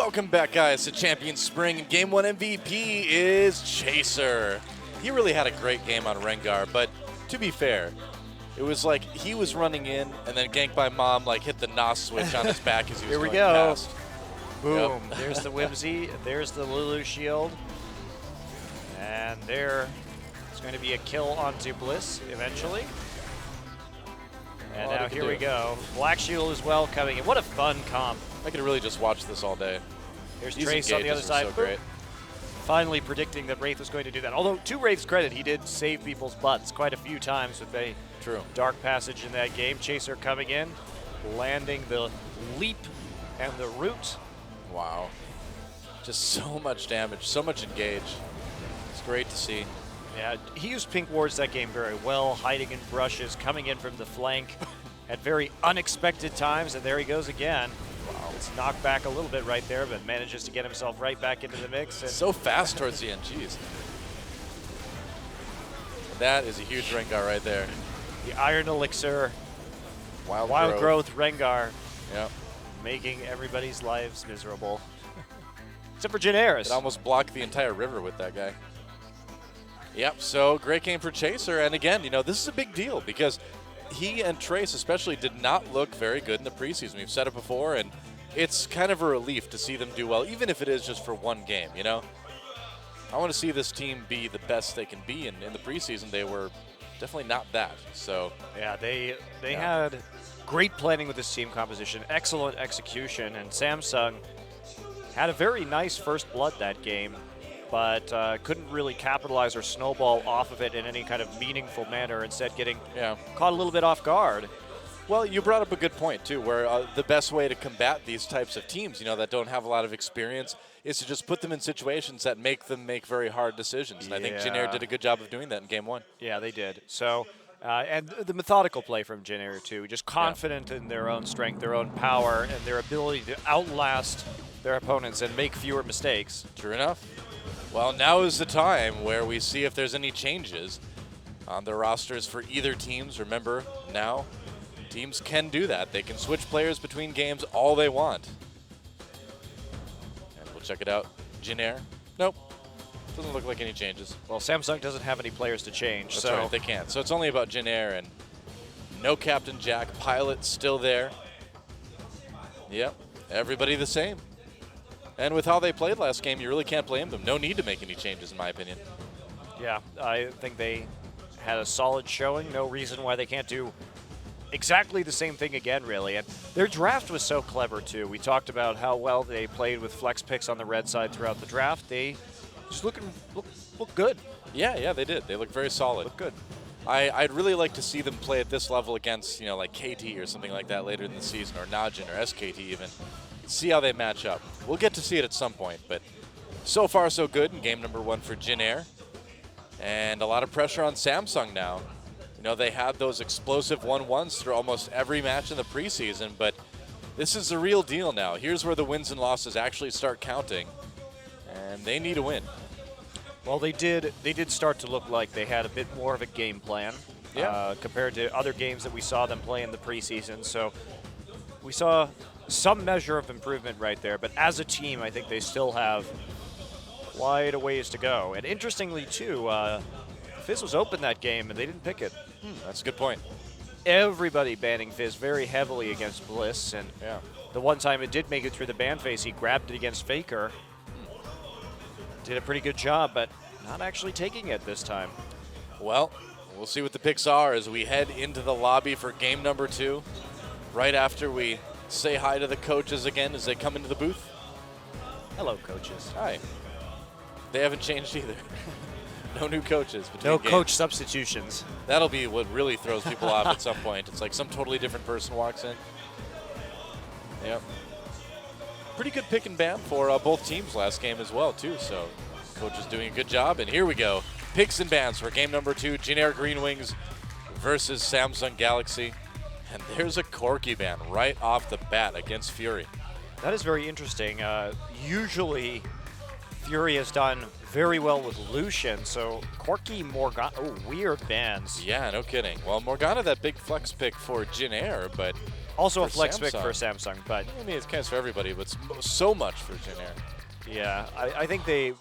Welcome back, guys, to Champion Spring. And Game 1 MVP is Chaser. He really had a great game on Rengar, but to be fair, it was like he was running in and then ganked by Mom, like hit the NOS switch on his back as he was Here we going go. past. Boom. Yep. There's the Whimsy. There's the Lulu shield. And there is going to be a kill onto Bliss eventually. And Well, now they here can we do. go. Black Shield as well coming in. What a fun comp. I could really just watch this all day. There's These Trace on the other engages are side. so Boom. great. Finally predicting that Wraith was going to do that. Although, to Wraith's credit, he did save people's butts quite a few times with a True. dark passage in that game. Chaser coming in, landing the leap and the root. Wow. Just so much damage, so much engage. It's great to see. Yeah, he used Pink Wards that game very well, hiding in brushes, coming in from the flank at very unexpected times, and there he goes again. Wow. It's knocked back a little bit right there, but manages to get himself right back into the mix. And So fast towards the end, jeez. That is a huge Rengar right there. the Iron Elixir, Wild Growth Rengar, Yep. making everybody's lives miserable. Except for Janaris. It almost blocked the entire river with that guy. Yep, so great game for Chaser. And again, you know, this is a big deal because he and Trace especially did not look very good in the preseason. We've said it before, and it's kind of a relief to see them do well, even if it is just for one game, you know? I want to see this team be the best they can be, and in the preseason they were definitely not that. So Yeah, they Yeah. had great planning with this team composition, excellent execution, and Samsung had a very nice first blood that game, but couldn't really capitalize or snowball off of it in any kind of meaningful manner, instead getting caught a little bit off guard. Well, you brought up a good point, too, where the best way to combat these types of teams, you know, that don't have a lot of experience is to just put them in situations that make them make very hard decisions. And I think Jin did a good job of doing that in Game 1. Yeah, they did. So, and the methodical play from Jin Air, too, just confident in their own strength, their own power, and their ability to outlast their opponents and make fewer mistakes. True enough. Well, now is the time where we see if there's any changes on the rosters for either teams. Remember, now teams can do that. They can switch players between games all they want. And we'll check it out. Jin Air. Nope. Doesn't look like any changes. Well, Samsung doesn't have any players to change, That's so right, they can't. So it's only about Jin Air and no Captain Jack. Pilot still there. Yep, everybody the same. And with how they played last game, you really can't blame them. No need to make any changes, in my opinion. yeah, I think they had a solid showing. No reason why they can't do exactly the same thing again, really. And their draft was so clever, too. We talked about how well they played with flex picks on the red side throughout the draft. They just look good. Yeah, they did. They look very solid. Look good. I'd really like to see them play at this level against, you know, like KT or something like that later in the season, or Najin or SKT even. See how they match up. We'll get to see it at some point, but so far so good in game number 1 for Jin Air. And a lot of pressure on Samsung now. You know, they had those explosive 1-1s through almost every match in the preseason, but this is the real deal now. Here's where the wins and losses actually start counting, and they need a win. Well, they did start to look like they had a bit more of a game plan compared to other games that we saw them play in the preseason. So we saw some measure of improvement right there, but as a team, I think they still have quite a ways to go. And interestingly, too, Fizz was open that game, and they didn't pick it. That's a good point. Everybody banning Fizz very heavily against Bliss, and the one time it did make it through the ban phase, he grabbed it against Faker. Did a pretty good job, but not actually taking it this time. Well, we'll see what the picks are as we head into the lobby for game number 2. Right after we say hi to the coaches again as they come into the booth. Hello, coaches. Hi. They haven't changed either. No new coaches between No games. coach substitutions. That'll be what really throws people off at some point. It's like some totally different person walks in. Yep. Pretty good pick and ban for both teams last game as well, too. So coach is doing a good job. And here we go. Picks and bans for game number 2. Jin Air Green Wings versus Samsung Galaxy. And there's a Corki ban right off the bat against Fury. That is very interesting. Usually, Fury has done very well with Lucian, so Corki, Morgana, oh, weird bans. Yeah, no kidding. Well, Morgana, that big flex pick for Jin Air, but Also a for flex pick Samsung. for Samsung, but I mean, it's kind of for everybody, but so much for Jin Air. yeah, I think they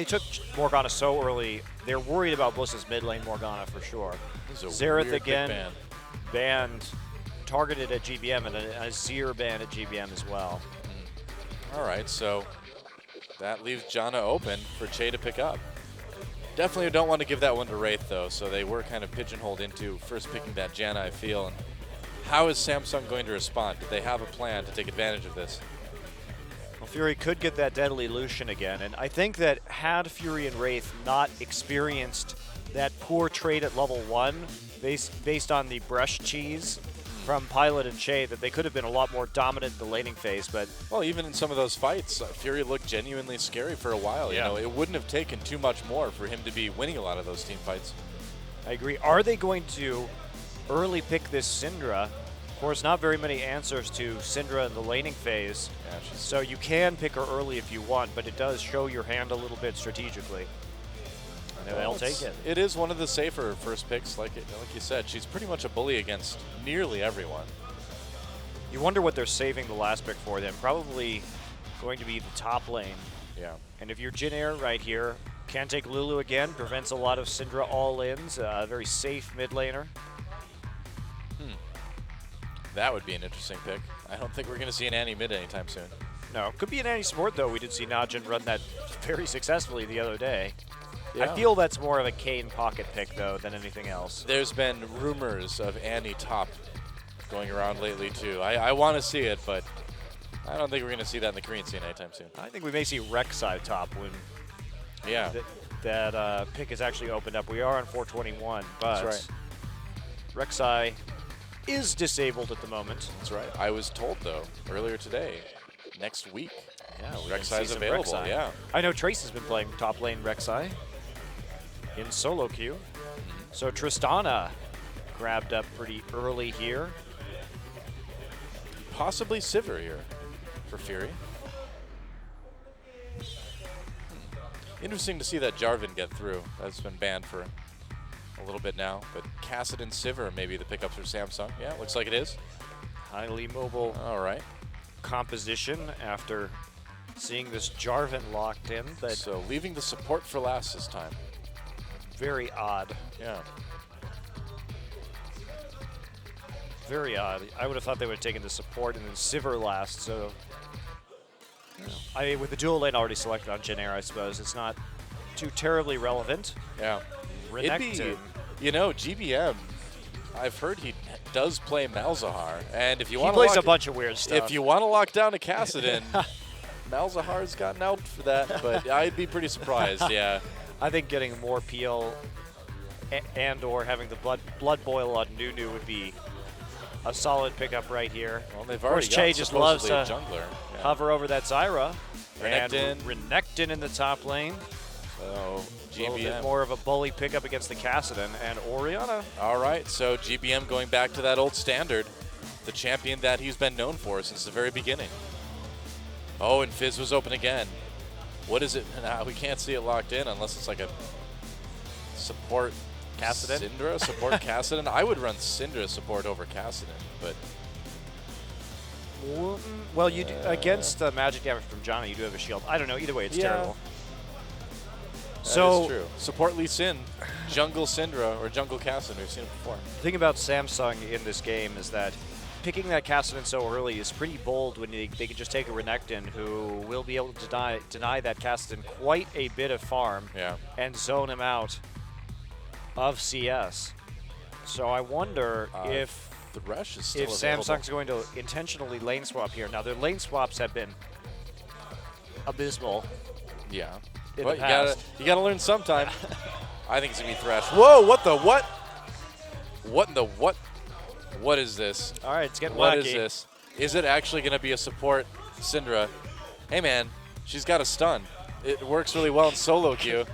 took Morgana so early, they're worried about Bliss's mid lane Morgana for sure. This is a Xerath weird big again, ban. banned, targeted at GBM, and a Azir banned at GBM as well. All right, so that leaves Janna open for Che to pick up. Definitely don't want to give that one to Wraith, though, so they were kind of pigeonholed into first picking that Janna, I feel. And how is Samsung going to respond? Did they have a plan to take advantage of this? Well, Fury could get that deadly Lucian again, and I think that had Fury and Wraith not experienced that poor trade at level 1, based on the brush cheese from Pilot and Che, that they could have been a lot more dominant in the laning phase, but Well, even in some of those fights, Fury looked genuinely scary for a while. Yeah. You know, it wouldn't have taken too much more for him to be winning a lot of those team fights. I agree. Are they going to early pick this Syndra? Of course, not very many answers to Syndra in the laning phase, Yeah, she's so you can pick her early if you want, but it does show your hand a little bit strategically. And they'll take it. It is one of the safer first picks, like you said. She's pretty much a bully against nearly everyone. You wonder what they're saving the last pick for then. Probably going to be the top lane. Yeah. And if you're Jin Air right here, can take Lulu again, prevents a lot of Syndra all-ins, very safe mid laner. That would be an interesting pick. I don't think we're going to see an Annie mid anytime soon. No, could be an anti-support though. We did see Najin run that very successfully the other day. Yeah. I feel that's more of a Kane pocket pick though than anything else. There's been rumors of Annie top going around lately too. I want to see it, but I don't think we're going to see that in the Korean scene anytime soon. I think we may see Rek'Sai top when Yeah. that pick is actually opened up. We are on 421, but That's Rek'Sai is disabled at the moment. That's right. I was told, though, earlier today, next week, Yeah, we Rek'Sai can see is some available. Rek'Sai. Yeah. I know Trace has been playing top lane Rek'Sai in solo queue. So Tristana grabbed up pretty early here. Possibly Sivir here for Fury. Interesting to see that Jarvan get through. That's been banned for a little bit now. But Kassadin Sivir may be the pickups for Samsung. Yeah, looks like it is. Highly mobile All right. composition after seeing this Jarvan locked in. That's So leaving the support for last this time. very odd. Yeah. Very odd. I would have thought they would have taken the support and then Sivir last, so... I mean, with the dual lane already selected on Jin Air, I suppose, it's not too terribly relevant. Yeah. It'd be, Renekton. you know, GBM, I've heard he does play Malzahar. And if you He want plays to a bunch of weird stuff. If you want to lock down a Kassadin, Malzahar's gotten out for that, but I'd be pretty surprised, yeah. I think getting more peel and or having the blood boil on Nunu would be a solid pickup right here. Well, they've Of course, already Che got just loves to supposedly a jungler. Yeah. hover over that Zyra. Renekton. And Renekton in the top lane. So A little bit GBM. more of a bully pickup against the Kassadin. And Orianna. All right, so GBM going back to that old standard, the champion that he's been known for since the very beginning. Oh, and Fizz was open again. What is it? Nah, we can't see it locked in unless it's like a support Kassadin? Syndra support Kassadin. I would run Syndra support over Kassadin, but Well, you do, against the magic damage from Johnny, you do have a shield. I don't know. Either way, it's Yeah. terrible. that So is true. Support Lee Sin, jungle Syndra or jungle Kassadin. We've seen it before. the thing about Samsung in this game is that picking that Kassadin so early is pretty bold when they can just take a Renekton who will be able to deny that Kassadin quite a bit of farm Yeah. and zone him out of CS. So I wonder if Thresh is still if available. Samsung's going to intentionally lane swap here. Now, their lane swaps have been abysmal. Yeah. in But the you past. gotta learn sometime. I think it's gonna be Thresh. Whoa, what the what? What in the what? What is this? All right, it's getting What wacky. is this? Is it actually gonna be a support Syndra? Hey man, she's got a stun. It works really well in solo queue.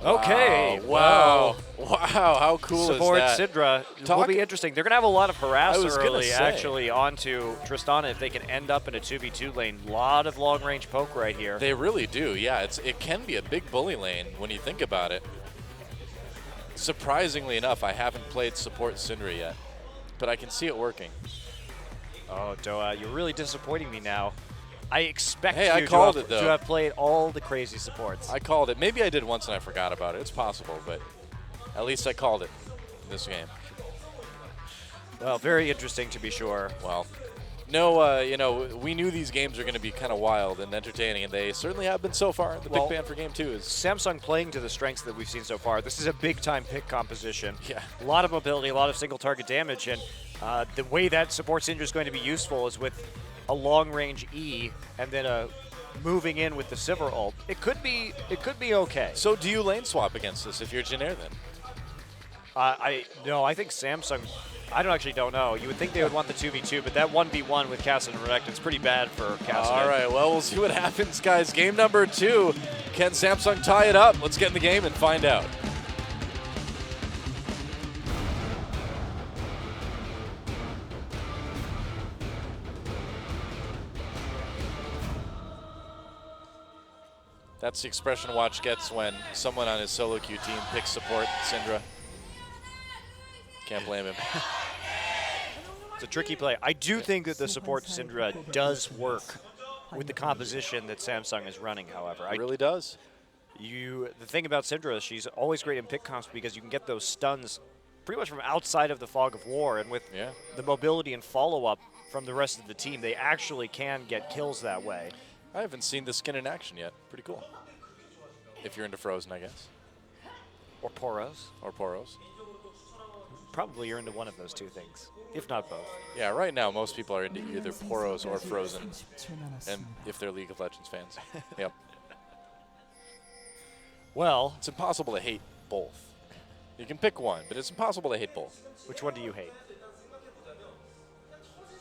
Okay. Wow. Wow. How cool Support is that? Syndra will Talk- be interesting. They're going to have a lot of harass I was gonna early, say. actually, onto Tristana if they can end up in a 2v2 lane. Lot of long-range poke right here. They really do. Yeah, it can be a big bully lane when you think about it. Surprisingly enough, I haven't played support Syndra yet, but I can see it working. Oh, Doa, you're really disappointing me now. I expect Hey, I you called to, it, though. to have played all the crazy supports. I called it. Maybe I did once and I forgot about it. It's possible, but at least I called it in this game. Well, very interesting to be sure. Well, no, you know, we knew these games were going to be kind of wild and entertaining, and they certainly have been so far. The Well, big ban for game 2 is Samsung playing to the strengths that we've seen so far. This is a big-time pick composition. Yeah. A lot of mobility, a lot of single-target damage, and the way that support Syndra is going to be useful is with a long-range E and then a moving in with the Sivir ult. It could be okay. So do you lane swap against this if you're Jin Air then? I think Samsung. I don't know. You would think they would want the 2v2, but that 1v1 with Kassadin and Renekton is pretty bad for Kassadin. All right, well, we'll see what happens, guys. Game number 2. Can Samsung tie it up? Let's get in the game and find out. That's the expression Watch gets when someone on his solo queue team picks support Syndra. Can't blame him. It's a tricky play. I do think that the support Syndra does work with the composition that Samsung is running, however. It really does. The thing about Syndra, she's always great in pick comps because you can get those stuns pretty much from outside of the fog of war, and with the mobility and follow-up from the rest of the team, they actually can get kills that way. I haven't seen the skin in action yet. Pretty cool. If you're into Frozen, I guess. Or Poros. Or Poros. Probably you're into one of those two things, if not both. Yeah, right now most people are into either Poros or Frozen, and if they're League of Legends fans. Yep. Well, it's impossible to hate both. You can pick one, but it's impossible to hate both. Which one do you hate?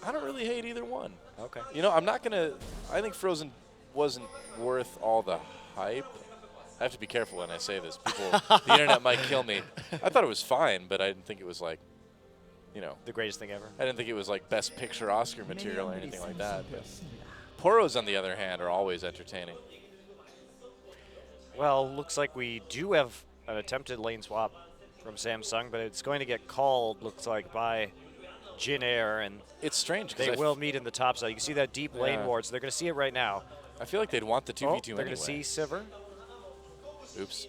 I don't really hate either one. Okay. You know, I'm not going to... I think Frozen wasn't worth all the hype. I have to be careful when I say this. People, the internet might kill me. I thought it was fine, but I didn't think it was like, you know... The greatest thing ever. I didn't think it was like Best Picture Oscar material or anything like that. But Poros, on the other hand, are always entertaining. Well, looks like we do have an attempted lane swap from Samsung, but it's going to get called, looks like, by Jin Air, and it's strange. They will meet in the top side. You can see that deep lane ward, so they're going to see it right now. I feel like they'd want the 2v2 anyway. They're going to see Sivir. Oops.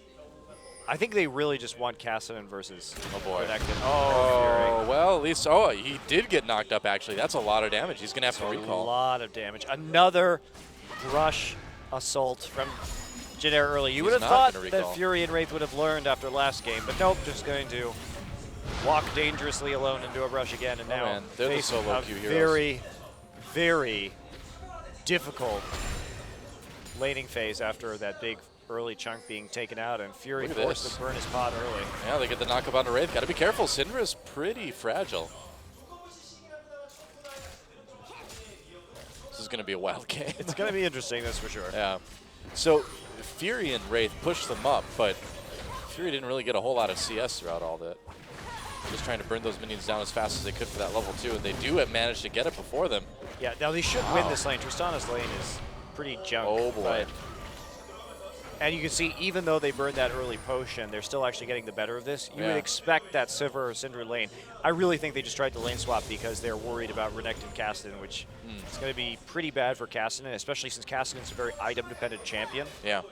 I think they really just want Kassadin versus Renekton. Oh, well, at least, he did get knocked up, actually. That's a lot of damage. He's going to have to recall. A lot of damage. Another rush assault from Jin Air early. You would have thought that Fury and Wraith would have learned after last game, but nope, just going to walk dangerously alone into a rush again, and now they're the face solo a queue heroes. very, very difficult laning phase after that big early chunk being taken out, and Fury forced to burn his pod early. Yeah, they get the knockup on the Wraith. Got to be careful. Syndra is pretty fragile. This is going to be a wild game. It's going to be interesting, that's for sure. Yeah. So Fury and Wraith pushed them up, but Fury didn't really get a whole lot of CS throughout all that. Just trying to burn those minions down as fast as they could for that level 2, and they do have managed to get it before them. Yeah, now they should win this lane. Tristana's lane is pretty junk. Oh, boy. And you can see, even though they burned that early potion, they're still actually getting the better of this. You would expect that Sivir or Syndra lane. I really think they just tried to lane swap because they're worried about Renekton Kassadin, which is going to be pretty bad for Kassadin, especially since Kassadin's a very item-dependent champion. Yeah.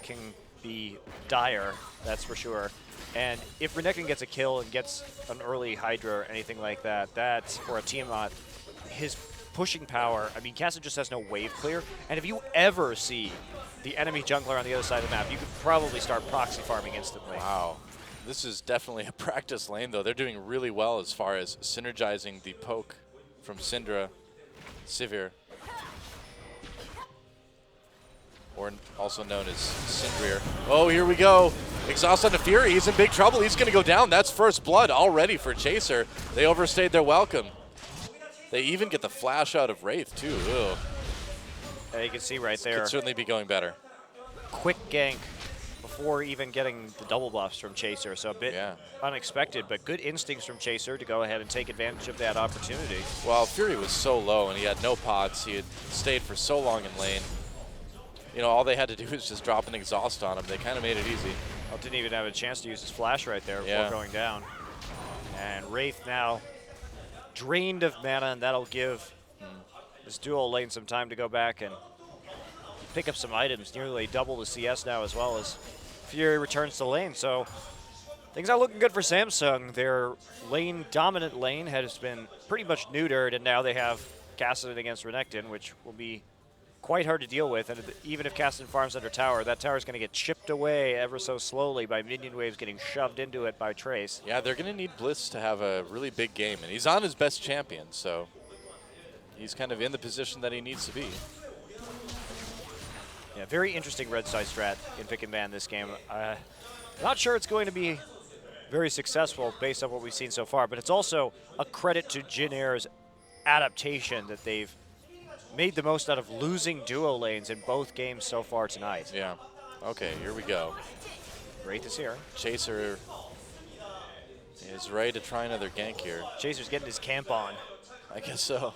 Can be dire, that's for sure. And if Renekton gets a kill and gets an early Hydra or anything like that, or a Tiamat, his pushing power, I mean, Kassadin just has no wave clear. And if you ever see the enemy jungler on the other side of the map, you could probably start proxy farming instantly. Wow. This is definitely a practice lane, though. They're doing really well as far as synergizing the poke from Syndra, Sivir, or also known as Syndrir. Oh, here we go. Exhaust on the Fury. He's in big trouble. He's going to go down. That's first blood already for Chaser. They overstayed their welcome. They even get the flash out of Wraith, too. Ugh. Yeah, you can see right there. Could certainly be going better. Quick gank before even getting the double buffs from Chaser, so a bit unexpected, but good instincts from Chaser to go ahead and take advantage of that opportunity. Well, Fury was so low and he had no pods. He had stayed for so long in lane. You know, all they had to do was just drop an exhaust on him. They kind of made it easy. Well, didn't even have a chance to use his flash right there before going down. And Wraith now drained of mana, and that'll give this dual lane some time to go back and pick up some items. Nearly double the CS now, as well as Fury returns to lane. So things are looking good for Samsung. Their dominant lane has been pretty much neutered, and now they have Kassadin against Renekton, which will be quite hard to deal with. And even if Kassadin farms under tower, that tower is going to get chipped away ever so slowly by minion waves getting shoved into it by Trace. Yeah, they're going to need Bliss to have a really big game, and he's on his best champion, so he's kind of in the position that he needs to be. Yeah, very interesting red side strat in pick and ban this game. Not sure it's going to be very successful based on what we've seen so far, but it's also a credit to Jin Air's adaptation that they've made the most out of losing duo lanes in both games so far tonight. Yeah. Okay, here we go. Wraith is here. Chaser is ready to try another gank here. Chaser's getting his camp on. I guess so.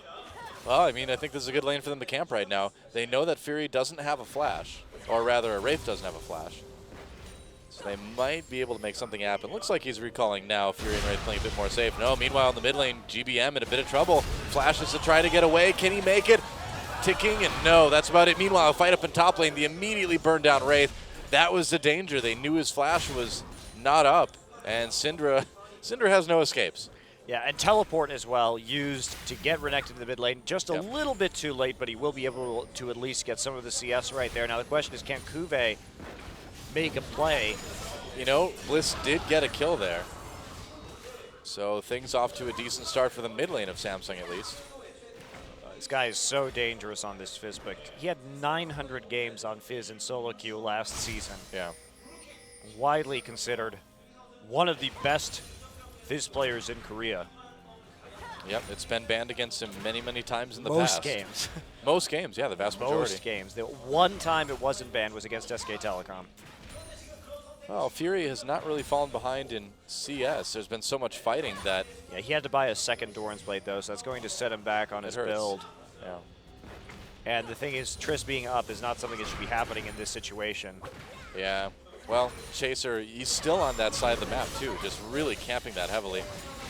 Well, I mean, I think this is a good lane for them to camp right now. They know that Fury doesn't have a flash, or rather, a Wraith doesn't have a flash. So they might be able to make something happen. Looks like he's recalling now. Fury and Wraith playing a bit more safe. No, meanwhile, in the mid lane, GBM in a bit of trouble. Flashes to try to get away. Can he make it? Ticking, and no, that's about it. Meanwhile, a fight up in top lane. The immediately burned down Wraith. That was the danger. They knew his flash was not up, and Syndra has no escapes. Yeah, and teleport as well, used to get Renekton to the mid lane. Just a little bit too late, but he will be able to at least get some of the CS right there. Now the question is, can Kuve make a play? You know, Bliss did get a kill there. So things off to a decent start for the mid lane of Samsung at least. This guy is so dangerous on this Fizz pick. He had 900 games on Fizz in solo queue last season. Yeah. Widely considered one of the best Fizz players in Korea. Yep, it's been banned against him many, many times in the Most past. games. Most games, yeah, the vast majority. Most games. The one time it wasn't banned was against SK Telecom. Well, Fury has not really fallen behind in CS. There's been so much fighting that... Yeah, he had to buy a second Doran's Blade, though, so that's going to set him back on his build. Yeah. And the thing is, Triss being up is not something that should be happening in this situation. Yeah. Well, Chaser, he's still on that side of the map, too, just really camping that heavily.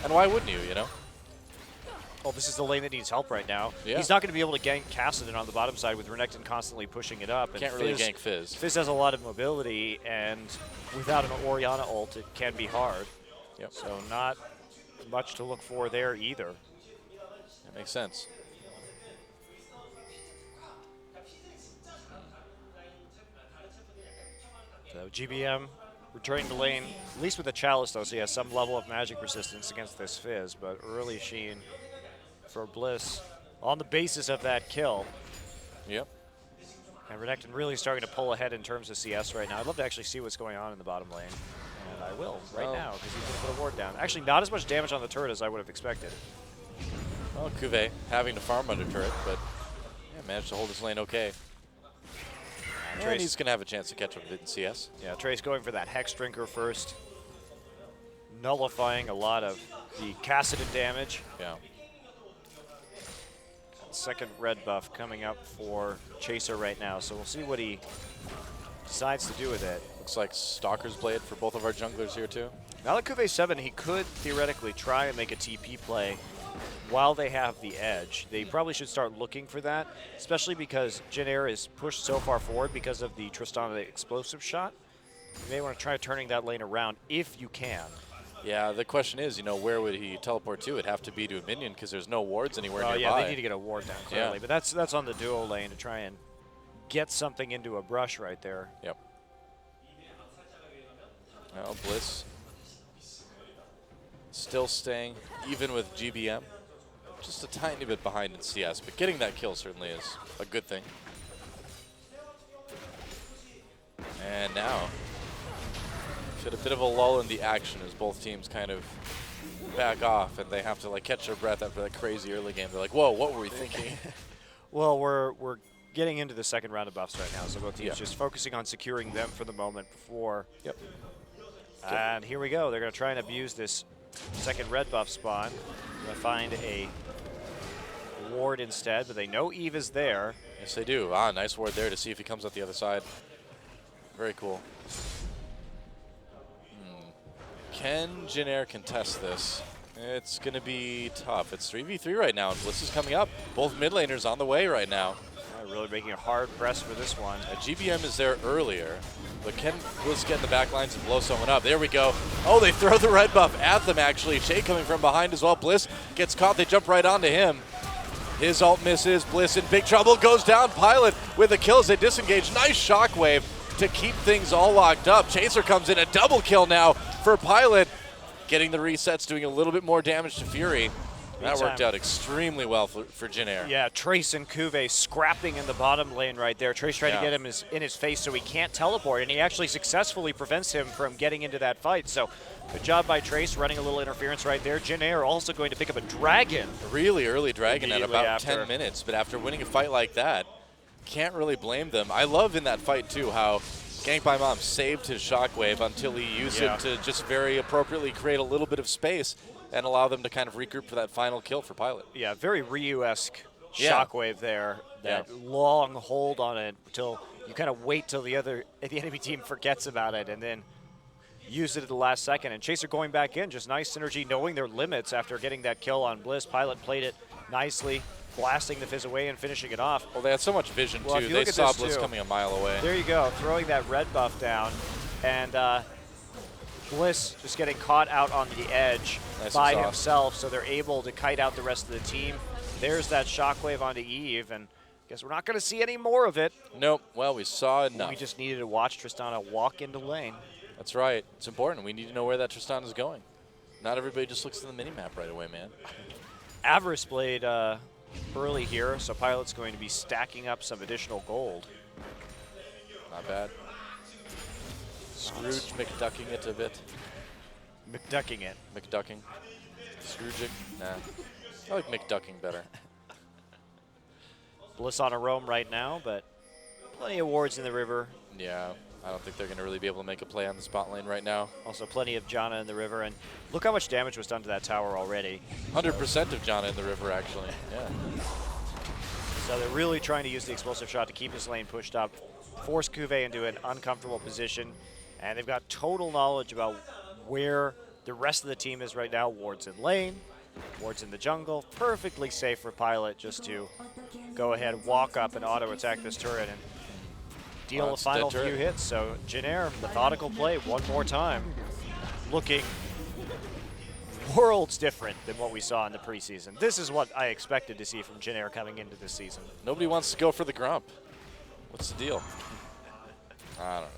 And why wouldn't you know? Well, this is the lane that needs help right now. Yeah. He's not going to be able to gank Kassadin on the bottom side with Renekton constantly pushing it up. And Can't really gank Fizz. Fizz has a lot of mobility, and without an Orianna ult, it can be hard. Yep. So not much to look for there either. That makes sense. So GBM returning to lane, at least with the Chalice, though, so he has some level of magic resistance against this Fizz, but early Sheen for Bliss on the basis of that kill. Yep. And Renekton really starting to pull ahead in terms of CS right now. I'd love to actually see what's going on in the bottom lane. And I will right now, because he's going to put a ward down. Actually, not as much damage on the turret as I would have expected. Well, Kuve having to farm under turret, but yeah, managed to hold his lane okay. And he's going to have a chance to catch up with it in CS. Yeah, Trace going for that Hex Drinker first. Nullifying a lot of the Kassadin damage. Yeah. Second red buff coming up for Chaser right now, so we'll see what he decides to do with it. Looks like Stalker's Blade for both of our junglers here too. Now that Kuve's 7, he could theoretically try and make a TP play while they have the edge. They probably should start looking for that, especially because Jin Air is pushed so far forward because of the Tristana explosive shot. You may want to try turning that lane around if you can. Yeah, the question is, where would he teleport to? It'd have to be to a minion because there's no wards anywhere nearby. Yeah, they need to get a ward down, clearly. Yeah. But that's on the duo lane to try and get something into a brush right there. Yep. Well, Bliss still staying even with GBM. Just a tiny bit behind in CS, but getting that kill certainly is a good thing. And now, a bit of a lull in the action as both teams kind of back off and they have to catch their breath after that crazy early game. They're like, whoa, what were we thinking? Well, we're getting into the second round of buffs right now, so both teams Yeah. just focusing on securing them for the moment before. Yep. And here we go. They're going to try and abuse this second red buff spawn. Going to find a ward instead, but they know Eve is there. Yes, they do. Ah, nice ward there to see if he comes out the other side. Very cool. Can Jin Air contest this? It's going to be tough. It's 3v3 right now, and Bliss is coming up. Both mid laners on the way right now. Really making a hard press for this one. GBM is there earlier, but can Bliss get in the back lines and blow someone up? There we go. Oh, they throw the red buff at them, actually. Shay coming from behind as well. Bliss gets caught. They jump right onto him. His ult misses. Bliss in big trouble. Goes down. Pilot with the kills. They disengage. Nice shockwave to keep things all locked up. Chaser comes in. A double kill now for Pilot. Getting the resets, doing a little bit more damage to Fury. That worked out extremely well for Jin Air. Yeah, Trace and Kuve scrapping in the bottom lane right there. Trace trying to Yeah. get him in his face so he can't teleport, and he actually successfully prevents him from getting into that fight. So good job by Trace running a little interference right there. Jin Air also going to pick up a dragon. Really early dragon at Immediately about after. 10 minutes, but after winning a fight like that, can't really blame them. I love in that fight too how Gank by Mom saved his shockwave until he used it to just very appropriately create a little bit of space and allow them to kind of regroup for that final kill for Pilot. Yeah, very Ryu-esque Yeah. shockwave there. That long hold on it until you kind of wait till the enemy team forgets about it and then use it at the last second. And Chaser going back in, just nice synergy, knowing their limits after getting that kill on Bliss. Pilot played it nicely, blasting the Fizz away and finishing it off. Well, they had so much vision Well, if too. you They look at saw this, Bliss too, coming a mile away. There you go, throwing that red buff down, and Bliss just getting caught out on the edge by exhaust. himself, so they're able to kite out the rest of the team. There's that shockwave onto Eve, and I guess we're not going to see any more of it. Nope. Well, we saw enough. We just needed to watch Tristana walk into lane. That's right. It's important. We need to know where that Tristan is going. Not everybody just looks at the minimap right away, man. Avarice played early here, so Pilot's going to be stacking up some additional gold. Not bad. Scrooge McDucking it a bit. McDucking it. McDucking. Scrooging. Nah. I like McDucking better. Bliss on a roam right now, but plenty of wards in the river. Yeah. I don't think they're going to really be able to make a play on the spot lane right now. Also plenty of Janna in the river, and look how much damage was done to that tower already. 100% of Janna in the river, actually. Yeah. So they're really trying to use the explosive shot to keep this lane pushed up, force Kuve into an uncomfortable position, and they've got total knowledge about where the rest of the team is right now. Wards in lane, wards in the jungle. Perfectly safe for Pilot just to go ahead, walk up, and auto-attack this turret and deal the It's final dead turret. few hits. So Jin Air, methodical play one more time, looking worlds different than what we saw in the preseason. This is what I expected to see from Jin Air coming into this season. Nobody wants to go for the Grump. What's the deal? I don't know.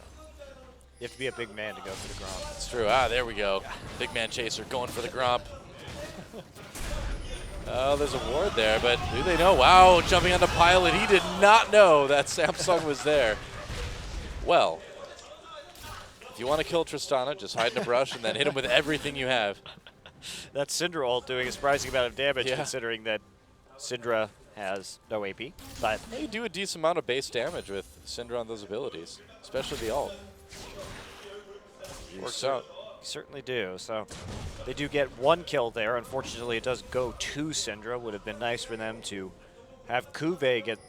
You have to be a big man to go for the Grump. It's true. Ah, there we go. Big man chaser going for the Grump. Oh, there's a ward there, but do they know? Wow, jumping onto Pilot. He did not know that Samsung was there. Well, if you want to kill Tristana, just hide in a brush and then hit him with everything you have. That's Syndra ult doing a surprising amount of damage, Yeah. considering that Syndra has no AP. But They do a decent amount of base damage with Syndra on those abilities, especially the ult. Works out. certainly do. So they do get one kill there. Unfortunately, it does go to Syndra. Would have been nice for them to have Kuve get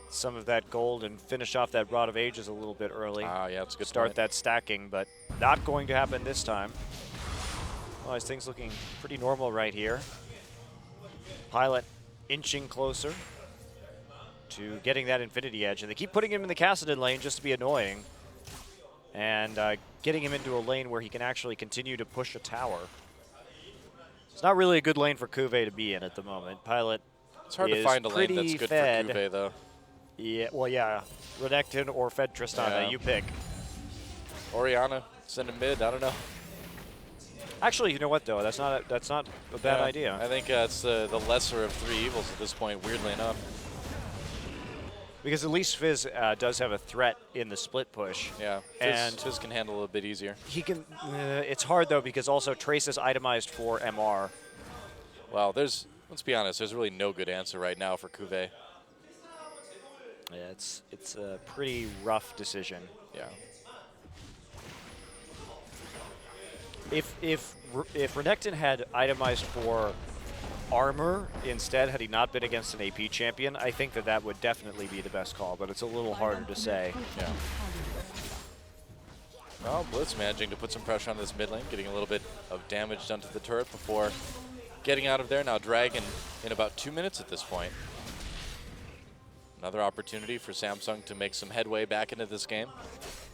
some of that gold and finish off that Rod of Ages a little bit early. Ah, yeah, that's a good Start point. that stacking, but not going to happen this time. Otherwise, things looking pretty normal right here. Pilot inching closer to getting that Infinity Edge, and they keep putting him in the Kassadin lane just to be annoying, and getting him into a lane where he can actually continue to push a tower. It's not really a good lane for Kuve to be in at the moment. Pilot It's hard to is find a lane that's pretty good fed. for Kuve, though. Yeah, well, yeah. Renekton or Fed Tristana, Yeah. you pick. Oriana, send him mid, I don't know. Actually, you know what, though? That's not a bad Yeah, idea. I think it's the lesser of three evils at this point, weirdly enough. Because at least Fizz does have a threat in the split push. Yeah, And Fizz can handle it a bit easier. he can. It's hard, though, because also Trace is itemized for MR. Well, let's be honest, there's really no good answer right now for Kuve. Yeah, it's a pretty rough decision. Yeah. If Renekton had itemized for armor instead, had he not been against an AP champion, I think that would definitely be the best call, but it's a little harder to say. Yeah. Well, Blitz managing to put some pressure on this mid lane, getting a little bit of damage done to the turret before getting out of there. Now Dragon in about 2 minutes at this point. Another opportunity for Samsung to make some headway back into this game.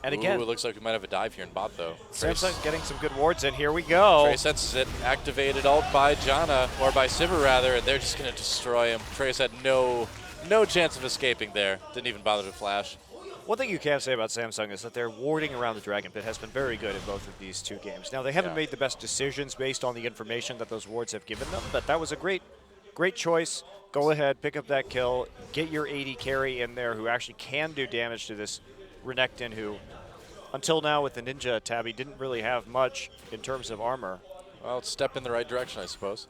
And again, it looks like we might have a dive here in bot, though. Samsung's getting some good wards in. Here we go. Trace sets it, activated ult by Janna, or by Sivir rather, and they're just going to destroy him. Trace had no chance of escaping there. Didn't even bother to flash. One thing you can say about Samsung is that their warding around the Dragon Pit has been very good in both of these two games. Now, they haven't made the best decisions based on the information that those wards have given them, but that was a great choice. Go ahead, pick up that kill, get your AD carry in there who actually can do damage to this Renekton, who, until now with the Ninja Tabby, didn't really have much in terms of armor. Well, it's a step in the right direction, I suppose.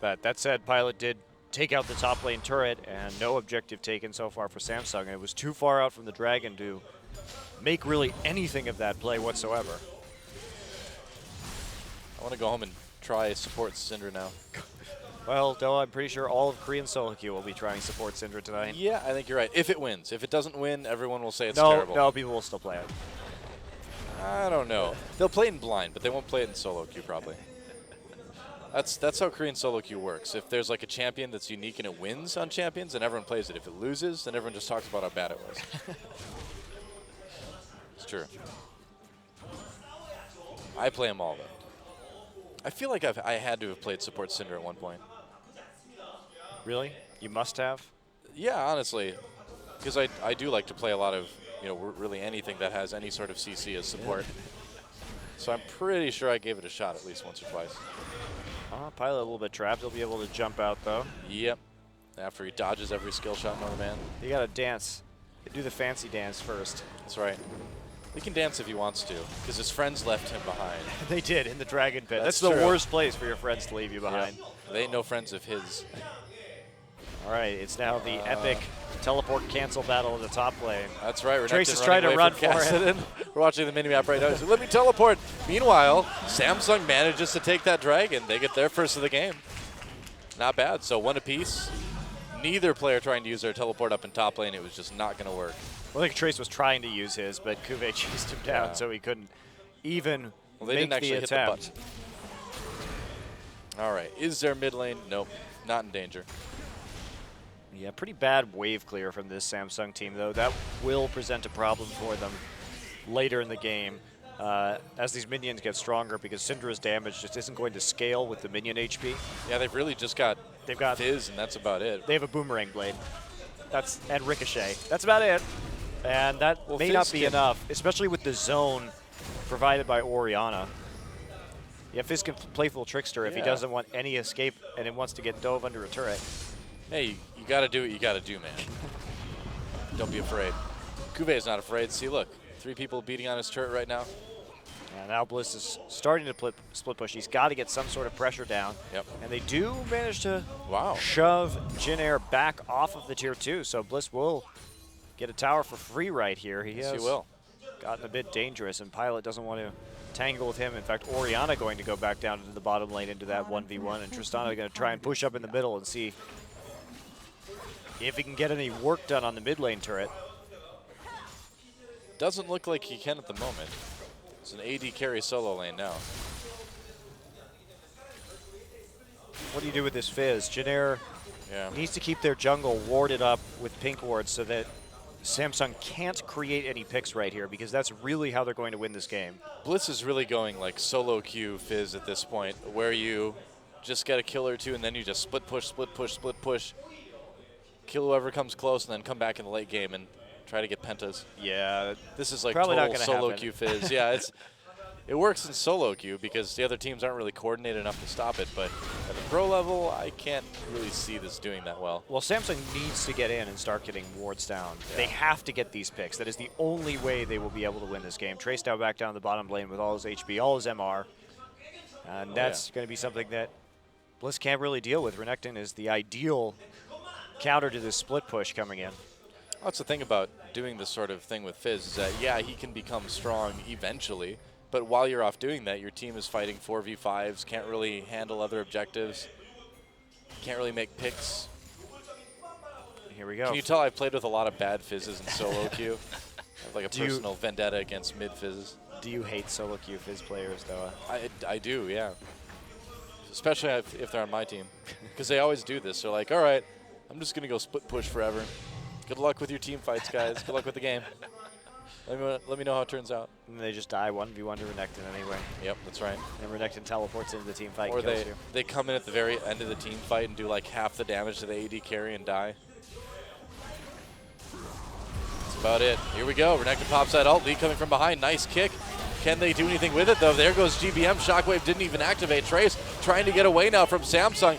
But that said, Pilot did take out the top lane turret, and no objective taken so far for Samsung. It was too far out from the Dragon to make really anything of that play whatsoever. I want to go home and try support Syndra now. Well, Doa, I'm pretty sure all of Korean solo queue will be trying support Syndra tonight. Yeah, I think you're right. If it wins. If it doesn't win, everyone will say it's no, terrible. No, people will still play it. I don't know. They'll play it in blind, but they won't play it in solo queue probably. That's how Korean solo queue works. If there's like a champion that's unique and it wins on champions, then everyone plays it. If it loses, then everyone just talks about how bad it was. It's true. I play them all though. I feel like I had to have played support Syndra at one point. Really? You must have? Yeah, honestly, because I do like to play a lot of, really anything that has any sort of CC as support. So I'm pretty sure I gave it a shot at least once or twice. Pilot a little bit trapped. He'll be able to jump out though. Yep. After he dodges every skill shot on the man. You gotta dance. Do the fancy dance first. That's right. He can dance if he wants to, because his friends left him behind. They did in the Dragon Pit. That's That's the true. worst place for your friends to leave you behind. Yeah. They ain't no friends of his. All right, it's now the epic teleport cancel battle in the top lane. That's right. Trace is trying to run for it. We're watching the mini-map right now. So let me teleport. Meanwhile, Samsung manages to take that dragon. They get their first of the game. Not bad. So one apiece. Neither player trying to use their teleport up in top lane. It was just not going to work. Well, I think Trace was trying to use his, but Kuve chased him down, so he couldn't even They make didn't actually the hit the attempt. button. All right. Is there mid lane? Nope. Not in danger. Yeah, pretty bad wave clear from this Samsung team, though. That will present a problem for them later in the game as these minions get stronger, because Syndra's damage just isn't going to scale with the minion HP. Yeah, they've really just got Fizz, and that's about it. They have a Boomerang Blade. And Ricochet. That's about it. And that may Fizz not be enough, especially with the zone provided by Orianna. Yeah, Fizz can play full Trickster if he doesn't want any escape and it wants to get dove under a turret. Hey, you got to do what you got to do, man. Don't be afraid. Kuve is not afraid. See, look, 3 people beating on his turret right now. And now Bliss is starting to split push. He's got to get some sort of pressure down. Yep. And they do manage to Wow. shove Jin Air back off of the tier 2. So Bliss will get a tower for free right here. He Yes, has he will. gotten a bit dangerous, and Pilot doesn't want to tangle with him. In fact, Orianna going to go back down into the bottom lane into that 1v1, and Tristana going to try and push up in the middle and see if he can get any work done on the mid lane turret. Doesn't look like he can at the moment. It's an AD carry solo lane now. What do you do with this Fizz? Jin Air needs to keep their jungle warded up with pink wards so that Samsung can't create any picks right here, because that's really how they're going to win this game. Blitz is really going like solo queue Fizz at this point, where you just get a kill or two and then you just split push, kill whoever comes close, and then come back in the late game and try to get pentas. Yeah, this is like probably not total gonna solo happen. queue Fizz. Yeah, it works in solo queue because the other teams aren't really coordinated enough to stop it, but at the pro level, I can't really see this doing that well. Well, Samsung needs to get in and start getting wards down. They have to get these picks. That is the only way they will be able to win this game. Trace now back down the bottom lane with all his HP, all his MR. And that's going to be something that Bliss can't really deal with. Renekton is the ideal counter to this split push coming in. That's the thing about doing this sort of thing with Fizz is that, yeah, he can become strong eventually, but while you're off doing that, your team is fighting 4v5s, can't really handle other objectives, can't really make picks. Here we go. Can you tell I've played with a lot of bad Fizzes in solo queue? I have like a personal vendetta against mid Fizzes. Do you hate solo queue Fizz players, though? I do, yeah. Especially if they're on my team. Because they always do this. They're like, all right, I'm just going to go split push forever. Good luck with your team fights, guys. Good luck with the game. Let me know how it turns out. And they just die 1v1 to Renekton anyway. Yep, that's right. And Renekton teleports into the team fight Or and kills you. they come in at the very end of the team fight and do like half the damage to the AD carry and die. That's about it. Here we go. Renekton pops that ult. Lee coming from behind. Nice kick. Can they do anything with it, though? There goes GBM. Shockwave didn't even activate. Trace trying to get away now from Samsung.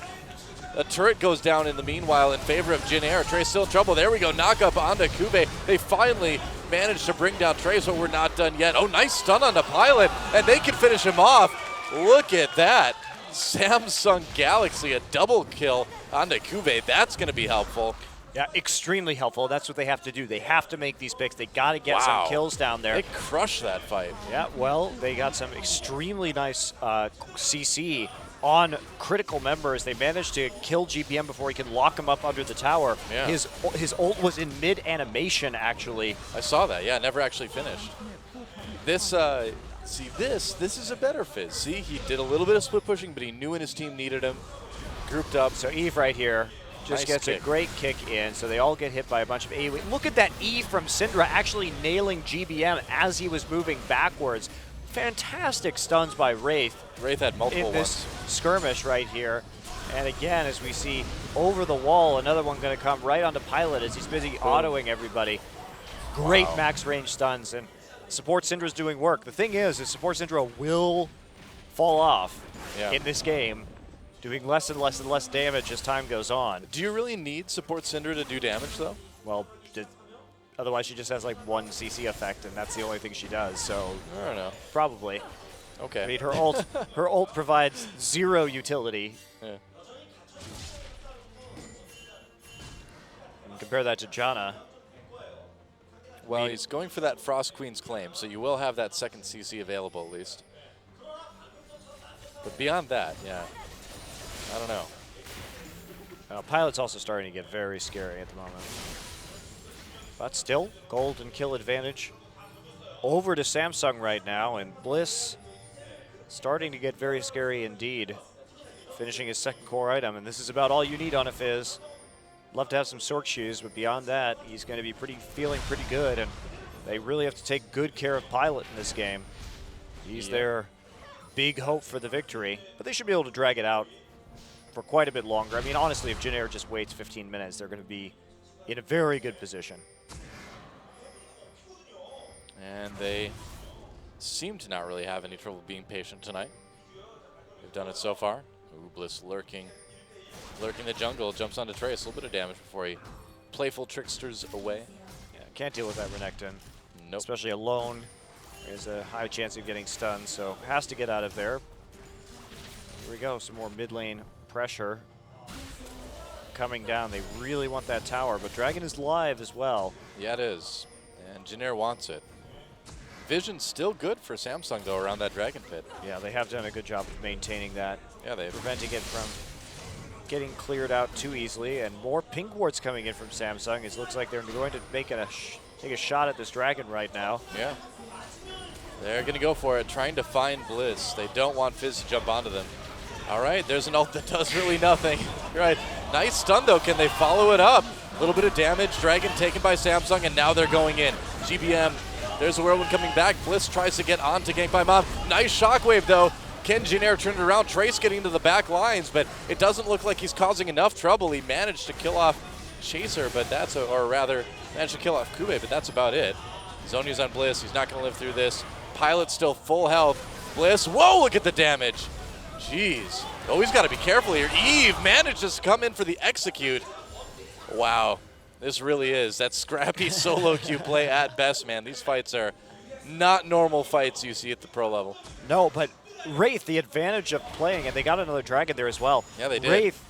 A turret goes down in the meanwhile in favor of Jin Air. Trace still in trouble. There we go. Knock up onto Kube. They finally managed to bring down Trace, but we're not done yet. Oh, nice stun on the Pilot, and they can finish him off. Look at that. Samsung Galaxy, a double kill onto Kube. That's going to be helpful. Yeah, extremely helpful. That's what they have to do. They have to make these picks. They got to get some kills down there. They crushed that fight. Yeah, well, they got some extremely nice CC on critical members. They managed to kill GPM before he can lock him up under the tower. Yeah. His ult was in mid-animation, actually. I saw that, yeah, never actually finished. This, see this is a better Fizz. See, he did a little bit of split pushing, but he knew when his team needed him. Grouped up. So Eve right here just gets a great kick in, so they all get hit by a bunch of AoE. Look at that E from Syndra actually nailing GBM as he was moving backwards. Fantastic stuns by Wraith. Wraith had multiple in this skirmish right here. And again, as we see over the wall, another one going to come right onto Pilot as he's busy autoing everybody. Great max range stuns, and support Syndra's doing work. The thing is support Syndra will fall off in this game, doing less and less and less damage as time goes on. Do you really need support Syndra to do damage, though? Well, otherwise she just has like one CC effect, and that's the only thing she does. So I don't know. Probably. Okay. I mean, her ult provides zero utility. Yeah. And compare that to Janna. Well, he's going for that Frost Queen's claim, so you will have that second CC available at least. But beyond that, yeah, I don't know. Pilot's also starting to get very scary at the moment. But still, gold and kill advantage over to Samsung right now, and Bliss starting to get very scary indeed. Finishing his second core item, and this is about all you need on a Fizz. Love to have some Sork shoes, but beyond that, he's going to be feeling pretty good, and they really have to take good care of Pilot in this game. He's their big hope for the victory, but they should be able to drag it out for quite a bit longer. I mean, honestly, if Jin Air just waits 15 minutes, they're going to be in a very good position. And they seem to not really have any trouble being patient tonight. They've done it so far. Ooh, Bliss lurking the jungle, jumps onto Trace, a little bit of damage before he playful tricksters away. Yeah, can't deal with that Renekton. Nope. Especially alone. There's a high chance of getting stunned, so has to get out of there. Here we go, some more mid lane pressure coming down. They really want that tower, but Dragon is live as well. Yeah, it is. And Jin Air wants it. Vision's still good for Samsung, though, around that Dragon Pit. Yeah, they have done a good job of maintaining that. Yeah, they've preventing it from getting cleared out too easily, and more pink wards coming in from Samsung. It looks like they're going to make take a shot at this Dragon right now. Yeah. They're going to go for it, trying to find Bliss. They don't want Fizz to jump onto them. All right, there's an ult that does really nothing. You're right. Nice stun, though. Can they follow it up? A little bit of damage. Dragon taken by Samsung, and now they're going in. GBM, there's a Whirlwind coming back. Bliss tries to get on to gank by Mom. Nice shockwave, though. Can Jin Air turn it around? Trace getting to the back lines, but it doesn't look like he's causing enough trouble. He managed to kill off Chaser, but that's, or rather, managed to kill off Kube, but that's about it. Zhonya's on Bliss. He's not going to live through this. Pilot still full health. Bliss, whoa, look at the damage. Jeez. Oh, he's got to be careful here. Eve manages to come in for the execute. Wow. This really is that scrappy solo queue play at best, man. These fights are not normal fights you see at the pro level. No, but Wraith, the advantage of playing, and they got another Dragon there as well. Yeah, they did. Wraith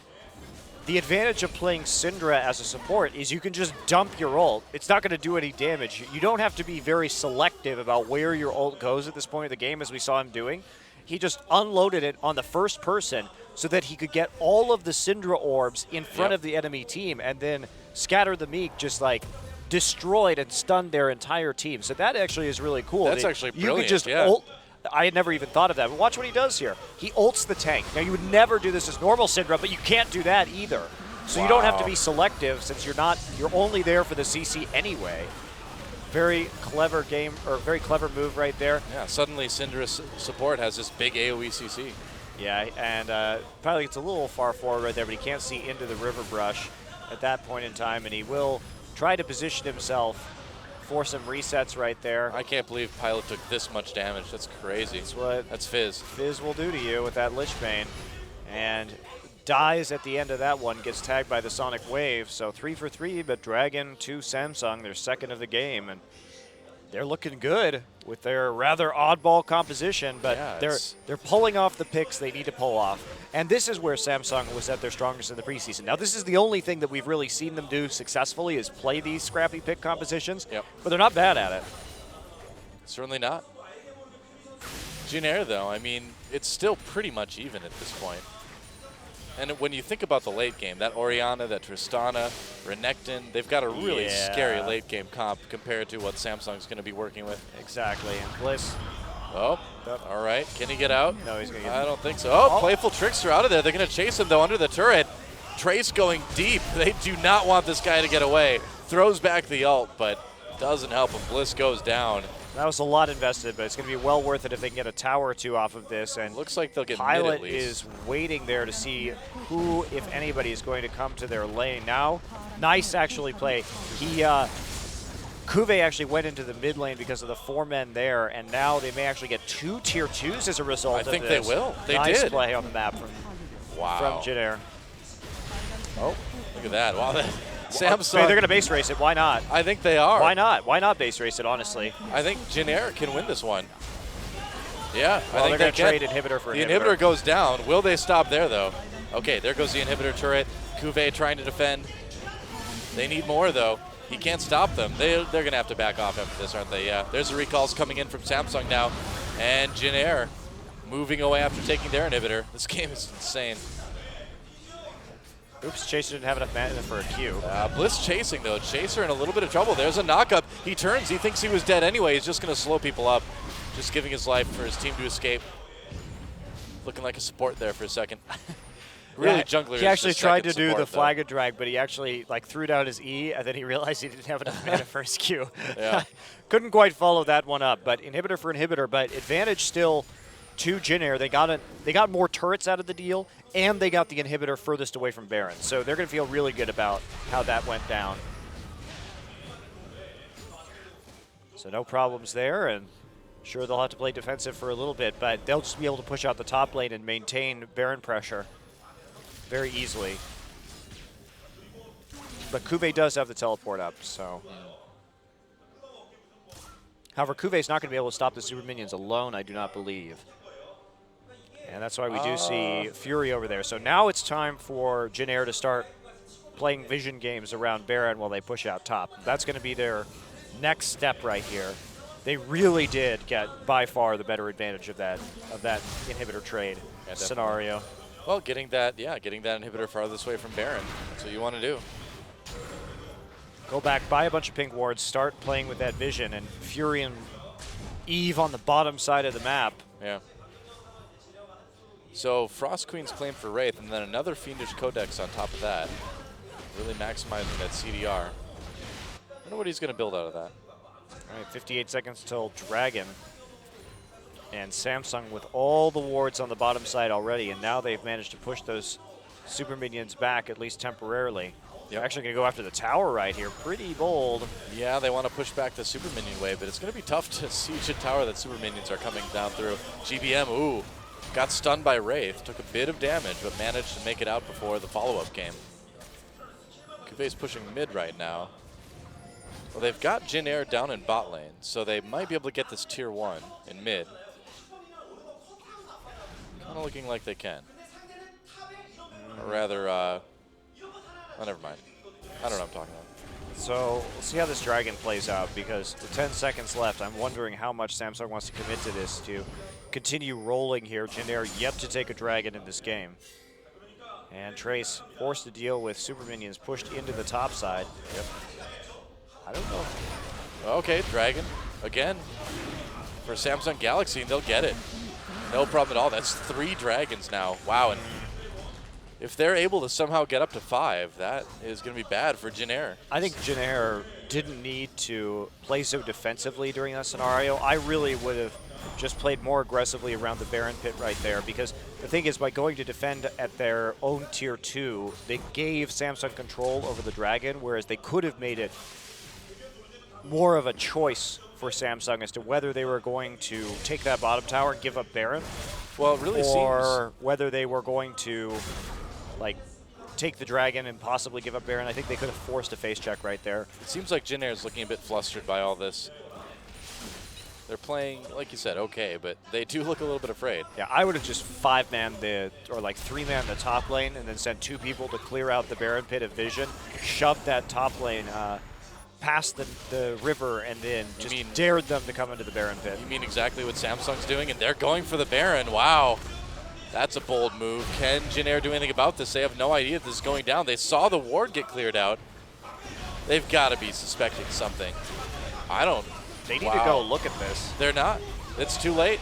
the advantage of playing Syndra as a support is you can just dump your ult. It's not going to do any damage. You don't have to be very selective about where your ult goes at this point of the game, as we saw him doing. He just unloaded it on the first person so that he could get all of the Syndra orbs in front of the enemy team, and then Scatter the Meek just like destroyed and stunned their entire team. So that actually is really cool. That's actually You brilliant, could just yeah. ult. I had never even thought of that. But watch what he does here. He ults the tank. Now, you would never do this as normal Syndra, but you can't do that either. So you don't have to be selective since you're only there for the CC anyway. Very clever game, or very clever move right there. Yeah, suddenly Syndra's support has this big AoE CC. Yeah, and probably gets a little far forward right there, but he can't see into the river brush at that point in time, and he will try to position himself for some resets right there. I can't believe Pilot took this much damage. That's crazy. That's Fizz. Fizz will do to you with that Lich Bane, and dies at the end of that one, gets tagged by the Sonic Wave. So 3 for 3, but Dragon to Samsung, their second of the game, and they're looking good with their rather oddball composition, but Yeah, they're pulling off the picks they need to pull off. And this is where Samsung was at their strongest in the preseason. Now, this is the only thing that we've really seen them do successfully is play these scrappy pick compositions, but they're not bad at it. Certainly not. Jin Air, though, I mean, it's still pretty much even at this point. And when you think about the late game, that Orianna, that Tristana, Renekton, they've got a really scary late game comp compared to what Samsung's going to be working with. Exactly. And Bliss. Oh, all right. Can he get out? No, he's going to get I don't think so. Oh, Playful Trickster out of there. They're going to chase him, though, under the turret. Trace going deep. They do not want this guy to get away. Throws back the ult, but doesn't help him. Bliss goes down. That was a lot invested, but it's going to be well worth it if they can get a tower or two off of this. And looks like they'll get Pilot mid at least. is waiting there to see who, if anybody, is going to come to their lane. Now, nice actually play. Kuve actually went into the mid lane because of the 4 men there, and now they may actually get 2 tier 2s as a result of this. I think they will. They nice did. play on the map from Jin Air. Oh, look at that. Wow, Samsung. They're going to base race it. Why not? I think they are. Why not? Why not base race it, honestly? I think Jin Air can win this one. Yeah, Well, I think they're going to they trade inhibitor for the inhibitor. inhibitor goes down. Will they stop there, though? Okay, there goes the inhibitor turret. Kuve trying to defend. They need more, though. He can't stop them. They're going to have to back off after this, aren't they? Yeah, there's the recalls coming in from Samsung now. And Jin Air moving away after taking their inhibitor. This game is insane. Oops, Chaser didn't have enough mana for a Q. Bliss chasing, though. Chaser in a little bit of trouble. There's a knockup. He turns. He thinks he was dead anyway. He's just going to slow people up. Just giving his life for his team to escape. Looking like a support there for a second. Really, yeah, jungler. He actually tried to do the though. flag and drag, but he actually threw down his E, and then he realized he didn't have enough mana for his Q. Yeah. Couldn't quite follow that one up, but inhibitor for inhibitor, but advantage still to Jin Air. They got more turrets out of the deal, and they got the inhibitor furthest away from Baron. So they're going to feel really good about how that went down. So no problems there, and sure they'll have to play defensive for a little bit, but they'll just be able to push out the top lane and maintain Baron pressure very easily. But Kuve does have the teleport up, so. However, Kuve's not going to be able to stop the super minions alone, I do not believe. And that's why we do see Fury over there. So now it's time for Jin Air to start playing vision games around Baron while they push out top. That's going to be their next step right here. They really did get by far the better advantage of that inhibitor trade scenario. Well, getting that inhibitor farthest away from Baron. That's what you want to do. Go back, buy a bunch of pink wards, start playing with that vision, and Fury and Eve on the bottom side of the map. Yeah. So Frost Queen's claim for Wraith, and then another Fiendish Codex on top of that. Really maximizing that CDR. I wonder what he's going to build out of that. All right, 58 seconds till Dragon. And Samsung with all the wards on the bottom side already, and now they've managed to push those super minions back, at least temporarily. They're actually going to go after the tower right here. Pretty bold. Yeah, they want to push back the super minion wave, but it's going to be tough to siege a tower that super minions are coming down through. GBM, ooh, got stunned by Wraith, took a bit of damage, but managed to make it out before the follow-up came. Kuve's pushing mid right now. Well, they've got Jin Air down in bot lane, so they might be able to get this tier 1 in mid. Kind of looking like they can. Or rather, Oh, never mind. I don't know what I'm talking about. So we'll see how this dragon plays out, because with 10 seconds left, I'm wondering how much Samsung wants to commit to this to continue rolling here. Jin Air yet to take a dragon in this game. And Trace forced to deal with super minions pushed into the top side. Yep. I don't know. Okay, dragon again for Samsung Galaxy, and they'll get it. No problem at all. That's 3 dragons now. Wow, and if they're able to somehow get up to 5, that is going to be bad for Jin Air. I think Jin Air didn't need to play so defensively during that scenario. I really would have just played more aggressively around the Baron pit right there, because the thing is, by going to defend at their own tier 2, they gave Samsung control over the dragon, whereas they could have made it more of a choice for Samsung as to whether they were going to take that bottom tower and give up Baron, Well, it really or whether they were going to like take the dragon and possibly give up Baron. I think they could have forced a face check right there. It seems like Jin Air is looking a bit flustered by all this. They're playing, like you said, okay, but they do look a little bit afraid. Yeah, I would have just 5-man or like 3-man the top lane, and then sent 2 people to clear out the Baron pit of vision, shoved that top lane past the river, and then just dared them to come into the Baron pit. You mean exactly what Samsung's doing, and they're going for the Baron. Wow. That's a bold move. Can Jin Air do anything about this? They have no idea this is going down. They saw the ward get cleared out. They've got to be suspecting something. I don't. They need to go look at this. They're not. It's too late.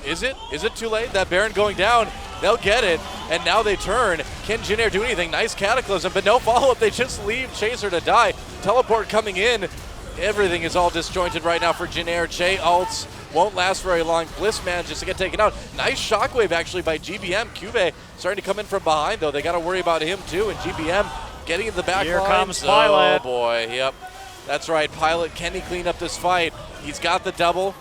Is it? Is it too late? That Baron going down. They'll get it. And now they turn. Can Jin Air do anything? Nice Cataclysm, but no follow-up. They just leave Chaser to die. Teleport coming in. Everything is all disjointed right now for Jin Air. Che ults. Won't last very long. Bliss manages to get taken out. Nice shockwave actually by GBM. Cube starting to come in from behind, though. They got to worry about him too. And GBM getting in the back Here line. comes Pilot. Oh boy, yep. That's right, Pilot. Can he clean up this fight? He's got the double.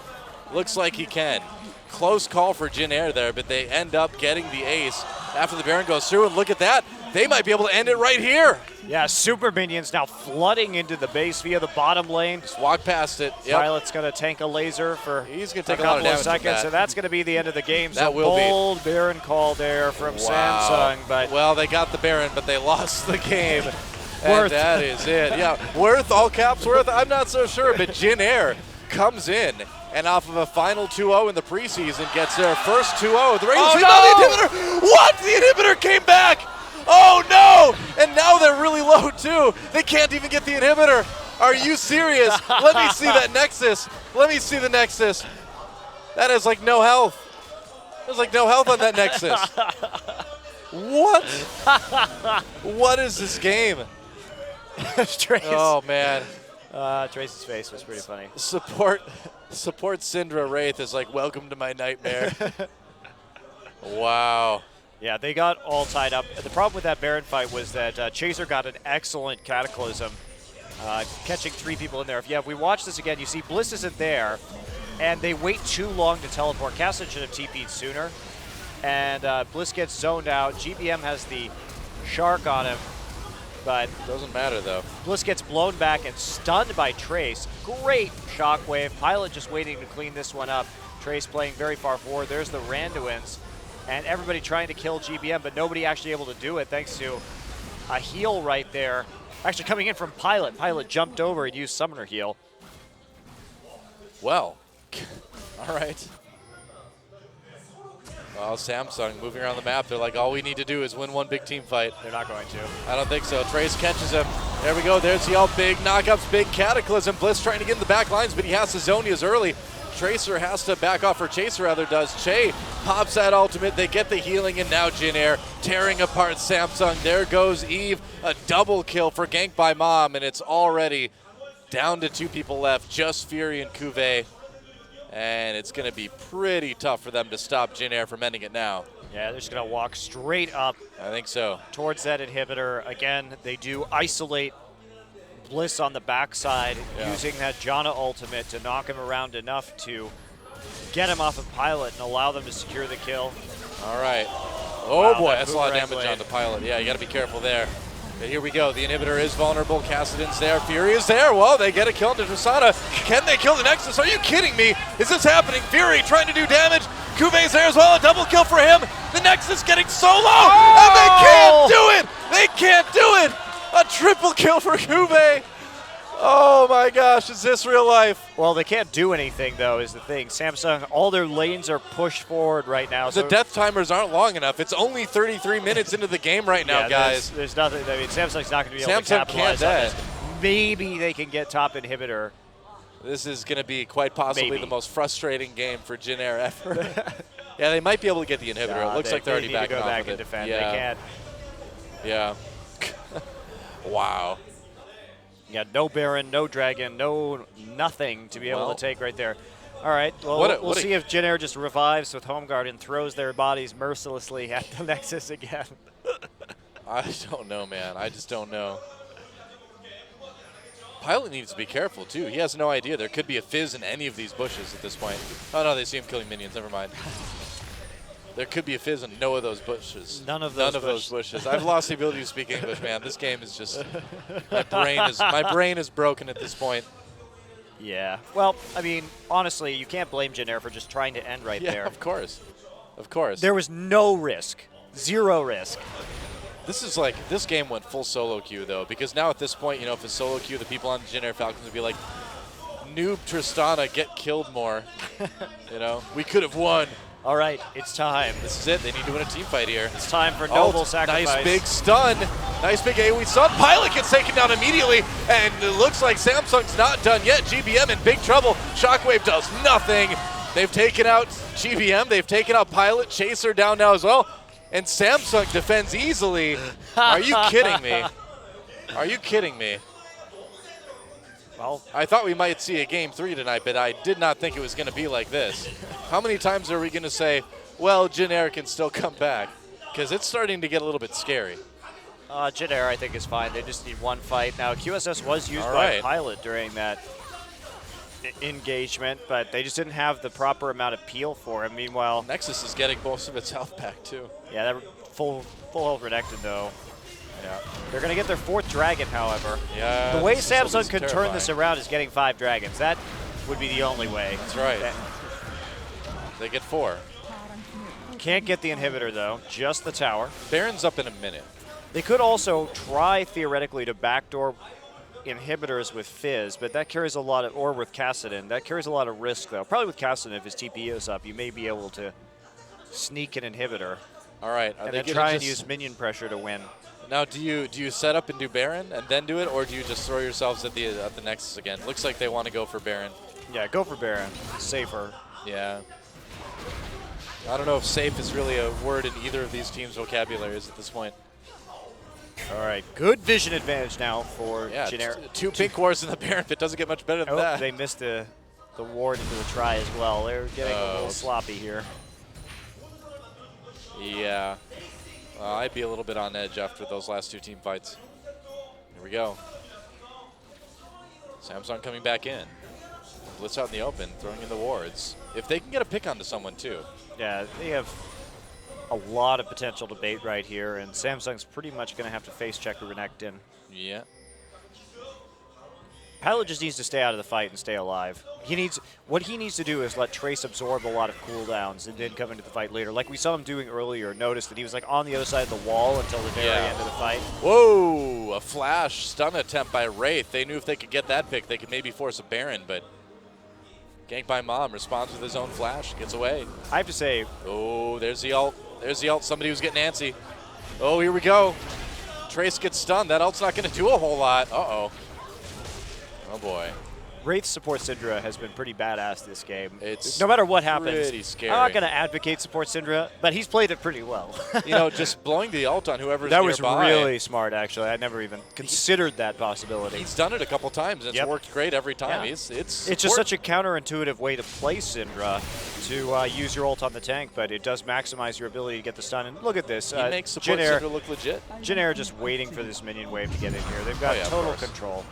Looks like he can. Close call for Jin Air there, but they end up getting the ace after the Baron goes through. And look at that. They might be able to end it right here. Yeah, super minions now flooding into the base via the bottom lane. Just walk past it. Yep. Pilot's going to tank a laser for He's gonna take a a lot couple of of damage with seconds, that. and that's going to be the end of the game. That so will be. bold Baron call there from Samsung, but well, they got the Baron, but they lost the game. Worth. And that is it. Yeah, Worth, all caps Worth. I'm not so sure, but Jin Air comes in and off of a final 2-0 in the preseason gets their first 2-0. The regular season. no! The inhibitor. What? The inhibitor came back. Oh no! And now they're really low too. They can't even get the inhibitor. Are you serious? Let me see that Nexus. Let me see the Nexus. That is like no health. There's like no health on that Nexus. What? What is this game? Trace. Oh man. Trace's face was pretty funny. Support Syndra Wraith is like, welcome to my nightmare. Wow. Yeah, they got all tied up. The problem with that Baron fight was that Chaser got an excellent Cataclysm, catching 3 people in there. If we watch this again, you see Bliss isn't there, and they wait too long to teleport. Castle should have TP'd sooner, and Bliss gets zoned out. GBM has the Shark on him, but doesn't matter though. Bliss gets blown back and stunned by Trace. Great shockwave. Pilot just waiting to clean this one up. Trace playing very far forward. There's the Randuins. And everybody trying to kill GBM, but nobody actually able to do it thanks to a heal right there. Actually coming in from Pilot. Pilot jumped over and used Summoner Heal. Well, all right. Well, Samsung moving around the map. They're like, all we need to do is win one big team fight. They're not going to. I don't think so. Trace catches him. There we go. There's the all big knockups, big Cataclysm. Bliss trying to get in the back lines, but he has to zone his early. Tracer has to back off, or Chaser rather does. Che pops that ultimate. They get the healing, and now Jin Air tearing apart Samsung. There goes Eve. A double kill for gank by Mom, and it's already down to 2 people left, just Fury and Cuvée. And it's going to be pretty tough for them to stop Jin Air from ending it now. Yeah, they're just going to walk straight up. I think so. Towards that inhibitor. Again, they do isolate Bliss on the backside, using that Janna ultimate to knock him around enough to get him off of Pilot and allow them to secure the kill. All right. Oh Wow, boy, that that's a lot of boomerang damage blade. on the Pilot. Yeah, you got to be careful there. But here we go. The inhibitor is vulnerable. Kassadin's there. Fury is there. Well, they get a kill into Tristana. Can they kill the Nexus? Are you kidding me? Is this happening? Fury trying to do damage. Cuvé's there as well. A double kill for him. The Nexus getting so low. And they can't do it. They can't do it. A triple kill for Kube. Oh my gosh, is this real life? Well, they can't do anything, though, is the thing. Samsung, all their lanes are pushed forward right now. The death timers aren't long enough. It's only 33 minutes into the game right now, yeah, guys. There's nothing. I mean, Samsung's not going to be able to Samsung capitalize can't on dead. this. Maybe they can get top inhibitor. This is going to be quite possibly Maybe. the most frustrating game for Jin Air ever. Yeah, they might be able to get the inhibitor. It looks like they're already need backing to go off back of and it. defend. Yeah. They can't. Yeah. Wow. Yeah, no Baron, no Dragon, no nothing to be able Well. to take right there. All right, well, we'll see if Jin Air just revives with Home Guard and throws their bodies mercilessly at the Nexus again. I don't know, man. I just don't know. Pilot needs to be careful, too. He has no idea. There could be a fizz in any of these bushes at this point. Oh, no, they see him killing minions. Never mind. There could be a fizz in no of those bushes. None of those bushes. I've lost the ability to speak English, man. This game is just my brain is broken at this point. Yeah. Well, I mean, honestly, you can't blame Jin Air for just trying to end right Yeah, there. of course. Of course. There was no risk. Zero risk. This is like, this game went full solo queue, though, because now at this point, you know, if it's solo queue, the people on Jin Air Falcons would be like, noob Tristana, get killed more. You know, we could have won. All right, it's time. This is it. They need to win a team fight here. It's time for noble Ult, sacrifice. Nice big stun. Nice big AoE stun. Pilot gets taken down immediately, and it looks like Samsung's not done yet. GBM in big trouble. Shockwave does nothing. They've taken out GBM. They've taken out Pilot. Chaser down now as well. And Samsung defends easily. Are you kidding me? Are you kidding me? Well, I thought we might see a game 3 tonight, but I did not think it was going to be like this. How many times are we going to say, well, Jin Air can still come back? Because it's starting to get a little bit scary. Jin Air, I think, is fine. They just need one fight. Now, QSS was used All by right. Pilot during that engagement, but they just didn't have the proper amount of peel for him. Meanwhile, Nexus is getting most of its health back, too. yeah, that full health redacted, though. Yeah. They're going to get their 4th dragon, however. Yeah. The way this is Samsung could turn terrifying. this around is getting 5 dragons. That would be the only way. That's right. They get 4. Can't get the inhibitor, though. Just the tower. Baron's up in a minute. They could also try, theoretically, to backdoor inhibitors with Fizz, but that carries a lot of, or with Kassadin, that carries a lot of risk, though. Probably with Kassadin, if his TP is up, you may be able to sneak an inhibitor. All right. And then try and use minion pressure to win. Now, do you set up and do Baron and then do it, or do you just throw yourselves at the Nexus again? Looks like they want to go for Baron. Yeah, go for Baron. Safer. Yeah. I don't know if safe is really a word in either of these teams' vocabularies at this point. All right, good vision advantage now for Yeah, Jin Air. 2 pink wars in the Baron pit doesn't get much better than Oh, that. they missed the ward into the try as well. They're getting a little Oh. sloppy here. Yeah. I'd be a little bit on edge after those last 2 team fights. Here we go. Samsung coming back in. Blitz out in the open, throwing in the wards. If they can get a pick onto someone, too. Yeah, they have a lot of potential to bait right here, and Samsung's pretty much going to have to face check Renekton. Yeah. Pilot just needs to stay out of the fight and stay alive. What he needs to do is let Trace absorb a lot of cooldowns and then come into the fight later. Like we saw him doing earlier, notice that he was like on the other side of the wall until the very end of the fight. Whoa! A flash stun attempt by Wraith. They knew if they could get that pick, they could maybe force a Baron, but ganked by Mom, responds with his own flash, gets away. I have to say, oh, there's the ult. There's the ult. Somebody was getting antsy. Oh, here we go. Trace gets stunned. That ult's not going to do a whole lot. Uh-oh. Oh, boy. Wraith's support Syndra has been pretty badass this game. It's no matter what happens. pretty scary. I'm not going to advocate support Syndra, but he's played it pretty well. You know, just blowing the ult on whoever's that nearby. was really smart, actually. I never even considered that possibility. He's done it a couple times. It's worked great every time. Yeah. It's just such a counterintuitive way to play Syndra to use your ult on the tank, but it does maximize your ability to get the stun. And look at this. He makes support Jin Air Syndra look legit. Jin Air just waiting for this minion wave to get in here. They've got total control.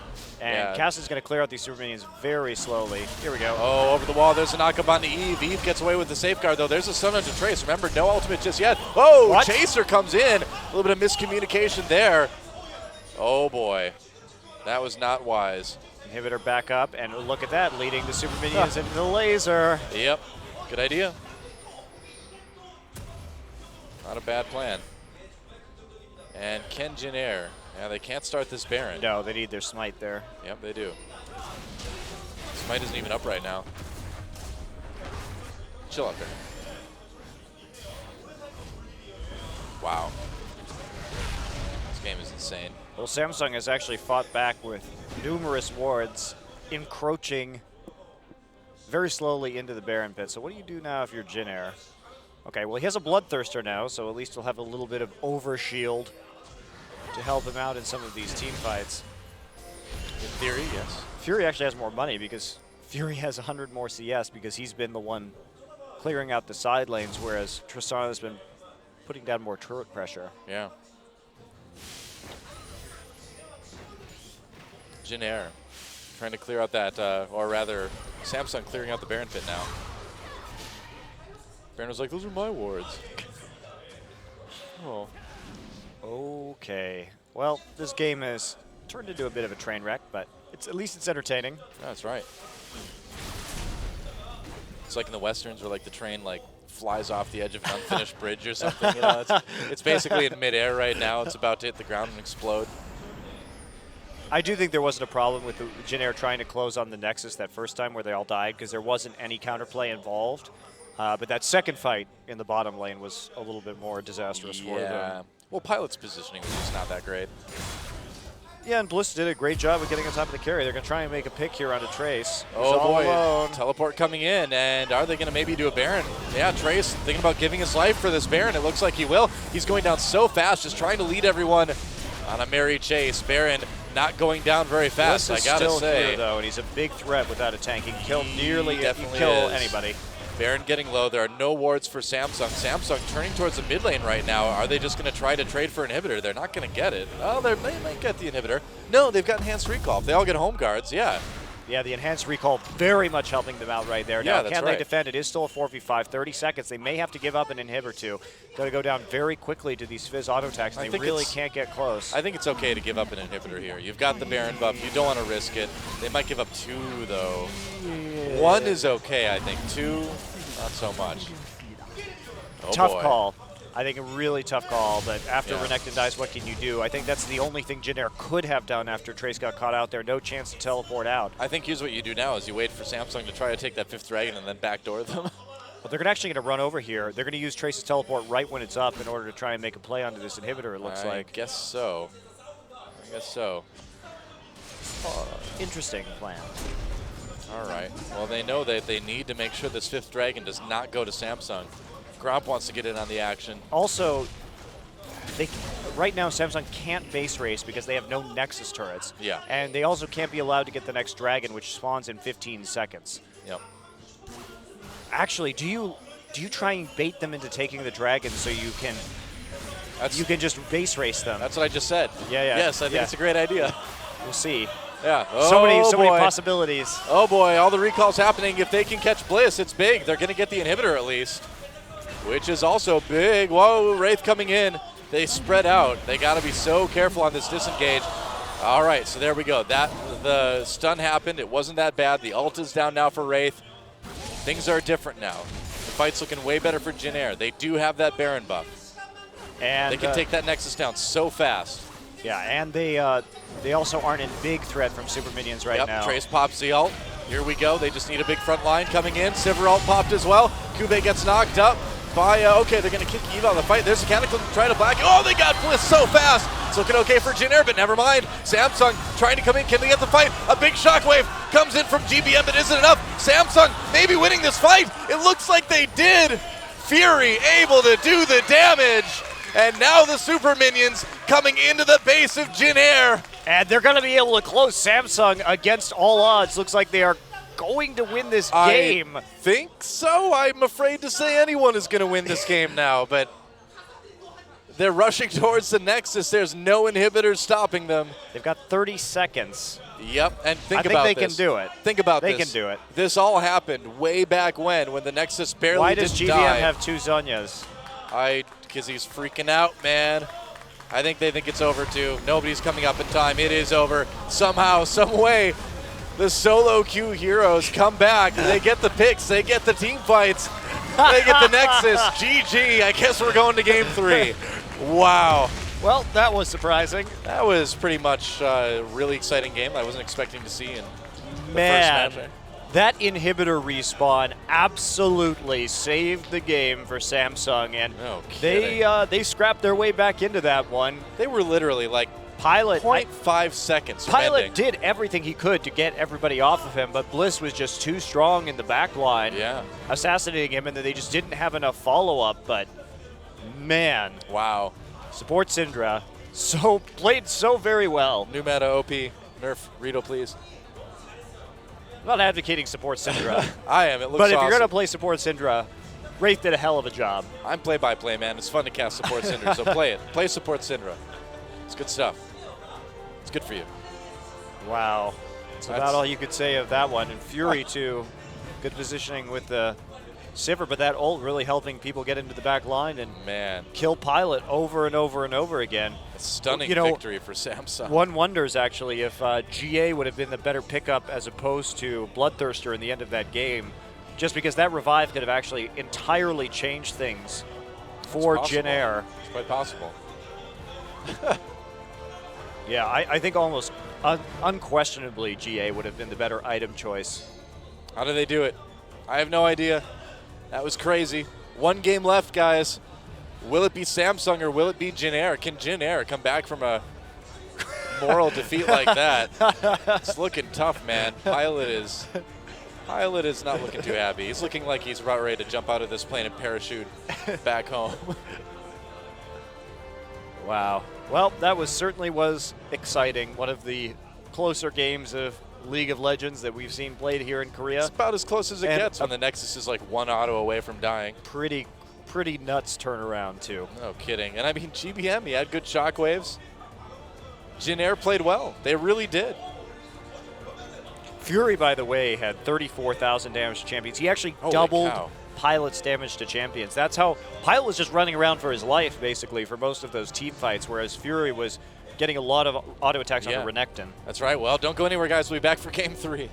And Cass going to clear out these super minions very slowly. Here we go. Oh, over the wall. There's a knockup onto Eve. Eve gets away with the safeguard, though. There's a stun onto Trace. Remember, no ultimate just yet. Oh, What? Chaser comes in. A little bit of miscommunication there. Oh, boy. That was not wise. Inhibitor back up, and look at that, leading the super minions into the laser. Yep. Good idea. Not a bad plan. And can Jin Air Yeah, they can't start this Baron. No, they need their smite there. Yep, they do. Smite isn't even up right now. Chill out there. Wow. This game is insane. Well, Samsung has actually fought back with numerous wards, encroaching very slowly into the Baron pit. So what do you do now if you're Jin Air? Okay, well, he has a Bloodthirster now, so at least he'll have a little bit of overshield to help him out in some of these team fights. In theory, yes. Fury actually has more money because Fury has 100 more CS because he's been the one clearing out the side lanes, whereas Tristana has been putting down more turret pressure. Yeah. Jin Air trying to clear out that, or rather, Samsung clearing out the Baron pit now. Baron was like, those are my wards. Oh. Okay. Well, this game has turned into a bit of a train wreck, but at least it's entertaining. That's right. It's like in the Westerns where like the train like flies off the edge of an unfinished bridge or something. You know, it's basically in midair right now. It's about to hit the ground and explode. I do think there wasn't a problem with the Jin Air trying to close on the Nexus that first time where they all died because there wasn't any counterplay involved. But that second fight in the bottom lane was a little bit more disastrous for them. Well, Pilot's positioning was just not that great. Yeah, and Bliss did a great job of getting on top of the carry. They're going to try and make a pick here onto Trace. He's Oh all boy, alone. teleport coming in, and are they going to maybe do a Baron? Yeah, Trace thinking about giving his life for this Baron. It looks like he will. He's going down so fast, just trying to lead everyone on a merry chase. Baron not going down very fast, Bliss is I gotta still say. here, though, and he's a big threat without a tank. He can kill nearly definitely kill is. anybody. Baron getting low. There are no wards for Samsung. Samsung turning towards the mid lane right now. Are they just going to try to trade for inhibitor? They're not going to get it. Oh, they might get the inhibitor. No, they've got enhanced recall. If they all get home guards, yeah. Yeah, the enhanced recall very much helping them out right there. Yeah, now, that's can right. they defend? It is still a 4v5, 30 seconds. They may have to give up an inhib or two. Got to go down very quickly to these Fizz auto attacks, and they really can't get close. I think it's okay to give up an inhibitor here. You've got the Baron buff. You don't want to risk it. They might give up 2, though. Yeah. 1 is okay, I think. 2, not so much. Oh, Tough boy. call. I think a really tough call, but after Yeah. Renekton dies, what can you do? I think that's the only thing Jin Air could have done after Trace got caught out there. No chance to teleport out. I think here's what you do now is you wait for Samsung to try to take that 5th dragon and then backdoor them. But they're actually going to run over here. They're going to use Trace's teleport right when it's up in order to try and make a play onto this inhibitor, it looks I like. guess so. I guess so. Interesting plan. All right. Well, they know that they need to make sure this 5th dragon does not go to Samsung. Gromp wants to get in on the action. Also, right now Samsung can't base race because they have no Nexus turrets. Yeah. And they also can't be allowed to get the next dragon, which spawns in 15 seconds. Yep. Actually, do you try and bait them into taking the dragon so you can just base race them? That's what I just said. Yeah, yeah. Yes, I think yeah. it's a great idea. We'll see. Yeah. So many boy. possibilities. Oh boy, all the recalls happening. If they can catch Bliss, it's big. They're going to get the inhibitor at least, which is also big. Whoa, Wraith coming in. They spread out. They got to be so careful on this disengage. All right, so there we go. The stun happened. It wasn't that bad. The ult is down now for Wraith. Things are different now. The fight's looking way better for Jin Air. They do have that Baron buff. And They can take that Nexus down so fast. Yeah, and they also aren't in big threat from super minions right now. Trace pops the ult. Here we go. They just need a big front line coming in. Sivir ult popped as well. Kube gets knocked up by, okay, they're going to kick Eva on the fight. There's a Cataclysm trying to black. Oh, they got Bliss so fast. It's looking okay for Jin Air, but never mind. Samsung trying to come in. Can they get the fight? A big shockwave comes in from GBM, but isn't enough. Samsung maybe winning this fight. It looks like they did. Fury able to do the damage. And now the super minions coming into the base of Jin Air. And they're going to be able to close Samsung against all odds. Looks like they are going to win this game. I think so. I'm afraid to say anyone is going to win this game now, but they're rushing towards the Nexus. There's no inhibitors stopping them. They've got 30 seconds. Yep, and I think they can do it. Think about They this. can do it. This all happened way back when the Nexus barely Why didn't does GBM die. have 2 Zhonyas? Because he's freaking out, man. I think they think it's over too. Nobody's coming up in time. It is over. Somehow, some way, the solo queue heroes come back. They get the picks. They get the team fights. They get the Nexus. GG. I guess we're going to game 3. Wow. Well, that was surprising. That was pretty much a really exciting game I wasn't expecting to see in the Man, first match. that inhibitor respawn absolutely saved the game for Samsung, and No kidding. they scrapped their way back into that one. They were literally like Pilot 0.5 seconds from Pilot ending. did everything he could to get everybody off of him, but Bliss was just too strong in the back line, Yeah. assassinating him, and then they just didn't have enough follow-up. But man, Wow. support Syndra played so very well. New meta OP. Nerf Rito, please. I'm not advocating support Syndra, I am. It looks but if awesome. you're gonna play support Syndra, Wraith did a hell of a job. I'm play-by-play, man. It's fun to cast support Syndra, so play it. Play support Syndra. It's good stuff. It's good for you. Wow. That's about all you could say of that one. And Fury, too. Good positioning with the Sivir, but that ult really helping people get into the back line and Man, kill Pilot over and over and over again. a stunning You know, victory for Samsung. One wonders, actually, if GA would have been the better pickup as opposed to Bloodthirster in the end of that game, just because that revive could have actually entirely changed things for possible. Jin Air. It's quite possible. Yeah, I think almost unquestionably GA would have been the better item choice. How do they do it? I have no idea. That was crazy. One game left, guys. Will it be Samsung or will it be Jin Air? Can Jin Air come back from a moral defeat like that? It's looking tough, man. Pilot is not looking too happy. He's looking like he's about ready to jump out of this plane and parachute back home. Wow. Well, that certainly was exciting. One of the closer games of League of Legends that we've seen played here in Korea. It's about as close as it And gets when the Nexus is like one auto away from dying. Pretty nuts turnaround, too. No kidding. And I mean, GBM, he had good shockwaves. Jin Air played well. They really did. Fury, by the way, had 34,000 damage to champions. He actually Holy doubled cow. Pilot's damage to champions. That's how Pilot was just running around for his life, basically, for most of those team fights, whereas Fury was getting a lot of auto attacks Yeah. onto Renekton. That's right. Well, don't go anywhere, guys. We'll be back for Game 3.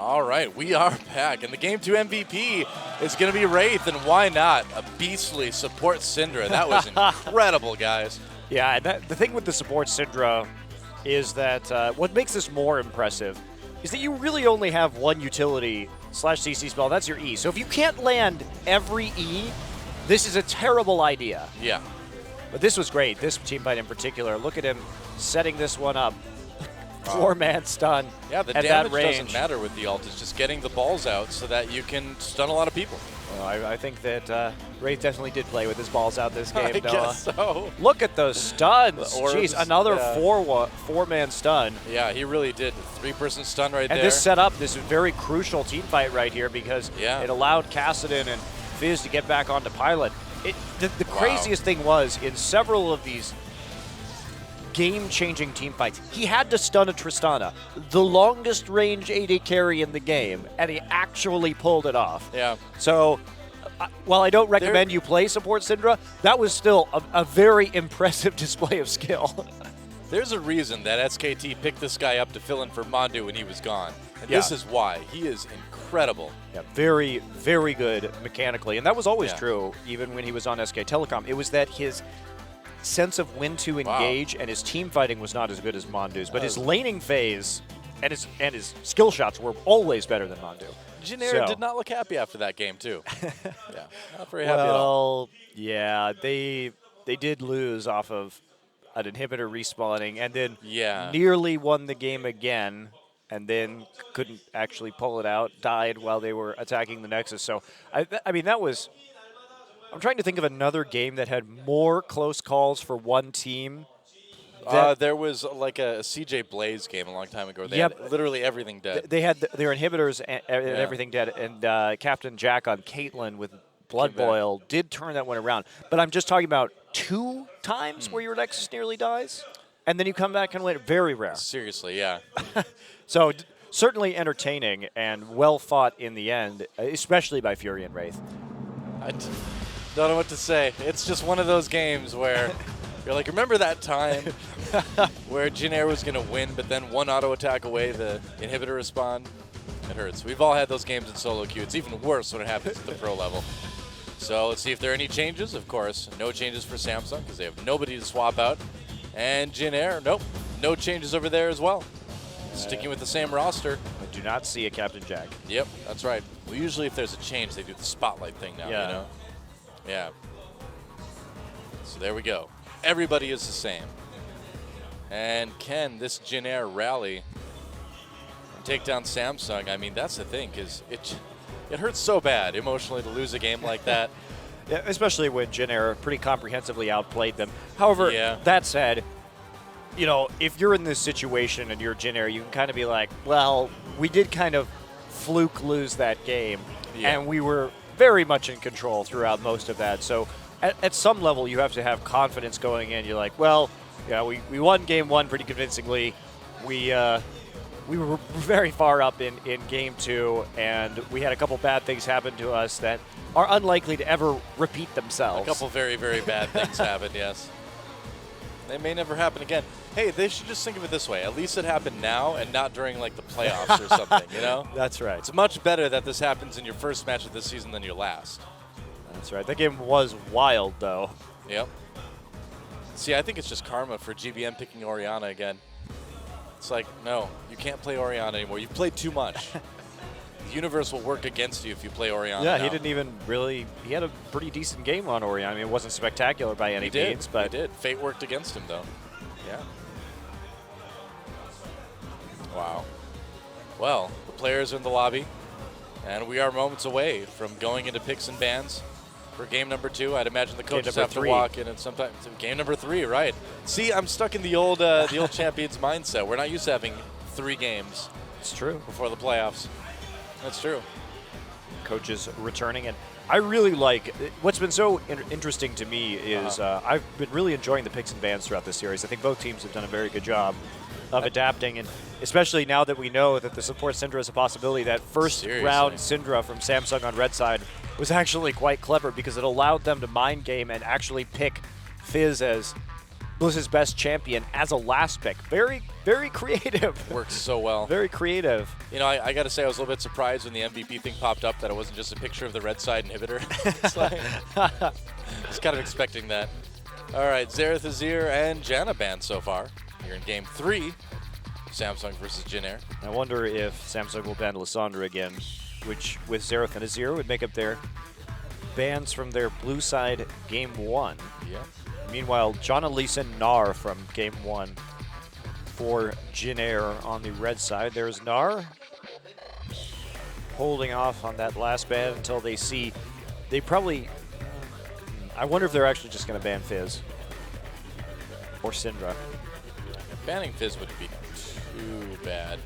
All right, we are back, and the Game 2 MVP is going to be Wraith, and why not? A beastly support Syndra. That was incredible, guys. Yeah, and the thing with the support Syndra is that what makes this more impressive is that you really only have one utility / CC spell. That's your E. So if you can't land every E, this is a terrible idea. Yeah. But this was great. This team fight in particular. Look at him setting this one up. 4-man stun. Yeah, the at damage that range. doesn't matter with the ult. It's just getting the balls out so that you can stun a lot of people. Well, I think that Wraith definitely did play with his balls out this game, I Noah. guess so. Look at those stuns. The orbs, Jeez, another yeah. 4-man stun. Yeah, he really did. 3-person stun right And there. this set up this very crucial team fight right here because Yeah. it allowed Kassadin and Fizz to get back onto Pilot. The craziest thing was, in several of these game-changing team fights, he had to stun a Tristana, the longest range AD carry in the game, and he actually pulled it off. Yeah. So, while I don't recommend you play support Syndra, that was still a very impressive display of skill. There's a reason that SKT picked this guy up to fill in for Mandu when he was gone. And Yeah. this is why. He is incredible. Yeah, very, very good mechanically. And that was always Yeah. true, even when he was on SK Telecom. It was that his sense of when to engage and his team fighting was not as good as Mondu's, but his laning phase and his skill shots were always better than Mandu. Janair did not look happy after that game, too. Yeah, not very happy at all. Well, yeah, they did lose off of an inhibitor respawning and then nearly won the game again and then couldn't actually pull it out, died while they were attacking the Nexus. So, I mean, that was... I'm trying to think of another game that had more close calls for one team. There was like a CJ Blaze game a long time ago. They Yep. had literally everything dead. They had their inhibitors and everything dead, and Captain Jack on Caitlyn with Blood Boil did turn that one around. But I'm just talking about 2 times where your Nexus nearly dies, and then you come back and win. Very rare. Seriously, yeah. So certainly entertaining and well fought in the end, especially by Fury and Wraith. Don't know what to say. It's just one of those games where you're like, remember that time where Janair was going to win, but then one auto attack away, the inhibitor respawn? It hurts. We've all had those games in solo queue. It's even worse when it happens at the pro level. So let's see if there are any changes. Of course, no changes for Samsung because they have nobody to swap out. And Janair, nope, no changes over there as well. Sticking with the same roster. I do not see a Captain Jack. Yep, that's right. Well, usually if there's a change, they do the spotlight thing now, you know? Yeah. So there we go. Everybody is the same. And can this Janair rally take down Samsung? I mean, that's the thing, because it hurts so bad emotionally to lose a game like that. Yeah, especially when Janair pretty comprehensively outplayed them. However, that said, you know, if you're in this situation and you're Janair, you can kind of be like, well, we did kind of fluke lose that game, and we were very much in control throughout most of that. So at some level, you have to have confidence going in. You're like, well, yeah, we won game 1 pretty convincingly. We were very far up in game 2, and we had a couple bad things happen to us that are unlikely to ever repeat themselves. A couple very, very bad things happened, yes. They may never happen again. Hey, they should just think of it this way. At least it happened now and not during, like, the playoffs or something, you know? That's right. It's much better that this happens in your first match of this season than your last. That's right. That game was wild, though. Yep. See, I think it's just karma for GBM picking Orianna again. It's like, no, you can't play Orianna anymore. You've played too much. The universe will work against you if you play Orianna Yeah, now. he didn't even really... He had a pretty decent game on Orianna. I mean, it wasn't spectacular by any means, but... He did. Fate worked against him, though. Yeah. Wow. Well, the players are in the lobby, and we are moments away from going into picks and bans for game number 2. I'd imagine the coaches have to walk in and sometime. Game number 3, right? See, I'm stuck in the old champions mindset. We're not used to having 3 games. It's true. Before the playoffs. That's true. Coaches returning, and I really like what's been so interesting to me is I've been really enjoying the picks and bans throughout this series. I think both teams have done a very good job of adapting, and especially now that we know that the support Syndra is a possibility, that first round Syndra from Samsung on red side was actually quite clever because it allowed them to mind game and actually pick Fizz as Bliss's best champion as a last pick. Very, very creative. Works so well. Very creative. You know, I got to say, I was a little bit surprised when the MVP thing popped up that it wasn't just a picture of the red side inhibitor. It's like, I was kind of expecting that. All right, Xerath, Azir, and Janna banned so far. Here in game 3, Samsung versus Jin Air. I wonder if Samsung will ban Lissandra again, which with Xerath and Azir would make up their bans from their blue side game 1. Yeah. Meanwhile, Jana, Lee Sin, Gnar from game 1 for Jin Air on the red side. There's Gnar holding off on that last ban until they see. They probably. I wonder if they're actually just going to ban Fizz or Syndra. Banning Fizz would be too bad.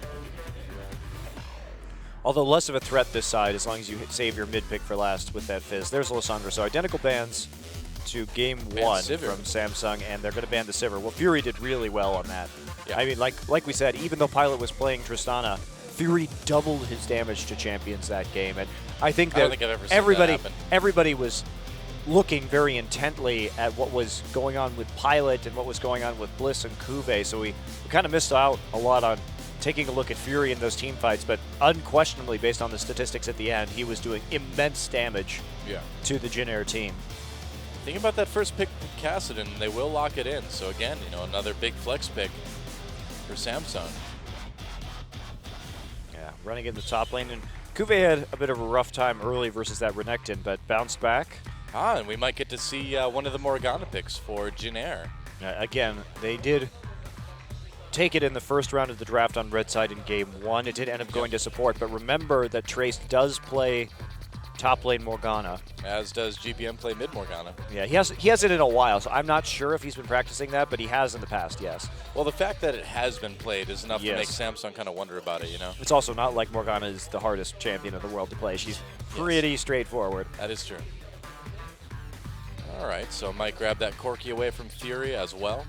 Although less of a threat this side as long as you save your mid pick for last with that Fizz. There's Lissandra. So identical bans to game 1 Sivir from Samsung, and they're going to ban the Sivir. Well, Fury did really well on that. Yeah. I mean, like we said, even though Pilot was playing Tristana, Fury doubled his damage to champions that game, and I think that I don't think I've ever seen that happen. everybody was looking very intently at what was going on with Pilot and what was going on with Bliss and Kuve, so we kind of missed out a lot on taking a look at Fury in those team fights, but unquestionably, based on the statistics at the end, he was doing immense damage to the Jin Air team. Think about that first pick, Kassadin. They will lock it in. So again, you know, another big flex pick for Samsung. Yeah, running in the top lane, and Kuve had a bit of a rough time early versus that Renekton, but bounced back. And we might get to see one of the Morgana picks for Jin Air. Again, they did take it in the first round of the draft on red side in game 1. It did end up going to support, but remember that Trace does play top lane Morgana. As does GBM play mid Morgana. Yeah, he has it in a while, so I'm not sure if he's been practicing that, but he has in the past, yes. Well, the fact that it has been played is enough Yes. to make Samsung kind of wonder about it, you know? It's also not like Morgana is the hardest champion in the world to play. She's pretty straightforward. That is true. All right, so might grab that Corki away from Fury as well.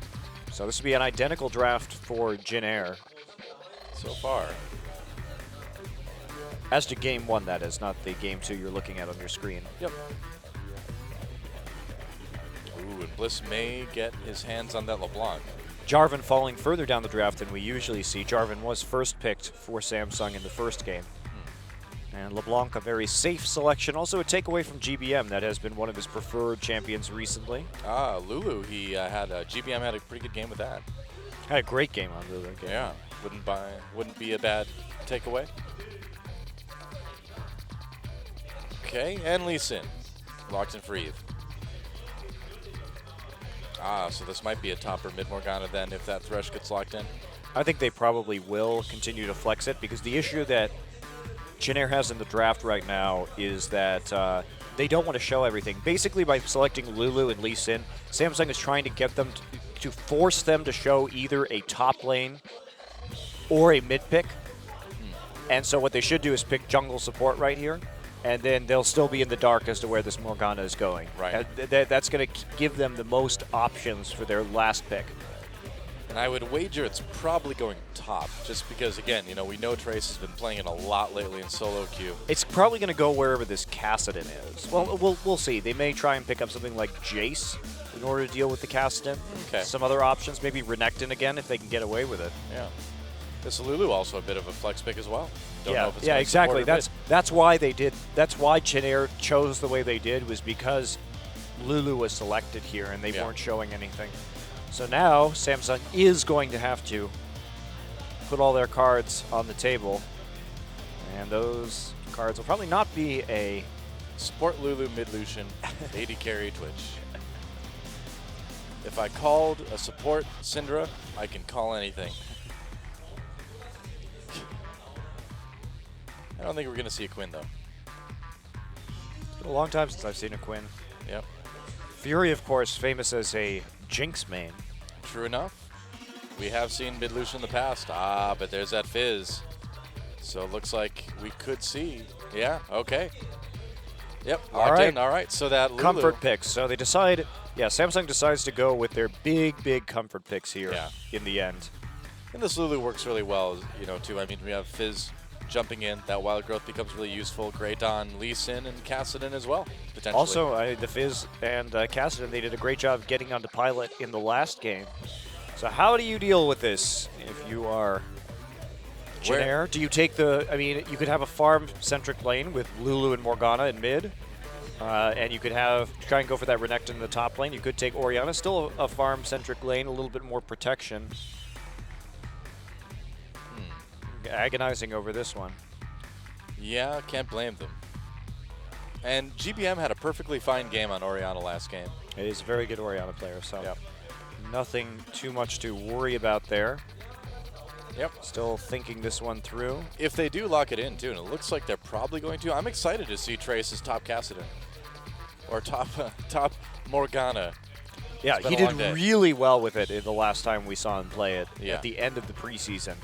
So this would be an identical draft for Jin Air. So far. As to game 1, that is, not the game 2 you're looking at on your screen. Yep. Ooh, and Bliss may get his hands on that LeBlanc. Jarvan falling further down the draft than we usually see. Jarvan was first picked for Samsung in the first game. And LeBlanc, a very safe selection. Also a takeaway from GBM. That has been one of his preferred champions recently. Lulu, he had GBM had a pretty good game with that. Had a great game on Lulu. Yeah, wouldn't be a bad takeaway. Okay, and Lee Sin, locked in for Eve. So this might be a top or mid Morgana then if that Thresh gets locked in. I think they probably will continue to flex it because the issue that Jin Air has in the draft right now is that they don't want to show everything. Basically, by selecting Lulu and Lee Sin, Samsung is trying to get them to force them to show either a top lane or a mid pick. And so what they should do is pick jungle support right here, and then they'll still be in the dark as to where this Morgana is going. Right. That's going to give them the most options for their last pick. And I would wager it's probably going top, just because, again, you know, we know Trace has been playing it a lot lately in solo queue. It's probably going to go wherever this Kassadin is. Well, we'll see. They may try and pick up something like Jace in order to deal with the Kassadin. Okay. Some other options, maybe Renekton again if they can get away with it. Yeah. This Lulu also a bit of a flex pick as well. Don't know if it's yeah, gonna exactly. support or mid. That's why they did. That's why Jin Air chose the way they did, was because Lulu was selected here and they weren't showing anything. So now Samsung is going to have to put all their cards on the table, and those cards will probably not be a Support Lulu mid Lucian, AD carry Twitch. If I called a support Syndra, I can call anything. I don't think we're gonna see a Quinn though. It's been a long time since I've seen a Quinn. Yep. Fury, of course, famous as a Jinx main. True enough. We have seen mid Lucian in the past. But there's that Fizz. So it looks like we could see. Yeah, okay. Yep, locked in. All right, so that Lulu. Comfort picks. So they decide, Samsung decides to go with their big comfort picks here in the end. And this Lulu works really well, you know, too. I mean, we have Fizz jumping in. That wild growth becomes really useful. Greydon, Lee Sin, and Kassadin as well, potentially. Also, the Fizz and Kassadin, they did a great job getting onto Pilot in the last game. So how do you deal with this if you are Jin Air? Do you take the, I mean, you could have a farm-centric lane with Lulu and Morgana in mid, and you could try and go for that Renekton in the top lane. You could take Orianna, still a farm-centric lane, a little bit more protection. Agonizing over this one. Yeah, can't blame them. And GBM had a perfectly fine game on Orianna last game. It is a very good Orianna player, so nothing too much to worry about there. Yep. Still thinking this one through. If they do lock it in, too, and it looks like they're probably going to, I'm excited to see Trace as top Kassadin. Or top Morgana. Yeah, he did really well with it in the last time we saw him play it at the end of the preseason.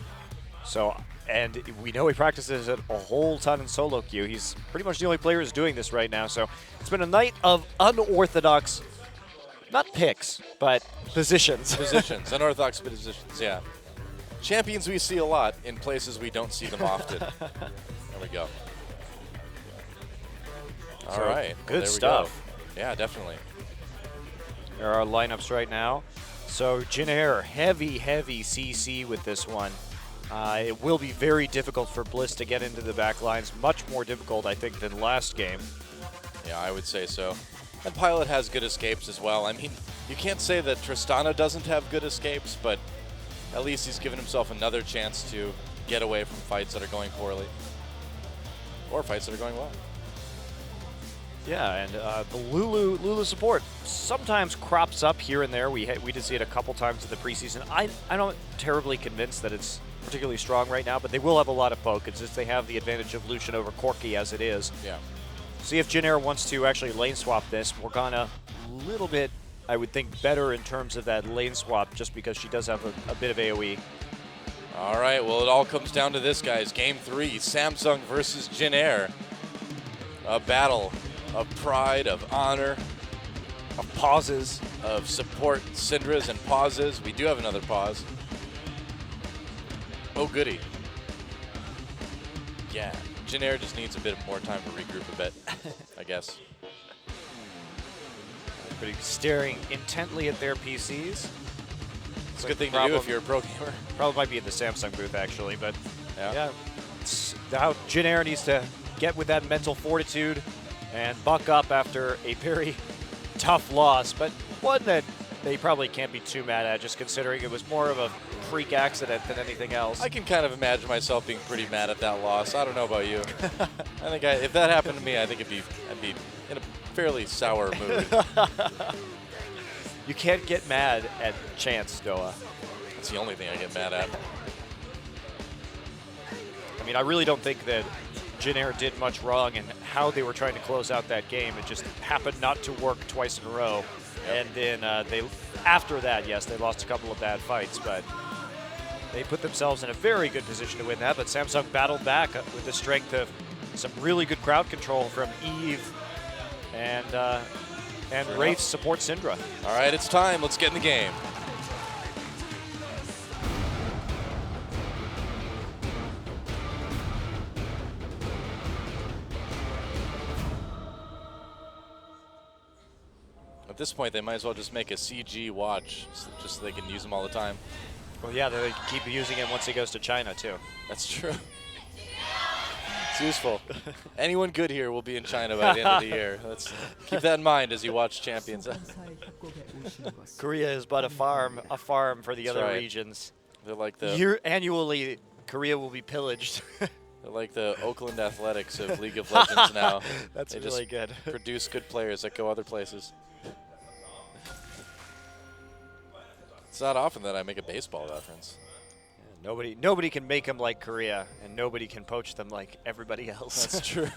So, and we know he practices it a whole ton in solo queue. He's pretty much the only player who's doing this right now. So it's been a night of unorthodox, not picks, but positions. Positions, unorthodox positions, yeah. Champions we see a lot in places we don't see them often. There we go. All right. Good there stuff. We go. Yeah, definitely. There are lineups right now. So Jin Air, heavy CC with this one. It will be very difficult for Bliss to get into the back lines. Much more difficult, I think, than last game. Yeah, I would say so. And Pilot has good escapes as well. I mean, you can't say that Tristana doesn't have good escapes, but at least he's given himself another chance to get away from fights that are going poorly. Or fights that are going well. Yeah, and the Lulu support sometimes crops up here and there. We did see it a couple times in the preseason. I'm not terribly convinced that it's particularly strong right now, but they will have a lot of poke, and since they have the advantage of Lucian over Corki as it is. Yeah. See if Jin Air wants to actually lane swap this. Morgana, a little bit, I would think, better in terms of that lane swap, just because she does have a bit of AoE. All right, well, it all comes down to this, guys. Game 3, Samsung versus Jin Air. A battle of pride, of honor, of pauses, of support Syndras and pauses. We do have another pause. Oh, goody. Yeah, Jin Air just needs a bit more time to regroup a bit, I guess. Everybody staring intently at their PCs. It's a good thing to do if you're a pro gamer. Probably might be in the Samsung booth, actually, but yeah. Now Jin Air needs to get with that mental fortitude and buck up after a very tough loss, but one that they probably can't be too mad at, just considering it was more of a freak accident than anything else. I can kind of imagine myself being pretty mad at that loss. I don't know about you. I think if that happened to me, I think I'd be in a fairly sour mood. You can't get mad at chance, Noah. That's the only thing I get mad at. I mean, I really don't think that Jin Air did much wrong in how they were trying to close out that game. It just happened not to work twice in a row. Yep. And then after that, yes, they lost a couple of bad fights, but they put themselves in a very good position to win that. But Samsung battled back with the strength of some really good crowd control from Eve and Wraith support Syndra. All right, it's time. Let's get in the game. At this point, they might as well just make a CG watch just so they can use them all the time. Well, yeah, they can keep using it once he goes to China, too. That's true. It's useful. Anyone good here will be in China by the end of the year. Let's keep that in mind as you watch Champions. Korea is but a farm for the That's other right. regions. They're like the Annually, Korea will be pillaged. They're like the Oakland Athletics of League of Legends now. That's they really just good. Produce good players that go other places. It's not often that I make a baseball reference. Yeah, nobody can make them like Korea, and nobody can poach them like everybody else. That's true.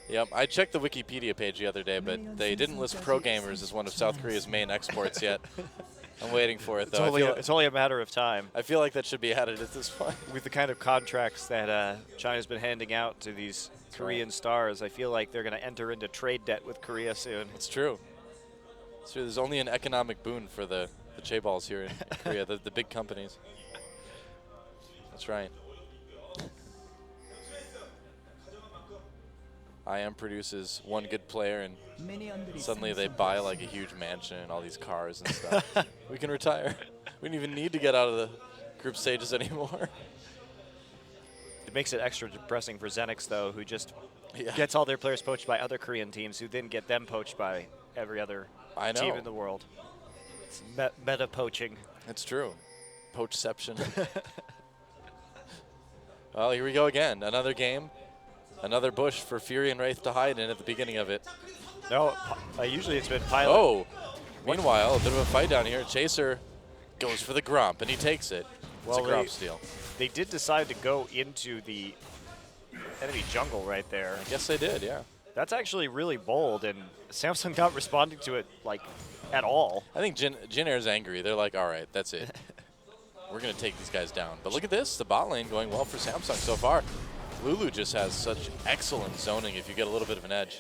Yep, I checked the Wikipedia page the other day, but they didn't list pro gamers as one of South Korea's main exports yet. I'm waiting for it, though. It's only a matter of time. I feel like that should be added at this point. With the kind of contracts that China's been handing out to these Korean stars, I feel like they're going to enter into trade debt with Korea soon. It's true. It's true. There's only an economic boon for the chaeballs here in Korea, the big companies. That's right. IM produces one good player, and suddenly they buy like a huge mansion and all these cars and stuff. We can retire. We don't even need to get out of the group stages anymore. It makes it extra depressing for Zenix, though, who just Yeah. gets all their players poached by other Korean teams, who then get them poached by every other I know. team in the world. It's meta poaching. It's true. Poachception. Well, here we go again. Another game. Another bush for Fury and Wraith to hide in at the beginning of it. No, usually it's been Pilot. Oh! Meanwhile, a bit of a fight down here. Chaser goes for the Grump, and he takes it. It's a Grump steal. They did decide to go into the enemy jungle right there. I guess they did, yeah. That's actually really bold, and Samsung not responding to it, like, at all. I think Jin Air's angry. They're like, all right, that's it. We're going to take these guys down. But look at this. The bot lane going well for Samsung so far. Lulu just has such excellent zoning if you get a little bit of an edge.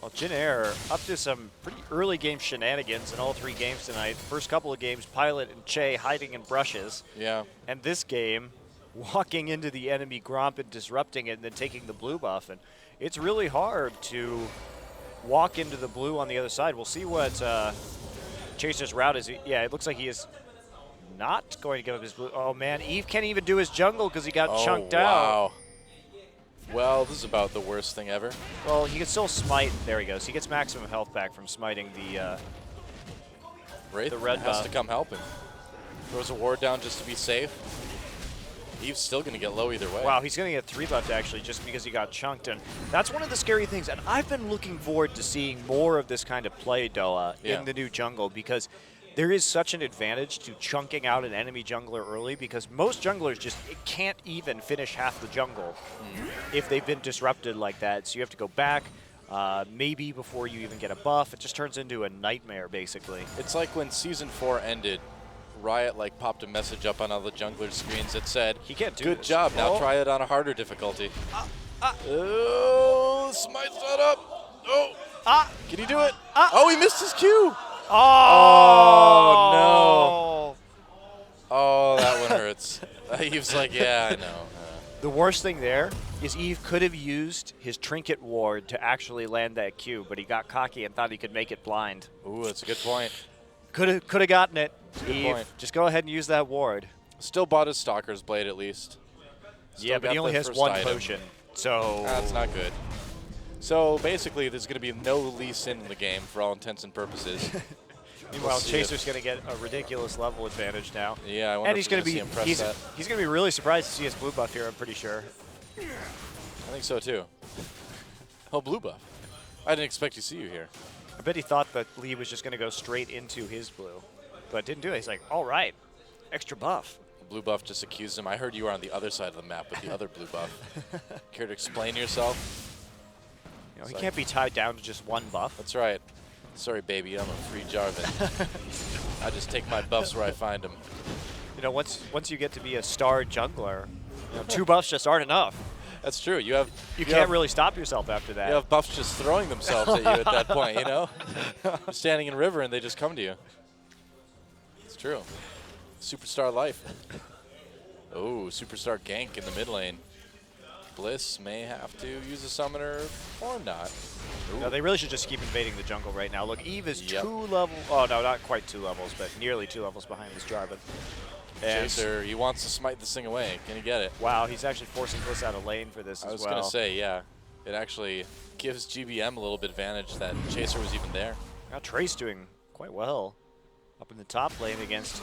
Well, Jin Air up to some pretty early game shenanigans in all 3 games tonight. First couple of games, Pilot and Che hiding in brushes. Yeah. And this game, walking into the enemy Gromp and disrupting it and then taking the blue buff. And it's really hard to walk into the blue on the other side. We'll see what Chaser's route is. Yeah, it looks like he is not going to give up his blue. Oh, man, Eve can't even do his jungle because he got chunked out. Wow. Well, this is about the worst thing ever. Well, he can still smite. There he goes. He gets maximum health back from smiting the Wraith red has buff. to come help him. Throws a ward down just to be safe. Eve's still going to get low either way. Wow, he's going to get 3 buffed actually just because he got chunked. And that's one of the scary things. And I've been looking forward to seeing more of this kind of play, Doa, in the new jungle, because there is such an advantage to chunking out an enemy jungler early, because most junglers just can't even finish half the jungle if they've been disrupted like that. So you have to go back, maybe before you even get a buff. It just turns into a nightmare, basically. It's like when Season 4 ended, Riot like popped a message up on all the junglers' screens that said, He can't do good this. job, now Oh. try it on a harder difficulty. Oh, Smite's not up. Oh, can he do it? Oh, he missed his Q. Oh, no. Oh, that one hurts. Eve's like, yeah, I know. The worst thing there is Eve could have used his trinket ward to actually land that Q, but he got cocky and thought he could make it blind. Ooh, that's a good point. Could have gotten it. Good Eve, point. just go ahead and use that ward. Still bought his Stalker's Blade at least. Still Yeah, but he got only the has first 1 item. potion, so That's not good. So basically, there's going to be no Lee Sin in the game for all intents and purposes. meanwhile We'll see Chaser's going to get a ridiculous level advantage now. Yeah, I wonder And if he's we're going to see him press be that. he's going to be really surprised to see his blue buff here, I'm pretty sure. I think so too. Oh, blue buff. I didn't expect to see you here. I bet he thought that Lee was just going to go straight into his blue, but didn't do it. He's like, all right, extra buff. Blue buff just accused him. I heard you were on the other side of the map with the other blue buff. Care to explain yourself? You know, he It's can't be tied down to just 1 buff. That's right. Sorry, baby, I'm a free Jarvan. I just take my buffs where I find them. You know, once you get to be a star jungler, you know, 2 buffs just aren't enough. That's true. You can't have, really stop yourself after that. You have buffs just throwing themselves at you at that point, you know? You're standing in river and they just come to you. It's true. Superstar life. Oh, superstar gank in the mid lane. Bliss may have to use a summoner or not. No, they really should just keep invading the jungle right now. Look, Eve is Yep. 2 levels. Oh, no, not quite 2 levels, but nearly 2 levels behind this Jarvan. And Chaser, he wants to smite this thing away. Can he get it? wow, he's actually forcing Bliss out of lane for this I as was well. going to say, yeah. It actually gives GBM a little bit advantage that Chaser was even there. Now Trey's doing quite well up in the top lane against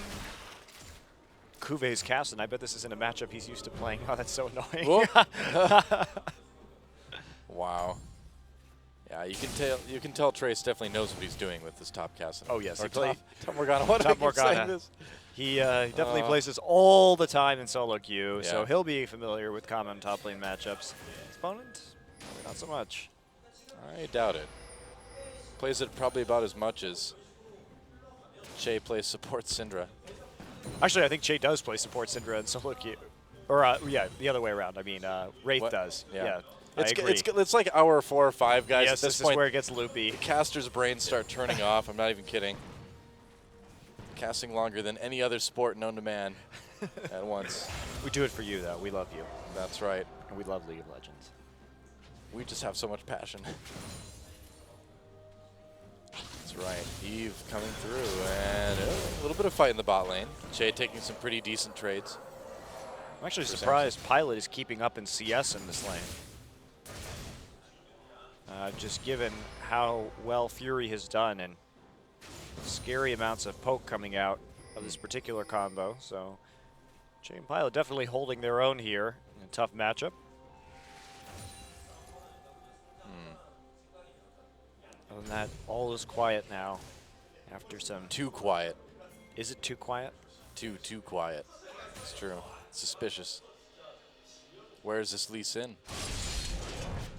Kuve's cast, and I bet this isn't a matchup he's used to playing. Oh, that's so annoying. Wow. Yeah, you can tell Trace definitely knows what he's doing with this top cast. Oh, yes, Or he played top Morgana. What Top am I keep saying Morgana. this? He definitely plays this all the time in solo queue, so Yeah. he'll be familiar with common top lane matchups. His opponent, probably not so much. I doubt it. Plays it probably about as much as Che plays support Syndra. Actually, I think Che does play support Syndra in solo queue. Or, yeah, the other way around. I mean, Wraith What? does. Yeah. Yeah, It's, I agree. it's like hour 4 or 5, guys. Yes, at this this point, is where it gets loopy. the caster's brains start turning off. I'm not even kidding. Casting longer than any other sport known to man at once. We do it for you, though. We love you. That's right. And we love League of Legends. We just have so much passion. That's right. Eve coming through, and a little bit of fight in the bot lane. Che taking some pretty decent trades. I'm actually For surprised Pilot is keeping up in CS in this lane. Just given how well Fury has done and scary amounts of poke coming out of this particular combo. So Che and Pilot definitely holding their own here in a tough matchup. Other than that, all is quiet now after some... Too quiet. Is it too quiet? Too quiet. It's true. Suspicious. Where is this Lee Sin?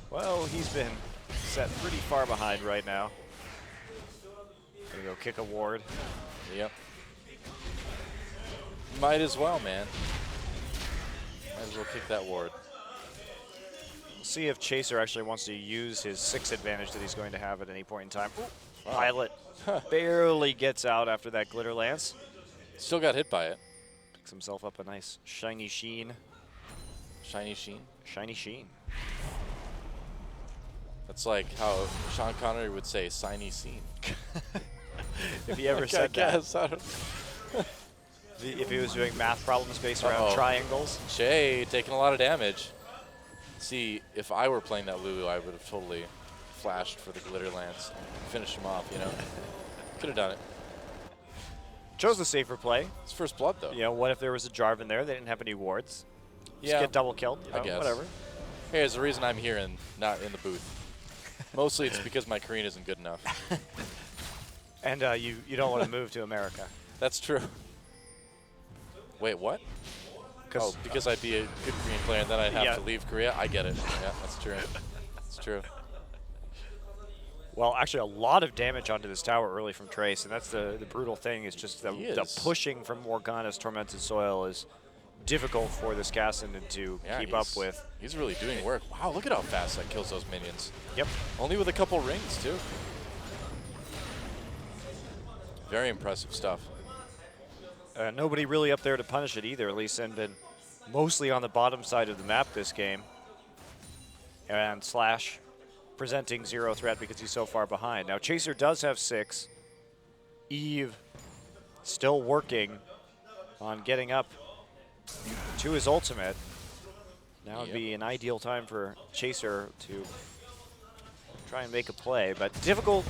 Well, he's been set pretty far behind right now. Gonna go kick a ward. Yep. Might as well, man. Might as well kick that ward. We'll see if Chaser actually wants to use his 6 advantage that he's going to have at any point in time. Ooh, Wow. Pilot barely gets out after that Glitter Lance. Still got hit by it. Picks himself up a nice shiny sheen. Shiny sheen. Shiny sheen. That's like how Sean Connery would say, "Shiny scene." If he ever I said that. guess. I don't. If he was doing math problems based around triangles. Che taking a lot of damage. See, if I were playing that Lulu, I would have totally flashed for the Glitter Lance and finished him off, you know? Could have done it. Chose the safer play. It's first blood, though. You know, what if there was a Jarvan there? They didn't have any wards. Just Yeah. get double killed. You know, I guess. Whatever. Hey, there's a reason I'm here and not in the booth. Mostly it's because my Korean isn't good enough. And you don't want to move to America. That's true. Wait, what? Oh, because I'd be a good Korean player and then I'd have to leave Korea? I get it. Yeah, that's true. That's true. Well, actually, a lot of damage onto this tower early from Trace, and that's the brutal thing. Is just the pushing from Morgana's Tormented Soil is difficult for this Kassadin to keep up with. He's really doing work. Wow, look at how fast that kills those minions. Yep. Only with a couple rings, too. Very impressive stuff. Nobody really up there to punish it either. Lee Sin been mostly on the bottom side of the map this game. And Slash presenting zero threat because he's so far behind. Now Chaser does have 6. Eve still working on getting up to his ultimate. Now would be an ideal time for Chaser to try and make a play, but difficult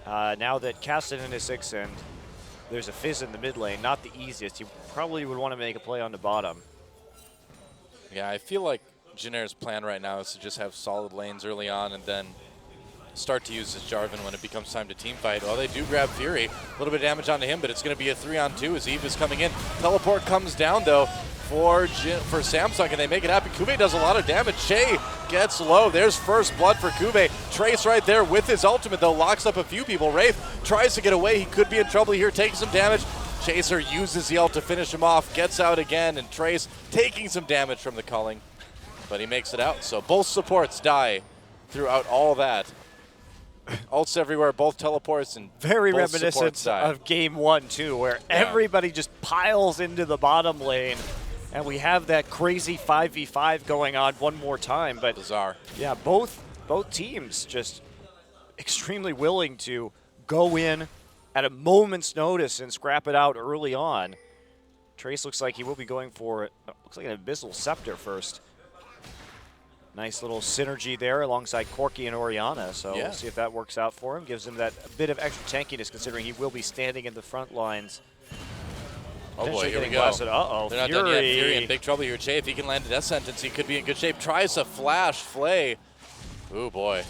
now that Kassadin is 6 and there's a Fizz in the mid lane. Not the easiest. You probably would want to make a play on the bottom. Yeah, I feel like Jynaire's plan right now is to just have solid lanes early on and then start to use this Jarvan when it becomes time to team fight. Well, they do grab Fury. A little bit of damage onto him, but it's going to be a 3-on-2 as Eve is coming in. Teleport comes down, though, for Samsung, and they make it happen. Kube does a lot of damage. Che gets low. There's first blood for Kube. Trace right there with his ultimate, though, locks up a few people. Wraith tries to get away. He could be in trouble here, taking some damage. Chaser uses the ult to finish him off, gets out again, and Trace taking some damage from the culling. But he makes it out, so both supports die throughout all that. Ults everywhere, both teleports, and very both reminiscent of game 1 too, where everybody just piles into the bottom lane, and we have that crazy 5v5 going on one more time. But bizarre. Yeah, both teams just extremely willing to go in at a moment's notice and scrap it out early on. Trace looks like he will be going for looks like an Abyssal Scepter first. Nice little synergy there alongside Corki and Orianna, so we'll see if that works out for him. Gives him that bit of extra tankiness considering he will be standing in the front lines. Oh boy, here we go. Uh-oh, They're not done yet. Fury in big trouble here. Che, if he can land a death sentence, he could be in good shape. Tries to flash Flay. Ooh, boy.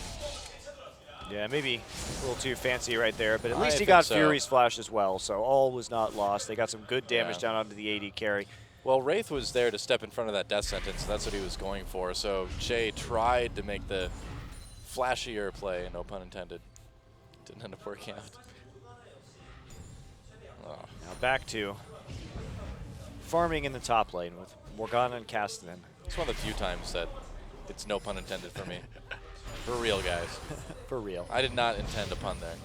Yeah, maybe a little too fancy right there, but at least he got Fury's flash as well, so all was not lost. They got some good damage down onto the AD carry. Well, Wraith was there to step in front of that death sentence. That's what he was going for. So Che tried to make the flashier play, no pun intended. Didn't end up working out. Oh. Now back to farming in the top lane with Morgana and Kassadin. It's one of the few times that it's no pun intended for me. For real, guys. For real. I did not intend a pun there.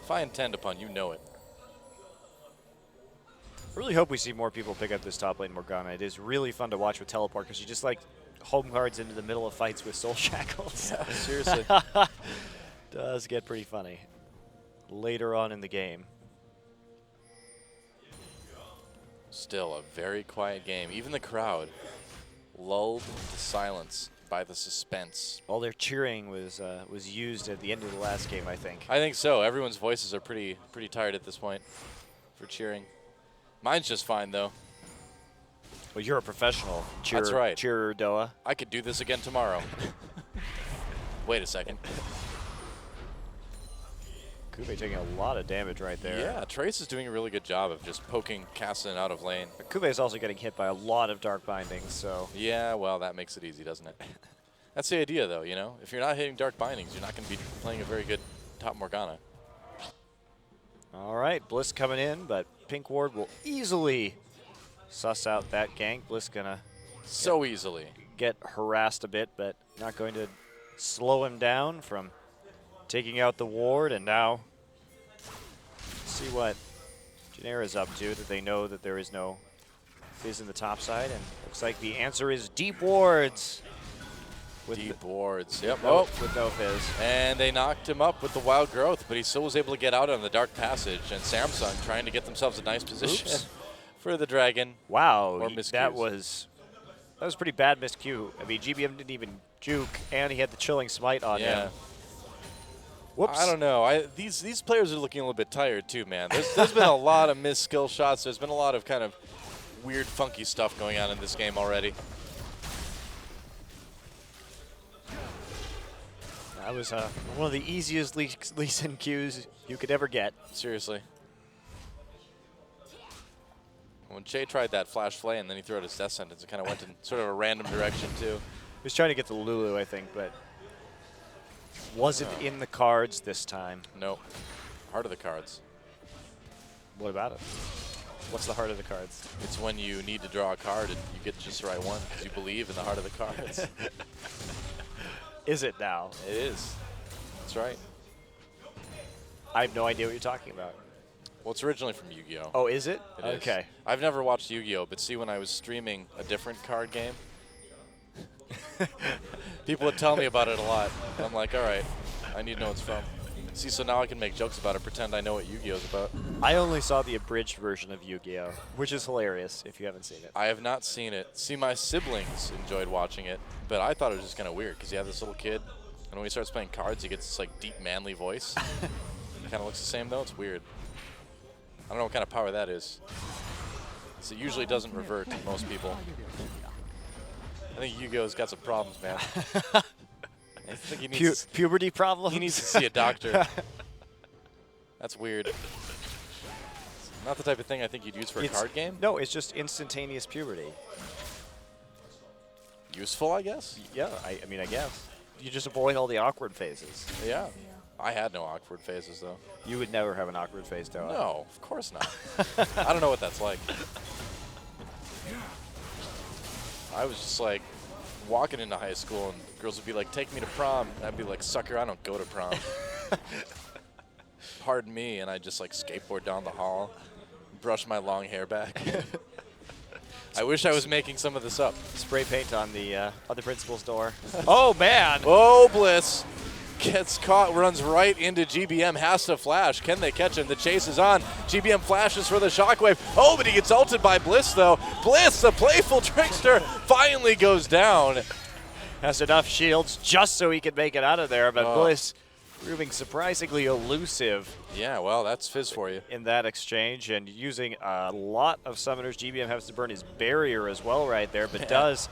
If I intend a pun, you know it. I really hope we see more people pick up this top lane Morgana. It is really fun to watch with teleport because she just like home cards into the middle of fights with Soul Shackles. Yeah, seriously. Does get pretty funny later on in the game. Still a very quiet game. Even the crowd lulled into silence by the suspense. All their cheering was used at the end of the last game, I think. I think so. Everyone's voices are pretty tired at this point for cheering. Mine's just fine though. Well, you're a professional cheerer. That's right. Cheerer, Doa. I could do this again tomorrow. Wait a second. Kube taking a lot of damage right there. Yeah, Trace is doing a really good job of just poking Kassadin out of lane. Kube is also getting hit by a lot of Dark Bindings, so. Yeah, well, that makes it easy, doesn't it? That's the idea, though, you know? If you're not hitting Dark Bindings, you're not going to be playing a very good top Morgana. All right, Bliss coming in, but Pink Ward will easily suss out that gank. Bliss gonna So easily. get harassed a bit, but not going to slow him down from taking out the ward. And now see what Genera is up to, that they know that there is no Fizz in the top side, and looks like the answer is deep wards. With Deep wards. Yep. no, Oh, with no Fizz. and they knocked him up with the Wild Growth, but he still was able to get out on the Dark Passage. And Samsung trying to get themselves a nice position Oops. for the Dragon. Wow, Or that miscues. was pretty bad miscue. I mean, GBM didn't even juke, and he had the Chilling Smite on Yeah. him. Whoops. I don't know. These players are looking a little bit tired too, man. There's been a lot of missed skill shots. There's been a lot of kind of weird, funky stuff going on in this game already. That was one of the easiest Lee Sin Qs you could ever get. Seriously. When Che tried that flash flay and then he threw out his death sentence, it kind of went in sort of a random direction too. He was trying to get the Lulu, I think, but wasn't in the cards this time. Nope. Heart of the cards. What about it? What's the heart of the cards? It's when you need to draw a card and you get just the right one because you believe in the heart of the cards. Is it now? It is. That's right. I have no idea what you're talking about. Well, it's originally from Yu-Gi-Oh! Oh, is it? It is. Okay. I've never watched Yu-Gi-Oh! But see, when I was streaming a different card game, people would tell me about it a lot. And I'm like, all right, I need to know what it's from. See, so now I can make jokes about it, pretend I know what Yu-Gi-Oh! is about. I only saw the abridged version of Yu-Gi-Oh!, which is hilarious if you haven't seen it. I have not seen it. See, my siblings enjoyed watching it, but I thought it was just kind of weird because you have this little kid, and when he starts playing cards, he gets this like deep, manly voice. It kind of looks the same though. It's weird. I don't know what kind of power that is. So it usually doesn't revert to most people. I think Yu-Gi-Oh's got some problems, man. I think he needs Puberty problems? He needs to see a doctor. That's weird. Not the type of thing I think you'd use for a card game. No, it's just instantaneous puberty. Useful, I guess. Yeah, I mean, I guess. You just avoid all the awkward phases. Yeah. I had no awkward phases, though. You would never have an awkward phase, though. No, of course not. I don't know what that's like. I was just like walking into high school and girls would be like, take me to prom. And I'd be like, sucker, I don't go to prom. Pardon me. And I'd just like skateboard down the hall, brush my long hair back. I wish I was making some of this up. Spray paint on the principal's door. Oh, man. Oh, Bliss. Gets caught, runs right into GBM, has to flash. Can they catch him? The chase is on. GBM flashes for the shockwave. Oh, but he gets ulted by Bliss, though. Bliss, the playful trickster, finally goes down. Has enough shields just so he can make it out of there, but Bliss proving surprisingly elusive. Yeah, well, that's Fizz for you. In that exchange, and using a lot of summoners. GBM has to burn his barrier as well right there, but does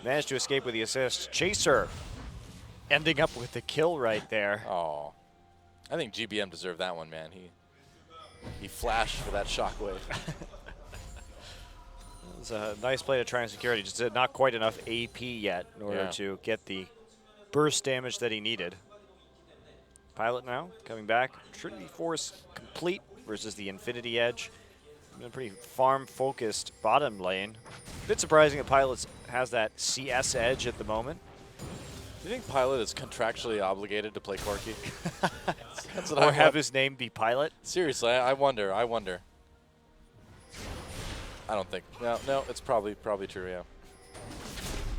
manage to escape with the assist. Chaser ending up with the kill right there. Oh, I think GBM deserved that one, man. He flashed for that shockwave. It's a nice play to try and secure it. He just did not quite enough AP yet in order to get the burst damage that he needed. Pilot now coming back. Trinity Force complete versus the Infinity Edge. In a pretty farm-focused bottom lane. A bit surprising that Pilot has that CS edge at the moment. Do you think Pilot is contractually obligated to play Corki? That's what Or have his name be Pilot? Seriously, I wonder. I wonder. I don't think. No, it's probably true. Yeah.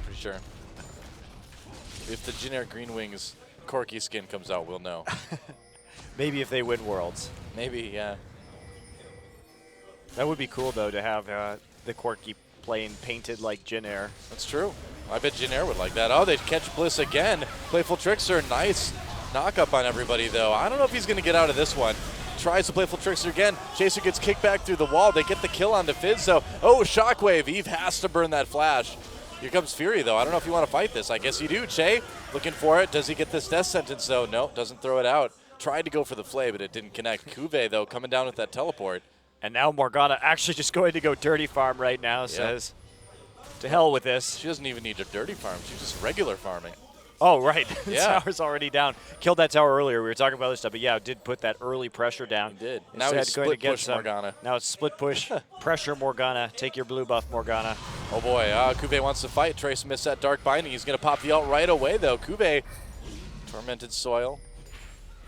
Pretty sure. If the generic Green Wings Corky skin comes out, we'll know. Maybe if they win Worlds. Maybe, yeah. That would be cool, though, to have the Corky plane painted like Jin Air. That's true. I bet Jin Air would like that. Oh, they catch Bliss again. Playful Trickster, nice knock up on everybody, though. I don't know if he's going to get out of this one. Tries to Playful Trickster again. Chaser gets kicked back through the wall. They get the kill onto Fizz, though. Oh, Shockwave. Eve has to burn that flash. Here comes Fury, though. I don't know if you want to fight this. I guess you do. Che looking for it. Does he get this death sentence, though? No, doesn't throw it out. Tried to go for the flay, but it didn't connect. Kuve, though, coming down with that teleport. And now Morgana actually just going to go dirty farm right now, says, to hell with this. She doesn't even need a dirty farm. She's just regular farming. Oh, right. Yeah. Tower's already down. Killed that tower earlier. We were talking about this stuff, but yeah, it did put that early pressure down. He did. Instead, Now he's going to split get push some- Morgana. Now it's split push. Pressure Morgana. Take your blue buff, Morgana. Oh boy, Kuve wants to fight. Trace missed that Dark Binding. He's going to pop the ult right away, though. Kuve, Tormented Soil.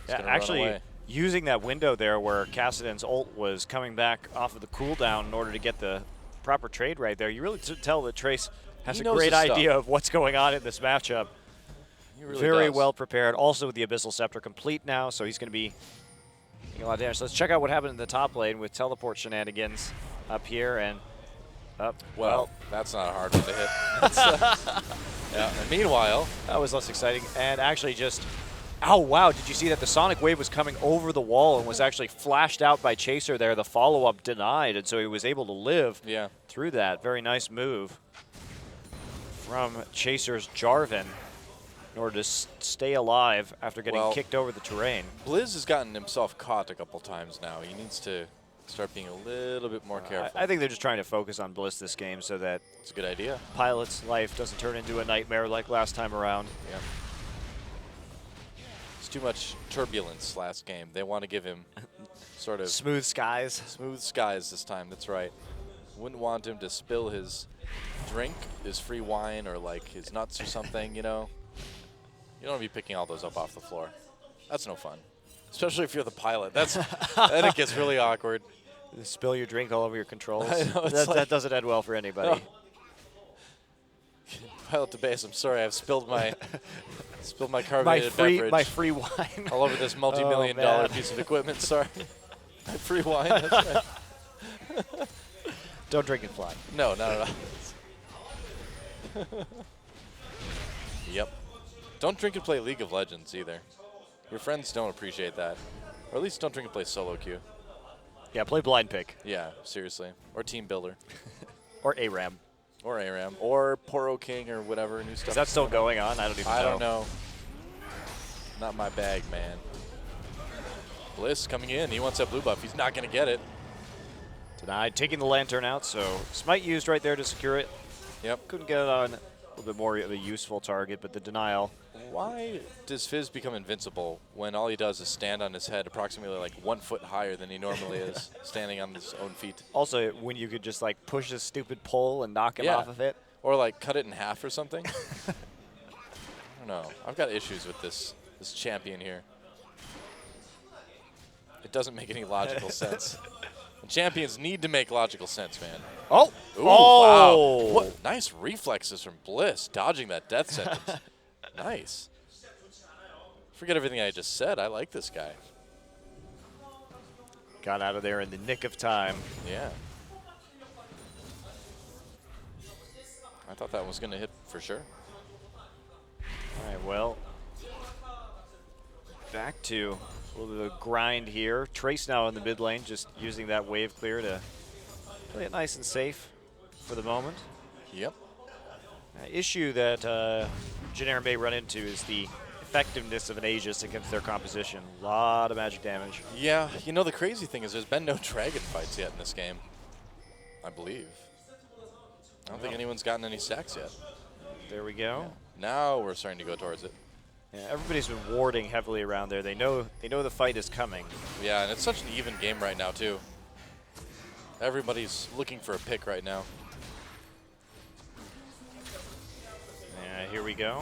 He's Yeah, gonna run actually, away. using that window there where Kassadin's ult was coming back off of the cooldown in order to get the proper trade right there, you really tell that Trace has He a knows great his idea stuff. of what's going on in this matchup. He really Very does. well prepared. Also with the Abyssal Scepter complete now, so he's going to be taking a lot of damage. So let's check out what happened in the top lane with teleport shenanigans up here and up. Well, that's not a hard one to hit. Yeah. And meanwhile, That was less exciting. And actually just, oh wow, did you see that the Sonic Wave was coming over the wall and was actually flashed out by Chaser there. The follow-up denied, and so he was able to live yeah. through that. Very nice move from Chaser's Jarvan in order to stay alive after getting Well, kicked over the terrain. Blizz has gotten himself caught a couple times now. He needs to start being a little bit more careful. I think they're just trying to focus on Bliss this game so that It's a good idea. Pilot's life doesn't turn into a nightmare like last time around. Yeah. It's too much turbulence last game. They want to give him sort of Smooth skies. smooth skies this time. That's right. Wouldn't want him to spill his drink, his free wine, or like his nuts or something, you know? You don't want to be picking all those up off the floor. That's no fun. Especially if you're the pilot. Then it gets really awkward. Spill your drink all over your controls. I know, it's like- that doesn't end well for anybody. Pilot to base. I'm sorry. I've spilled my carbonated beverage My free wine. all over this multi-million-dollar man. piece of equipment. Sorry. My free wine. That's right. Don't drink and fly. No, not at all. Yep. Don't drink and play League of Legends either. Your friends don't appreciate that. Or at least don't drink and play solo queue. Yeah, play blind pick Yeah, seriously. Or Team Builder. or ARAM. Or ARAM. Or Poro King or whatever new stuff. Is that still going on? I don't even know. I don't know. Not my bag, man. Bliss coming in. He wants that blue buff. He's not going to get it. Denied. Taking the lantern out, so Smite used right there to secure it. Yep. Couldn't get it on a little bit more of a useful target, but the denial. Why does Fizz become invincible when all he does is stand on his head approximately like 1 foot higher than he normally is, standing on his own feet? Also, when you could just like push a stupid pole and knock him Yeah. off of it. Or like cut it in half or something? I don't know. I've got issues with this champion here. It doesn't make any logical sense. And champions need to make logical sense, man. Oh! Ooh, Oh! wow. What nice reflexes from Bliss, dodging that death sentence. Nice. Forget everything I just said. I like this guy. Got out of there in the nick of time. Yeah. I thought that was going to hit for sure. All right, well, back to a little bit of a grind here. Trace now in the mid lane, just using that wave clear to play it nice and safe for the moment. Yep. Issue that Jin may run into is the effectiveness of an Aegis against their composition. A lot of magic damage. Yeah, you know, the crazy thing is there's been no dragon fights yet in this game, I believe. I don't think anyone's gotten any stacks yet. There we go. Now we're starting to go towards it. Yeah, everybody's been warding heavily around there. They know the fight is coming. Yeah, and it's such an even game right now, too. Everybody's looking for a pick right now. Yeah, here we go.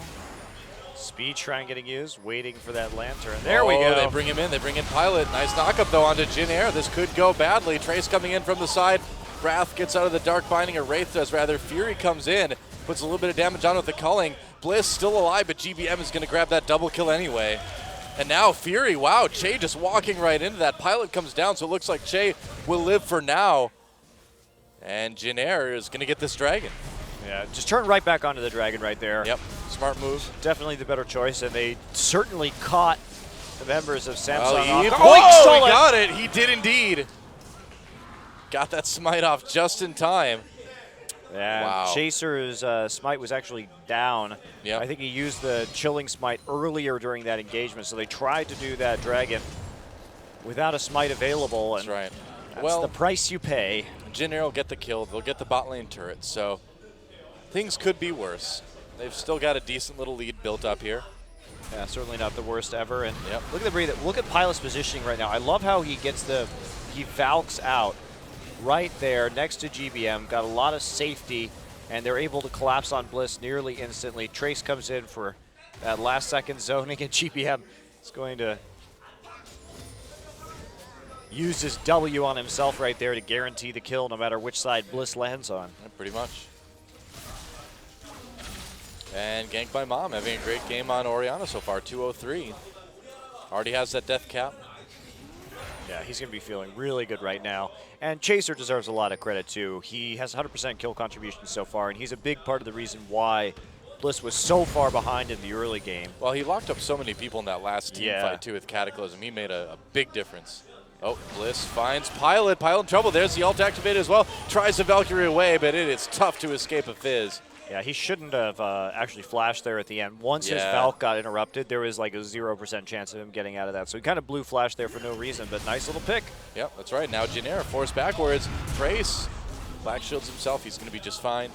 Speed shrine getting used, waiting for that lantern. There we Oh, go. They bring him in. They bring in Pilot. Nice knockup, though, onto Jin Air. This could go badly. Trace coming in from the side. Wrath gets out of the Dark Binding, or Wraith does rather. Fury comes in, puts a little bit of damage on with the culling. Bliss still alive, but GBM is going to grab that double kill anyway. And now Fury, wow, Che just walking right into that. Pilot comes down, so it looks like Che will live for now. And Jin Air is going to get this dragon. Yeah, just turn right back onto the dragon right there. Yep, smart move. Definitely the better choice, and they certainly caught the members of Samsung. Oh, he stole it. got it. He did indeed. Got that smite off just in time. Yeah, Wow. Chaser's smite was actually down. Yep. I think he used the chilling smite earlier during that engagement, so they tried to do that dragon without a smite available. That's and right. That's Well, the price you pay. Jin Air will get the kill. They'll get the bot lane turret, so things could be worse. They've still got a decent little lead built up here. Yeah, certainly not the worst ever. And Yep. look at the breathe. Look at Pilot's positioning right now. I love how he gets he Valks out right there next to GBM. Got a lot of safety, and they're able to collapse on Bliss nearly instantly. Trace comes in for that last second zoning, and GBM is going to use his W on himself right there to guarantee the kill no matter which side Bliss lands on. Yeah, pretty much. And ganked by Mom, having a great game on Orianna so far, 203. Already has that death cap. Yeah, he's going to be feeling really good right now. And Chaser deserves a lot of credit, too. He has 100% kill contribution so far, and he's a big part of the reason why Bliss was so far behind in the early game. Well, he locked up so many people in that last team Yeah. fight, too, with Cataclysm. He made a big difference. Oh, Bliss finds Pilot. Pilot in trouble. There's the ult activated as well. Tries the Valkyrie away, but it is tough to escape a Fizz. Yeah, he shouldn't have actually flashed there at the end. Once his Yeah. Valk got interrupted, there was like a 0% chance of him getting out of that. So he kind of blew flash there for no reason, but nice little pick. Yep, that's right. Now Jin Air forced backwards. Trace Black shields himself. He's going to be just fine.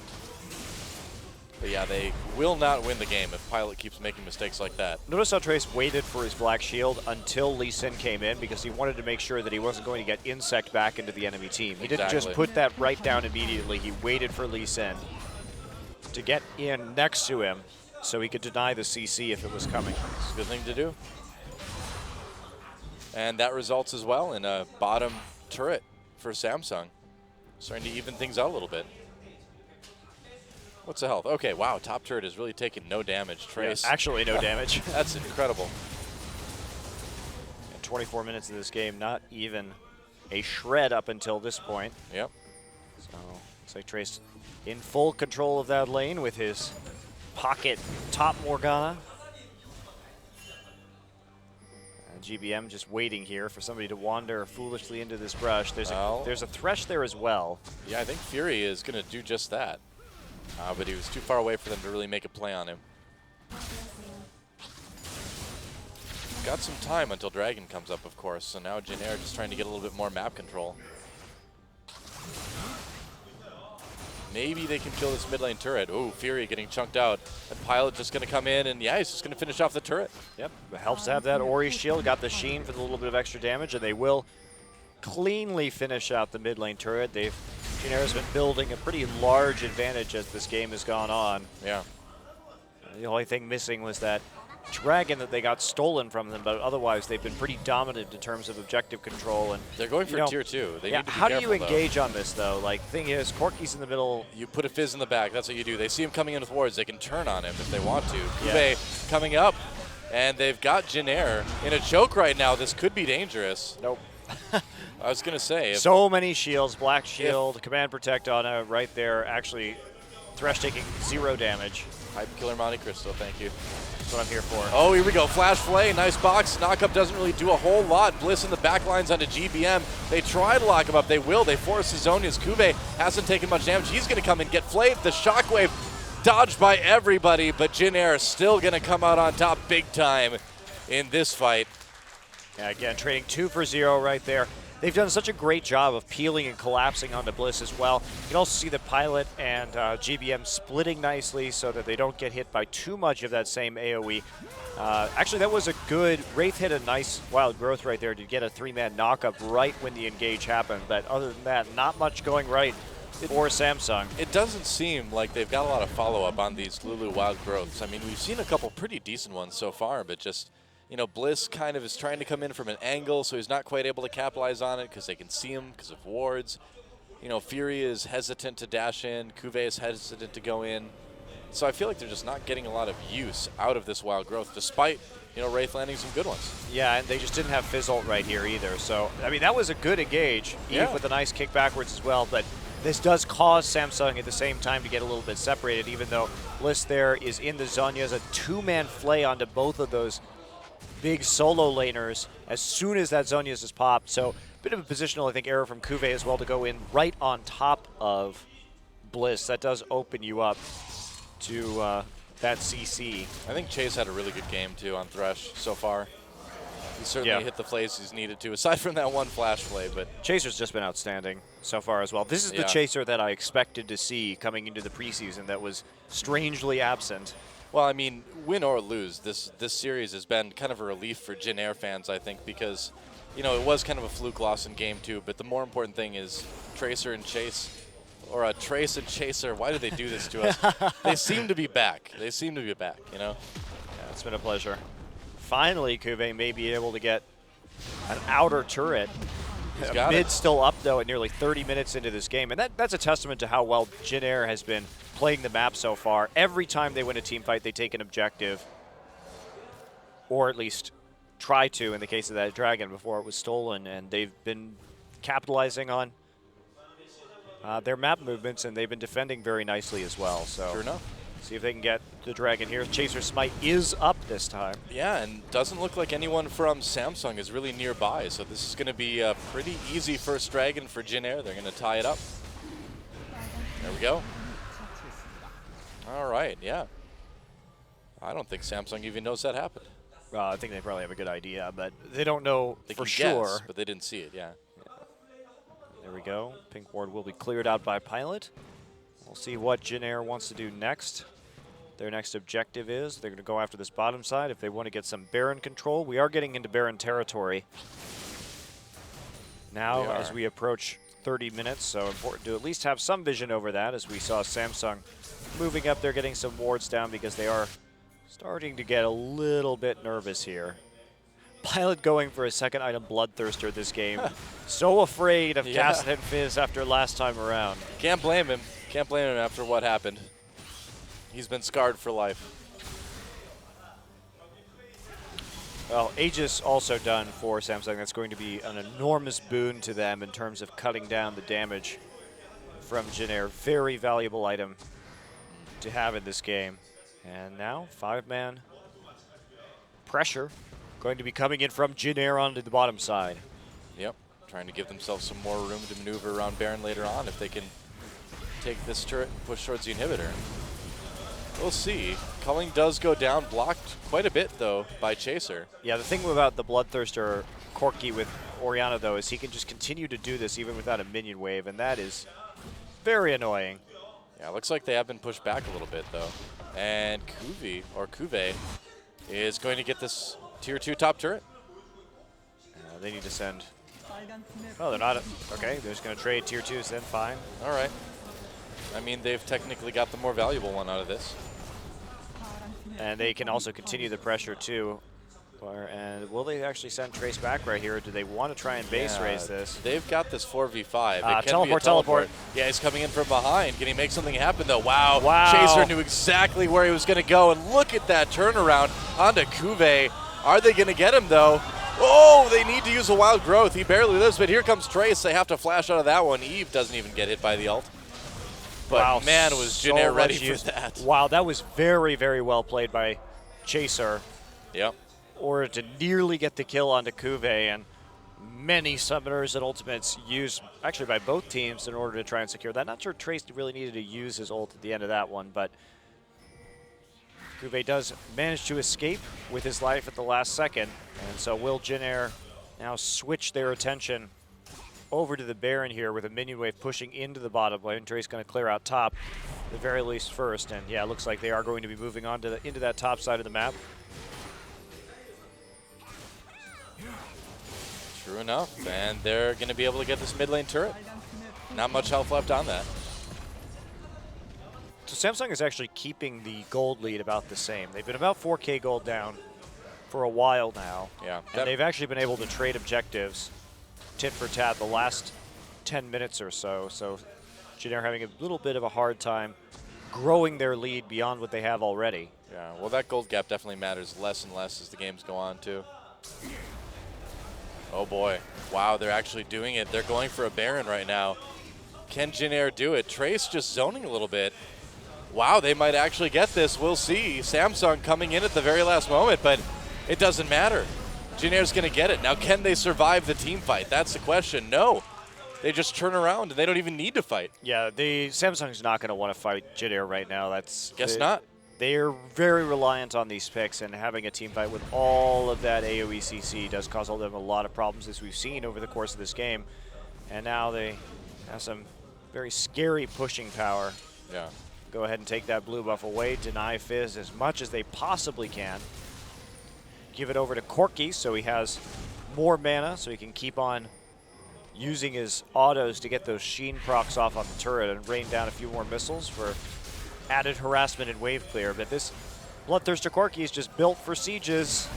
But yeah, they will not win the game if Pilot keeps making mistakes like that. Notice how Trace waited for his Black Shield until Lee Sin came in because he wanted to make sure that he wasn't going to get Insect back into the enemy team. He didn't just Exactly. put that right down immediately. He waited for Lee Sin to get in next to him so he could deny the CC if it was coming. It's a good thing to do. And that results as well in a bottom turret for Samsung. Starting to even things out a little bit. What's the health? Okay, wow, top turret is really taking no damage. Trace. Yeah, actually no damage. That's incredible. In 24 minutes of this game, not even a shred up until this point. Yep. So looks like Trace in full control of that lane with his pocket top Morgana. And GBM just waiting here for somebody to wander foolishly into this brush. There's a Thresh there as well. Yeah, I think Fury is going to do just that. But he was too far away for them to really make a play on him. Got some time until Dragon comes up, of course. So now Jin Air just trying to get a little bit more map control. Maybe they can kill this mid lane turret. Oh, Fury getting chunked out. And Pilot just going to come in, and yeah, he's just going to finish off the turret. Yep, it helps to have that Ori shield. Got the Sheen for the little bit of extra damage, and they will cleanly finish out the mid lane turret. Jin Air has been building a pretty large advantage as this game has gone on. Yeah. The only thing missing was that Dragon that they got stolen from them, but otherwise they've been pretty dominant in terms of objective control. And they're going for you know, tier 2. They yeah, need to be how do you careful, though. engage on this though? Like, thing is, Corky's in the middle. You put a Fizz in the back. That's what you do. They see him coming in with wards. They can turn on him if they want to. Yeah. Kube coming up, and they've got Jin Air in a choke right now. This could be dangerous. Nope. I was going to say. So many shields, Black Shield, Command Protect on right there. Actually, Thresh taking 0 damage. Hyper Killer Monte Cristo, thank you. That's what I'm here for. Oh, here we go. Flash Flay, nice box. Knockup doesn't really do a whole lot. Bliss in the back lines onto GBM. They try to lock him up. They will. They force his own. As Kube hasn't taken much damage. He's going to come and get flayed. The Shockwave dodged by everybody, but Jin Air is still going to come out on top big time in this fight. Yeah, again, trading 2 for 0 right there. They've done such a great job of peeling and collapsing onto Bliss as well. You can also see the Pilot and GBM splitting nicely so that they don't get hit by too much of that same AoE. Actually, that was a good, Wraith hit a nice Wild Growth right there to get a 3-man knockup right when the engage happened. But other than that, not much going right for Samsung. It doesn't seem like they've got a lot of follow-up on these Lulu Wild Growths. I mean, we've seen a couple pretty decent ones so far, but just, you know, Bliss kind of is trying to come in from an angle, so he's not quite able to capitalize on it because they can see him because of wards. You know, Fury is hesitant to dash in. Cuvée is hesitant to go in. So I feel like they're just not getting a lot of use out of this wild growth, despite, you know, Wraith landing some good ones. Yeah, and they just didn't have Fizzult right here either. So, I mean, that was a good engage, Yeah. Eve with a nice kick backwards as well. But this does cause Samsung at the same time to get a little bit separated, even though Bliss there is in the Zhonya's a two-man flay onto both of those big solo laners as soon as that Zhonya's is popped. So, a bit of a positional, I think, error from Kuve as well to go in right on top of Bliss. That does open you up to that CC. I think Chase had a really good game, too, on Thresh so far. He certainly hit the plays he's needed to, aside from that one flash play. But Chaser's just been outstanding so far as well. This is the Chaser that I expected to see coming into the preseason that was strangely absent. Well, I mean, win or lose, this series has been kind of a relief for Jin Air fans, I think, because, you know, it was kind of a fluke loss in game 2, but the more important thing is Tracer and Chase, or a Trace and Chaser. Why do they do this to us? They seem to be back. They seem to be back, you know? Yeah, it's been a pleasure. Finally, Kuve may be able to get an outer turret. Mid still up, though, at nearly 30 minutes into this game. And that's a testament to how well Jin Air has been playing the map so far. Every time they win a team fight, they take an objective. Or at least try to, in the case of that Dragon, before it was stolen. And they've been capitalizing on their map movements, and they've been defending very nicely as well. So Sure enough. see if they can get the Dragon here. Chaser Smite is up this time. Yeah, and doesn't look like anyone from Samsung is really nearby, so this is going to be a pretty easy first Dragon for Jin Air. They're going to tie it up. There we go. All right, yeah. I don't think Samsung even knows that happened. I think they probably have a good idea, but they don't know They for can sure. guess, but they didn't see it, yeah. There we go. Pink ward will be cleared out by Pilot. We'll see what Jin Air wants to do next. Their next objective is they're going to go after this bottom side if they want to get some Baron control. We are getting into Baron territory now as we approach 30 minutes, so important to at least have some vision over that, as we saw Samsung moving up there, getting some wards down because they are starting to get a little bit nervous here. Pilot going for a second item Bloodthirster this game. So afraid of Castle and Fizz after last time around. Can't blame him. Can't blame him after what happened. He's been scarred for life. Well, Aegis also done for Samsung. That's going to be an enormous boon to them in terms of cutting down the damage from Jin Air. Very valuable item to have in this game. And now, 5-man pressure going to be coming in from Jin Air onto the bottom side. Yep, trying to give themselves some more room to maneuver around Baron later on if they can take this turret and push towards the inhibitor. We'll see. Culling does go down, blocked quite a bit, though, by Chaser. Yeah, the thing about the Bloodthirster Corki with Orianna, though, is he can just continue to do this even without a minion wave, and that is very annoying. Yeah, looks like they have been pushed back a little bit, though. And Kuve is going to get this Tier 2 top turret. They need to send... Oh, they're not... Okay, they're just going to trade Tier 2s then, fine. All right. I mean, they've technically got the more valuable one out of this. And they can also continue the pressure, too. And will they actually send Trace back right here, or do they want to try and base raise this? They've got this 4v5. It can teleport, be a teleport. Yeah, he's coming in from behind. Can he make something happen, though? Wow. Wow. Chaser knew exactly where he was going to go, and look at that turnaround onto Kuve. Are they going to get him, though? Oh, they need to use a wild growth. He barely lives, but here comes Trace. They have to flash out of that one. Eve doesn't even get hit by the ult. But wow, man, was Jin Air ready for that. Wow, that was very, very well played by Chaser. Yep. Or to nearly get the kill onto Kuve, and many summoners and ultimates used actually by both teams in order to try and secure that. Not sure Trace really needed to use his ult at the end of that one, but Kuve does manage to escape with his life at the last second. And so will Jin Air now switch their attention over to the Baron here with a minion wave pushing into the bottom lane. Trace going to clear out top, at the very least first. And yeah, it looks like they are going to be moving on to into that top side of the map. True enough, and they're going to be able to get this mid lane turret. Not much health left on that. So Samsung is actually keeping the gold lead about the same. They've been about 4K gold down for a while now. Yeah. And they've actually been able to trade objectives tit for tat the last 10 minutes or so. So Jin Air having a little bit of a hard time growing their lead beyond what they have already. Yeah, well, that gold gap definitely matters less and less as the games go on, too. Oh, boy. Wow, they're actually doing it. They're going for a Baron right now. Can Jin Air do it? Trace just zoning a little bit. Wow, they might actually get this. We'll see. Samsung coming in at the very last moment, but it doesn't matter. Jin Air's going to get it. Now, can they survive the team fight? That's the question. No. They just turn around, and they don't even need to fight. Yeah, the Samsung's not going to want to fight Jin Air right now. Guess not. They're very reliant on these picks, and having a team fight with all of that AoE CC does cause them a lot of problems, as we've seen over the course of this game. And now they have some very scary pushing power. Yeah. Go ahead and take that blue buff away, deny Fizz as much as they possibly can. Give it over to Corki so he has more mana, so he can keep on using his autos to get those Sheen procs off on the turret and rain down a few more missiles for added harassment and wave clear. But this Bloodthirster Corki is just built for sieges.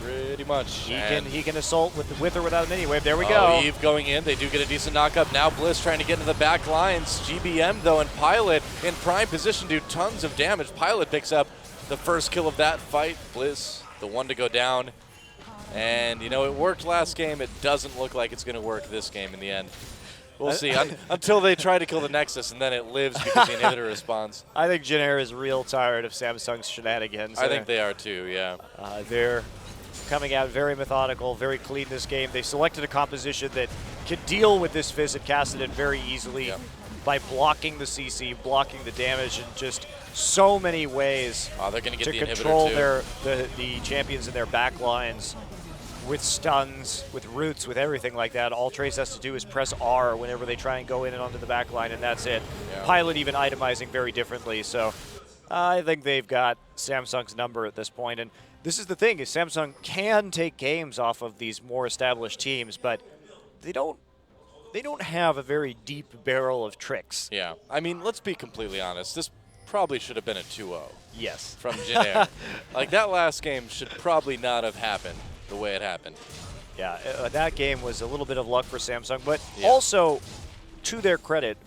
Pretty much. He can assault with or without a mini wave. There we Oh, go. Eve going in. They do get a decent knockup. Now Bliss trying to get into the back lines. GBM, though, and Pilot in prime position do tons of damage. Pilot picks up the first kill of that fight. Bliss, the one to go down. And, you know, it worked last game. It doesn't look like it's going to work this game in the end. We'll see. Until they try to kill the Nexus, and then it lives because the inhibitor responds. I think Jin Air is real tired of Samsung's shenanigans. I think they are too, yeah. They're coming out very methodical, very clean this game. They selected a composition that can deal with this Fizz and Kassadin very easily by blocking the CC, blocking the damage, and just so many ways they're gonna get to the inhibitor control too. the champions in their back lines with stuns, with roots, with everything like that. All Trace has to do is press R whenever they try and go in and onto the back line, and that's it. Yeah. Pilot even itemizing very differently, so I think they've got Samsung's number at this point. And this is the thing, is Samsung can take games off of these more established teams, but they don't have a very deep barrel of tricks. Yeah. I mean, let's be completely honest. This probably should have been a 2-0. Yes. From Jin Air. Like, that last game should probably not have happened the way it happened. Yeah, that game was a little bit of luck for Samsung, but Yeah. also, to their credit,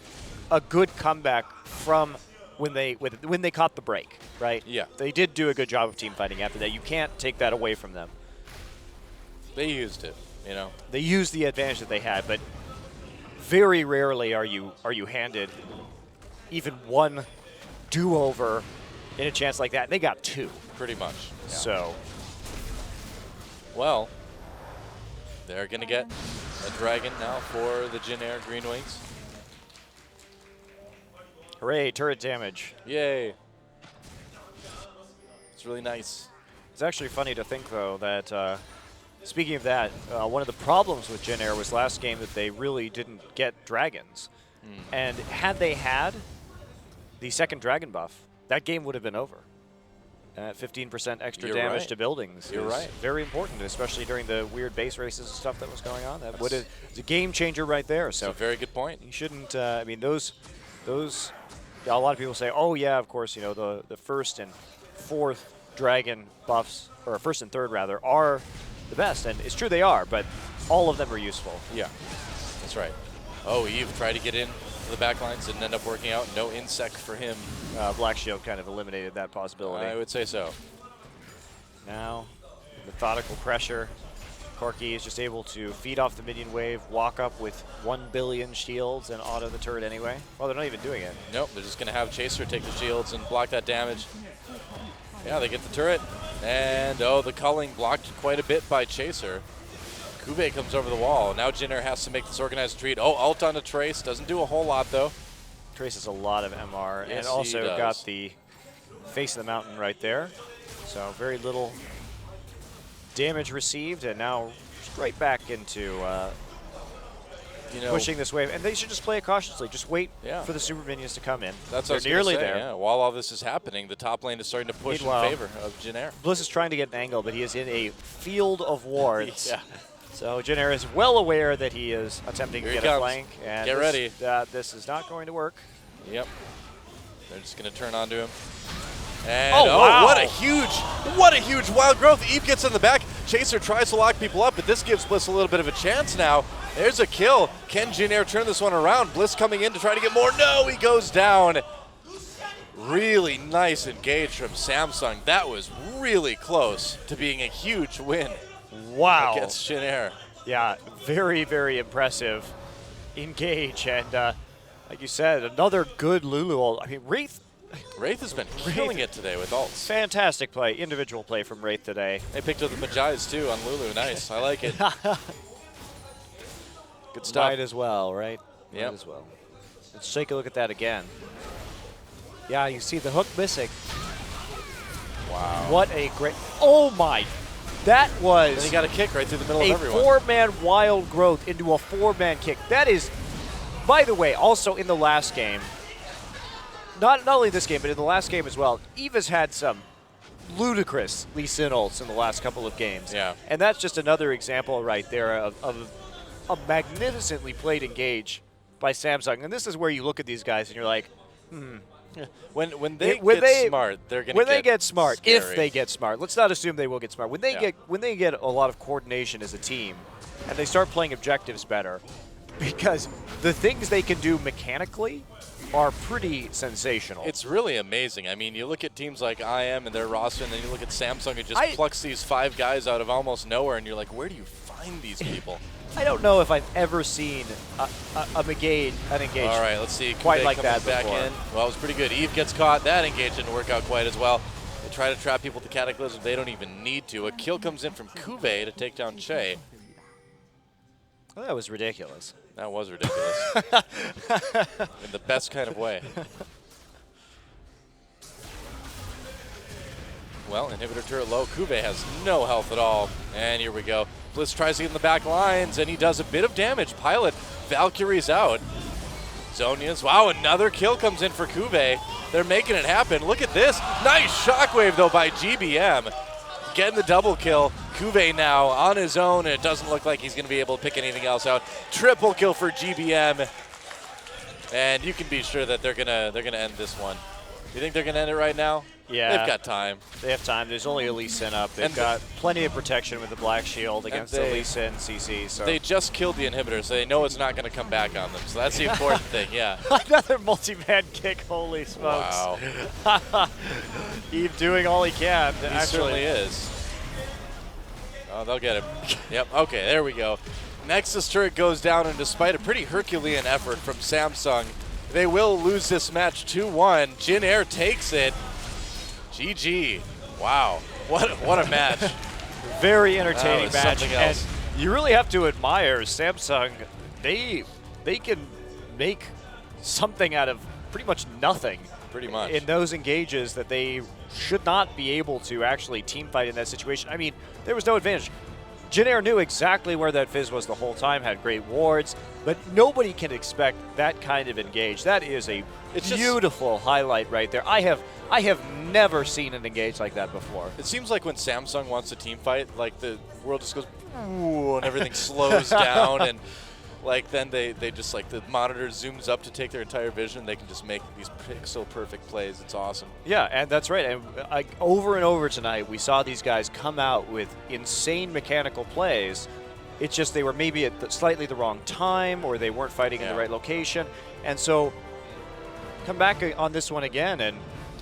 a good comeback from when they caught the break, right? Yeah. They did do a good job of team fighting after that. You can't take that away from them. They used it, you know. They used the advantage that they had, but very rarely are you handed even one do-over in a chance like that. They got two. Pretty much. Yeah. So, well, they're going to get a dragon now for the Jin Air Green Wings. hooray, turret damage. Yay. It's really nice. It's actually funny to think, though, that speaking of that, one of the problems with Jin Air was last game that they really didn't get dragons. And had they had the second dragon buff, that game would have been over. 15% extra You're damage right. to buildings You're is right. very important, especially during the weird base races and stuff that was going on. That would have, it's a game changer right there. It's So a very good point. you shouldn't. I mean, those. A lot of people say, oh yeah, of course, you know, the first and fourth dragon buffs, or first and third rather, are the best, and it's true they are, but all of them are useful. Yeah, that's right. Oh, Eve tried to get in to the back lines, didn't end up working out. No insect for him. Black Shield kind of eliminated that possibility. I would say so. Now, methodical pressure. Corki is just able to feed off the minion wave, walk up with 1 billion shields, and auto the turret anyway. Well, they're not even doing it. Nope, they're just going to have Chaser take the shields and block that damage. Yeah, they get the turret. And, oh, the culling blocked quite a bit by Chaser. Kube comes over the wall. Now Jin Air has to make this organized retreat. Oh, ult on a Trace. Doesn't do a whole lot, though. Trace has a lot of MR, Yes, and he also does. got the face of the mountain right there. So very little damage received, and now straight back into You know, pushing this wave. And they should just play it cautiously. Just wait Yeah. for the super minions to come in. that's what I They're was gonna nearly say, there. Yeah. While all this is happening, the top lane is starting to push Meanwhile, in favor of Jin Air. Bliss is trying to get an angle, but he is in a field of wards. Yeah. So Jin Air is well aware that he is attempting Here to he get a comes. flank. And Get ready. This is not going to work. Yep. They're just going to turn onto him. And Oh, wow. what a huge wild growth. Eve gets in the back. Chaser tries to lock people up, but this gives Bliss a little bit of a chance now. There's a kill. Can Jin Air turn this one around? Bliss coming in to try to get more. No, he goes down. Really nice engage from Samsung. That was really close to being a huge win Wow. against Jin Air. Yeah, very, very impressive engage. And like you said, another good Lulu ult. I mean, Wraith, Wraith has been killing it today with ults. fantastic play, individual play from Wraith today. They picked up the Majais too on Lulu. Nice. I like it. Good stuff. Might as well, right? Yep. Might as well. Let's take a look at that again. Yeah, you see the hook missing. Wow. What a great... Oh, my. That was... Then he got a kick right through the middle of a everyone. four-man wild growth into a four-man kick. That is, by the way, also in the last game, not only this game, but in the last game as well, Eva's had some ludicrous Lee Sin ults in the last couple of games. Yeah. And that's just another example right there of a magnificently played engage by Samsung. And this is where you look at these guys and you're like, When they get smart, they're going to when they get smart, scary. if they get smart. Let's not assume they will get smart. When they get a lot of coordination as a team, and they start playing objectives better, because the things they can do mechanically are pretty sensational. It's really amazing. I mean, you look at teams like IM and their roster, and then you look at Samsung who just plucks these 5 guys out of almost nowhere, and you're like, where do you find these people? I don't know if I've ever seen an engage. All right, let's see. Quite Kube like comes that back before. in. Well, it was pretty good. Eve gets caught. That engage didn't work out quite as well. They try to trap people with the Cataclysm. They don't even need to. A kill comes in from Kube to take down Che. Well, that was ridiculous. That was ridiculous. In the best kind of way. Well, inhibitor turret low. Kube has no health at all. And here we go. Blitz tries to get in the back lines, and he does a bit of damage. Pilot, Valkyrie's out. Zonia's, wow, another kill comes in for Kube. They're making it happen. Look at this. Nice shockwave, though, by GBM. Getting the double kill. Kube now on his own, and it doesn't look like he's going to be able to pick anything else out. Triple kill for GBM. And you can be sure that they're gonna end this one. You think they're going to end it right now? Yeah. They've got time. They have time. There's only a Lee Sin up. They've got plenty of protection with the Black Shield against the Lee Sin CC. So They just killed the inhibitor, so they know it's not going to come back on them. So that's the important thing, yeah. Another multi-man kick. Holy smokes. Wow. Eve doing all he can. He certainly is. Oh, they'll get him. Yep, okay, there we go. Nexus turret goes down, and despite a pretty Herculean effort from Samsung, they will lose this match 2-1. Jin Air takes it. GG. Wow. What a match. Very entertaining That was match. something else. And you really have to admire Samsung. They can make something out of pretty much nothing. Pretty much. In those engages that they should not be able to actually team fight in that situation. I mean, there was no advantage. Jin Air knew exactly where that Fizz was the whole time, had great wards, but nobody can expect that kind of engage. That is a beautiful highlight right there. I have never seen an engage like that before. It seems like when Samsung wants to team fight, like the world just goes, ooh, and everything slows down, and like then they just like the monitor zooms up to take their entire vision. They can just make these pixel perfect plays. It's awesome. Yeah, and that's right. And over and over tonight, we saw these guys come out with insane mechanical plays. It's just they were maybe at slightly the wrong time, or they weren't fighting in the right location. And so come back on this one again, and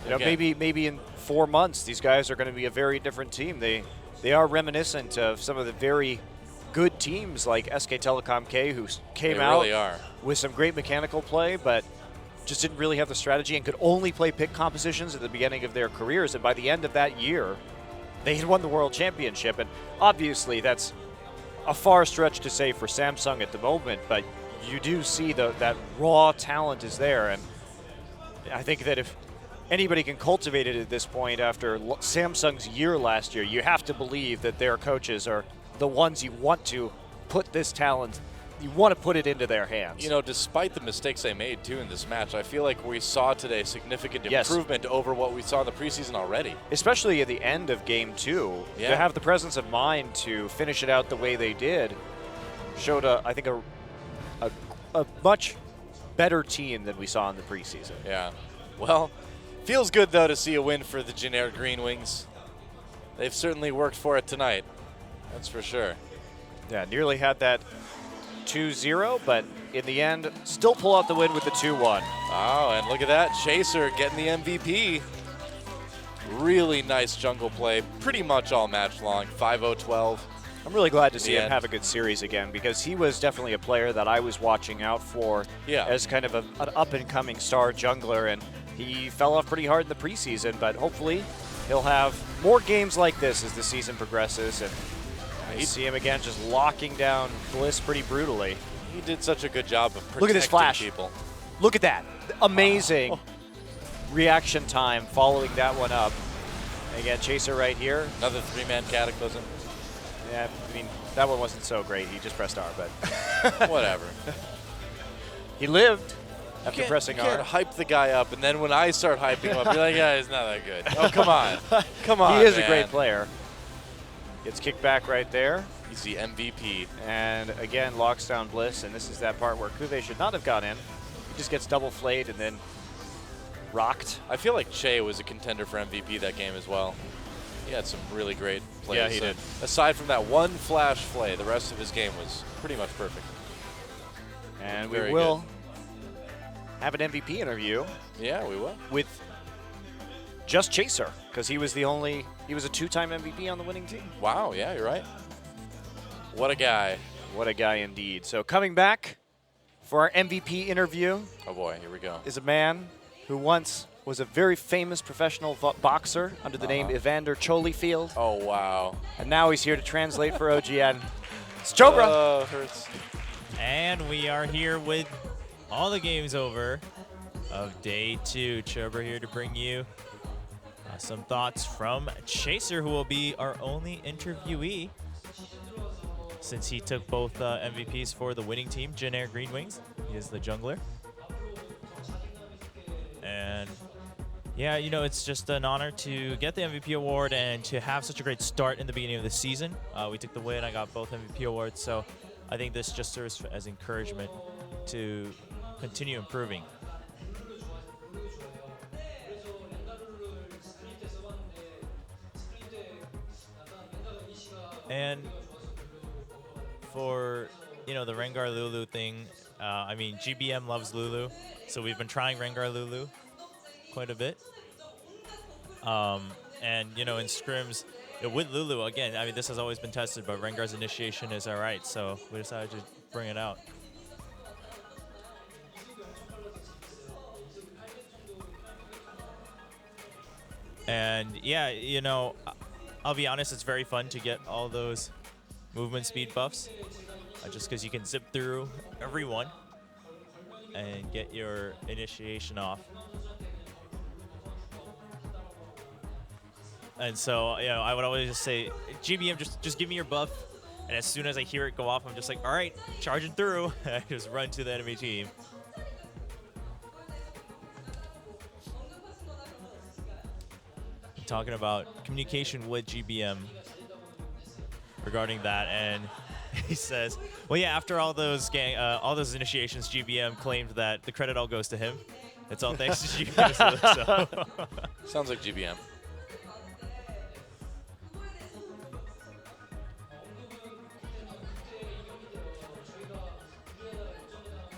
you know, maybe in 4 months, these guys are going to be a very different team. They are reminiscent of some of the very good teams like SK Telecom K, who came out with some great mechanical play, but just didn't really have the strategy and could only play pick compositions at the beginning of their careers. And by the end of that year, they had won the World Championship. And obviously, that's a far stretch to say for Samsung at the moment, but you do see that raw talent is there. And I think that if anybody can cultivate it at this point after Samsung's year last year, you have to believe that their coaches are the ones you want to put this talent, you want to put it into their hands. You know, despite the mistakes they made, too, in this match, I feel like we saw today significant improvement over what we saw in the preseason already. Especially at the end of Game 2. Yeah. To have the presence of mind to finish it out the way they did showed, I think, a much better team than we saw in the preseason. Yeah. Well, feels good, though, to see a win for the Jin Air Green Wings. They've certainly worked for it tonight. That's for sure. Yeah, nearly had that 2-0, but in the end, still pull out the win with the 2-1. Oh, and look at that. Chaser getting the MVP. Really nice jungle play. Pretty much all match long. 5-0-12. I'm really glad to see him end. have a good series again because he was definitely a player that I was watching out for as kind of an up-and-coming star jungler, and he fell off pretty hard in the preseason, but hopefully he'll have more games like this as the season progresses, and you see him again just locking down Bliss pretty brutally. He did such a good job of protecting Look at this flash. people. Look at that. Amazing reaction time following that one up. Again, Chaser right here. Another 3-man Cataclysm. Yeah, I mean, that one wasn't so great. He just pressed R, but Whatever. he lived after pressing You can't R. hype the guy up, and then when I start hyping him up, you're like, yeah, he's not that good. Oh, come on. Come on, He is a man. great player. Gets kicked back right there. He's the MVP. And again, locks down Bliss, and this is that part where Kuve should not have gone in. He just gets double flayed and then rocked. I feel like Che was a contender for MVP that game as well. He had some really great plays. Yeah, he did. Aside from that one flash flay, the rest of his game was pretty much perfect. And Very we will have an MVP interview Yeah, we will. with just Chaser, because he was a 2-time MVP on the winning team. Wow, yeah, you're right. What a guy. What a guy indeed. So coming back for our MVP interview Oh boy, here we go. is a man who once was a very famous professional boxer under the name Evander Holyfield, Oh wow. and now he's here to translate for OGN. It's Chobra. Oh, hurts. And we are here with all the games over of day 2. Chobra here to bring you some thoughts from Chaser, who will be our only interviewee since he took both MVPs for the winning team, Jin Air Green Wings. He is the jungler. And yeah, you know, it's just an honor to get the MVP award and to have such a great start in the beginning of the season. We took the win, I got both MVP awards, so I think this just serves as encouragement to continue improving. And for, you know, the Rengar Lulu thing, I mean, GBM loves Lulu, so we've been trying Rengar Lulu quite a bit. And, you know, in scrims, with Lulu, again, I mean, this has always been tested, but Rengar's initiation is all right, so we decided to bring it out. And, yeah, you know, I'll be honest, it's very fun to get all those movement speed buffs, just because you can zip through everyone and get your initiation off. And so, you know, I would always just say, GBM, just give me your buff. And as soon as I hear it go off, I'm just like, all right, charging through. I just run to the enemy team. Talking about communication with GBM regarding that, and he says, well, yeah, after all those initiations, GBM claimed that the credit all goes to him. It's all thanks to GBM. So. Sounds like GBM.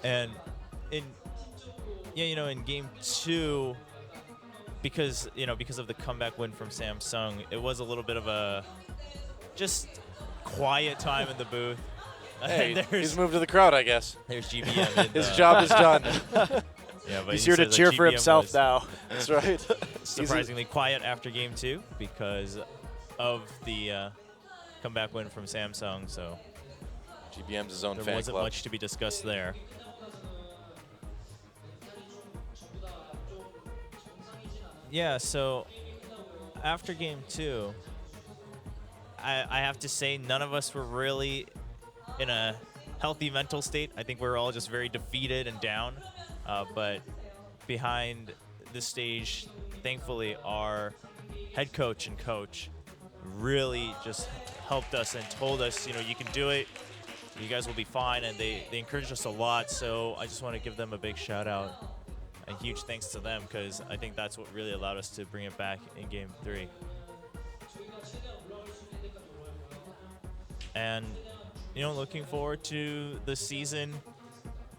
And in game 2, because of the comeback win from Samsung, it was a little bit of a just quiet time in the booth. Hey, he's moved to the crowd, I guess. There's GBM. His job is done. Yeah, but He's here to says that cheer for GBM himself was now. That's right. surprisingly quiet after game 2 because of the comeback win from Samsung. So GBM's his own there fan wasn't club. much to be discussed there. Yeah, so after game 2, I have to say none of us were really in a healthy mental state. I think we were all just very defeated and down. But behind the stage, thankfully, our head coach and coach really just helped us and told us, you know, you can do it. You guys will be fine. And they encouraged us a lot. So I just want to give them a big shout out. And huge thanks to them, because I think that's what really allowed us to bring it back in game 3. And looking forward to the season.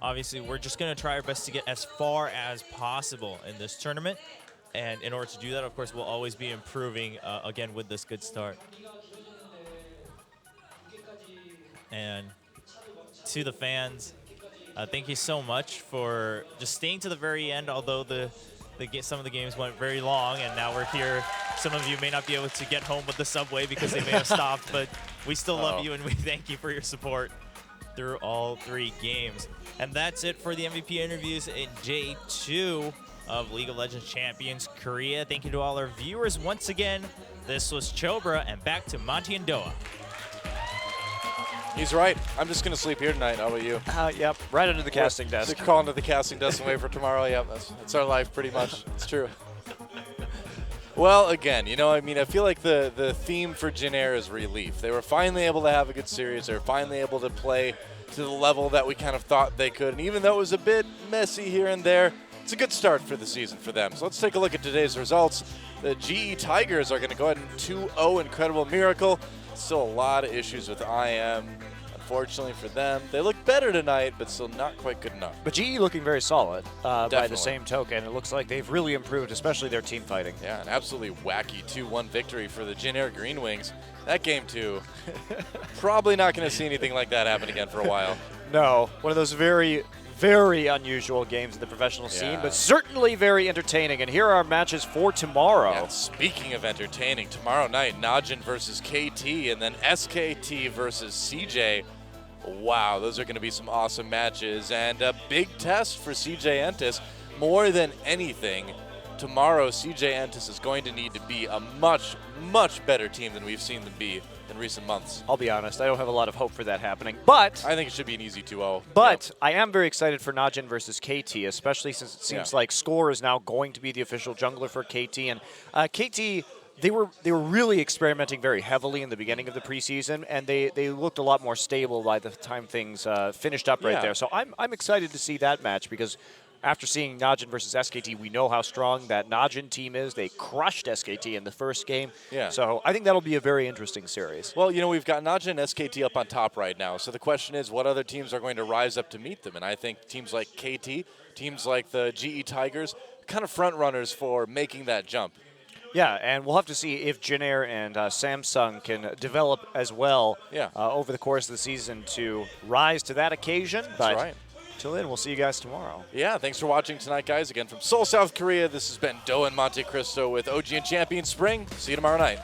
Obviously, we're just going to try our best to get as far as possible in this tournament. And in order to do that, of course, we'll always be improving, again, with this good start. And to the fans, thank you so much for just staying to the very end, although some of the games went very long, and now we're here. Some of you may not be able to get home with the subway because they may have stopped, but we still love you, and we thank you for your support through all 3 games. And that's it for the MVP interviews in J2 of League of Legends Champions Korea. Thank you to all our viewers once again. This was Chobra, and back to Monty and Doa. He's right. I'm just going to sleep here tonight. How about you? Yep, right under the casting desk. Just crawl into the casting desk and wait for tomorrow. Yep, that's our life pretty much. It's true. Well, again, I feel like the theme for Jin Air is relief. They were finally able to have a good series. They were finally able to play to the level that we kind of thought they could. And even though it was a bit messy here and there, it's a good start for the season for them. So let's take a look at today's results. The GE Tigers are going to go ahead and 2-0 Incredible Miracle. Still a lot of issues with IM. Unfortunately for them, they look better tonight, but still not quite good enough. But GE looking very solid by the Definitely. same token. It looks like they've really improved, especially their team fighting. Yeah, an absolutely wacky 2-1 victory for the Jin Air Green Wings. That game, too, probably not going to see anything like that happen again for a while. No, one of those very, very unusual games in the professional scene, but certainly very entertaining. And here are our matches for tomorrow. Yeah, speaking of entertaining, tomorrow night, Najin versus KT, and then SKT versus CJ. Wow, those are going to be some awesome matches, and a big test for CJ Entus. More than anything, tomorrow CJ Entus is going to need to be a much, much better team than we've seen them be in recent months. I'll be honest, I don't have a lot of hope for that happening, but I think it should be an easy 2-0. But I am very excited for Najin versus KT, especially since it seems like Score is now going to be the official jungler for KT, and KT. They were really experimenting very heavily in the beginning of the preseason, and they looked a lot more stable by the time things finished up right there. So I'm excited to see that match because after seeing Najin versus SKT, we know how strong that Najin team is. They crushed SKT in the first game. Yeah. So I think that'll be a very interesting series. Well, we've got Najin and SKT up on top right now. So the question is, what other teams are going to rise up to meet them? And I think teams like KT, teams like the GE Tigers, kind of front runners for making that jump. Yeah, and we'll have to see if Jin Air and Samsung can develop as well over the course of the season to rise to that occasion. That's right. Till then, we'll see you guys tomorrow. Yeah, thanks for watching tonight, guys. Again, from Seoul, South Korea, this has been Doa and Monte Cristo with OG and Champion Spring. See you tomorrow night.